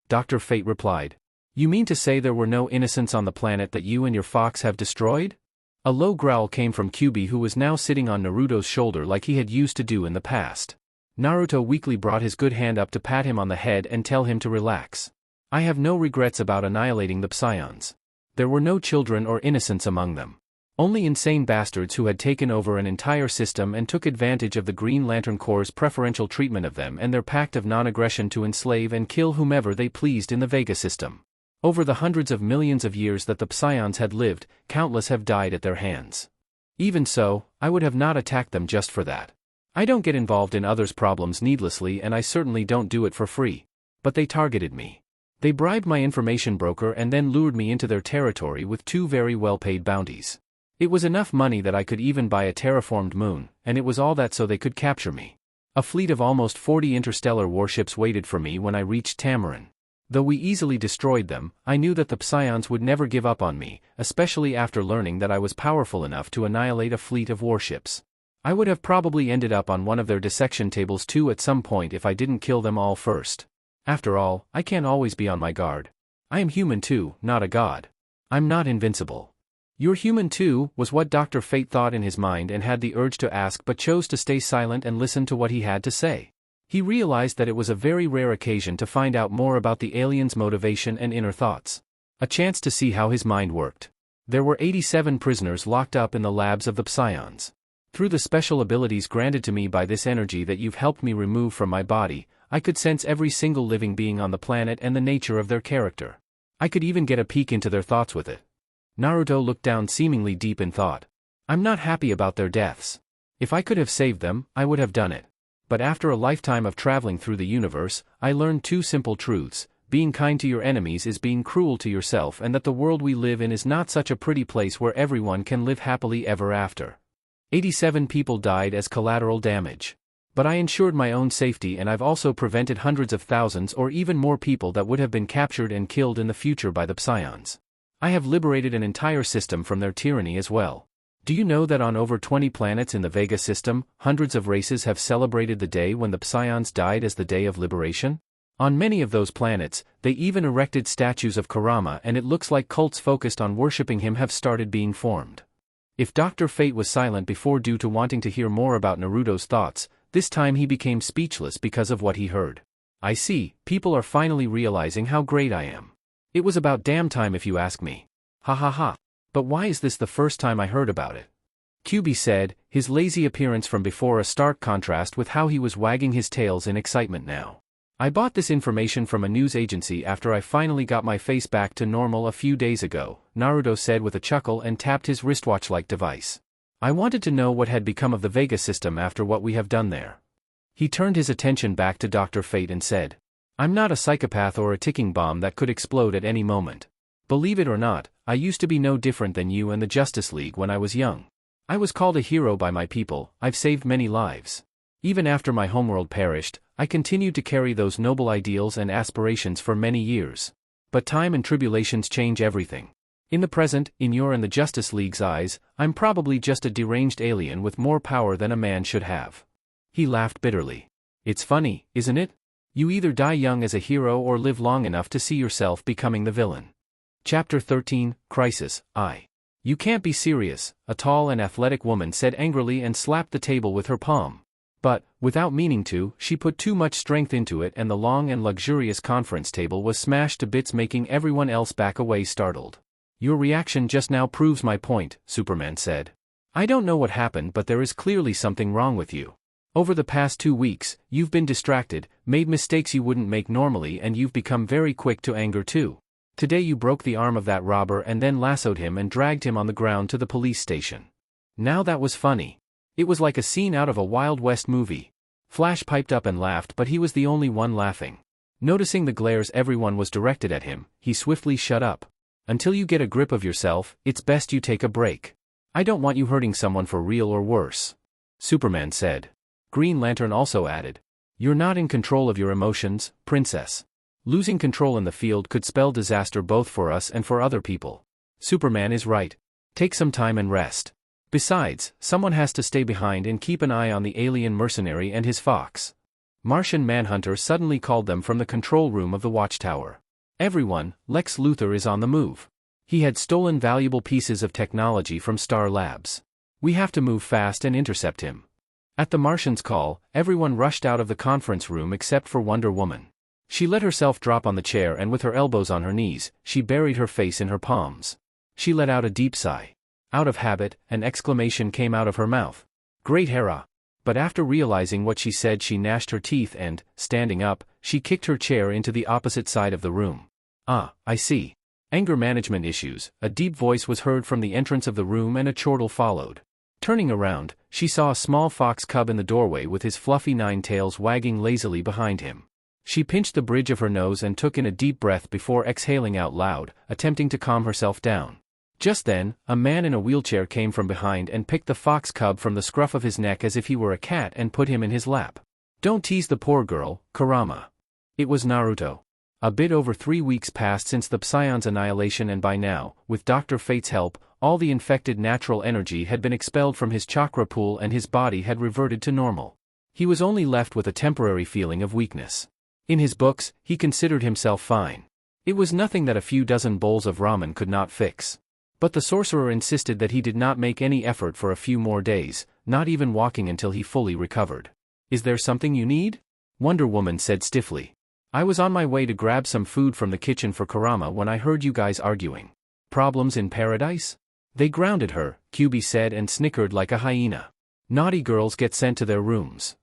Dr. Fate replied. You mean to say there were no innocents on the planet that you and your fox have destroyed? A low growl came from Kyubi, who was now sitting on Naruto's shoulder like he had used to do in the past. Naruto weakly brought his good hand up to pat him on the head and tell him to relax. I have no regrets about annihilating the Psions. There were no children or innocents among them. Only insane bastards who had taken over an entire system and took advantage of the Green Lantern Corps' preferential treatment of them and their pact of non-aggression to enslave and kill whomever they pleased in the Vega system. Over the hundreds of millions of years that the Psions had lived, countless have died at their hands. Even so, I would have not attacked them just for that. I don't get involved in others' problems needlessly, and I certainly don't do it for free. But they targeted me. They bribed my information broker and then lured me into their territory with 2 very well-paid bounties. It was enough money that I could even buy a terraformed moon, and it was all that so they could capture me. A fleet of almost 40 interstellar warships waited for me when I reached Tamarin. Though we easily destroyed them, I knew that the Psions would never give up on me, especially after learning that I was powerful enough to annihilate a fleet of warships. I would have probably ended up on one of their dissection tables too at some point if I didn't kill them all first. After all, I can't always be on my guard. I am human too, not a god. I'm not invincible. "You're human too," was what Dr. Fate thought in his mind and had the urge to ask but chose to stay silent and listen to what he had to say. He realized that it was a very rare occasion to find out more about the alien's motivation and inner thoughts. A chance to see how his mind worked. There were 87 prisoners locked up in the labs of the Psions. Through the special abilities granted to me by this energy that you've helped me remove from my body, I could sense every single living being on the planet and the nature of their character. I could even get a peek into their thoughts with it. Naruto looked down seemingly deep in thought. I'm not happy about their deaths. If I could have saved them, I would have done it. But after a lifetime of traveling through the universe, I learned two simple truths: being kind to your enemies is being cruel to yourself, and that the world we live in is not such a pretty place where everyone can live happily ever after. 87 people died as collateral damage. But I ensured my own safety, and I've also prevented hundreds of thousands or even more people that would have been captured and killed in the future by the Psions. I have liberated an entire system from their tyranny as well. Do you know that on over 20 planets in the Vega system, hundreds of races have celebrated the day when the Psions died as the day of liberation? On many of those planets, they even erected statues of Kurama, and it looks like cults focused on worshipping him have started being formed. If Dr. Fate was silent before due to wanting to hear more about Naruto's thoughts, this time he became speechless because of what he heard. I see, people are finally realizing how great I am. It was about damn time if you ask me. Ha ha ha. But why is this the first time I heard about it? QB said, his lazy appearance from before a stark contrast with how he was wagging his tails in excitement now. I bought this information from a news agency after I finally got my face back to normal a few days ago, Naruto said with a chuckle and tapped his wristwatch-like device. I wanted to know what had become of the Vega system after what we have done there. He turned his attention back to Dr. Fate and said, I'm not a psychopath or a ticking bomb that could explode at any moment. Believe it or not, I used to be no different than you and the Justice League when I was young. I was called a hero by my people, I've saved many lives. Even after my homeworld perished, I continued to carry those noble ideals and aspirations for many years. But time and tribulations change everything. In the present, in your and the Justice League's eyes, I'm probably just a deranged alien with more power than a man should have. He laughed bitterly. It's funny, isn't it? You either die young as a hero or live long enough to see yourself becoming the villain. Chapter 13, Crisis, I. You can't be serious, a tall and athletic woman said angrily and slapped the table with her palm. But, without meaning to, she put too much strength into it and the long and luxurious conference table was smashed to bits, making everyone else back away startled. Your reaction just now proves my point, Superman said. I don't know what happened, but there is clearly something wrong with you. Over the past 2 weeks, you've been distracted, made mistakes you wouldn't make normally, and you've become very quick to anger too. Today you broke the arm of that robber and then lassoed him and dragged him on the ground to the police station. Now that was funny. It was like a scene out of a Wild West movie. Flash piped up and laughed, but he was the only one laughing. Noticing the glares everyone was directed at him, he swiftly shut up. Until you get a grip of yourself, it's best you take a break. I don't want you hurting someone for real or worse. Superman said. Green Lantern also added. You're not in control of your emotions, Princess. Losing control in the field could spell disaster both for us and for other people. Superman is right. Take some time and rest. Besides, someone has to stay behind and keep an eye on the alien mercenary and his fox. Martian Manhunter suddenly called them from the control room of the watchtower. Everyone, Lex Luthor is on the move. He had stolen valuable pieces of technology from Star Labs. We have to move fast and intercept him. At the Martian's call, everyone rushed out of the conference room except for Wonder Woman. She let herself drop on the chair and with her elbows on her knees, she buried her face in her palms. She let out a deep sigh. Out of habit, an exclamation came out of her mouth. Great Hera! But after realizing what she said, she gnashed her teeth and, standing up, she kicked her chair into the opposite side of the room. Ah, I see. Anger management issues. A deep voice was heard from the entrance of the room and a chortle followed. Turning around, she saw a small fox cub in the doorway with his fluffy 9 tails wagging lazily behind him. She pinched the bridge of her nose and took in a deep breath before exhaling out loud, attempting to calm herself down. Just then, a man in a wheelchair came from behind and picked the fox cub from the scruff of his neck as if he were a cat and put him in his lap. "Don't tease the poor girl, Kurama." It was Naruto. A bit over 3 weeks passed since the Psyon's annihilation, and by now, with Dr. Fate's help, all the infected natural energy had been expelled from his chakra pool and his body had reverted to normal. He was only left with a temporary feeling of weakness. In his books, he considered himself fine. It was nothing that a few dozen bowls of ramen could not fix. But the sorcerer insisted that he did not make any effort for a few more days, not even walking until he fully recovered. "Is there something you need?" Wonder Woman said stiffly. "I was on my way to grab some food from the kitchen for Kurama when I heard you guys arguing." "Problems in paradise?" "They grounded her," Kyubi said and snickered like a hyena. "Naughty girls get sent to their rooms."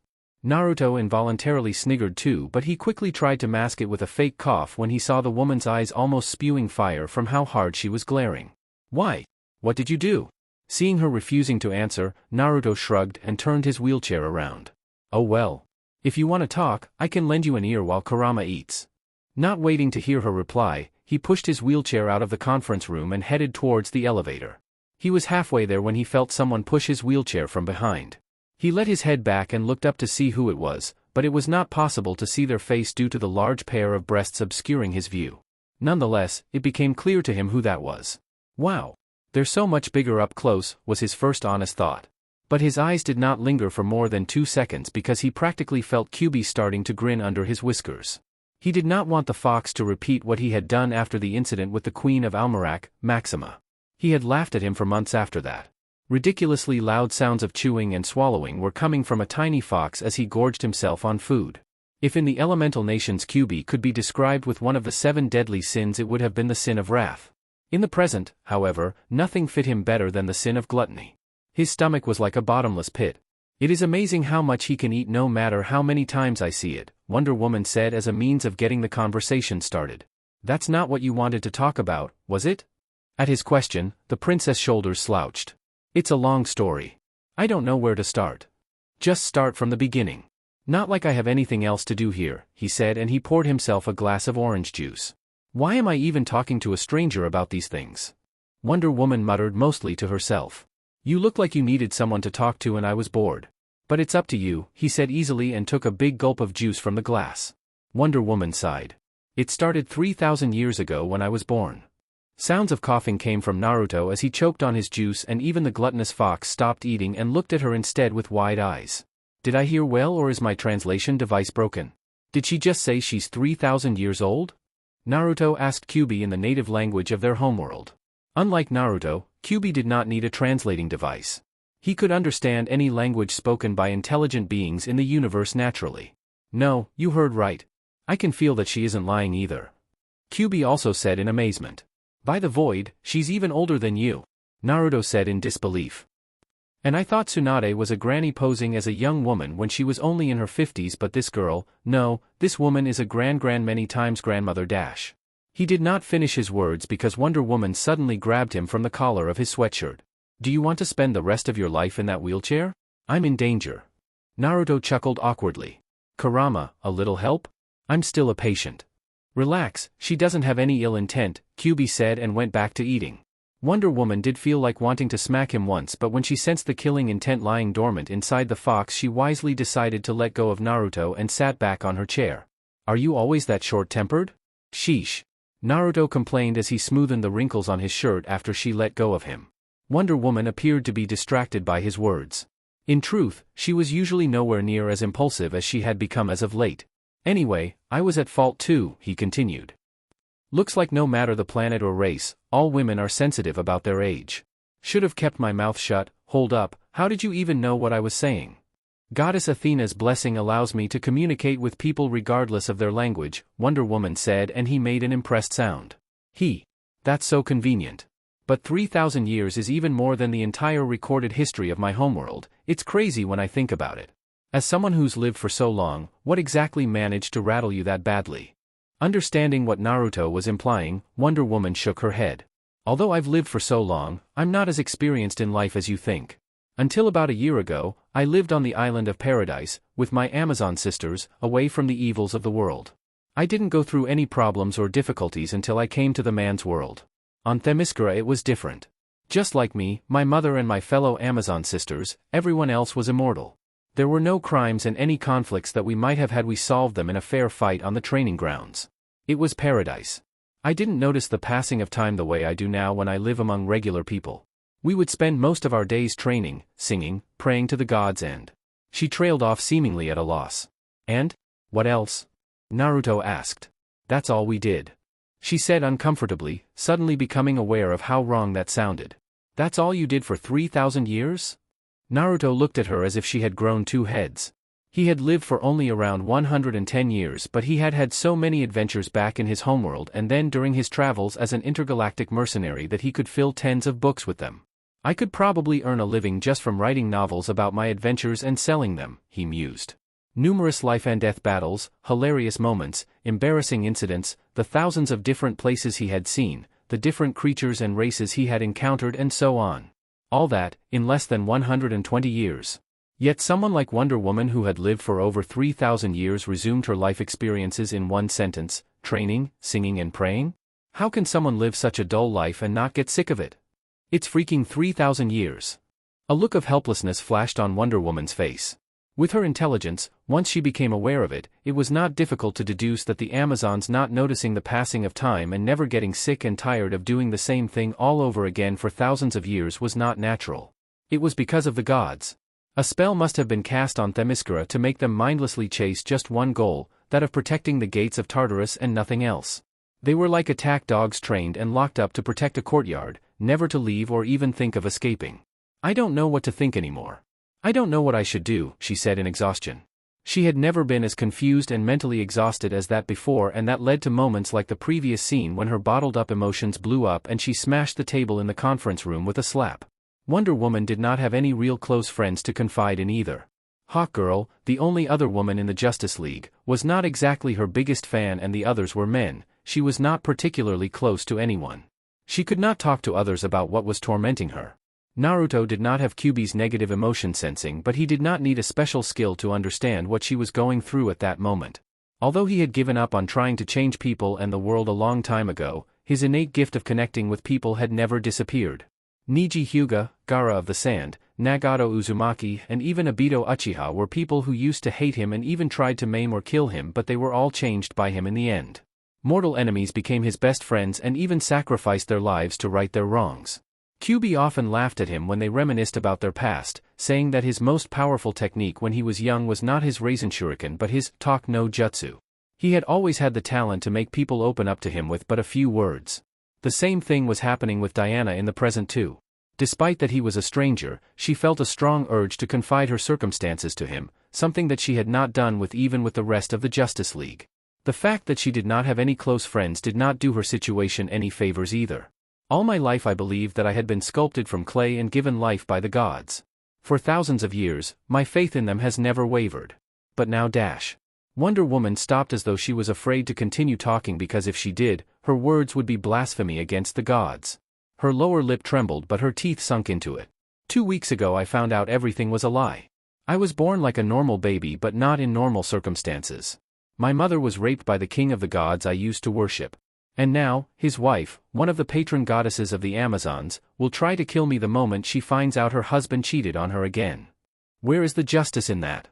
Naruto involuntarily sniggered too, but he quickly tried to mask it with a fake cough when he saw the woman's eyes almost spewing fire from how hard she was glaring. "Why? What did you do?" Seeing her refusing to answer, Naruto shrugged and turned his wheelchair around. "Oh well. If you want to talk, I can lend you an ear while Kurama eats." Not waiting to hear her reply, he pushed his wheelchair out of the conference room and headed towards the elevator. He was halfway there when he felt someone push his wheelchair from behind. He let his head back and looked up to see who it was, but it was not possible to see their face due to the large pair of breasts obscuring his view. Nonetheless, it became clear to him who that was. "Wow. They're so much bigger up close," was his first honest thought. But his eyes did not linger for more than 2 seconds because he practically felt Kyubi starting to grin under his whiskers. He did not want the fox to repeat what he had done after the incident with the Queen of Almerac, Maxima. He had laughed at him for months after that. Ridiculously loud sounds of chewing and swallowing were coming from a tiny fox as he gorged himself on food. If in the elemental nations Kyubi could be described with one of the 7 deadly sins, it would have been the sin of wrath. In the present, however, nothing fit him better than the sin of gluttony. His stomach was like a bottomless pit. "It is amazing how much he can eat no matter how many times I see it," Wonder Woman said as a means of getting the conversation started. "That's not what you wanted to talk about, was it?" At his question, the princess' shoulders slouched. "It's a long story. I don't know where to start." "Just start from the beginning." "Not like I have anything else to do here," he said, and he poured himself a glass of orange juice. "Why am I even talking to a stranger about these things?" Wonder Woman muttered mostly to herself. "You look like you needed someone to talk to and I was bored. But it's up to you," he said easily and took a big gulp of juice from the glass. Wonder Woman sighed. "It started 3,000 years ago when I was born." Sounds of coughing came from Naruto as he choked on his juice, and even the gluttonous fox stopped eating and looked at her instead with wide eyes. "Did I hear well, or is my translation device broken? Did she just say she's 3,000 years old?" Naruto asked Kyubi in the native language of their homeworld. Unlike Naruto, Kyubi did not need a translating device. He could understand any language spoken by intelligent beings in the universe naturally. "No, you heard right. I can feel that she isn't lying either." Kyubi also said in amazement. "By the void, she's even older than you," Naruto said in disbelief. "And I thought Tsunade was a granny posing as a young woman when she was only in her 50s, but this girl, no, this woman is a many times grandmother dash." He did not finish his words because Wonder Woman suddenly grabbed him from the collar of his sweatshirt. "Do you want to spend the rest of your life in that wheelchair? I'm in danger." Naruto chuckled awkwardly. "Kurama, a little help? I'm still a patient." "Relax, she doesn't have any ill intent," Kyubi said and went back to eating. Wonder Woman did feel like wanting to smack him once, but when she sensed the killing intent lying dormant inside the fox, she wisely decided to let go of Naruto and sat back on her chair. "Are you always that short-tempered?" "Sheesh," Naruto complained as he smoothed the wrinkles on his shirt after she let go of him. Wonder Woman appeared to be distracted by his words. In truth, she was usually nowhere near as impulsive as she had become as of late. "Anyway, I was at fault too," he continued. "Looks like no matter the planet or race, all women are sensitive about their age. Should have kept my mouth shut. Hold up, how did you even know what I was saying?" "Goddess Athena's blessing allows me to communicate with people regardless of their language," Wonder Woman said, and he made an impressed sound. That's so convenient. But 3,000 years is even more than the entire recorded history of my homeworld. It's crazy when I think about it. As someone who's lived for so long, what exactly managed to rattle you that badly?" Understanding what Naruto was implying, Wonder Woman shook her head. "Although I've lived for so long, I'm not as experienced in life as you think. Until about a year ago, I lived on the island of Paradise, with my Amazon sisters, away from the evils of the world. I didn't go through any problems or difficulties until I came to the man's world. On Themyscira it was different. Just like me, my mother and my fellow Amazon sisters, everyone else was immortal. There were no crimes and any conflicts that we might have had we solved them in a fair fight on the training grounds. It was paradise. I didn't notice the passing of time the way I do now when I live among regular people. We would spend most of our days training, singing, praying to the gods and... She trailed off seemingly at a loss. And? What else? Naruto asked. That's all we did. She said uncomfortably, suddenly becoming aware of how wrong that sounded. That's all you did for 3,000 years? Naruto looked at her as if she had grown two heads. He had lived for only around 110 years, but he had had so many adventures back in his homeworld and then during his travels as an intergalactic mercenary that he could fill tens of books with them. I could probably earn a living just from writing novels about my adventures and selling them, he mused. Numerous life and death battles, hilarious moments, embarrassing incidents, the thousands of different places he had seen, the different creatures and races he had encountered and so on. All that, in less than 120 years. Yet someone like Wonder Woman who had lived for over 3,000 years resumed her life experiences in one sentence: training, singing and praying? How can someone live such a dull life and not get sick of it? It's freaking 3,000 years. A look of helplessness flashed on Wonder Woman's face. With her intelligence, once she became aware of it, it was not difficult to deduce that the Amazons not noticing the passing of time and never getting sick and tired of doing the same thing all over again for thousands of years was not natural. It was because of the gods. A spell must have been cast on Themyscira to make them mindlessly chase just one goal, that of protecting the gates of Tartarus and nothing else. They were like attack dogs trained and locked up to protect a courtyard, never to leave or even think of escaping. I don't know what to think anymore. I don't know what I should do, she said in exhaustion. She had never been as confused and mentally exhausted as that before, and that led to moments like the previous scene when her bottled-up emotions blew up and she smashed the table in the conference room with a slap. Wonder Woman did not have any real close friends to confide in either. Hawkgirl, the only other woman in the Justice League, was not exactly her biggest fan and the others were men. She was not particularly close to anyone. She could not talk to others about what was tormenting her. Naruto did not have Kyuubi's negative emotion sensing, but he did not need a special skill to understand what she was going through at that moment. Although he had given up on trying to change people and the world a long time ago, his innate gift of connecting with people had never disappeared. Niji Hyuga, Gaara of the Sand, Nagato Uzumaki and even Obito Uchiha were people who used to hate him and even tried to maim or kill him, but they were all changed by him in the end. Mortal enemies became his best friends and even sacrificed their lives to right their wrongs. Kyuubi often laughed at him when they reminisced about their past, saying that his most powerful technique when he was young was not his Raisen Shuriken but his talk no jutsu. He had always had the talent to make people open up to him with but a few words. The same thing was happening with Diana in the present too. Despite that he was a stranger, she felt a strong urge to confide her circumstances to him, something that she had not done even with the rest of the Justice League. The fact that she did not have any close friends did not do her situation any favors either. All my life I believed that I had been sculpted from clay and given life by the gods. For thousands of years, my faith in them has never wavered. But now Wonder Woman stopped as though she was afraid to continue talking because if she did, her words would be blasphemy against the gods. Her lower lip trembled but her teeth sunk into it. 2 weeks ago I found out everything was a lie. I was born like a normal baby but not in normal circumstances. My mother was raped by the king of the gods I used to worship. And now, his wife, one of the patron goddesses of the Amazons, will try to kill me the moment she finds out her husband cheated on her again. Where is the justice in that?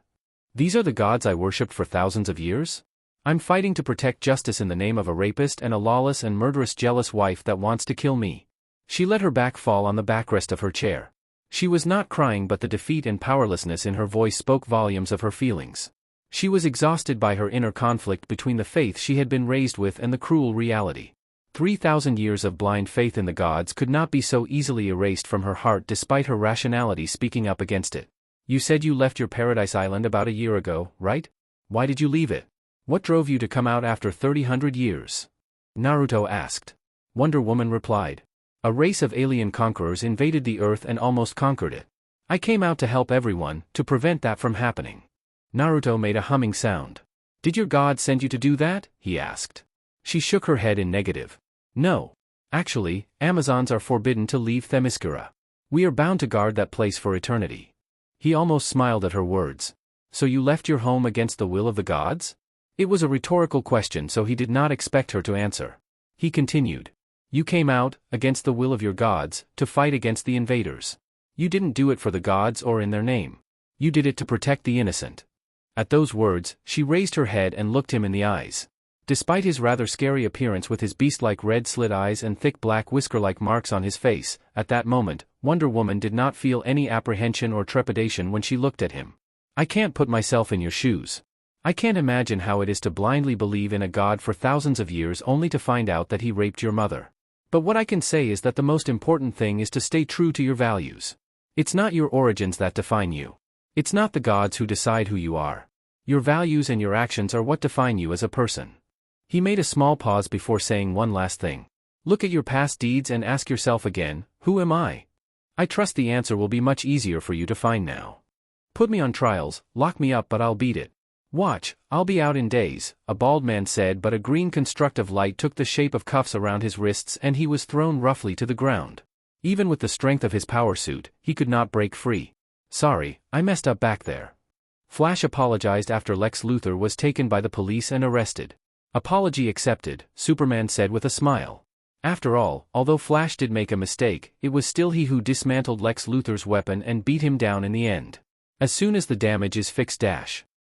These are the gods I worshipped for thousands of years? I'm fighting to protect justice in the name of a rapist and a lawless and murderous jealous wife that wants to kill me. She let her back fall on the backrest of her chair. She was not crying but the defeat and powerlessness in her voice spoke volumes of her feelings. She was exhausted by her inner conflict between the faith she had been raised with and the cruel reality. 3,000 years of blind faith in the gods could not be so easily erased from her heart despite her rationality speaking up against it. You said you left your paradise island about a year ago, right? Why did you leave it? What drove you to come out after 3,000 years? Naruto asked. Wonder Woman replied. A race of alien conquerors invaded the earth and almost conquered it. I came out to help everyone, to prevent that from happening. Naruto made a humming sound. Did your god send you to do that? He asked. She shook her head in negative. No. Actually, Amazons are forbidden to leave Themyscira. We are bound to guard that place for eternity. He almost smiled at her words. So you left your home against the will of the gods? It was a rhetorical question so he did not expect her to answer. He continued. You came out, against the will of your gods, to fight against the invaders. You didn't do it for the gods or in their name. You did it to protect the innocent. At those words, she raised her head and looked him in the eyes. Despite his rather scary appearance with his beast-like red slit eyes and thick black whisker-like marks on his face, at that moment, Wonder Woman did not feel any apprehension or trepidation when she looked at him. I can't put myself in your shoes. I can't imagine how it is to blindly believe in a god for thousands of years only to find out that he raped your mother. But what I can say is that the most important thing is to stay true to your values. It's not your origins that define you. It's not the gods who decide who you are. Your values and your actions are what define you as a person. He made a small pause before saying one last thing. Look at your past deeds and ask yourself again, who am I? I trust the answer will be much easier for you to find now. Put me on trials, lock me up, but I'll beat it. Watch, I'll be out in days, a bald man said, but a green constructive light took the shape of cuffs around his wrists and he was thrown roughly to the ground. Even with the strength of his power suit, he could not break free. Sorry, I messed up back there. Flash apologized after Lex Luthor was taken by the police and arrested. Apology accepted, Superman said with a smile. After all, although Flash did make a mistake, it was still he who dismantled Lex Luthor's weapon and beat him down in the end. As soon as the damage is fixed.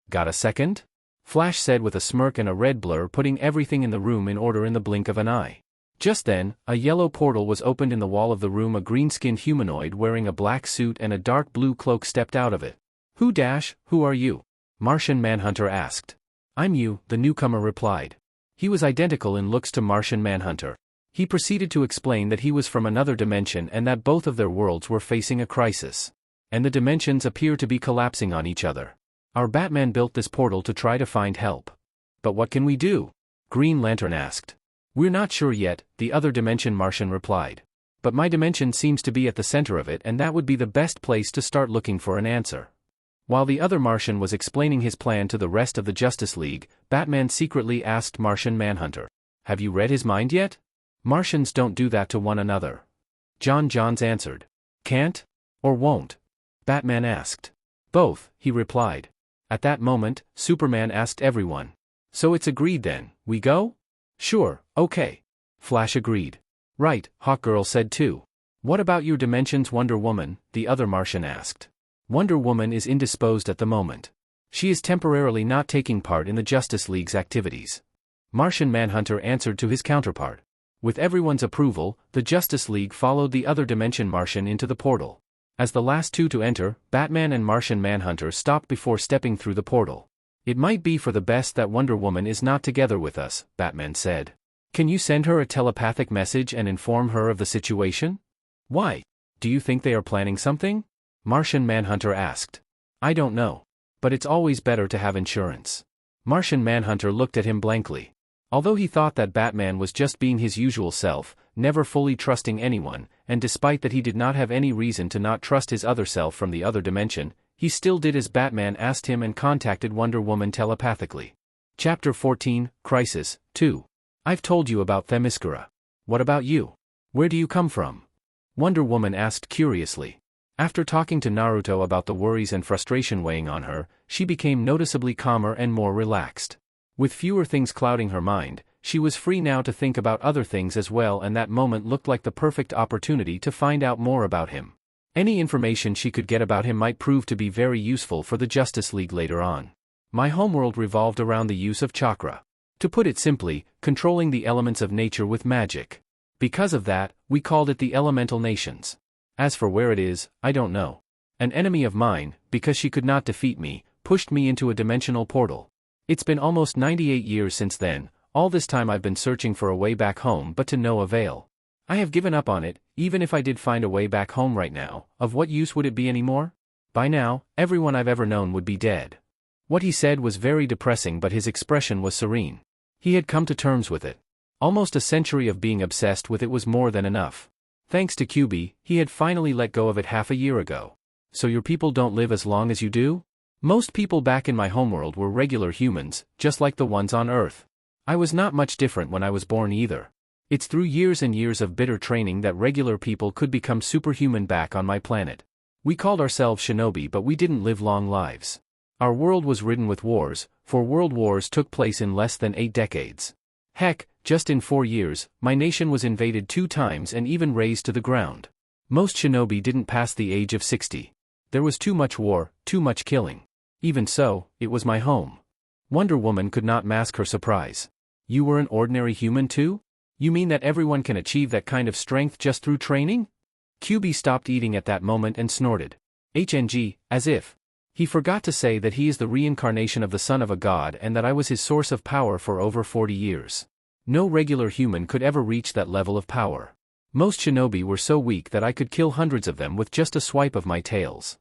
Got a second? Flash said with a smirk and a red blur, putting everything in the room in order in the blink of an eye. Just then, a yellow portal was opened in the wall of the room. A green-skinned humanoid wearing a black suit and a dark blue cloak stepped out of it. Who are you? Martian Manhunter asked. I'm you, the newcomer replied. He was identical in looks to Martian Manhunter. He proceeded to explain that he was from another dimension and that both of their worlds were facing a crisis. And the dimensions appear to be collapsing on each other. Our Batman built this portal to try to find help. But what can we do? Green Lantern asked. We're not sure yet, the other dimension Martian replied. But my dimension seems to be at the center of it, and that would be the best place to start looking for an answer. While the other Martian was explaining his plan to the rest of the Justice League, Batman secretly asked Martian Manhunter, have you read his mind yet? Martians don't do that to one another. Johns answered. Can't? Or won't? Batman asked. Both, he replied. At that moment, Superman asked everyone. So it's agreed then, we go? Sure, okay. Flash agreed. Right, Hawkgirl said too. What about your dimensions, Wonder Woman? The other Martian asked. Wonder Woman is indisposed at the moment. She is temporarily not taking part in the Justice League's activities. Martian Manhunter answered to his counterpart. With everyone's approval, the Justice League followed the other dimension Martian into the portal. As the last two to enter, Batman and Martian Manhunter stopped before stepping through the portal. It might be for the best that Wonder Woman is not together with us, Batman said. Can you send her a telepathic message and inform her of the situation? Why? Do you think they are planning something? Martian Manhunter asked. I don't know. But it's always better to have insurance. Martian Manhunter looked at him blankly. Although he thought that Batman was just being his usual self, never fully trusting anyone, and despite that he did not have any reason to not trust his other self from the other dimension, he still did as Batman asked him and contacted Wonder Woman telepathically. Chapter 14, Crisis, 2. I've told you about Themyscira. What about you? Where do you come from? Wonder Woman asked curiously. After talking to Naruto about the worries and frustration weighing on her, she became noticeably calmer and more relaxed. With fewer things clouding her mind, she was free now to think about other things as well, and that moment looked like the perfect opportunity to find out more about him. Any information she could get about him might prove to be very useful for the Justice League later on. My homeworld revolved around the use of chakra. To put it simply, controlling the elements of nature with magic. Because of that, we called it the Elemental Nations. As for where it is, I don't know. An enemy of mine, because she could not defeat me, pushed me into a dimensional portal. It's been almost 98 years since then. All this time I've been searching for a way back home, but to no avail. I have given up on it. Even if I did find a way back home right now, of what use would it be anymore? By now, everyone I've ever known would be dead. What he said was very depressing, but his expression was serene. He had come to terms with it. Almost a century of being obsessed with it was more than enough. Thanks to QB, he had finally let go of it half a year ago. So your people don't live as long as you do? Most people back in my homeworld were regular humans, just like the ones on Earth. I was not much different when I was born either. It's through years and years of bitter training that regular people could become superhuman back on my planet. We called ourselves shinobi, but we didn't live long lives. Our world was ridden with wars, for world wars took place in less than 8 decades. Heck, Just in 4 years, my nation was invaded 2 times and even razed to the ground. Most shinobi didn't pass the age of 60. There was too much war, too much killing. Even so, it was my home. Wonder Woman could not mask her surprise. You were an ordinary human too? You mean that everyone can achieve that kind of strength just through training? QB stopped eating at that moment and snorted. HNG, as if. He forgot to say that he is the reincarnation of the son of a god and that I was his source of power for over 40 years. No regular human could ever reach that level of power. Most shinobi were so weak that I could kill hundreds of them with just a swipe of my tails.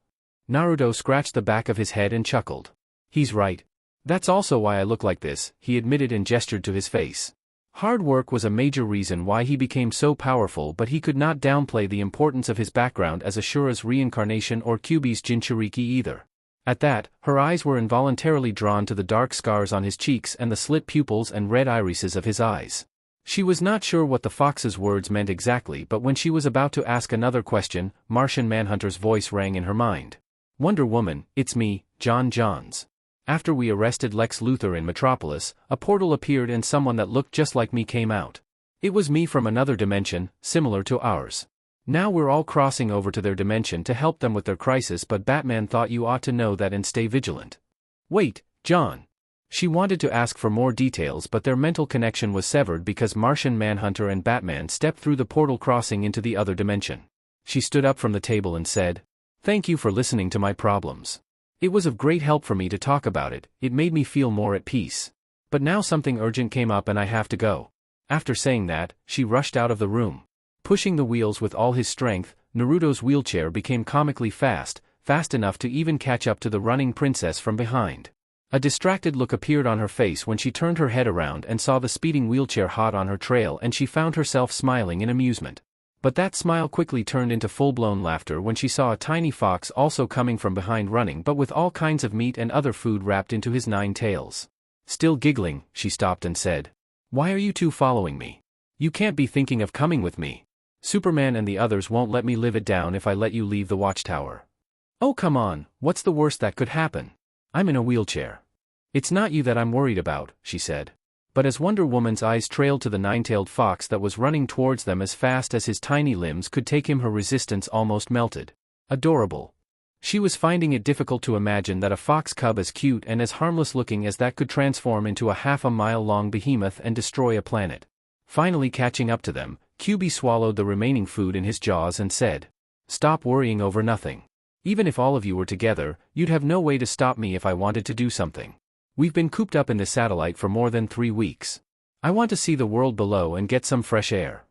Naruto scratched the back of his head and chuckled. He's right. That's also why I look like this, he admitted and gestured to his face. Hard work was a major reason why he became so powerful, but he could not downplay the importance of his background as Ashura's reincarnation or Kyuubi's Jinchuriki either. At that, her eyes were involuntarily drawn to the dark scars on his cheeks and the slit pupils and red irises of his eyes. She was not sure what the fox's words meant exactly, but when she was about to ask another question, Martian Manhunter's voice rang in her mind. Wonder Woman, it's me, John Johns. After we arrested Lex Luthor in Metropolis, a portal appeared and someone that looked just like me came out. It was me from another dimension, similar to ours. Now we're all crossing over to their dimension to help them with their crisis, but Batman thought you ought to know that and stay vigilant. Wait, John. She wanted to ask for more details, but their mental connection was severed because Martian Manhunter and Batman stepped through the portal crossing into the other dimension. She stood up from the table and said, "Thank you for listening to my problems. It was of great help for me to talk about it, it made me feel more at peace. But now something urgent came up and I have to go." After saying that, she rushed out of the room. Pushing the wheels with all his strength, Naruto's wheelchair became comically fast enough to even catch up to the running princess from behind. A distracted look appeared on her face when she turned her head around and saw the speeding wheelchair hot on her trail, and she found herself smiling in amusement. But that smile quickly turned into full-blown laughter when she saw a tiny fox also coming from behind, running but with all kinds of meat and other food wrapped into his 9 tails. Still giggling, she stopped and said, "Why are you two following me? You can't be thinking of coming with me. Superman and the others won't let me live it down if I let you leave the watchtower." "Oh come on, what's the worst that could happen? I'm in a wheelchair." "It's not you that I'm worried about," she said. But as Wonder Woman's eyes trailed to the 9-tailed fox that was running towards them as fast as his tiny limbs could take him, her resistance almost melted. Adorable. She was finding it difficult to imagine that a fox cub as cute and as harmless looking as that could transform into a half-a-mile-long behemoth and destroy a planet. Finally catching up to them, QB swallowed the remaining food in his jaws and said, "Stop worrying over nothing. Even if all of you were together, you'd have no way to stop me if I wanted to do something. We've been cooped up in this satellite for more than 3 weeks. I want to see the world below and get some fresh air.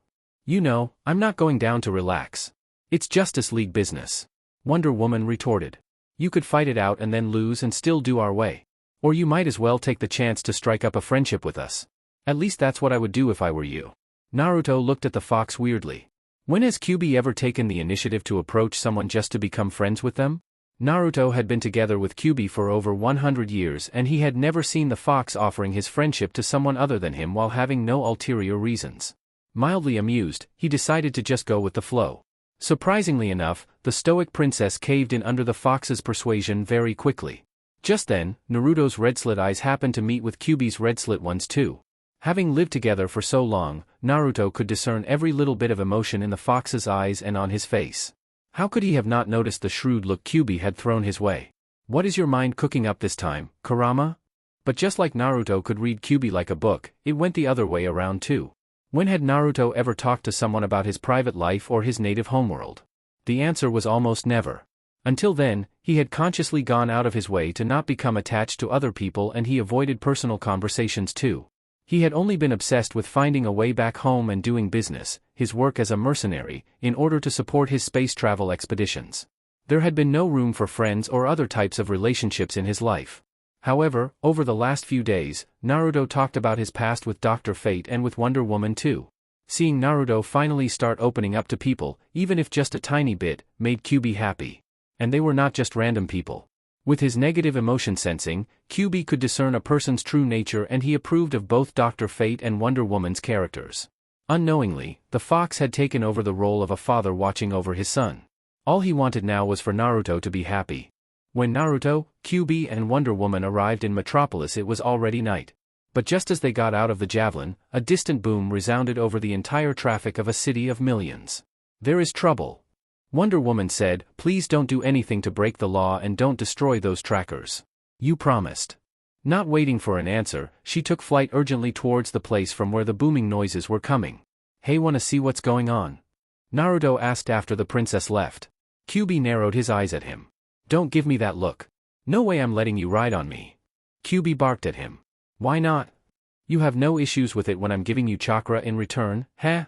You know, I'm not going down to relax. It's Justice League business." Wonder Woman retorted. "You could fight it out and then lose and still do our way. Or you might as well take the chance to strike up a friendship with us. At least that's what I would do if I were you." Naruto looked at the fox weirdly. When has QB ever taken the initiative to approach someone just to become friends with them? Naruto had been together with QB for over 100 years and he had never seen the fox offering his friendship to someone other than him while having no ulterior reasons. Mildly amused, he decided to just go with the flow. Surprisingly enough, the stoic princess caved in under the fox's persuasion very quickly. Just then, Naruto's red-slit eyes happened to meet with QB's red-slit ones too. Having lived together for so long, Naruto could discern every little bit of emotion in the fox's eyes and on his face. How could he have not noticed the shrewd look QB had thrown his way? "What is your mind cooking up this time, Kurama?" But just like Naruto could read QB like a book, it went the other way around too. When had Naruto ever talked to someone about his private life or his native homeworld? The answer was almost never. Until then, he had consciously gone out of his way to not become attached to other people, and he avoided personal conversations too. He had only been obsessed with finding a way back home and doing business, his work as a mercenary, in order to support his space travel expeditions. There had been no room for friends or other types of relationships in his life. However, over the last few days, Naruto talked about his past with Dr. Fate and with Wonder Woman too. Seeing Naruto finally start opening up to people, even if just a tiny bit, made QB happy. And they were not just random people. With his negative emotion sensing, QB could discern a person's true nature, and he approved of both Dr. Fate and Wonder Woman's characters. Unknowingly, the fox had taken over the role of a father watching over his son. All he wanted now was for Naruto to be happy. When Naruto, QB and Wonder Woman arrived in Metropolis, it was already night. But just as they got out of the javelin, a distant boom resounded over the entire traffic of a city of millions. "There is trouble," Wonder Woman said. "Please don't do anything to break the law and don't destroy those trackers. You promised." Not waiting for an answer, she took flight urgently towards the place from where the booming noises were coming. "Hey, wanna see what's going on?" Naruto asked after the princess left. Kyuubi narrowed his eyes at him. "Don't give me that look. No way I'm letting you ride on me." Kyuubi barked at him. "Why not? You have no issues with it when I'm giving you chakra in return, huh?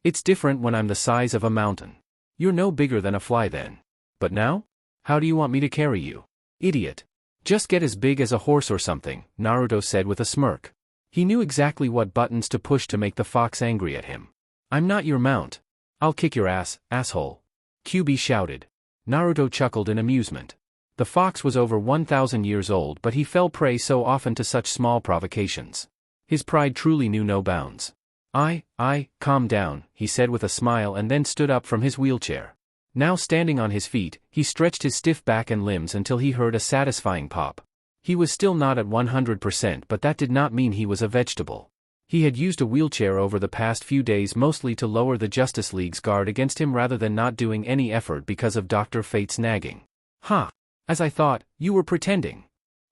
It's different when I'm the size of a mountain. You're no bigger than a fly then. But now? How do you want me to carry you? Idiot. Just get as big as a horse or something," Naruto said with a smirk. He knew exactly what buttons to push to make the fox angry at him. "I'm not your mount. I'll kick your ass, asshole," Kyuubi shouted. Naruto chuckled in amusement. The fox was over 1,000 years old, but he fell prey so often to such small provocations. His pride truly knew no bounds. Calm down," he said with a smile and then stood up from his wheelchair. Now standing on his feet, he stretched his stiff back and limbs until he heard a satisfying pop. He was still not at 100%, but that did not mean he was a vegetable. He had used a wheelchair over the past few days mostly to lower the Justice League's guard against him rather than not doing any effort because of Dr. Fate's nagging. "Ha! As I thought, you were pretending,"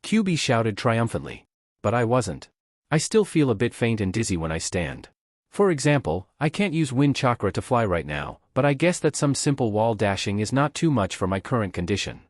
Kyuubi shouted triumphantly. "But I wasn't. I still feel a bit faint and dizzy when I stand. For example, I can't use wind chakra to fly right now, but I guess that some simple wall dashing is not too much for my current condition."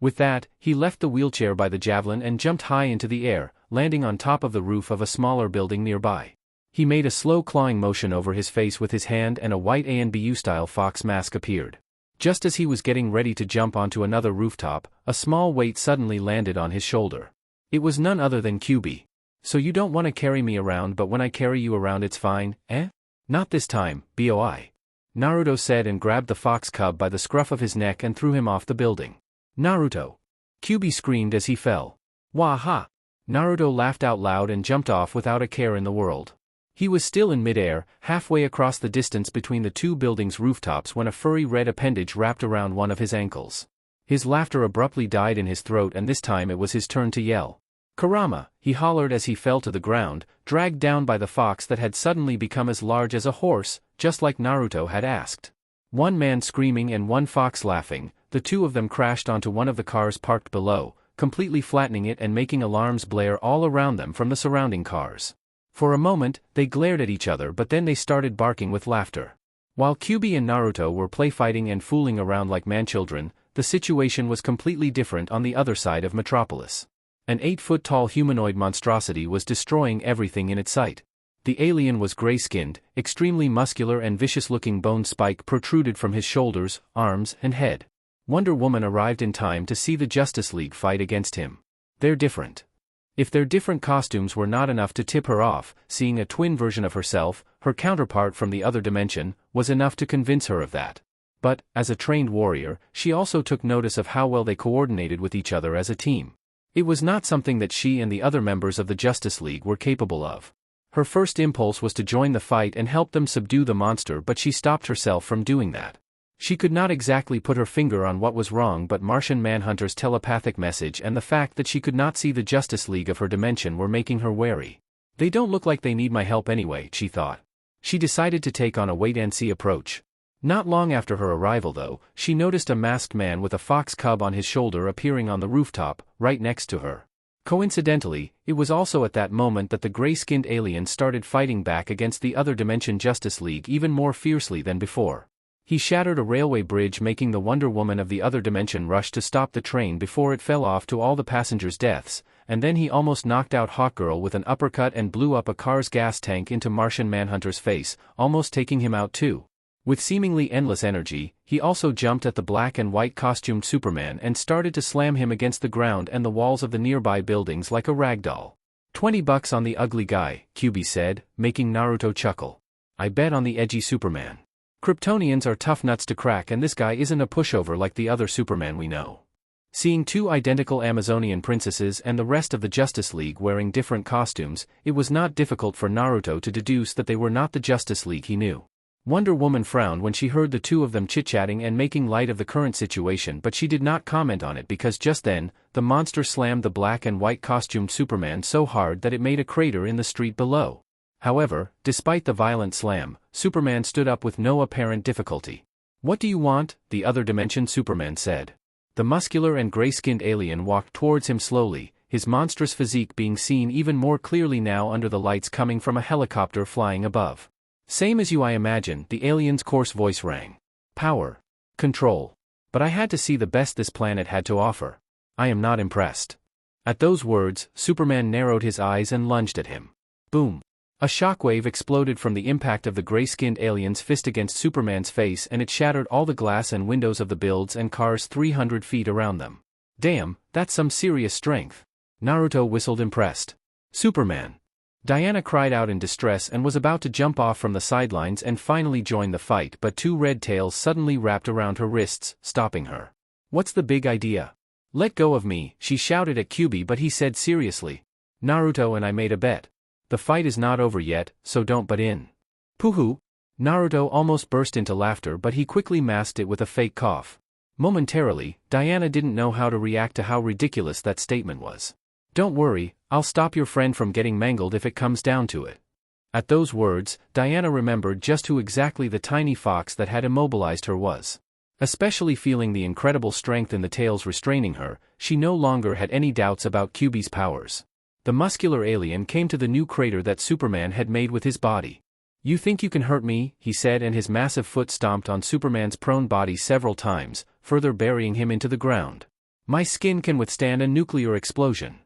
With that, he left the wheelchair by the javelin and jumped high into the air, landing on top of the roof of a smaller building nearby. He made a slow clawing motion over his face with his hand and a white ANBU-style fox mask appeared. Just as he was getting ready to jump onto another rooftop, a small weight suddenly landed on his shoulder. It was none other than Kyuubi. "So you don't want to carry me around, but when I carry you around it's fine, eh?" "Not this time, boy," Naruto said and grabbed the fox cub by the scruff of his neck and threw him off the building. "Naruto!" Kyuubi screamed as he fell. "Wah-ha!" Naruto laughed out loud and jumped off without a care in the world. He was still in midair, halfway across the distance between the two buildings' rooftops when a furry red appendage wrapped around one of his ankles. His laughter abruptly died in his throat and this time it was his turn to yell. "Kurama!" he hollered as he fell to the ground, dragged down by the fox that had suddenly become as large as a horse, just like Naruto had asked. One man screaming and one fox laughing, the two of them crashed onto one of the cars parked below, completely flattening it and making alarms blare all around them from the surrounding cars. For a moment, they glared at each other but then they started barking with laughter. While Kyuubi and Naruto were play-fighting and fooling around like man-children, the situation was completely different on the other side of Metropolis. An 8-foot-tall humanoid monstrosity was destroying everything in its sight. The alien was gray-skinned, extremely muscular and vicious-looking bone spike protruded from his shoulders, arms, and head. Wonder Woman arrived in time to see the Justice League fight against him. They're different. If their different costumes were not enough to tip her off, seeing a twin version of herself, her counterpart from the other dimension, was enough to convince her of that. But, as a trained warrior, she also took notice of how well they coordinated with each other as a team. It was not something that she and the other members of the Justice League were capable of. Her first impulse was to join the fight and help them subdue the monster, but she stopped herself from doing that. She could not exactly put her finger on what was wrong, but Martian Manhunter's telepathic message and the fact that she could not see the Justice League of her dimension were making her wary. "They don't look like they need my help anyway," she thought. She decided to take on a wait-and-see approach. Not long after her arrival though, she noticed a masked man with a fox cub on his shoulder appearing on the rooftop, right next to her. Coincidentally, it was also at that moment that the gray-skinned alien started fighting back against the other dimension Justice League even more fiercely than before. He shattered a railway bridge, making the Wonder Woman of the other dimension rush to stop the train before it fell off to all the passengers' deaths, and then he almost knocked out Hawkgirl with an uppercut and blew up a car's gas tank into Martian Manhunter's face, almost taking him out too. With seemingly endless energy, he also jumped at the black and white costumed Superman and started to slam him against the ground and the walls of the nearby buildings like a ragdoll. $20 on the ugly guy, Kyuubi said, making Naruto chuckle. "I bet on the edgy Superman. Kryptonians are tough nuts to crack and this guy isn't a pushover like the other Superman we know." Seeing two identical Amazonian princesses and the rest of the Justice League wearing different costumes, it was not difficult for Naruto to deduce that they were not the Justice League he knew. Wonder Woman frowned when she heard the two of them chit-chatting and making light of the current situation, but she did not comment on it because just then, the monster slammed the black and white costumed Superman so hard that it made a crater in the street below. However, despite the violent slam, Superman stood up with no apparent difficulty. "What do you want?" the other dimension Superman said. The muscular and gray-skinned alien walked towards him slowly, his monstrous physique being seen even more clearly now under the lights coming from a helicopter flying above. "Same as you, I imagine," the alien's coarse voice rang. "Power. Control. But I had to see the best this planet had to offer. I am not impressed." At those words, Superman narrowed his eyes and lunged at him. Boom. A shockwave exploded from the impact of the gray-skinned alien's fist against Superman's face, and it shattered all the glass and windows of the buildings and cars 300 feet around them. "Damn, that's some serious strength." Naruto whistled impressed. "Superman." Diana cried out in distress and was about to jump off from the sidelines and finally join the fight, but two red tails suddenly wrapped around her wrists, stopping her. "What's the big idea?" "Let go of me," she shouted at Kyubi, but he said seriously. "Naruto and I made a bet. The fight is not over yet, so don't butt in." "Poohoo." Naruto almost burst into laughter, but he quickly masked it with a fake cough. Momentarily, Diana didn't know how to react to how ridiculous that statement was. "Don't worry, I'll stop your friend from getting mangled if it comes down to it." At those words, Diana remembered just who exactly the tiny fox that had immobilized her was. Especially feeling the incredible strength in the tails restraining her, she no longer had any doubts about Kyubi's powers. The muscular alien came to the new crater that Superman had made with his body. "You think you can hurt me?" he said, and his massive foot stomped on Superman's prone body several times, further burying him into the ground. "My skin can withstand a nuclear explosion."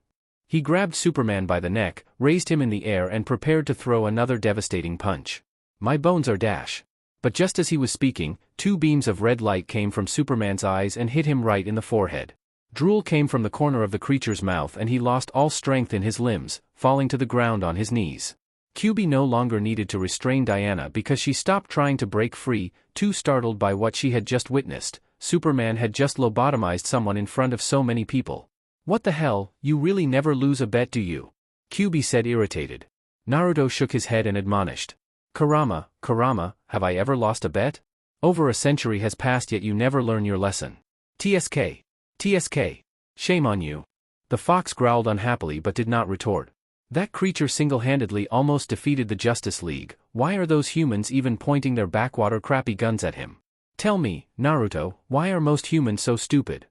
He grabbed Superman by the neck, raised him in the air and prepared to throw another devastating punch. "My bones are dash." But just as he was speaking, two beams of red light came from Superman's eyes and hit him right in the forehead. Drool came from the corner of the creature's mouth and he lost all strength in his limbs, falling to the ground on his knees. Kyubi no longer needed to restrain Diana because she stopped trying to break free, too startled by what she had just witnessed. Superman had just lobotomized someone in front of so many people. "What the hell, you really never lose a bet, do you?" Kyubi said, irritated. Naruto shook his head and admonished. Kurama, have I ever lost a bet? Over a century has passed yet you never learn your lesson. TSK. Shame on you." The fox growled unhappily but did not retort. That creature single-handedly almost defeated the Justice League. Why are those humans even pointing their backwater crappy guns at him? "Tell me, Naruto, why are most humans so stupid?"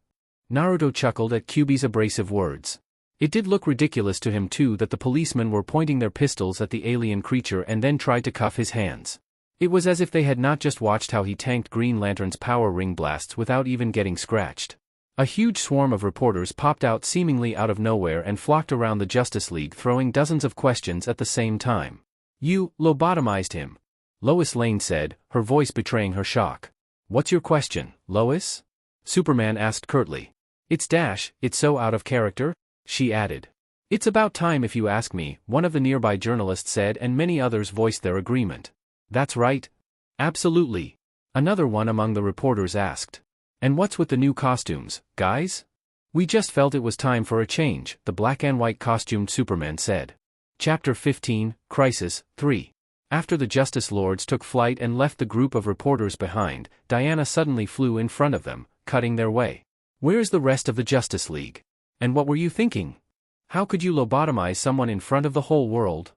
Naruto chuckled at Kyubi's abrasive words. It did look ridiculous to him too that the policemen were pointing their pistols at the alien creature and then tried to cuff his hands. It was as if they had not just watched how he tanked Green Lantern's power ring blasts without even getting scratched. A huge swarm of reporters popped out seemingly out of nowhere and flocked around the Justice League, throwing dozens of questions at the same time. "You lobotomized him," Lois Lane said, her voice betraying her shock. "What's your question, Lois?" Superman asked curtly. It's so out of character," she added. "It's about time if you ask me," one of the nearby journalists said, and many others voiced their agreement. "That's right." "Absolutely," another one among the reporters asked. "And what's with the new costumes, guys?" "We just felt it was time for a change," the black and white costumed Superman said. Chapter 15, Crisis 3. After the Justice Lords took flight and left the group of reporters behind, Diana suddenly flew in front of them, cutting their way. "Where's the rest of the Justice League? And what were you thinking? How could you lobotomize someone in front of the whole world?"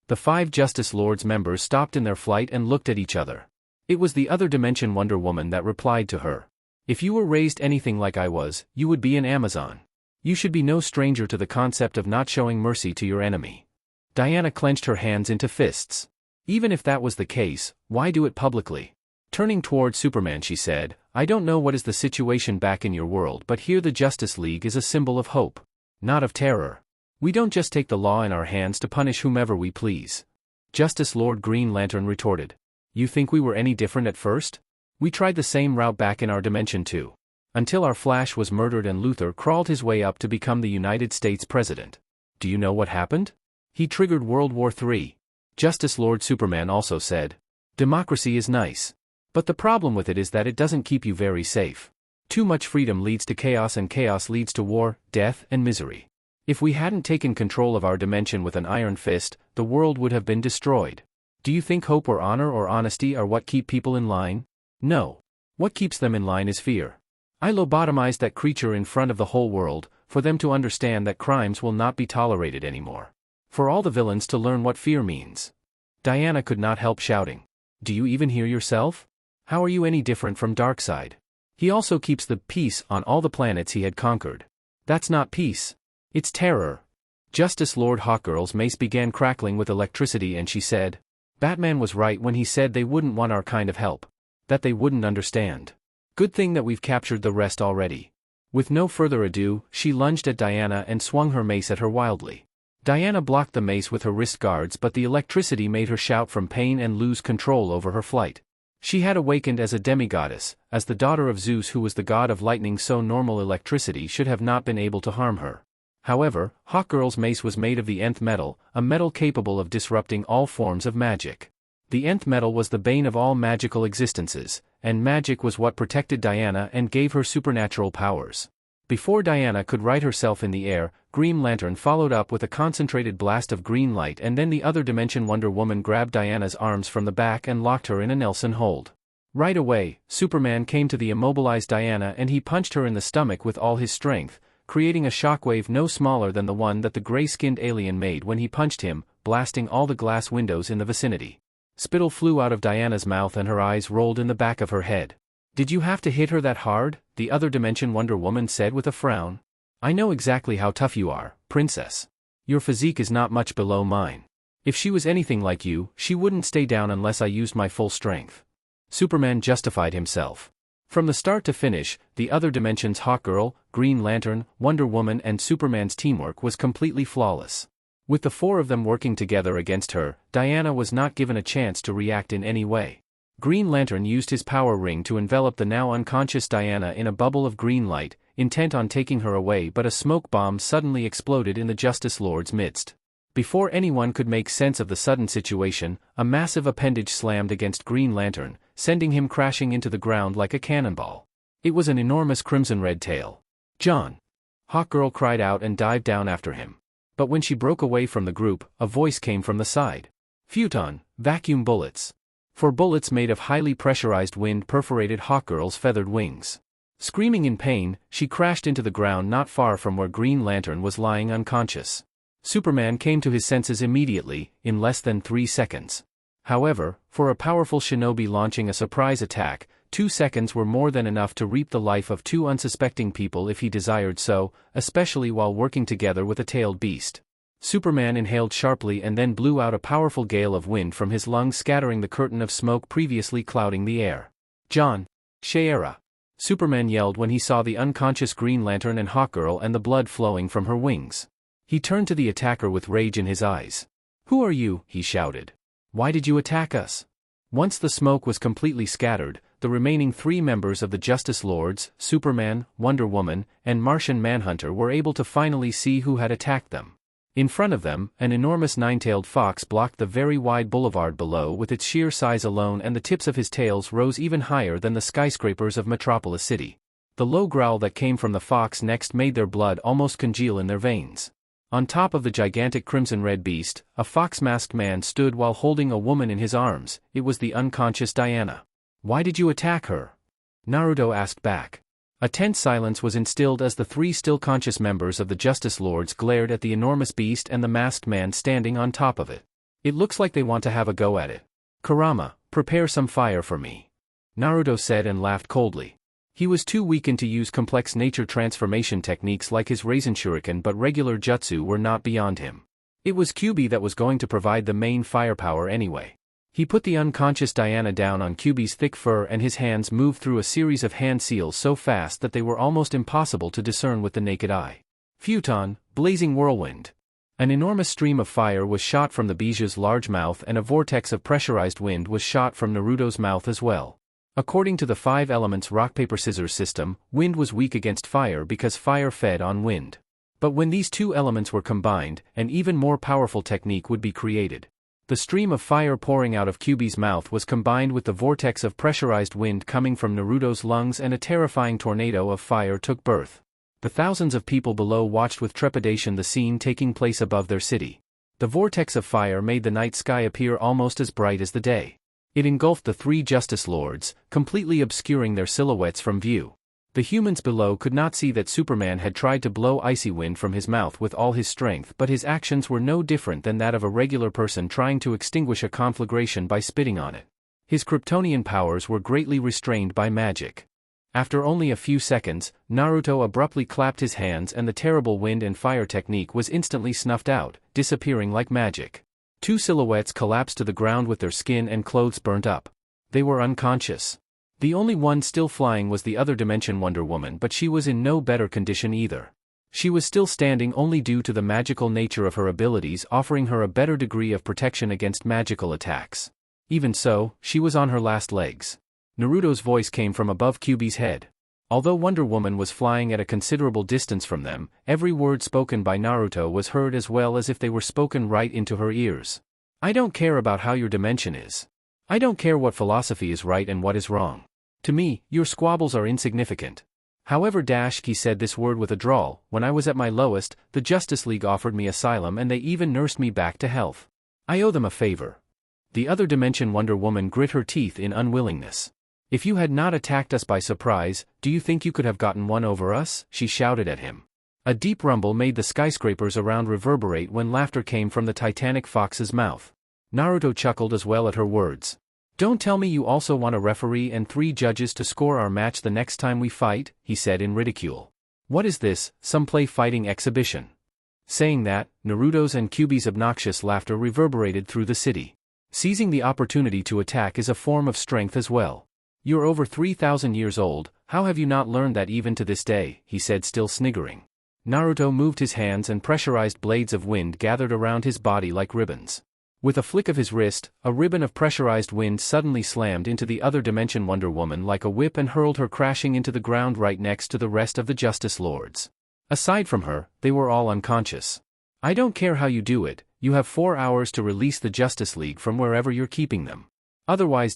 The 5 Justice Lords members stopped in their flight and looked at each other. It was the other dimension Wonder Woman that replied to her. "If you were raised anything like I was, you would be an Amazon. You should be no stranger to the concept of not showing mercy to your enemy." Diana clenched her hands into fists. Even if that was the case, why do it publicly? Turning toward Superman she said, "I don't know what is the situation back in your world, but here the Justice League is a symbol of hope. Not of terror. We don't just take the law in our hands to punish whomever we please." Justice Lord Green Lantern retorted. "You think we were any different at first? We tried the same route back in our dimension too. Until our Flash was murdered and Luthor crawled his way up to become the United States President. Do you know what happened? He triggered World War III. Justice Lord Superman also said, "Democracy is nice. But the problem with it is that it doesn't keep you very safe. Too much freedom leads to chaos and chaos leads to war, death, and misery. If we hadn't taken control of our dimension with an iron fist, the world would have been destroyed. Do you think hope or honor or honesty are what keep people in line? No. What keeps them in line is fear. I lobotomized that creature in front of the whole world, for them to understand that crimes will not be tolerated anymore. For all the villains to learn what fear means. Diana could not help shouting. Do you even hear yourself? How are you any different from Darkseid? He also keeps the peace on all the planets he had conquered. That's not peace. It's terror. Justice Lord Hawkgirl's mace began crackling with electricity and she said, Batman was right when he said they wouldn't want our kind of help. That they wouldn't understand. Good thing that we've captured the rest already. With no further ado, she lunged at Diana and swung her mace at her wildly. Diana blocked the mace with her wrist guards, but the electricity made her shout from pain and lose control over her flight. She had awakened as a demigoddess, as the daughter of Zeus who was the god of lightning, so normal electricity should have not been able to harm her. However, Hawkgirl's mace was made of the nth metal, a metal capable of disrupting all forms of magic. The nth metal was the bane of all magical existences, and magic was what protected Diana and gave her supernatural powers. Before Diana could right herself in the air, Green Lantern followed up with a concentrated blast of green light, and then the other dimension Wonder Woman grabbed Diana's arms from the back and locked her in a Nelson hold. Right away, Superman came to the immobilized Diana and he punched her in the stomach with all his strength, creating a shockwave no smaller than the one that the gray-skinned alien made when he punched him, blasting all the glass windows in the vicinity. Spittle flew out of Diana's mouth and her eyes rolled in the back of her head. Did you have to hit her that hard? The other dimension Wonder Woman said with a frown. I know exactly how tough you are, princess. Your physique is not much below mine. If she was anything like you, she wouldn't stay down unless I used my full strength. Superman justified himself. From the start to finish, the other dimension's Hawkgirl, Green Lantern, Wonder Woman and Superman's teamwork was completely flawless. With the four of them working together against her, Diana was not given a chance to react in any way. Green Lantern used his power ring to envelop the now unconscious Diana in a bubble of green light, intent on taking her away, but a smoke bomb suddenly exploded in the Justice Lord's midst. Before anyone could make sense of the sudden situation, a massive appendage slammed against Green Lantern, sending him crashing into the ground like a cannonball. It was an enormous crimson-red tail. John! Hawkgirl cried out and dived down after him. But when she broke away from the group, a voice came from the side. Photon, vacuum bullets. For bullets made of highly pressurized wind perforated Hawkgirl's feathered wings. Screaming in pain, she crashed into the ground not far from where Green Lantern was lying unconscious. Superman came to his senses immediately, in less than 3 seconds. However, for a powerful shinobi launching a surprise attack, 2 seconds were more than enough to reap the life of 2 unsuspecting people if he desired so, especially while working together with a tailed beast. Superman inhaled sharply and then blew out a powerful gale of wind from his lungs, scattering the curtain of smoke previously clouding the air. John! Shiera! Superman yelled when he saw the unconscious Green Lantern and Hawkgirl and the blood flowing from her wings. He turned to the attacker with rage in his eyes. Who are you? He shouted. Why did you attack us? Once the smoke was completely scattered, the remaining 3 members of the Justice Lords, Superman, Wonder Woman, and Martian Manhunter were able to finally see who had attacked them. In front of them, an enormous 9-tailed fox blocked the very wide boulevard below with its sheer size alone, and the tips of his tails rose even higher than the skyscrapers of Metropolis City. The low growl that came from the fox next made their blood almost congeal in their veins. On top of the gigantic crimson-red beast, a fox-masked man stood while holding a woman in his arms. It was the unconscious Diana. Why did you attack her? Naruto asked back. A tense silence was instilled as the 3 still conscious members of the Justice Lords glared at the enormous beast and the masked man standing on top of it. It looks like they want to have a go at it. Kurama, prepare some fire for me. Naruto said and laughed coldly. He was too weakened to use complex nature transformation techniques like his Raisin Shuriken, but regular jutsu were not beyond him. It was Kyuubi that was going to provide the main firepower anyway. He put the unconscious Diana down on Kyuubi's thick fur and his hands moved through a series of hand seals so fast that they were almost impossible to discern with the naked eye. Photon, blazing whirlwind. An enormous stream of fire was shot from the Biju's large mouth and a vortex of pressurized wind was shot from Naruto's mouth as well. According to the 5 elements rock-paper-scissors system, wind was weak against fire because fire fed on wind. But when these 2 elements were combined, an even more powerful technique would be created. The stream of fire pouring out of Kyuubi's mouth was combined with the vortex of pressurized wind coming from Naruto's lungs, and a terrifying tornado of fire took birth. The thousands of people below watched with trepidation the scene taking place above their city. The vortex of fire made the night sky appear almost as bright as the day. It engulfed the 3 Justice Lords, completely obscuring their silhouettes from view. The humans below could not see that Superman had tried to blow icy wind from his mouth with all his strength, but his actions were no different than that of a regular person trying to extinguish a conflagration by spitting on it. His Kryptonian powers were greatly restrained by magic. After only a few seconds, Naruto abruptly clapped his hands and the terrible wind and fire technique was instantly snuffed out, disappearing like magic. Two silhouettes collapsed to the ground with their skin and clothes burnt up. They were unconscious. The only one still flying was the other dimension Wonder Woman, but she was in no better condition either. She was still standing only due to the magical nature of her abilities offering her a better degree of protection against magical attacks. Even so, she was on her last legs. Naruto's voice came from above Kyuubi's head. Although Wonder Woman was flying at a considerable distance from them, every word spoken by Naruto was heard as well as if they were spoken right into her ears. I don't care about how your dimension is. I don't care what philosophy is right and what is wrong. To me, your squabbles are insignificant. However, he said this word with a drawl, when I was at my lowest, the Justice League offered me asylum and they even nursed me back to health. I owe them a favor. The other dimension Wonder Woman grit her teeth in unwillingness. If you had not attacked us by surprise, do you think you could have gotten one over us? She shouted at him. A deep rumble made the skyscrapers around reverberate when laughter came from the Titanic Fox's mouth. Naruto chuckled as well at her words. Don't tell me you also want a referee and 3 judges to score our match the next time we fight, he said in ridicule. What is this, some play fighting exhibition? Saying that, Naruto's and Kyuubi's obnoxious laughter reverberated through the city. Seizing the opportunity to attack is a form of strength as well. You're over 3,000 years old, how have you not learned that even to this day, he said still sniggering. Naruto moved his hands and pressurized blades of wind gathered around his body like ribbons. With a flick of his wrist, a ribbon of pressurized wind suddenly slammed into the other dimension Wonder Woman like a whip and hurled her crashing into the ground right next to the rest of the Justice Lords. Aside from her, they were all unconscious. I don't care how you do it, you have 4 hours to release the Justice League from wherever you're keeping them. Otherwise,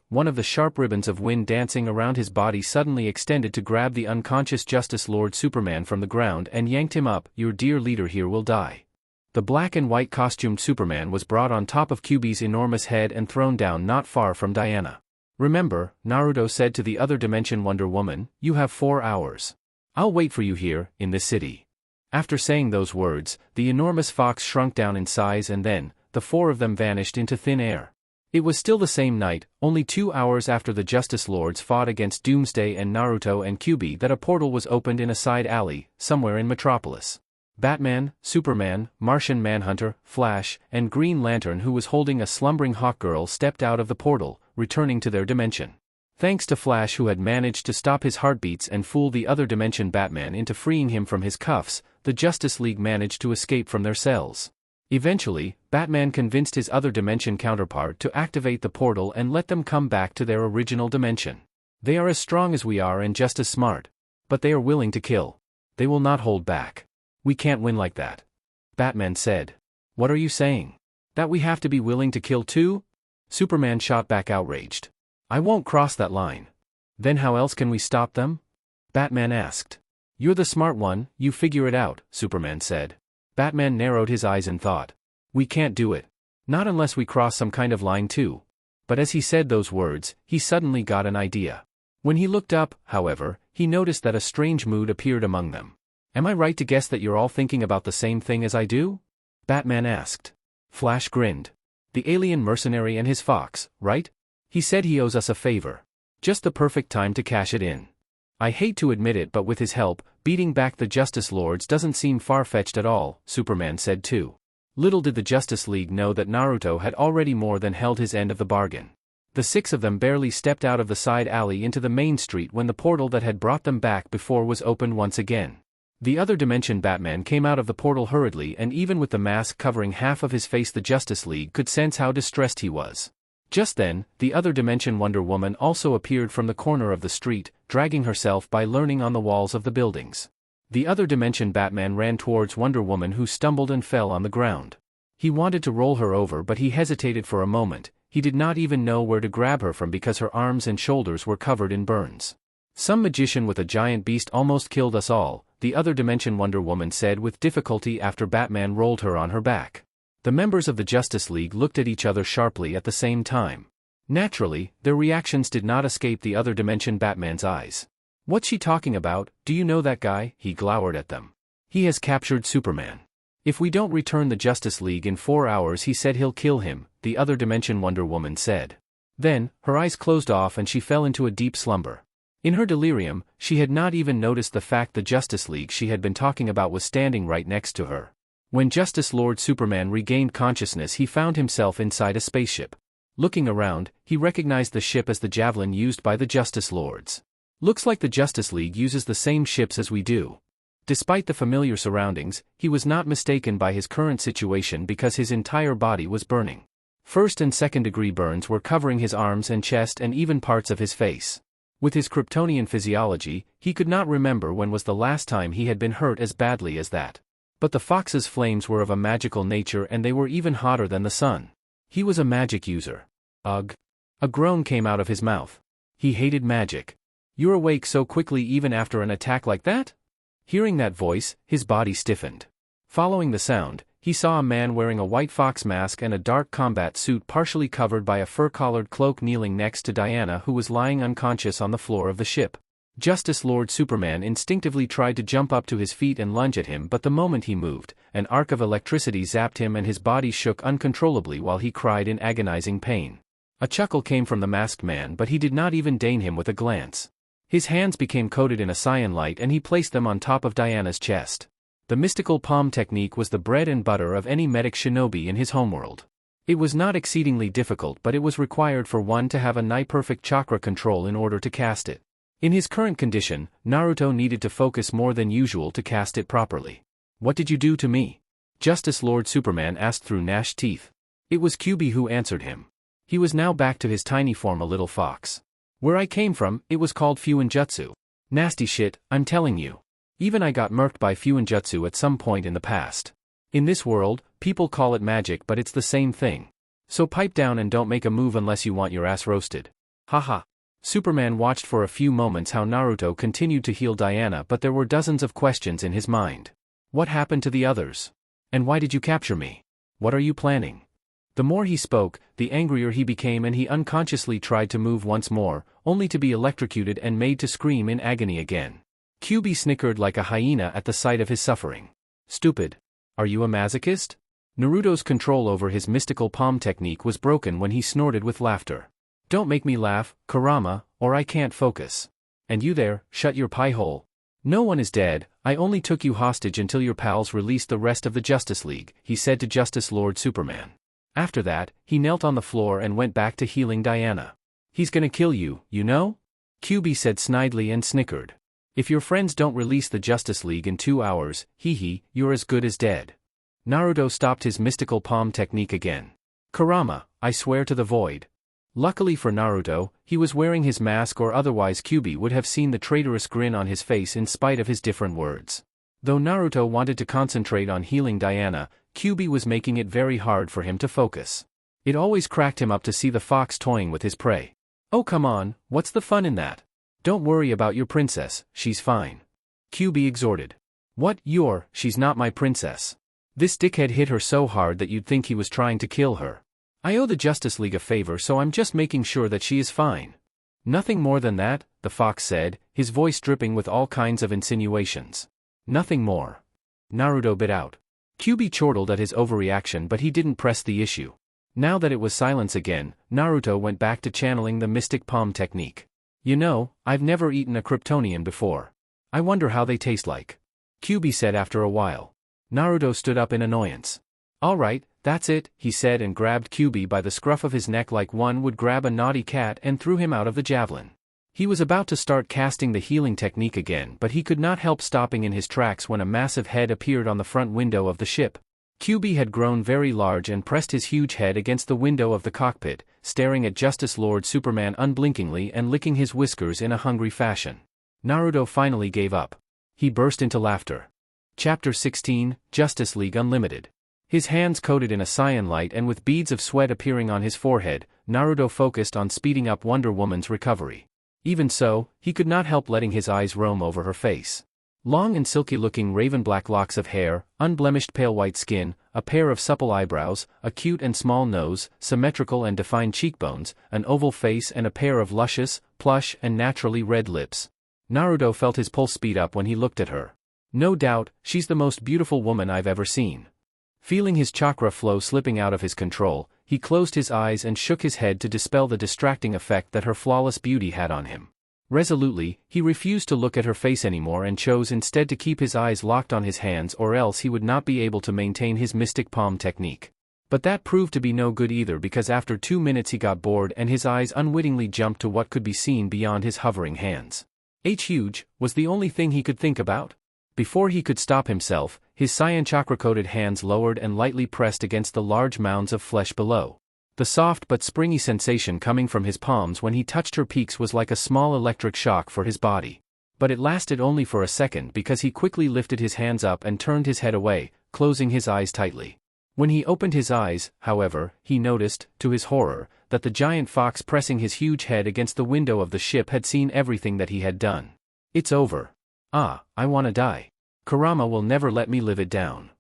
one of the sharp ribbons of wind dancing around his body suddenly extended to grab the unconscious Justice Lord Superman from the ground and yanked him up. Your dear leader here will die. The black and white costumed Superman was brought on top of Kyuubi's enormous head and thrown down not far from Diana. Remember, Naruto said to the other dimension Wonder Woman, you have 4 hours. I'll wait for you here, in this city. After saying those words, the enormous fox shrunk down in size and then, the 4 of them vanished into thin air. It was still the same night, only 2 hours after the Justice Lords fought against Doomsday and Naruto and Kyuubi, that a portal was opened in a side alley, somewhere in Metropolis. Batman, Superman, Martian Manhunter, Flash, and Green Lantern, who was holding a slumbering Hawkgirl, stepped out of the portal, returning to their dimension. Thanks to Flash, who had managed to stop his heartbeats and fool the other dimension Batman into freeing him from his cuffs, the Justice League managed to escape from their cells. Eventually, Batman convinced his other dimension counterpart to activate the portal and let them come back to their original dimension. They are as strong as we are and just as smart. But they are willing to kill. They will not hold back. We can't win like that. Batman said. What are you saying? That we have to be willing to kill too? Superman shot back outraged. I won't cross that line. Then how else can we stop them? Batman asked. You're the smart one, you figure it out, Superman said. Batman narrowed his eyes in thought. We can't do it. Not unless we cross some kind of line too. But as he said those words, he suddenly got an idea. When he looked up, however, he noticed that a strange mood appeared among them. Am I right to guess that you're all thinking about the same thing as I do? Batman asked. Flash grinned. The alien mercenary and his fox, right? He said he owes us a favor. Just the perfect time to cash it in. I hate to admit it, but with his help, beating back the Justice Lords doesn't seem far-fetched at all, Superman said too. Little did the Justice League know that Naruto had already more than held his end of the bargain. The 6 of them barely stepped out of the side alley into the main street when the portal that had brought them back before was opened once again. The other dimension Batman came out of the portal hurriedly, and even with the mask covering half of his face, the Justice League could sense how distressed he was. Just then, the other dimension Wonder Woman also appeared from the corner of the street, dragging herself by learning on the walls of the buildings. The other dimension Batman ran towards Wonder Woman, who stumbled and fell on the ground. He wanted to roll her over, but he hesitated for a moment. He did not even know where to grab her from because her arms and shoulders were covered in burns. Some magician with a giant beast almost killed us all, the other dimension Wonder Woman said with difficulty after Batman rolled her on her back. The members of the Justice League looked at each other sharply at the same time. Naturally, their reactions did not escape the other dimension Batman's eyes. What's she talking about? Do you know that guy? He glowered at them. He has captured Superman. If we don't return the Justice League in 4 hours, he said he'll kill him, the other dimension Wonder Woman said. Then, her eyes closed off and she fell into a deep slumber. In her delirium, she had not even noticed the fact the Justice League she had been talking about was standing right next to her. When Justice Lord Superman regained consciousness, he found himself inside a spaceship. Looking around, he recognized the ship as the Javelin used by the Justice Lords. Looks like the Justice League uses the same ships as we do. Despite the familiar surroundings, he was not mistaken by his current situation because his entire body was burning. First and second-degree burns were covering his arms and chest and even parts of his face. With his Kryptonian physiology, he could not remember when was the last time he had been hurt as badly as that. But the fox's flames were of a magical nature and they were even hotter than the sun. He was a magic user. Ugh. A groan came out of his mouth. He hated magic. You're awake so quickly even after an attack like that? Hearing that voice, his body stiffened. Following the sound, he saw a man wearing a white fox mask and a dark combat suit partially covered by a fur-collared cloak kneeling next to Diana, who was lying unconscious on the floor of the ship. Justice Lord Superman instinctively tried to jump up to his feet and lunge at him, but the moment he moved, an arc of electricity zapped him and his body shook uncontrollably while he cried in agonizing pain. A chuckle came from the masked man, but he did not even deign him with a glance. His hands became coated in a cyan light and he placed them on top of Diana's chest. The mystical palm technique was the bread and butter of any medic shinobi in his homeworld. It was not exceedingly difficult, but it was required for one to have a nigh-perfect chakra control in order to cast it. In his current condition, Naruto needed to focus more than usual to cast it properly. What did you do to me? Justice Lord Superman asked through gnashed teeth. It was Kyuubi who answered him. He was now back to his tiny form, a little fox. Where I came from, it was called Fuinjutsu. Nasty shit, I'm telling you. Even I got murked by Fuinjutsu at some point in the past. In this world, people call it magic, but it's the same thing. So pipe down and don't make a move unless you want your ass roasted. Haha. Superman watched for a few moments how Naruto continued to heal Diana, but there were dozens of questions in his mind. What happened to the others? And why did you capture me? What are you planning? The more he spoke, the angrier he became, and he unconsciously tried to move once more, only to be electrocuted and made to scream in agony again. Kyuubi snickered like a hyena at the sight of his suffering. Stupid. Are you a masochist? Naruto's control over his mystical palm technique was broken when he snorted with laughter. Don't make me laugh, Kurama, or I can't focus. And you there, shut your pie hole. No one is dead, I only took you hostage until your pals released the rest of the Justice League, he said to Justice Lord Superman. After that, he knelt on the floor and went back to healing Diana. He's gonna kill you, you know? Kyuubi said snidely and snickered. If your friends don't release the Justice League in 2 hours, hee, you're as good as dead. Naruto stopped his mystical palm technique again. Kurama, I swear to the void. Luckily for Naruto, he was wearing his mask, or otherwise Kyuubi would have seen the traitorous grin on his face in spite of his different words. Though Naruto wanted to concentrate on healing Diana, Kyuubi was making it very hard for him to focus. It always cracked him up to see the fox toying with his prey. Oh come on, what's the fun in that? Don't worry about your princess, she's fine. Kyuubi exhorted. What, she's not my princess. This dickhead hit her so hard that you'd think he was trying to kill her. I owe the Justice League a favor, so I'm just making sure that she is fine. Nothing more than that, the fox said, his voice dripping with all kinds of insinuations. Nothing more. Naruto bit out. Kyuubi chortled at his overreaction, but he didn't press the issue. Now that it was silence again, Naruto went back to channeling the mystic palm technique. You know, I've never eaten a Kryptonian before. I wonder how they taste like. Kyuubi said after a while. Naruto stood up in annoyance. Alright, that's it, he said, and grabbed Kyuubi by the scruff of his neck like one would grab a naughty cat and threw him out of the javelin. He was about to start casting the healing technique again, but he could not help stopping in his tracks when a massive head appeared on the front window of the ship. Kyuubi had grown very large and pressed his huge head against the window of the cockpit, staring at Justice Lord Superman unblinkingly and licking his whiskers in a hungry fashion. Naruto finally gave up. He burst into laughter. Chapter 16, Justice League Unlimited. His hands coated in a cyan light and with beads of sweat appearing on his forehead, Naruto focused on speeding up Wonder Woman's recovery. Even so, he could not help letting his eyes roam over her face. Long and silky-looking raven-black locks of hair, unblemished pale white skin, a pair of supple eyebrows, a cute and small nose, symmetrical and defined cheekbones, an oval face and a pair of luscious, plush and naturally red lips. Naruto felt his pulse speed up when he looked at her. No doubt, she's the most beautiful woman I've ever seen. Feeling his chakra flow slipping out of his control, he closed his eyes and shook his head to dispel the distracting effect that her flawless beauty had on him. Resolutely, he refused to look at her face anymore and chose instead to keep his eyes locked on his hands, or else he would not be able to maintain his mystic palm technique. But that proved to be no good either, because after 2 minutes he got bored and his eyes unwittingly jumped to what could be seen beyond his hovering hands. Huge was the only thing he could think about. Before he could stop himself, his cyan chakra-coated hands lowered and lightly pressed against the large mounds of flesh below. The soft but springy sensation coming from his palms when he touched her peaks was like a small electric shock for his body. But it lasted only for a second, because he quickly lifted his hands up and turned his head away, closing his eyes tightly. When he opened his eyes, however, he noticed, to his horror, that the giant fox pressing his huge head against the window of the ship had seen everything that he had done. It's over. I wanna die. Kurama will never let me live it down.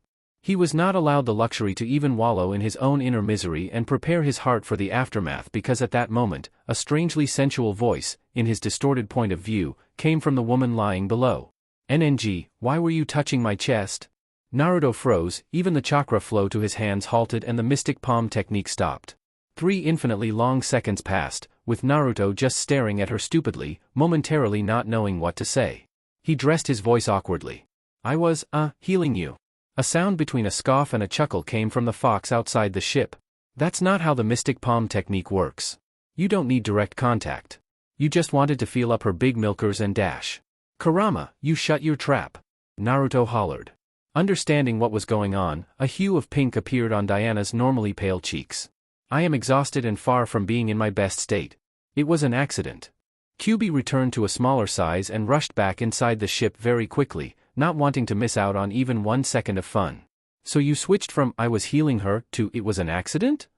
He was not allowed the luxury to even wallow in his own inner misery and prepare his heart for the aftermath, because at that moment, a strangely sensual voice, in his distorted point of view, came from the woman lying below. NNG, why were you touching my chest? Naruto froze, even the chakra flow to his hands halted and the mystic palm technique stopped. 3 infinitely long seconds passed, with Naruto just staring at her stupidly, momentarily not knowing what to say. He dressed his voice awkwardly. I was, healing you. A sound between a scoff and a chuckle came from the fox outside the ship. That's not how the mystic palm technique works. You don't need direct contact. You just wanted to feel up her big milkers and dash. Kurama, you shut your trap. Naruto hollered. Understanding what was going on, a hue of pink appeared on Diana's normally pale cheeks. I am exhausted and far from being in my best state. It was an accident. Kyubi returned to a smaller size and rushed back inside the ship very quickly, not wanting to miss out on even 1 second of fun. So you switched from I was healing her to it was an accident?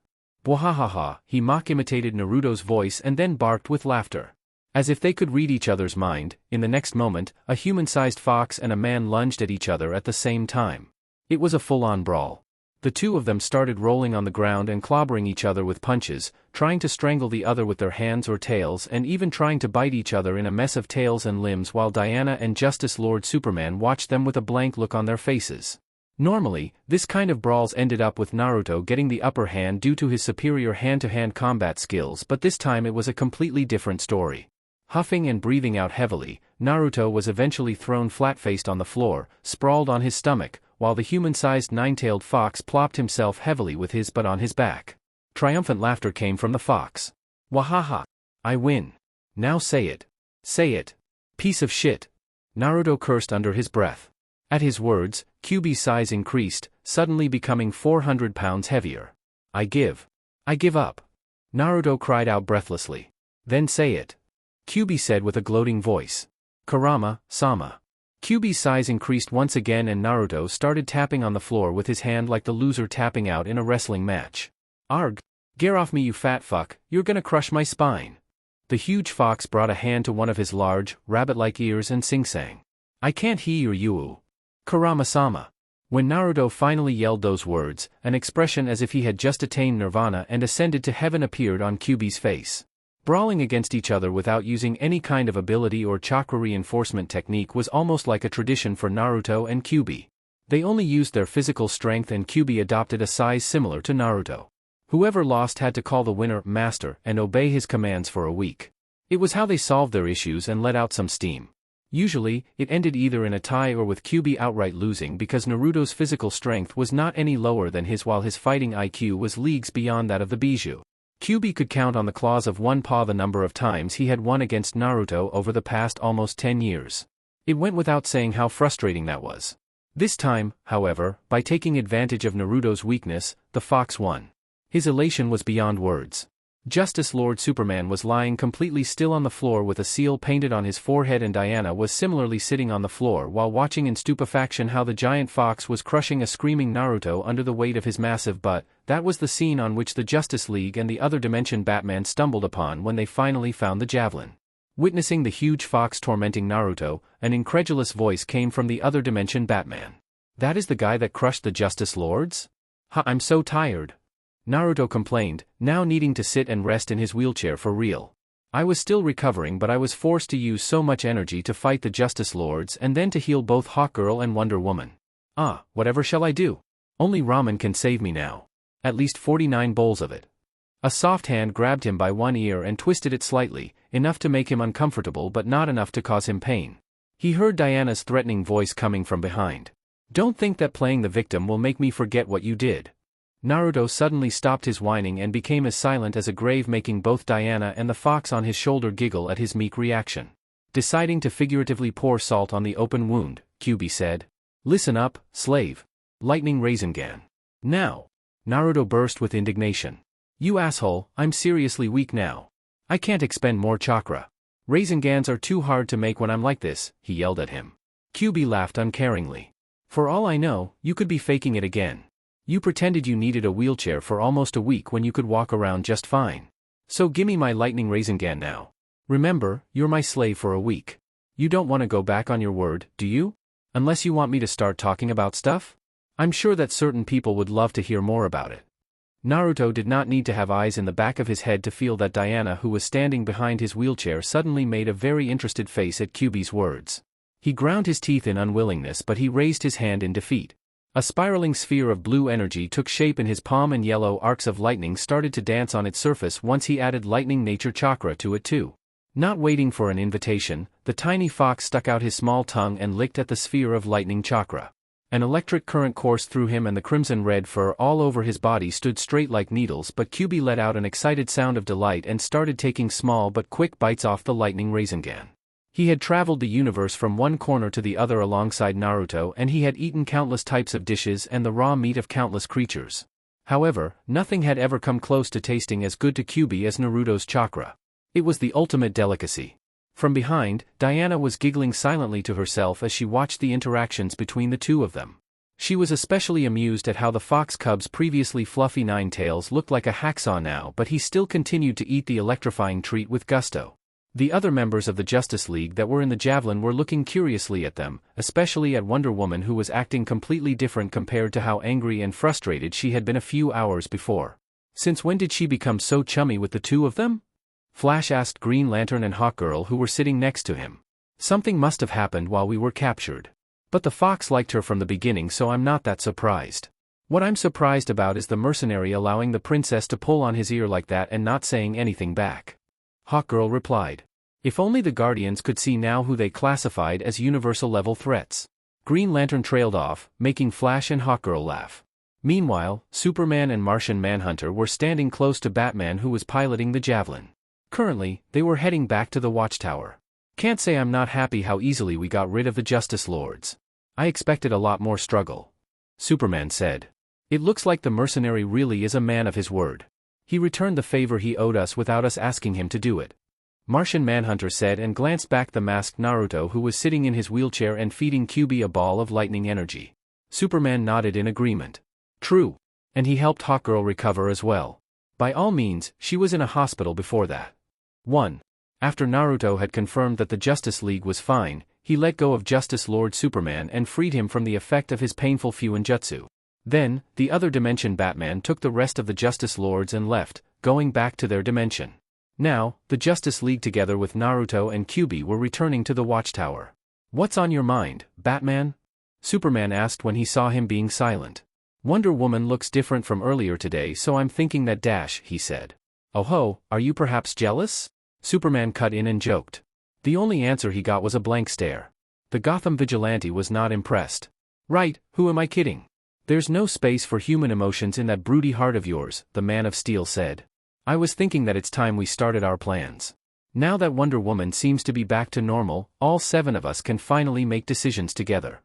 Bwahahaha, he mock-imitated Naruto's voice and then barked with laughter. As if they could read each other's mind, in the next moment, a human-sized fox and a man lunged at each other at the same time. It was a full-on brawl. The two of them started rolling on the ground and clobbering each other with punches, trying to strangle the other with their hands or tails, and even trying to bite each other in a mess of tails and limbs, while Diana and Justice Lord Superman watched them with a blank look on their faces. Normally, this kind of brawls ended up with Naruto getting the upper hand due to his superior hand-to-hand combat skills, but this time it was a completely different story. Huffing and breathing out heavily, Naruto was eventually thrown flat-faced on the floor, sprawled on his stomach, while the human-sized nine-tailed fox plopped himself heavily with his butt on his back. Triumphant laughter came from the fox. Wahaha! I win. Now say it. Say it. Piece of shit. Naruto cursed under his breath. At his words, Kyubi's size increased, suddenly becoming 400 pounds heavier. I give up. Naruto cried out breathlessly. Then say it. Kyubi said with a gloating voice. Kurama-sama. Kyubi's size increased once again and Naruto started tapping on the floor with his hand like the loser tapping out in a wrestling match. Arg! Get off me, you fat fuck, you're gonna crush my spine. The huge fox brought a hand to one of his large, rabbit-like ears and sing-sang. I can't hear you. Kurama-sama. When Naruto finally yelled those words, an expression as if he had just attained nirvana and ascended to heaven appeared on Kyubi's face. Brawling against each other without using any kind of ability or chakra reinforcement technique was almost like a tradition for Naruto and Kyubi. They only used their physical strength and Kyubi adopted a size similar to Naruto. Whoever lost had to call the winner master and obey his commands for a week. It was how they solved their issues and let out some steam. Usually, it ended either in a tie or with Kyubi outright losing because Naruto's physical strength was not any lower than his while his fighting IQ was leagues beyond that of the Bijou. Kyubi could count on the claws of one paw the number of times he had won against Naruto over the past almost 10 years. It went without saying how frustrating that was. This time, however, by taking advantage of Naruto's weakness, the fox won. His elation was beyond words. Justice Lord Superman was lying completely still on the floor with a seal painted on his forehead, and Diana was similarly sitting on the floor while watching in stupefaction how the giant fox was crushing a screaming Naruto under the weight of his massive butt. That was the scene on which the Justice League and the other dimension Batman stumbled upon when they finally found the javelin. Witnessing the huge fox tormenting Naruto, an incredulous voice came from the other dimension Batman. That is the guy that crushed the Justice Lords? I'm so tired. Naruto complained, now needing to sit and rest in his wheelchair for real. I was still recovering, but I was forced to use so much energy to fight the Justice Lords and then to heal both Hawkgirl and Wonder Woman. Whatever shall I do? Only ramen can save me now. At least 49 bowls of it. A soft hand grabbed him by one ear and twisted it slightly, enough to make him uncomfortable but not enough to cause him pain. He heard Diana's threatening voice coming from behind. Don't think that playing the victim will make me forget what you did. Naruto suddenly stopped his whining and became as silent as a grave, making both Diana and the fox on his shoulder giggle at his meek reaction. Deciding to figuratively pour salt on the open wound, Kyuubi said. Listen up, slave. Lightning Rasengan. Now. Naruto burst with indignation. You asshole, I'm seriously weak now. I can't expend more chakra. Rasengans are too hard to make when I'm like this, he yelled at him. Kyuubi laughed uncaringly. For all I know, you could be faking it again. You pretended you needed a wheelchair for almost a week when you could walk around just fine. So gimme my lightning Rasengan now. Remember, you're my slave for a week. You don't want to go back on your word, do you? Unless you want me to start talking about stuff? I'm sure that certain people would love to hear more about it. Naruto did not need to have eyes in the back of his head to feel that Diana, who was standing behind his wheelchair, suddenly made a very interested face at Kyuubi's words. He ground his teeth in unwillingness, but he raised his hand in defeat. A spiraling sphere of blue energy took shape in his palm and yellow arcs of lightning started to dance on its surface once he added lightning nature chakra to it too. Not waiting for an invitation, the tiny fox stuck out his small tongue and licked at the sphere of lightning chakra. An electric current coursed through him and the crimson-red fur all over his body stood straight like needles, but Kyuubi let out an excited sound of delight and started taking small but quick bites off the lightning Rasengan. He had traveled the universe from one corner to the other alongside Naruto, and he had eaten countless types of dishes and the raw meat of countless creatures. However, nothing had ever come close to tasting as good to Kyuubi as Naruto's chakra. It was the ultimate delicacy. From behind, Diana was giggling silently to herself as she watched the interactions between the two of them. She was especially amused at how the fox cub's previously fluffy nine tails looked like a hacksaw now, but he still continued to eat the electrifying treat with gusto. The other members of the Justice League that were in the javelin were looking curiously at them, especially at Wonder Woman, who was acting completely different compared to how angry and frustrated she had been a few hours before. Since when did she become so chummy with the two of them? Flash asked Green Lantern and Hawkgirl, who were sitting next to him. Something must have happened while we were captured. But the fox liked her from the beginning, so I'm not that surprised. What I'm surprised about is the mercenary allowing the princess to pull on his ear like that and not saying anything back. Hawkgirl replied. If only the Guardians could see now who they classified as universal-level threats. Green Lantern trailed off, making Flash and Hawkgirl laugh. Meanwhile, Superman and Martian Manhunter were standing close to Batman, who was piloting the javelin. Currently, they were heading back to the watchtower. Can't say I'm not happy how easily we got rid of the Justice Lords. I expected a lot more struggle. Superman said. It looks like the mercenary really is a man of his word. He returned the favor he owed us without us asking him to do it. Martian Manhunter said and glanced back the masked Naruto, who was sitting in his wheelchair and feeding Kyuubi a ball of lightning energy. Superman nodded in agreement. True. And he helped Hawkgirl recover as well. By all means, she was in a hospital before that. 1. After Naruto had confirmed that the Justice League was fine, he let go of Justice Lord Superman and freed him from the effect of his painful Fuinjutsu. Then, the other dimension Batman took the rest of the Justice Lords and left, going back to their dimension. Now, the Justice League together with Naruto and Kyuubi were returning to the watchtower. What's on your mind, Batman? Superman asked when he saw him being silent. Wonder Woman looks different from earlier today, so I'm thinking that he said. Oh ho, are you perhaps jealous? Superman cut in and joked. The only answer he got was a blank stare. The Gotham vigilante was not impressed. Right, who am I kidding? There's no space for human emotions in that broody heart of yours, the Man of Steel said. I was thinking that it's time we started our plans. Now that Wonder Woman seems to be back to normal, all 7 of us can finally make decisions together.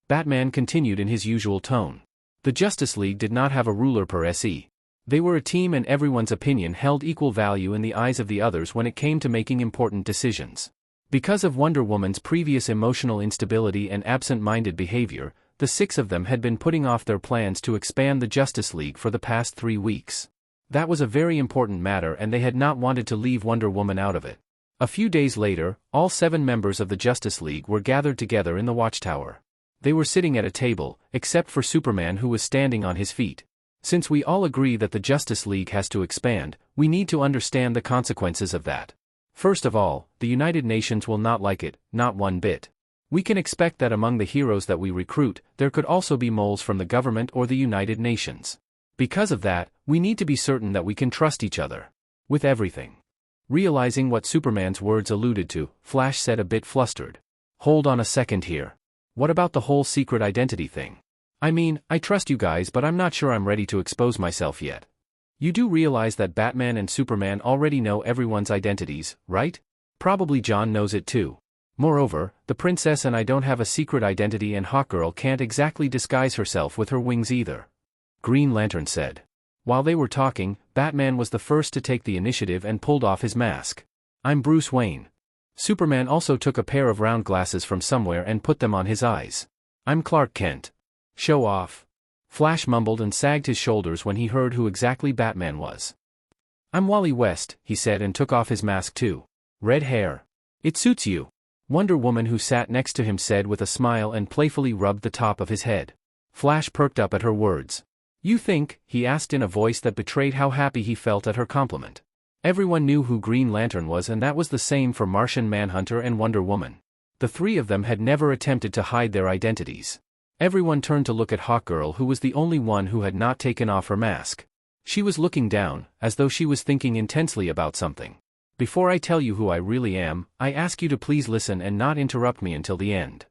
Batman continued in his usual tone. The Justice League did not have a ruler per se. They were a team and everyone's opinion held equal value in the eyes of the others when it came to making important decisions. Because of Wonder Woman's previous emotional instability and absent-minded behavior, the 6 of them had been putting off their plans to expand the Justice League for the past 3 weeks. That was a very important matter and they had not wanted to leave Wonder Woman out of it. A few days later, all 7 members of the Justice League were gathered together in the watchtower. They were sitting at a table, except for Superman, who was standing on his feet. Since we all agree that the Justice League has to expand, we need to understand the consequences of that. First of all, the United Nations will not like it, not one bit. We can expect that among the heroes that we recruit, there could also be moles from the government or the United Nations. Because of that, we need to be certain that we can trust each other. With everything. Realizing what Superman's words alluded to, Flash said a bit flustered. Hold on a second here. What about the whole secret identity thing? I mean, I trust you guys, but I'm not sure I'm ready to expose myself yet. You do realize that Batman and Superman already know everyone's identities, right? Probably John knows it too. Moreover, the princess and I don't have a secret identity, and Hawkgirl can't exactly disguise herself with her wings either. Green Lantern said. While they were talking, Batman was the first to take the initiative and pulled off his mask. I'm Bruce Wayne. Superman also took a pair of round glasses from somewhere and put them on his eyes. I'm Clark Kent. Show off. Flash mumbled and sagged his shoulders when he heard who exactly Batman was. I'm Wally West, he said, and took off his mask too. Red hair. It suits you. Wonder Woman, who sat next to him, said with a smile and playfully rubbed the top of his head. Flash perked up at her words. You think? He asked in a voice that betrayed how happy he felt at her compliment. Everyone knew who Green Lantern was, and that was the same for Martian Manhunter and Wonder Woman. The three of them had never attempted to hide their identities. Everyone turned to look at Hawkgirl, who was the only one who had not taken off her mask. She was looking down, as though she was thinking intensely about something. Before I tell you who I really am, I ask you to please listen and not interrupt me until the end.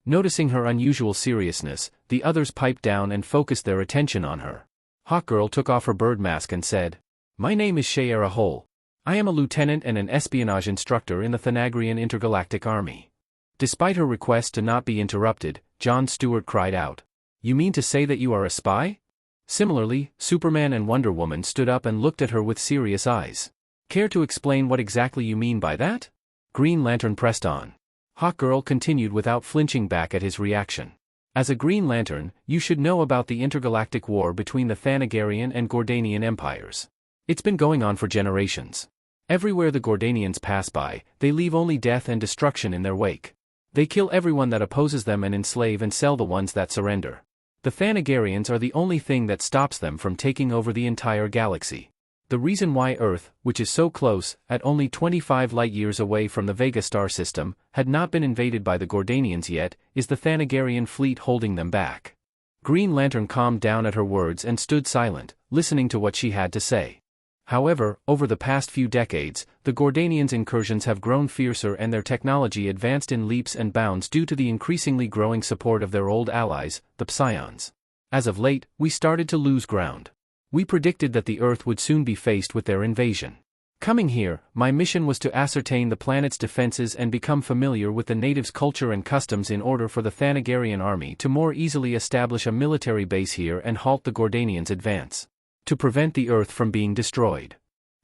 Noticing her unusual seriousness, the others piped down and focused their attention on her. Hawkgirl took off her bird mask and said, My name is Shayera Hole. I am a lieutenant and an espionage instructor in the Thanagarian Intergalactic Army. Despite her request to not be interrupted, John Stewart cried out. You mean to say that you are a spy? Similarly, Superman and Wonder Woman stood up and looked at her with serious eyes. Care to explain what exactly you mean by that? Green Lantern pressed on. Hawkgirl continued without flinching back at his reaction. As a Green Lantern, you should know about the intergalactic war between the Thanagarian and Gordanian empires. It's been going on for generations. Everywhere the Gordanians pass by, they leave only death and destruction in their wake. They kill everyone that opposes them and enslave and sell the ones that surrender. The Thanagarians are the only thing that stops them from taking over the entire galaxy. The reason why Earth, which is so close, at only 25 light-years away from the Vega star system, had not been invaded by the Gordanians yet, is the Thanagarian fleet holding them back. Green Lantern calmed down at her words and stood silent, listening to what she had to say. However, over the past few decades, the Gordanians' incursions have grown fiercer and their technology advanced in leaps and bounds due to the increasingly growing support of their old allies, the Psions. As of late, we started to lose ground. We predicted that the Earth would soon be faced with their invasion. Coming here, my mission was to ascertain the planet's defenses and become familiar with the natives' culture and customs in order for the Thanagarian army to more easily establish a military base here and halt the Gordanians' advance. To prevent the Earth from being destroyed.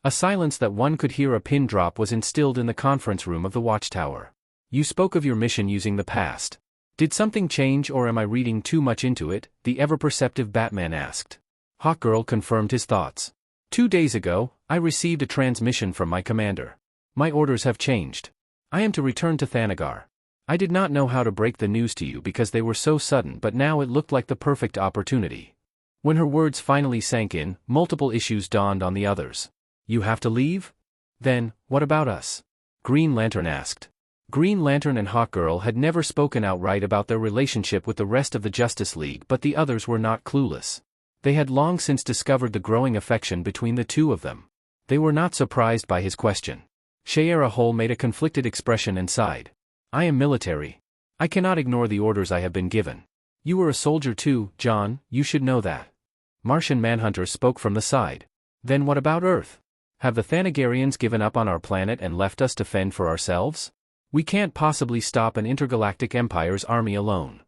A silence that one could hear a pin drop was instilled in the conference room of the Watchtower. You spoke of your mission using the past. Did something change, or am I reading too much into it? The ever-perceptive Batman asked. Hawkgirl confirmed his thoughts. 2 days ago, I received a transmission from my commander. My orders have changed. I am to return to Thanagar. I did not know how to break the news to you because they were so sudden, but now it looked like the perfect opportunity. When her words finally sank in, multiple issues dawned on the others. You have to leave? Then, what about us? Green Lantern asked. Green Lantern and Hawkgirl had never spoken outright about their relationship with the rest of the Justice League, but the others were not clueless. They had long since discovered the growing affection between the two of them. They were not surprised by his question. Shayera Hole made a conflicted expression and sighed. I am military. I cannot ignore the orders I have been given. You were a soldier too, John, you should know that. Martian Manhunter spoke from the side. Then what about Earth? Have the Thanagarians given up on our planet and left us to fend for ourselves? We can't possibly stop an intergalactic empire's army alone.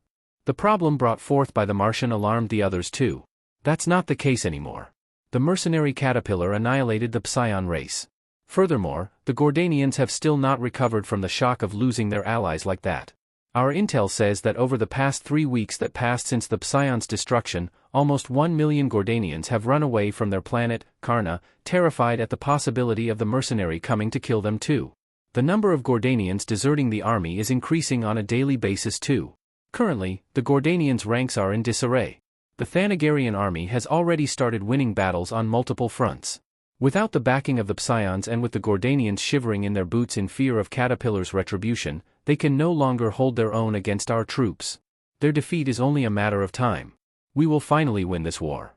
The problem brought forth by the Martian alarmed the others too. That's not the case anymore. The mercenary caterpillar annihilated the Psion race. Furthermore, the Gordanians have still not recovered from the shock of losing their allies like that. Our intel says that over the past 3 weeks that passed since the Psion's destruction, almost 1 million Gordanians have run away from their planet, Karna, terrified at the possibility of the mercenary coming to kill them too. The number of Gordanians deserting the army is increasing on a daily basis too. Currently, the Gordanians' ranks are in disarray. The Thanagarian army has already started winning battles on multiple fronts. Without the backing of the Psions and with the Gordanians shivering in their boots in fear of Caterpillar's retribution, they can no longer hold their own against our troops. Their defeat is only a matter of time. We will finally win this war.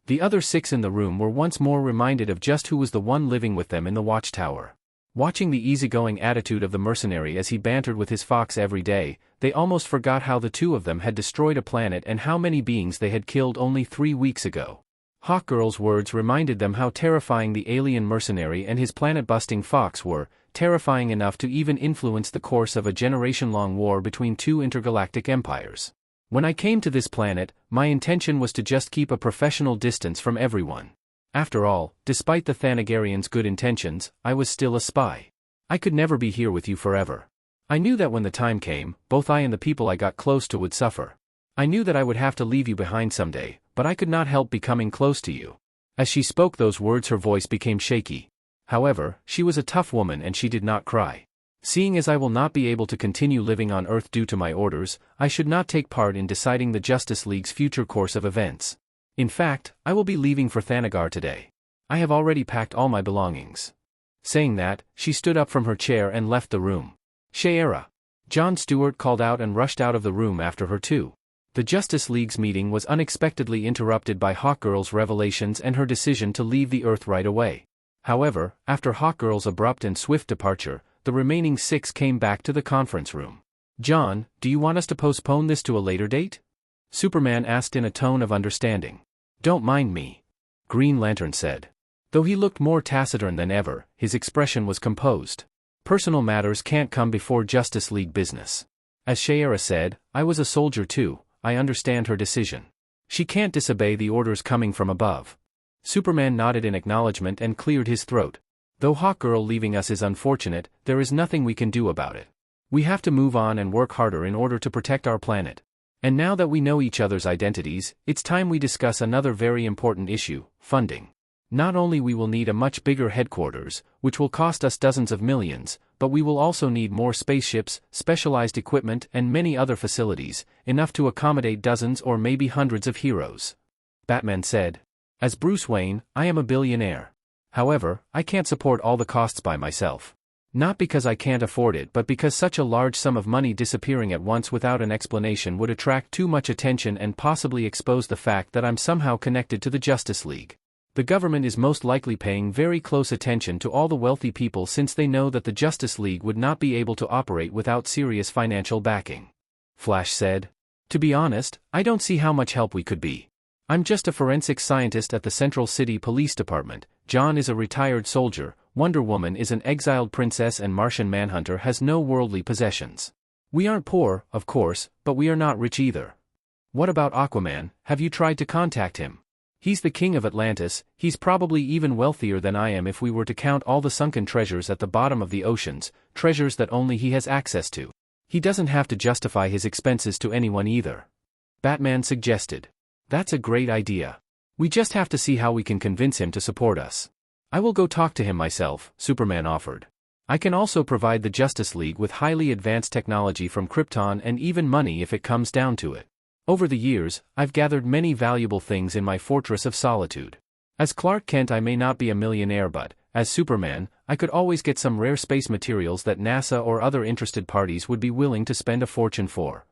The other 6 in the room were once more reminded of just who was the one living with them in the watchtower. Watching the easygoing attitude of the mercenary as he bantered with his fox every day, they almost forgot how the 2 of them had destroyed a planet and how many beings they had killed only 3 weeks ago. Hawkgirl's words reminded them how terrifying the alien mercenary and his planet-busting fox were, terrifying enough to even influence the course of a generation-long war between 2 intergalactic empires. When I came to this planet, my intention was to just keep a professional distance from everyone. After all, despite the Thanagarians' good intentions, I was still a spy. I could never be here with you forever. I knew that when the time came, both I and the people I got close to would suffer. I knew that I would have to leave you behind someday, but I could not help becoming close to you. As she spoke those words, her voice became shaky. However, she was a tough woman and she did not cry. Seeing as I will not be able to continue living on Earth due to my orders, I should not take part in deciding the Justice League's future course of events. In fact, I will be leaving for Thanagar today. I have already packed all my belongings. Saying that, she stood up from her chair and left the room. Shaera. Jon Stewart called out and rushed out of the room after her too. The Justice League's meeting was unexpectedly interrupted by Hawkgirl's revelations and her decision to leave the Earth right away. However, after Hawkgirl's abrupt and swift departure, the remaining 6 came back to the conference room. John, do you want us to postpone this to a later date? Superman asked in a tone of understanding. Don't mind me. Green Lantern said. Though he looked more taciturn than ever, his expression was composed. Personal matters can't come before Justice League business. As Shaera said, I was a soldier too. I understand her decision. She can't disobey the orders coming from above. Superman nodded in acknowledgement and cleared his throat. Though Hawkgirl leaving us is unfortunate, there is nothing we can do about it. We have to move on and work harder in order to protect our planet. And now that we know each other's identities, it's time we discuss another very important issue, funding. Not only we will need a much bigger headquarters, which will cost us dozens of millions, but we will also need more spaceships, specialized equipment and many other facilities, enough to accommodate dozens or maybe hundreds of heroes. Batman said. As Bruce Wayne, I am a billionaire. However, I can't support all the costs by myself. Not because I can't afford it, but because such a large sum of money disappearing at once without an explanation would attract too much attention and possibly expose the fact that I'm somehow connected to the Justice League. The government is most likely paying very close attention to all the wealthy people since they know that the Justice League would not be able to operate without serious financial backing. Flash said. To be honest, I don't see how much help we could be. I'm just a forensic scientist at the Central City Police Department, John is a retired soldier, Wonder Woman is an exiled princess and Martian Manhunter has no worldly possessions. We aren't poor, of course, but we are not rich either. What about Aquaman? Have you tried to contact him? He's the king of Atlantis, he's probably even wealthier than I am if we were to count all the sunken treasures at the bottom of the oceans, treasures that only he has access to. He doesn't have to justify his expenses to anyone either. Batman suggested. That's a great idea. We just have to see how we can convince him to support us. I will go talk to him myself, Superman offered. I can also provide the Justice League with highly advanced technology from Krypton and even money if it comes down to it. Over the years, I've gathered many valuable things in my Fortress of Solitude. As Clark Kent I may not be a millionaire but, as Superman, I could always get some rare space materials that NASA or other interested parties would be willing to spend a fortune for.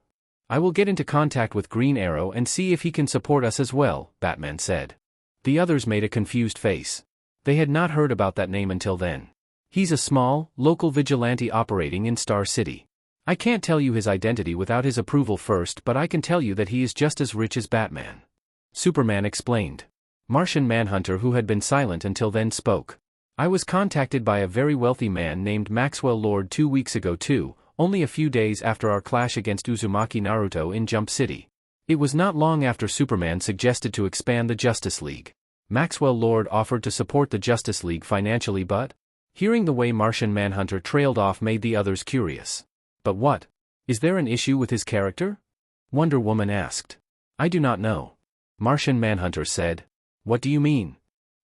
I will get into contact with Green Arrow and see if he can support us as well, Batman said. The others made a confused face. They had not heard about that name until then. He's a small, local vigilante operating in Star City. I can't tell you his identity without his approval first, but I can tell you that he is just as rich as Batman. Superman explained. Martian Manhunter, who had been silent until then, spoke. I was contacted by a very wealthy man named Maxwell Lord 2 weeks ago too, only a few days after our clash against Uzumaki Naruto in Jump City. It was not long after Superman suggested to expand the Justice League. Maxwell Lord offered to support the Justice League financially, but hearing the way Martian Manhunter trailed off made the others curious. But what? Is there an issue with his character? Wonder Woman asked. I do not know. Martian Manhunter said. What do you mean?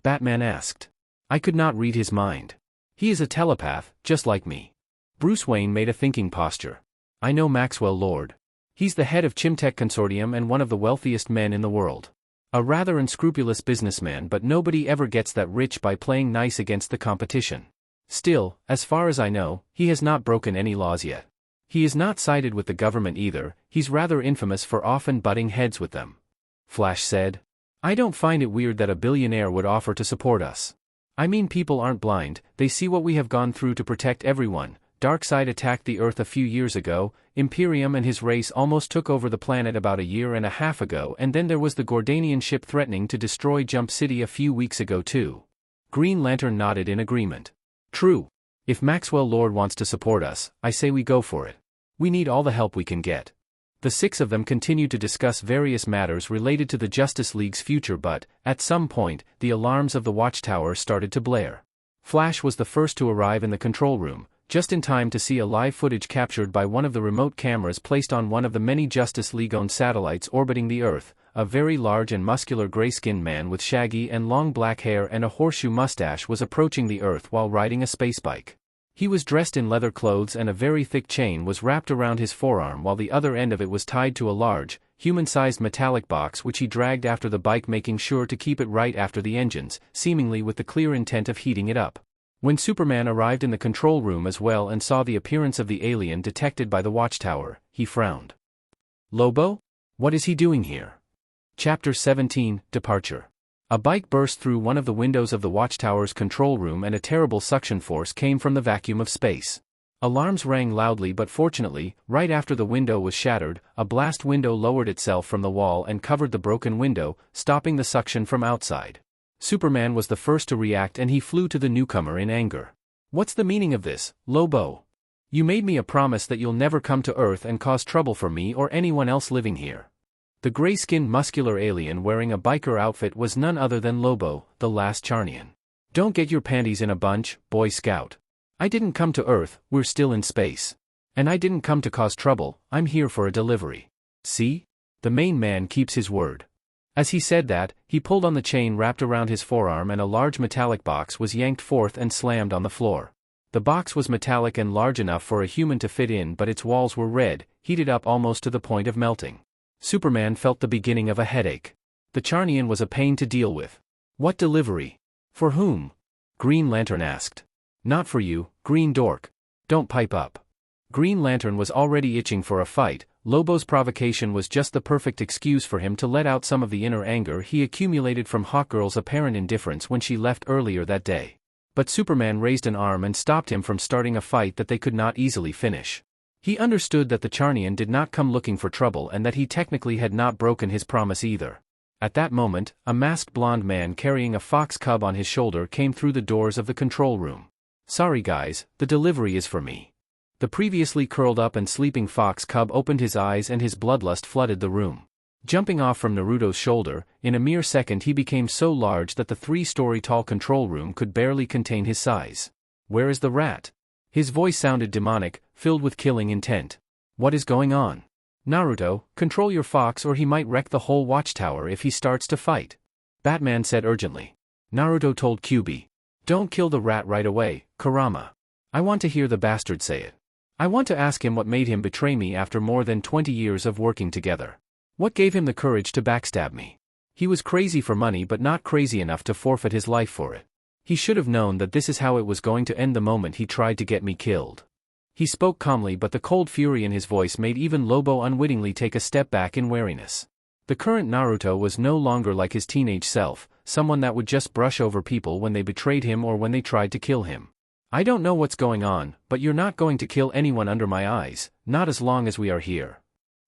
Batman asked. I could not read his mind. He is a telepath, just like me. Bruce Wayne made a thinking posture. I know Maxwell Lord. He's the head of Chimtech Consortium and one of the wealthiest men in the world. A rather unscrupulous businessman, but nobody ever gets that rich by playing nice against the competition. Still, as far as I know, he has not broken any laws yet. He is not sided with the government either, he's rather infamous for often butting heads with them. Flash said. I don't find it weird that a billionaire would offer to support us. I mean, people aren't blind, they see what we have gone through to protect everyone. Darkseid attacked the Earth a few years ago, Imperium and his race almost took over the planet about a year and a half ago, and then there was the Gordanian ship threatening to destroy Jump City a few weeks ago too. Green Lantern nodded in agreement. True. If Maxwell Lord wants to support us, I say we go for it. We need all the help we can get. The six of them continued to discuss various matters related to the Justice League's future, but, at some point, the alarms of the watchtower started to blare. Flash was the first to arrive in the control room, just in time to see a live footage captured by one of the remote cameras placed on one of the many Justice League-owned satellites orbiting the Earth. A very large and muscular gray-skinned man with shaggy and long black hair and a horseshoe mustache was approaching the Earth while riding a space bike. He was dressed in leather clothes and a very thick chain was wrapped around his forearm, while the other end of it was tied to a large, human-sized metallic box which he dragged after the bike, making sure to keep it right after the engines, seemingly with the clear intent of heating it up. When Superman arrived in the control room as well and saw the appearance of the alien detected by the watchtower, he frowned. Lobo? What is he doing here? Chapter 17, Departure. A bike burst through one of the windows of the watchtower's control room and a terrible suction force came from the vacuum of space. Alarms rang loudly, but fortunately, right after the window was shattered, a blast window lowered itself from the wall and covered the broken window, stopping the suction from outside. Superman was the first to react and he flew to the newcomer in anger. What's the meaning of this, Lobo? You made me a promise that you'll never come to Earth and cause trouble for me or anyone else living here. The gray-skinned muscular alien wearing a biker outfit was none other than Lobo, the last Charnian. Don't get your panties in a bunch, Boy Scout. I didn't come to Earth, we're still in space. And I didn't come to cause trouble, I'm here for a delivery. See? The main man keeps his word. As he said that, he pulled on the chain wrapped around his forearm and a large metallic box was yanked forth and slammed on the floor. The box was metallic and large enough for a human to fit in, but its walls were red, heated up almost to the point of melting. Superman felt the beginning of a headache. The Charnian was a pain to deal with. What delivery? For whom? Green Lantern asked. Not for you, Green Dork. Don't pipe up. Green Lantern was already itching for a fight. Lobo's provocation was just the perfect excuse for him to let out some of the inner anger he accumulated from Hawkgirl's apparent indifference when she left earlier that day. But Superman raised an arm and stopped him from starting a fight that they could not easily finish. He understood that the Charnian did not come looking for trouble and that he technically had not broken his promise either. At that moment, a masked blonde man carrying a fox cub on his shoulder came through the doors of the control room. Sorry guys, the delivery is for me. The previously curled up and sleeping fox cub opened his eyes and his bloodlust flooded the room. Jumping off from Naruto's shoulder, in a mere second he became so large that the 3-story tall control room could barely contain his size. Where is the rat? His voice sounded demonic, filled with killing intent. What is going on? Naruto, control your fox or he might wreck the whole watchtower if he starts to fight. Batman said urgently. Naruto told Kyuubi. Don't kill the rat right away, Kurama. I want to hear the bastard say it. I want to ask him what made him betray me after more than 20 years of working together. What gave him the courage to backstab me? He was crazy for money but not crazy enough to forfeit his life for it. He should have known that this is how it was going to end the moment he tried to get me killed. He spoke calmly, but the cold fury in his voice made even Lobo unwittingly take a step back in wariness. The current Naruto was no longer like his teenage self, someone that would just brush over people when they betrayed him or when they tried to kill him. I don't know what's going on, but you're not going to kill anyone under my eyes, not as long as we are here.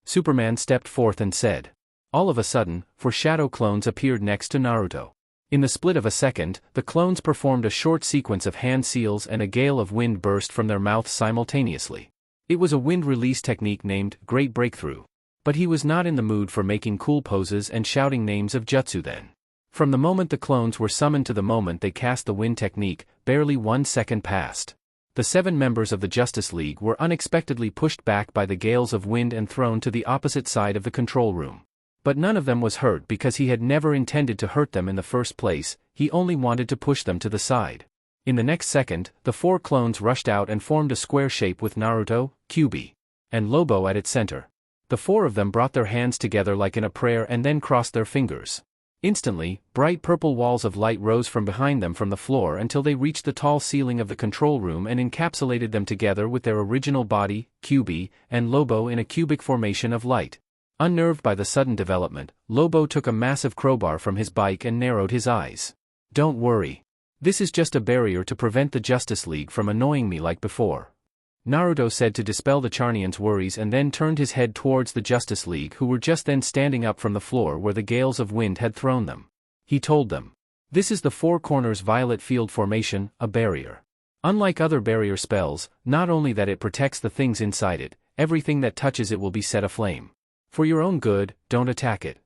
Superman stepped forth and said. All of a sudden, 4 shadow clones appeared next to Naruto. In the split of a second, the clones performed a short sequence of hand seals and a gale of wind burst from their mouths simultaneously. It was a wind release technique named Great Breakthrough. But he was not in the mood for making cool poses and shouting names of jutsu then. From the moment the clones were summoned to the moment they cast the wind technique, barely 1 second passed. The 7 members of the Justice League were unexpectedly pushed back by the gales of wind and thrown to the opposite side of the control room. But none of them was hurt because he had never intended to hurt them in the first place, he only wanted to push them to the side. In the next second, the 4 clones rushed out and formed a square shape with Naruto, Kyuubi, and Lobo at its center. The 4 of them brought their hands together like in a prayer and then crossed their fingers. Instantly, bright purple walls of light rose from behind them from the floor until they reached the tall ceiling of the control room and encapsulated them together with their original body, QB, and Lobo in a cubic formation of light. Unnerved by the sudden development, Lobo took a massive crowbar from his bike and narrowed his eyes. "Don't worry. This is just a barrier to prevent the Justice League from annoying me like before," Naruto said to dispel the Charnian's worries, and then turned his head towards the Justice League, who were just then standing up from the floor where the gales of wind had thrown them. He told them, "This is the Four Corners Violet Field Formation, a barrier. Unlike other barrier spells, not only that it protects the things inside it, everything that touches it will be set aflame. For your own good, don't attack it."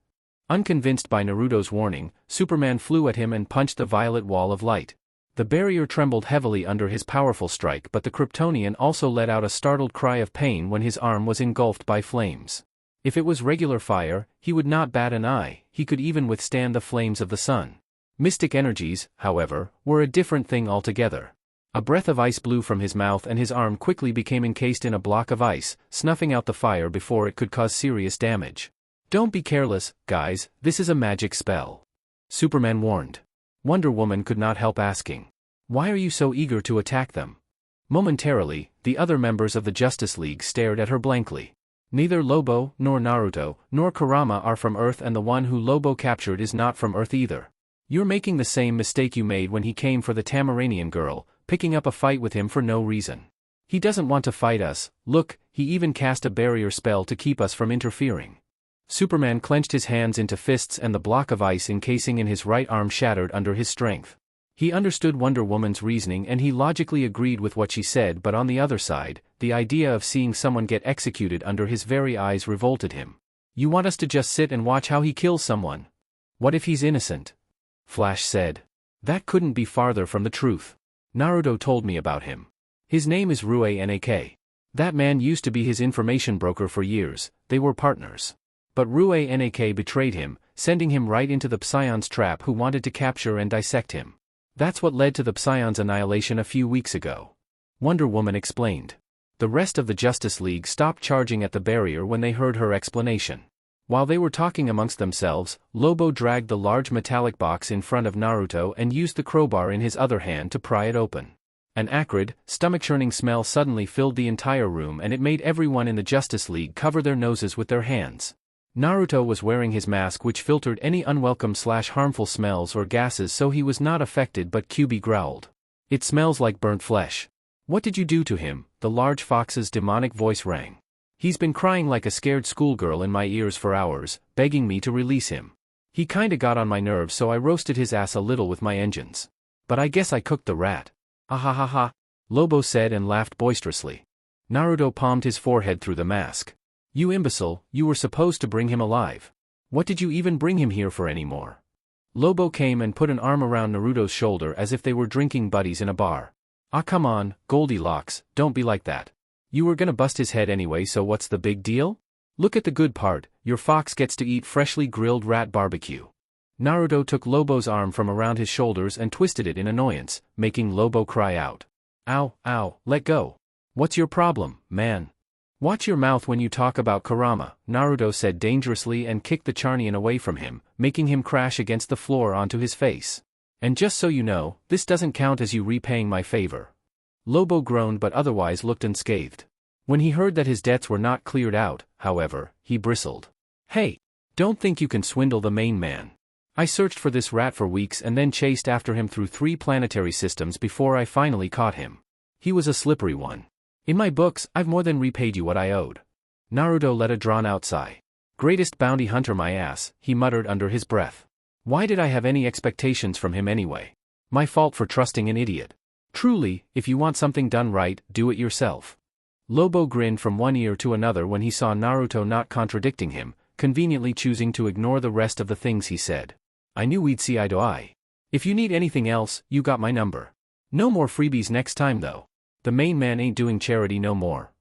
Unconvinced by Naruto's warning, Superman flew at him and punched the violet wall of light. The barrier trembled heavily under his powerful strike, but the Kryptonian also let out a startled cry of pain when his arm was engulfed by flames. If it was regular fire, he would not bat an eye, he could even withstand the flames of the sun. Mystic energies, however, were a different thing altogether. A breath of ice blew from his mouth and his arm quickly became encased in a block of ice, snuffing out the fire before it could cause serious damage. "Don't be careless, guys, this is a magic spell," Superman warned. Wonder Woman could not help asking, "Why are you so eager to attack them?" Momentarily, the other members of the Justice League stared at her blankly. Neither Lobo, nor Naruto, nor Kurama are from Earth, and the one who Lobo captured is not from Earth either. "You're making the same mistake you made when he came for the Tamaranian girl, picking up a fight with him for no reason. He doesn't want to fight us, look, he even cast a barrier spell to keep us from interfering." Superman clenched his hands into fists and the block of ice encasing in his right arm shattered under his strength. He understood Wonder Woman's reasoning and he logically agreed with what she said, but on the other side, the idea of seeing someone get executed under his very eyes revolted him. "You want us to just sit and watch how he kills someone? What if he's innocent?" Flash said. "That couldn't be farther from the truth. Naruto told me about him. His name is Nak. That man used to be his information broker for years, they were partners. But Nak betrayed him, sending him right into the Psion's trap who wanted to capture and dissect him. That's what led to the Psion's annihilation a few weeks ago," Wonder Woman explained. The rest of the Justice League stopped charging at the barrier when they heard her explanation. While they were talking amongst themselves, Lobo dragged the large metallic box in front of Naruto and used the crowbar in his other hand to pry it open. An acrid, stomach-churning smell suddenly filled the entire room and it made everyone in the Justice League cover their noses with their hands. Naruto was wearing his mask which filtered any unwelcome/harmful smells or gases, so he was not affected, but QB growled, "It smells like burnt flesh." "What did you do to him?" the large fox's demonic voice rang. "He's been crying like a scared schoolgirl in my ears for hours, begging me to release him. He kinda got on my nerves, so I roasted his ass a little with my engines. But I guess I cooked the rat. Ah ha ha ha," Lobo said and laughed boisterously. Naruto palmed his forehead through the mask. "You imbecile, you were supposed to bring him alive. What did you even bring him here for anymore?" Lobo came and put an arm around Naruto's shoulder as if they were drinking buddies in a bar. "Ah, come on, Goldilocks, don't be like that. You were gonna bust his head anyway, so what's the big deal? Look at the good part, your fox gets to eat freshly grilled rat barbecue." Naruto took Lobo's arm from around his shoulders and twisted it in annoyance, making Lobo cry out. "Ow, ow, let go. What's your problem, man? Watch your mouth when you talk about Kurama," Naruto said dangerously and kicked the Charnian away from him, making him crash against the floor onto his face. "And just so you know, this doesn't count as you repaying my favor." Lobo groaned but otherwise looked unscathed. When he heard that his debts were not cleared out, however, he bristled. "Hey! Don't think you can swindle the main man. I searched for this rat for weeks and then chased after him through 3 planetary systems before I finally caught him. He was a slippery one. In my books, I've more than repaid you what I owed." Naruto let a drawn-out sigh. "Greatest bounty hunter my ass," he muttered under his breath. "Why did I have any expectations from him anyway? My fault for trusting an idiot. Truly, if you want something done right, do it yourself." Lobo grinned from one ear to another when he saw Naruto not contradicting him, conveniently choosing to ignore the rest of the things he said. "I knew we'd see eye to eye. If you need anything else, you got my number. No more freebies next time though. The main man ain't doing charity no more."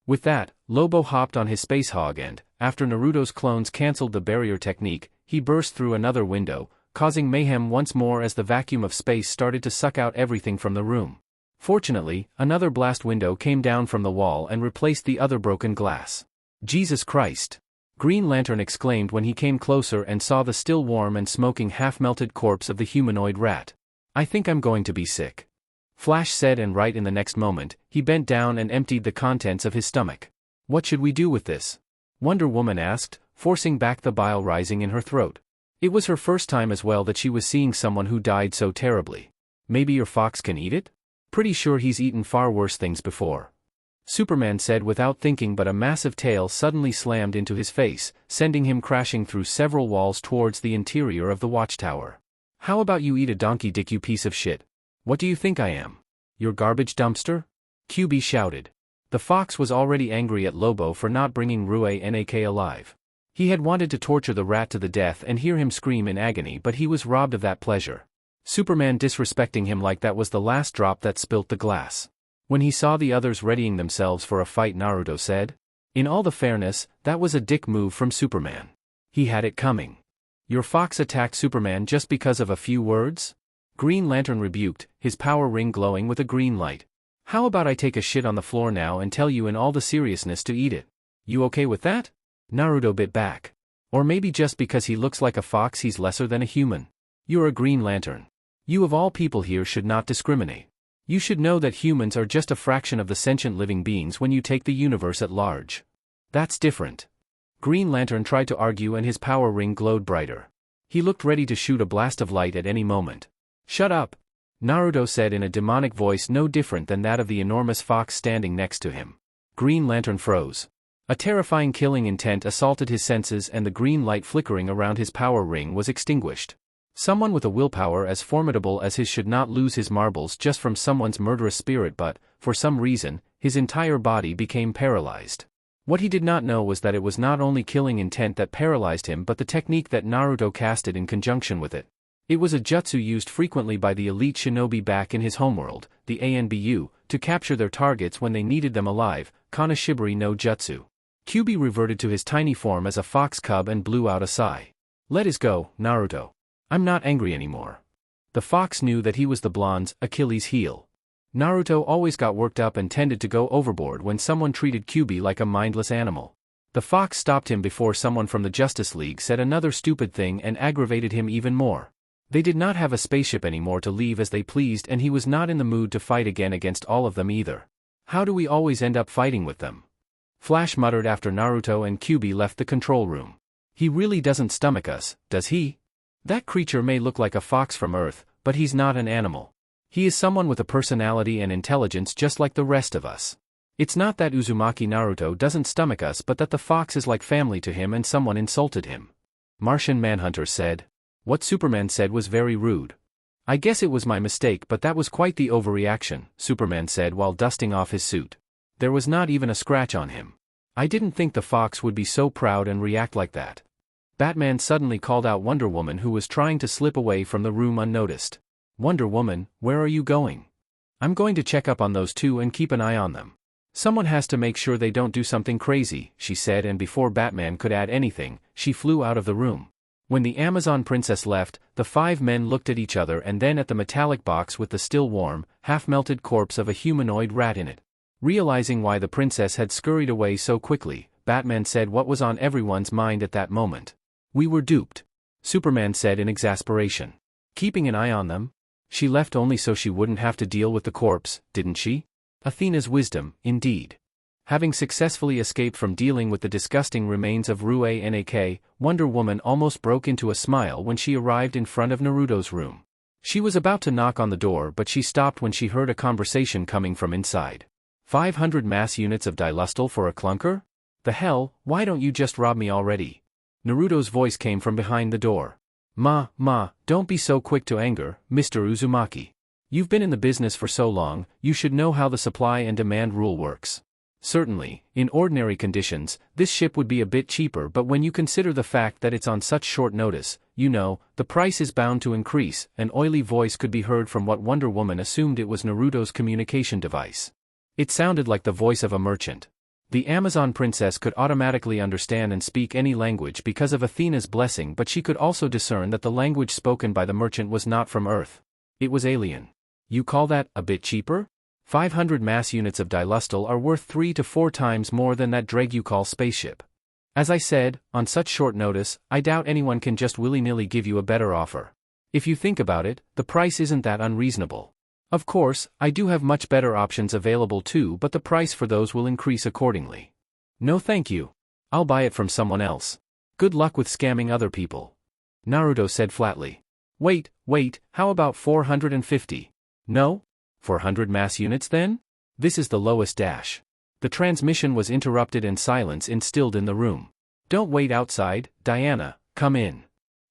With that, Lobo hopped on his space hog and, after Naruto's clones cancelled the barrier technique, he burst through another window, causing mayhem once more as the vacuum of space started to suck out everything from the room. Fortunately, another blast window came down from the wall and replaced the other broken glass. "Jesus Christ! Green Lantern exclaimed when he came closer and saw the still warm and smoking half-melted corpse of the humanoid rat. I think I'm going to be sick. Flash said, and right in the next moment, he bent down and emptied the contents of his stomach. What should we do with this? Wonder Woman asked, forcing back the bile rising in her throat. It was her first time as well that she was seeing someone who died so terribly. Maybe your fox can eat it? Pretty sure he's eaten far worse things before. Superman said without thinking, but a massive tail suddenly slammed into his face, sending him crashing through several walls towards the interior of the watchtower. How about you eat a donkey dick, you piece of shit? What do you think I am? Your garbage dumpster? QB shouted. The fox was already angry at Lobo for not bringing Rue Nak alive. He had wanted to torture the rat to the death and hear him scream in agony, but he was robbed of that pleasure. Superman disrespecting him like that was the last drop that spilt the glass. When he saw the others readying themselves for a fight, Naruto said, "In all the fairness, that was a dick move from Superman. He had it coming. Your fox attacked Superman just because of a few words?" Green Lantern rebuked, his power ring glowing with a green light. "How about I take a shit on the floor now and tell you in all the seriousness to eat it? You okay with that?" Naruto bit back. Or maybe just because he looks like a fox he's lesser than a human. You're a Green Lantern. You of all people here should not discriminate. You should know that humans are just a fraction of the sentient living beings when you take the universe at large. That's different. Green Lantern tried to argue and his power ring glowed brighter. He looked ready to shoot a blast of light at any moment. "Shut up," Naruto said in a demonic voice no different than that of the enormous fox standing next to him. Green Lantern froze. A terrifying killing intent assaulted his senses, and the green light flickering around his power ring was extinguished. Someone with a willpower as formidable as his should not lose his marbles just from someone's murderous spirit, but, for some reason, his entire body became paralyzed. What he did not know was that it was not only killing intent that paralyzed him but the technique that Naruto casted in conjunction with it. It was a jutsu used frequently by the elite shinobi back in his homeworld, the ANBU, to capture their targets when they needed them alive, Kanashibari no Jutsu. Kyuubi reverted to his tiny form as a fox cub and blew out a sigh. "Let us go, Naruto. I'm not angry anymore." The fox knew that he was the blonde's Achilles heel. Naruto always got worked up and tended to go overboard when someone treated Kyuubi like a mindless animal. The fox stopped him before someone from the Justice League said another stupid thing and aggravated him even more. They did not have a spaceship anymore to leave as they pleased, and he was not in the mood to fight again against all of them either. How do we always end up fighting with them? Flash muttered after Naruto and Kyuubi left the control room. He really doesn't stomach us, does he? That creature may look like a fox from Earth, but he's not an animal. He is someone with a personality and intelligence just like the rest of us. It's not that Uzumaki Naruto doesn't stomach us, but that the fox is like family to him and someone insulted him. Martian Manhunter said. What Superman said was very rude. I guess it was my mistake, but that was quite the overreaction, Superman said while dusting off his suit. There was not even a scratch on him. I didn't think the fox would be so proud and react like that. Batman suddenly called out Wonder Woman, who was trying to slip away from the room unnoticed. Wonder Woman, where are you going? I'm going to check up on those two and keep an eye on them. Someone has to make sure they don't do something crazy, she said, and before Batman could add anything, she flew out of the room. When the Amazon princess left, the five men looked at each other and then at the metallic box with the still warm, half-melted corpse of a humanoid rat in it. Realizing why the princess had scurried away so quickly, Batman said what was on everyone's mind at that moment. We were duped. Superman said in exasperation. Keeping an eye on them? She left only so she wouldn't have to deal with the corpse, didn't she? Athena's wisdom, indeed. Having successfully escaped from dealing with the disgusting remains of Rue Nak, Wonder Woman almost broke into a smile when she arrived in front of Naruto's room. She was about to knock on the door, but she stopped when she heard a conversation coming from inside. 500 mass units of Dilustol for a clunker? The hell, why don't you just rob me already? Naruto's voice came from behind the door. Ma, don't be so quick to anger, Mr. Uzumaki. You've been in the business for so long, you should know how the supply and demand rule works. Certainly, in ordinary conditions, this ship would be a bit cheaper, but when you consider the fact that it's on such short notice, you know, the price is bound to increase. An oily voice could be heard from what Wonder Woman assumed it was Naruto's communication device. It sounded like the voice of a merchant. The Amazon princess could automatically understand and speak any language because of Athena's blessing, but she could also discern that the language spoken by the merchant was not from Earth. It was alien. You call that a bit cheaper? 500 mass units of Dilustol are worth 3 to 4 times more than that dreg you call spaceship. As I said, on such short notice, I doubt anyone can just willy-nilly give you a better offer. If you think about it, the price isn't that unreasonable. Of course, I do have much better options available too, but the price for those will increase accordingly. No thank you. I'll buy it from someone else. Good luck with scamming other people. Naruto said flatly. Wait, how about 450? No? 400 mass units then? This is the lowest dash. The transmission was interrupted and silence instilled in the room. Don't wait outside, Diana, come in.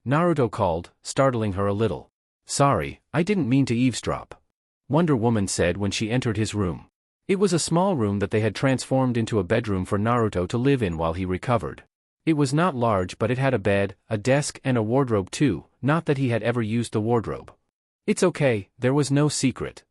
Naruto called, startling her a little. Sorry, I didn't mean to eavesdrop. Wonder Woman said when she entered his room. It was a small room that they had transformed into a bedroom for Naruto to live in while he recovered. It was not large, but it had a bed, a desk and a wardrobe too, not that he had ever used the wardrobe. It's okay, there was no secret.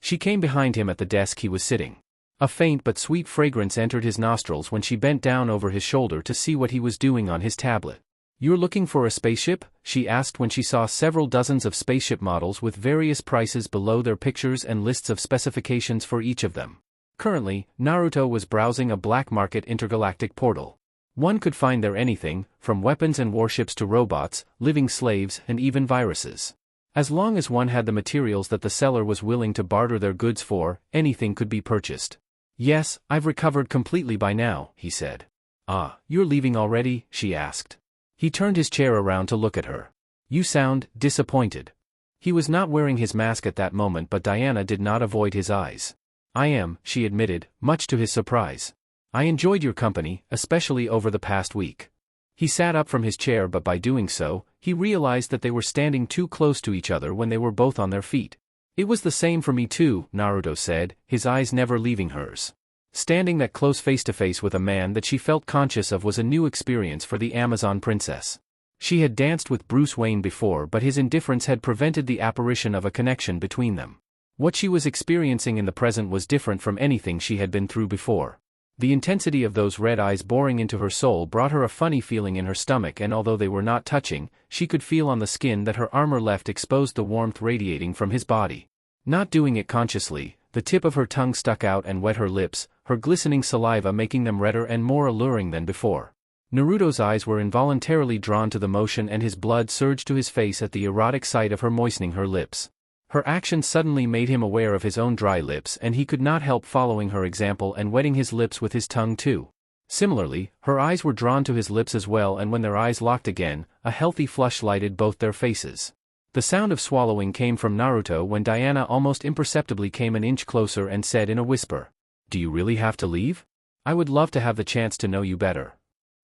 She came behind him at the desk he was sitting. A faint but sweet fragrance entered his nostrils when she bent down over his shoulder to see what he was doing on his tablet. You're looking for a spaceship? She asked when she saw several dozens of spaceship models with various prices below their pictures and lists of specifications for each of them. Currently, Naruto was browsing a black market intergalactic portal. One could find there anything, from weapons and warships to robots, living slaves, and even viruses. As long as one had the materials that the seller was willing to barter their goods for, anything could be purchased. Yes, I've recovered completely by now, he said. Ah, you're leaving already? She asked. He turned his chair around to look at her. You sound disappointed. He was not wearing his mask at that moment, but Diana did not avoid his eyes. I am, she admitted, much to his surprise. I enjoyed your company, especially over the past week. He sat up from his chair, but by doing so, he realized that they were standing too close to each other when they were both on their feet. It was the same for me too, Naruto said, his eyes never leaving hers. Standing that close face to face with a man that she felt conscious of was a new experience for the Amazon princess. She had danced with Bruce Wayne before, but his indifference had prevented the apparition of a connection between them. What she was experiencing in the present was different from anything she had been through before. The intensity of those red eyes boring into her soul brought her a funny feeling in her stomach, and although they were not touching, she could feel on the skin that her armor left exposed the warmth radiating from his body. Not doing it consciously, the tip of her tongue stuck out and wet her lips, her glistening saliva making them redder and more alluring than before. Naruto's eyes were involuntarily drawn to the motion and his blood surged to his face at the erotic sight of her moistening her lips. Her action suddenly made him aware of his own dry lips, and he could not help following her example and wetting his lips with his tongue too. Similarly, her eyes were drawn to his lips as well, and when their eyes locked again, a healthy flush lighted both their faces. The sound of swallowing came from Naruto when Diana almost imperceptibly came an inch closer and said in a whisper, "Do you really have to leave? I would love to have the chance to know you better."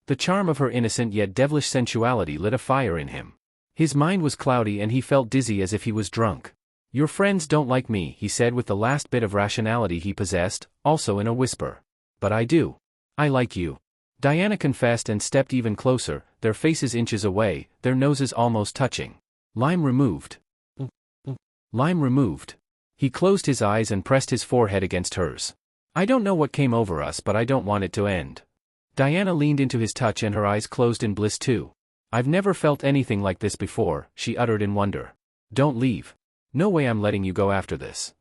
The charm of her innocent yet devilish sensuality lit a fire in him. His mind was cloudy and he felt dizzy as if he was drunk. Your friends don't like me, he said with the last bit of rationality he possessed, also in a whisper. But I do. I like you. Diana confessed and stepped even closer, their faces inches away, their noses almost touching. Lime removed. Lime removed. He closed his eyes and pressed his forehead against hers. I don't know what came over us, but I don't want it to end. Diana leaned into his touch and her eyes closed in bliss too. I've never felt anything like this before, she uttered in wonder. Don't leave. No way I'm letting you go after this.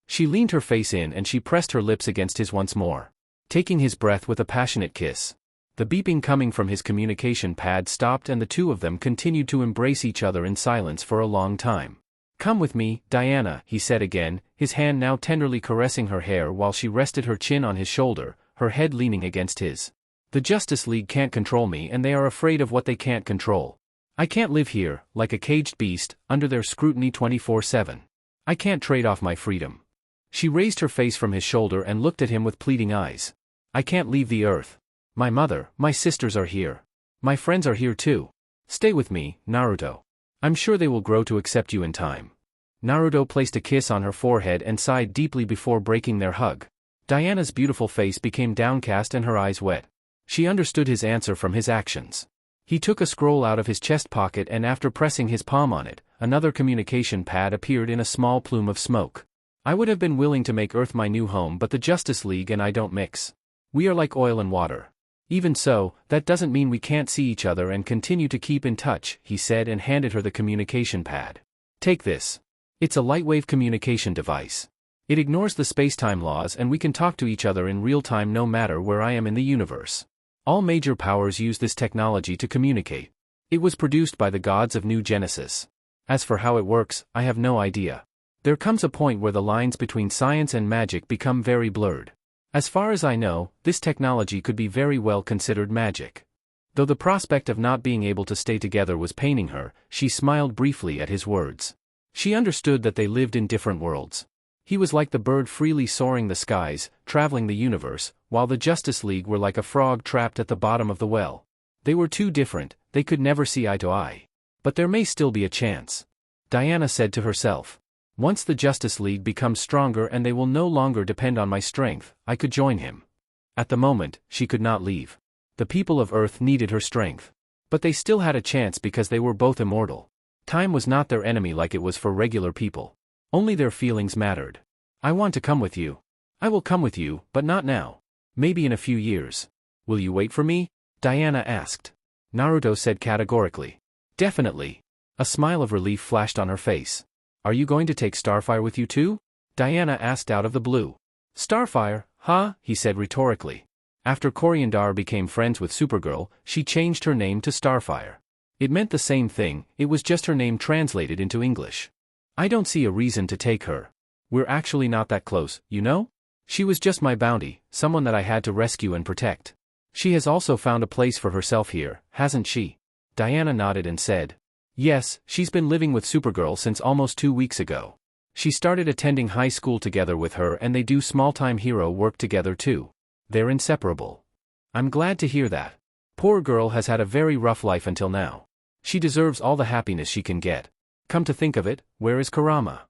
She leaned her face in and she pressed her lips against his once more, taking his breath with a passionate kiss. The beeping coming from his communication pad stopped and the two of them continued to embrace each other in silence for a long time. Come with me, Diana, he said again, his hand now tenderly caressing her hair while she rested her chin on his shoulder, her head leaning against his. The Justice League can't control me and they are afraid of what they can't control. I can't live here, like a caged beast, under their scrutiny 24/7. I can't trade off my freedom. She raised her face from his shoulder and looked at him with pleading eyes. I can't leave the earth. My mother, my sisters are here. My friends are here too. Stay with me, Naruto. I'm sure they will grow to accept you in time. Naruto placed a kiss on her forehead and sighed deeply before breaking their hug. Diana's beautiful face became downcast and her eyes wet. She understood his answer from his actions. He took a scroll out of his chest pocket and after pressing his palm on it, another communication pad appeared in a small plume of smoke. I would have been willing to make Earth my new home, but the Justice League and I don't mix. We are like oil and water. Even so, that doesn't mean we can't see each other and continue to keep in touch, he said and handed her the communication pad. Take this. It's a lightwave communication device. It ignores the space-time laws and we can talk to each other in real time no matter where I am in the universe. All major powers use this technology to communicate. It was produced by the gods of New Genesis. As for how it works, I have no idea. There comes a point where the lines between science and magic become very blurred. As far as I know, this technology could be very well considered magic. Though the prospect of not being able to stay together was paining her, she smiled briefly at his words. She understood that they lived in different worlds. He was like the bird freely soaring the skies, traveling the universe, while the Justice League were like a frog trapped at the bottom of the well. They were too different, they could never see eye to eye. But there may still be a chance. Diana said to herself. Once the Justice League becomes stronger and they will no longer depend on my strength, I could join him. At the moment, she could not leave. The people of Earth needed her strength. But they still had a chance because they were both immortal. Time was not their enemy like it was for regular people. Only their feelings mattered. I want to come with you. I will come with you, but not now. Maybe in a few years. Will you wait for me? Diana asked. Naruto said categorically. Definitely. A smile of relief flashed on her face. Are you going to take Starfire with you too? Diana asked out of the blue. Starfire, huh? He said rhetorically. After Coriandar became friends with Supergirl, she changed her name to Starfire. It meant the same thing, it was just her name translated into English. I don't see a reason to take her. We're actually not that close, you know? She was just my bounty, someone that I had to rescue and protect. She has also found a place for herself here, hasn't she? Diana nodded and said. Yes, she's been living with Supergirl since almost 2 weeks ago. She started attending high school together with her and they do small-time hero work together too. They're inseparable. I'm glad to hear that. Poor girl has had a very rough life until now. She deserves all the happiness she can get. Come to think of it, where is Kurama?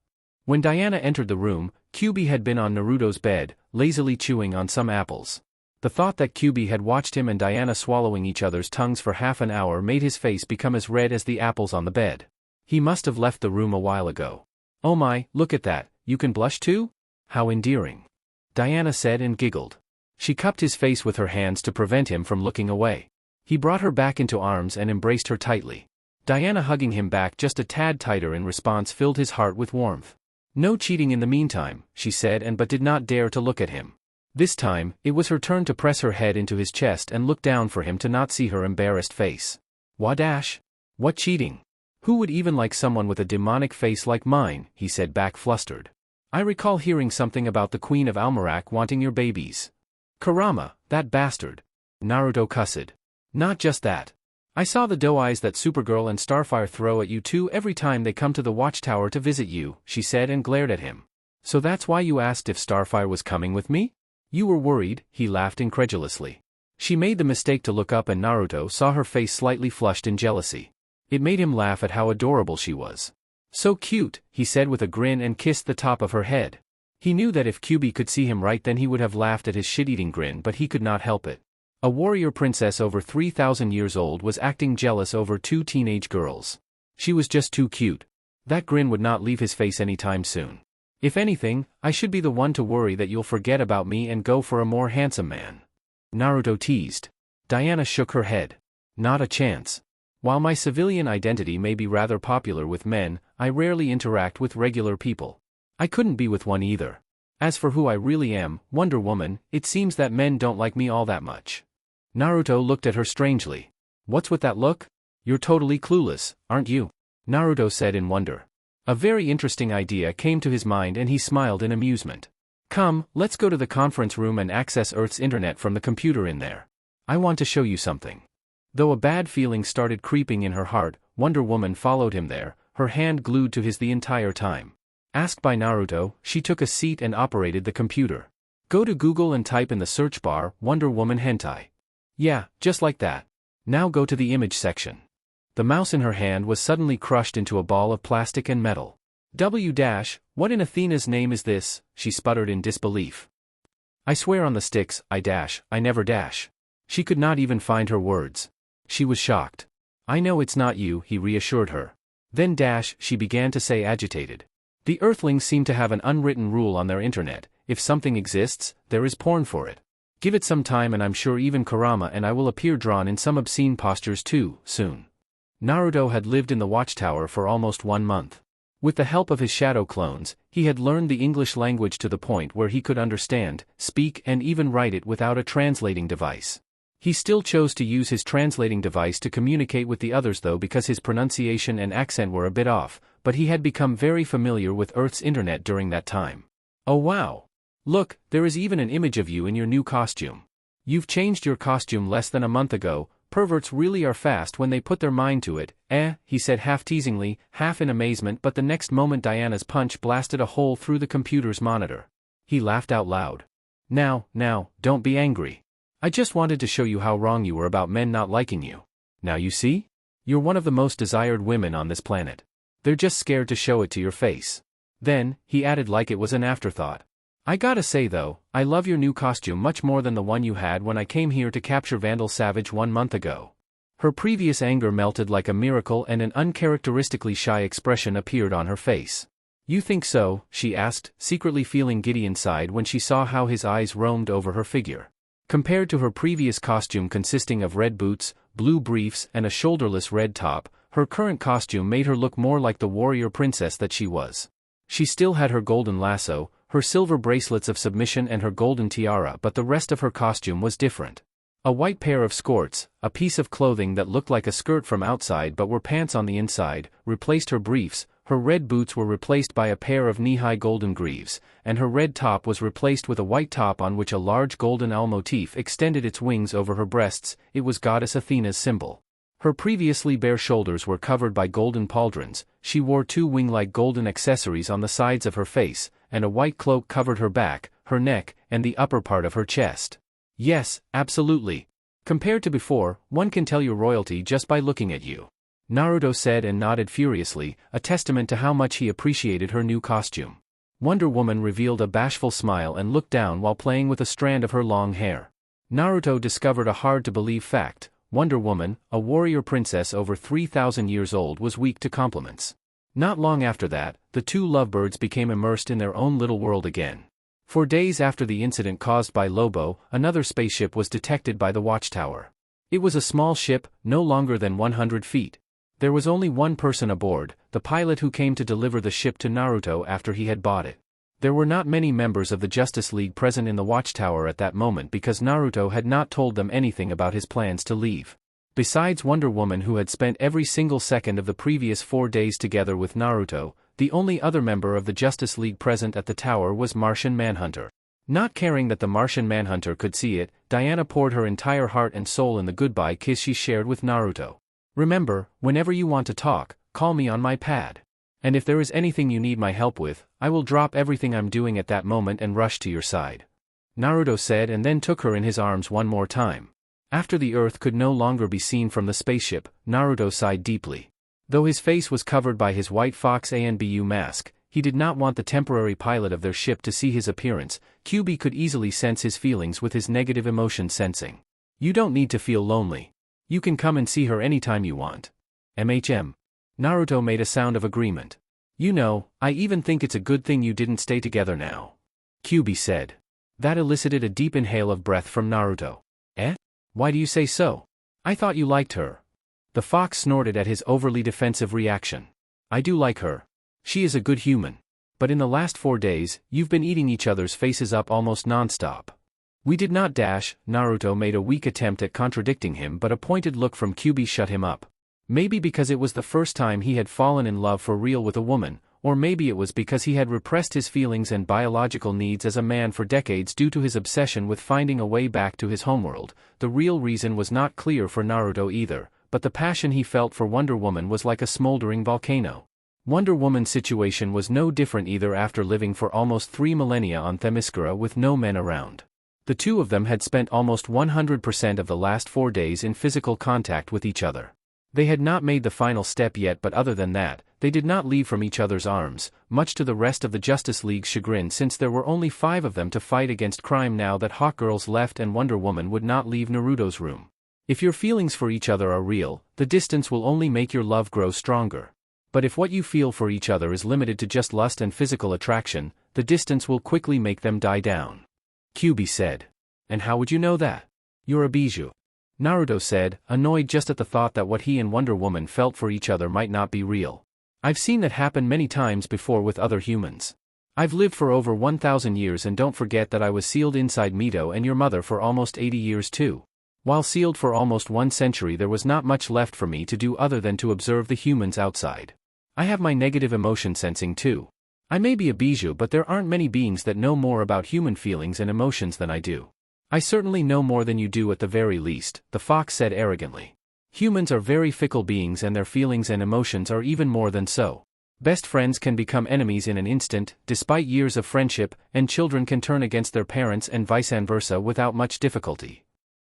When Diana entered the room, Kyuubi had been on Naruto's bed, lazily chewing on some apples. The thought that Kyuubi had watched him and Diana swallowing each other's tongues for half an hour made his face become as red as the apples on the bed. He must have left the room a while ago. Oh my, look at that, you can blush too? How endearing. Diana said and giggled. She cupped his face with her hands to prevent him from looking away. He brought her back into arms and embraced her tightly. Diana hugging him back just a tad tighter in response filled his heart with warmth. No cheating in the meantime, she said but did not dare to look at him. This time, it was her turn to press her head into his chest and look down for him to not see her embarrassed face. Wadash? What cheating? Who would even like someone with a demonic face like mine, he said back flustered. I recall hearing something about the Queen of Almerac wanting your babies. Kurama, that bastard. Naruto cussed. Not just that. I saw the doe eyes that Supergirl and Starfire throw at you too every time they come to the watchtower to visit you, she said and glared at him. So that's why you asked if Starfire was coming with me? You were worried, he laughed incredulously. She made the mistake to look up and Naruto saw her face slightly flushed in jealousy. It made him laugh at how adorable she was. So cute, he said with a grin and kissed the top of her head. He knew that if Kyuubi could see him right then he would have laughed at his shit-eating grin but he could not help it. A warrior princess over 3,000 years old was acting jealous over 2 teenage girls. She was just too cute. That grin would not leave his face anytime soon. If anything, I should be the one to worry that you'll forget about me and go for a more handsome man. Naruto teased. Diana shook her head. Not a chance. While my civilian identity may be rather popular with men, I rarely interact with regular people. I couldn't be with one either. As for who I really am, Wonder Woman, it seems that men don't like me all that much. Naruto looked at her strangely. What's with that look? You're totally clueless, aren't you? Naruto said in wonder. A very interesting idea came to his mind and he smiled in amusement. Come, let's go to the conference room and access Earth's internet from the computer in there. I want to show you something. Though a bad feeling started creeping in her heart, Wonder Woman followed him there, her hand glued to his the entire time. Asked by Naruto, she took a seat and operated the computer. Go to Google and type in the search bar, Wonder Woman hentai. Yeah, just like that. Now go to the image section. The mouse in her hand was suddenly crushed into a ball of plastic and metal. What in Athena's name is this? She sputtered in disbelief. I swear on the sticks, I never dash. She could not even find her words. She was shocked. I know it's not you, he reassured her. Then she began to say agitated. The Earthlings seem to have an unwritten rule on their internet, if something exists, there is porn for it. Give it some time and I'm sure even Kurama and I will appear drawn in some obscene postures too, soon. Naruto had lived in the watchtower for almost 1 month. With the help of his shadow clones, he had learned the English language to the point where he could understand, speak and even write it without a translating device. He still chose to use his translating device to communicate with the others though because his pronunciation and accent were a bit off, but he had become very familiar with Earth's internet during that time. Oh wow! Look, there is even an image of you in your new costume. You've changed your costume less than a month ago. Perverts really are fast when they put their mind to it, he said half teasingly, half in amazement, but the next moment Diana's punch blasted a hole through the computer's monitor. He laughed out loud. Now, don't be angry. I just wanted to show you how wrong you were about men not liking you. Now you see? You're one of the most desired women on this planet. They're just scared to show it to your face. Then, he added like it was an afterthought. I gotta say though, I love your new costume much more than the one you had when I came here to capture Vandal Savage 1 month ago. Her previous anger melted like a miracle and an uncharacteristically shy expression appeared on her face. You think so? She asked, secretly feeling giddy inside when she saw how his eyes roamed over her figure. Compared to her previous costume consisting of red boots, blue briefs and a shoulderless red top, her current costume made her look more like the warrior princess that she was. She still had her golden lasso, her silver bracelets of submission and her golden tiara, but the rest of her costume was different. A white pair of skirts, a piece of clothing that looked like a skirt from outside but were pants on the inside, replaced her briefs, her red boots were replaced by a pair of knee-high golden greaves, and her red top was replaced with a white top on which a large golden owl motif extended its wings over her breasts. It was goddess Athena's symbol. Her previously bare shoulders were covered by golden pauldrons, she wore 2 wing-like golden accessories on the sides of her face, and a white cloak covered her back, her neck, and the upper part of her chest. Yes, absolutely. Compared to before, one can tell you're royalty just by looking at you. Naruto said and nodded furiously, a testament to how much he appreciated her new costume. Wonder Woman revealed a bashful smile and looked down while playing with a strand of her long hair. Naruto discovered a hard-to-believe fact: Wonder Woman, a warrior princess over 3,000 years old, was weak to compliments. Not long after that, the two lovebirds became immersed in their own little world again. For days after the incident caused by Lobo, another spaceship was detected by the watchtower. It was a small ship, no longer than 100 feet. There was only one person aboard, the pilot who came to deliver the ship to Naruto after he had bought it. There were not many members of the Justice League present in the watchtower at that moment because Naruto had not told them anything about his plans to leave. Besides Wonder Woman, who had spent every single second of the previous 4 days together with Naruto, the only other member of the Justice League present at the tower was Martian Manhunter. Not caring that the Martian Manhunter could see it, Diana poured her entire heart and soul in the goodbye kiss she shared with Naruto. Remember, whenever you want to talk, call me on my pad. And if there is anything you need my help with, I will drop everything I'm doing at that moment and rush to your side. Naruto said and then took her in his arms one more time. After the Earth could no longer be seen from the spaceship, Naruto sighed deeply. Though his face was covered by his white Fox ANBU mask, he did not want the temporary pilot of their ship to see his appearance. QB could easily sense his feelings with his negative emotion sensing. You don't need to feel lonely. You can come and see her anytime you want. MHM. Naruto made a sound of agreement. You know, I even think it's a good thing you didn't stay together now. QB said. That elicited a deep inhale of breath from Naruto. Why do you say so? I thought you liked her. The fox snorted at his overly defensive reaction. I do like her. She is a good human. But in the last 4 days, you've been eating each other's faces up almost non-stop. We did not dash. Naruto made a weak attempt at contradicting him, but a pointed look from QB shut him up. Maybe because it was the first time he had fallen in love for real with a woman, or maybe it was because he had repressed his feelings and biological needs as a man for decades due to his obsession with finding a way back to his homeworld. The real reason was not clear for Naruto either, but the passion he felt for Wonder Woman was like a smoldering volcano. Wonder Woman's situation was no different either after living for almost 3 millennia on Themyscira with no men around. The two of them had spent almost 100% of the last 4 days in physical contact with each other. They had not made the final step yet, but other than that, they did not leave from each other's arms, much to the rest of the Justice League's chagrin, since there were only 5 of them to fight against crime now that Hawkgirls left and Wonder Woman would not leave Naruto's room. If your feelings for each other are real, the distance will only make your love grow stronger. But if what you feel for each other is limited to just lust and physical attraction, the distance will quickly make them die down. QB said. And how would you know that? You're a bijou. Naruto said, annoyed just at the thought that what he and Wonder Woman felt for each other might not be real. I've seen that happen many times before with other humans. I've lived for over 1,000 years, and don't forget that I was sealed inside Mito and your mother for almost 80 years too. While sealed for almost 1 century, there was not much left for me to do other than to observe the humans outside. I have my negative emotion sensing too. I may be a bijou, but there aren't many beings that know more about human feelings and emotions than I do. I certainly know more than you do at the very least, the fox said arrogantly. Humans are very fickle beings, and their feelings and emotions are even more than so. Best friends can become enemies in an instant, despite years of friendship, and children can turn against their parents and vice versa without much difficulty.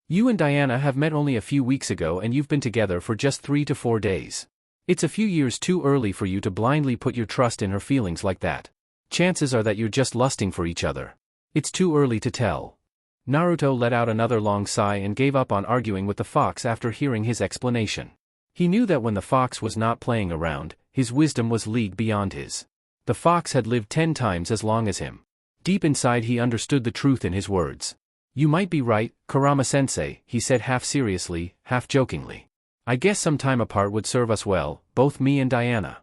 You and Diana have met only a few weeks ago, and you've been together for just 3 to 4 days. It's a few years too early for you to blindly put your trust in her feelings like that. Chances are that you're just lusting for each other. It's too early to tell. Naruto let out another long sigh and gave up on arguing with the fox after hearing his explanation. He knew that when the fox was not playing around, his wisdom was league beyond his. The fox had lived 10 times as long as him. Deep inside he understood the truth in his words. You might be right, Kurama-sensei, he said half seriously, half jokingly. I guess some time apart would serve us well, both me and Diana.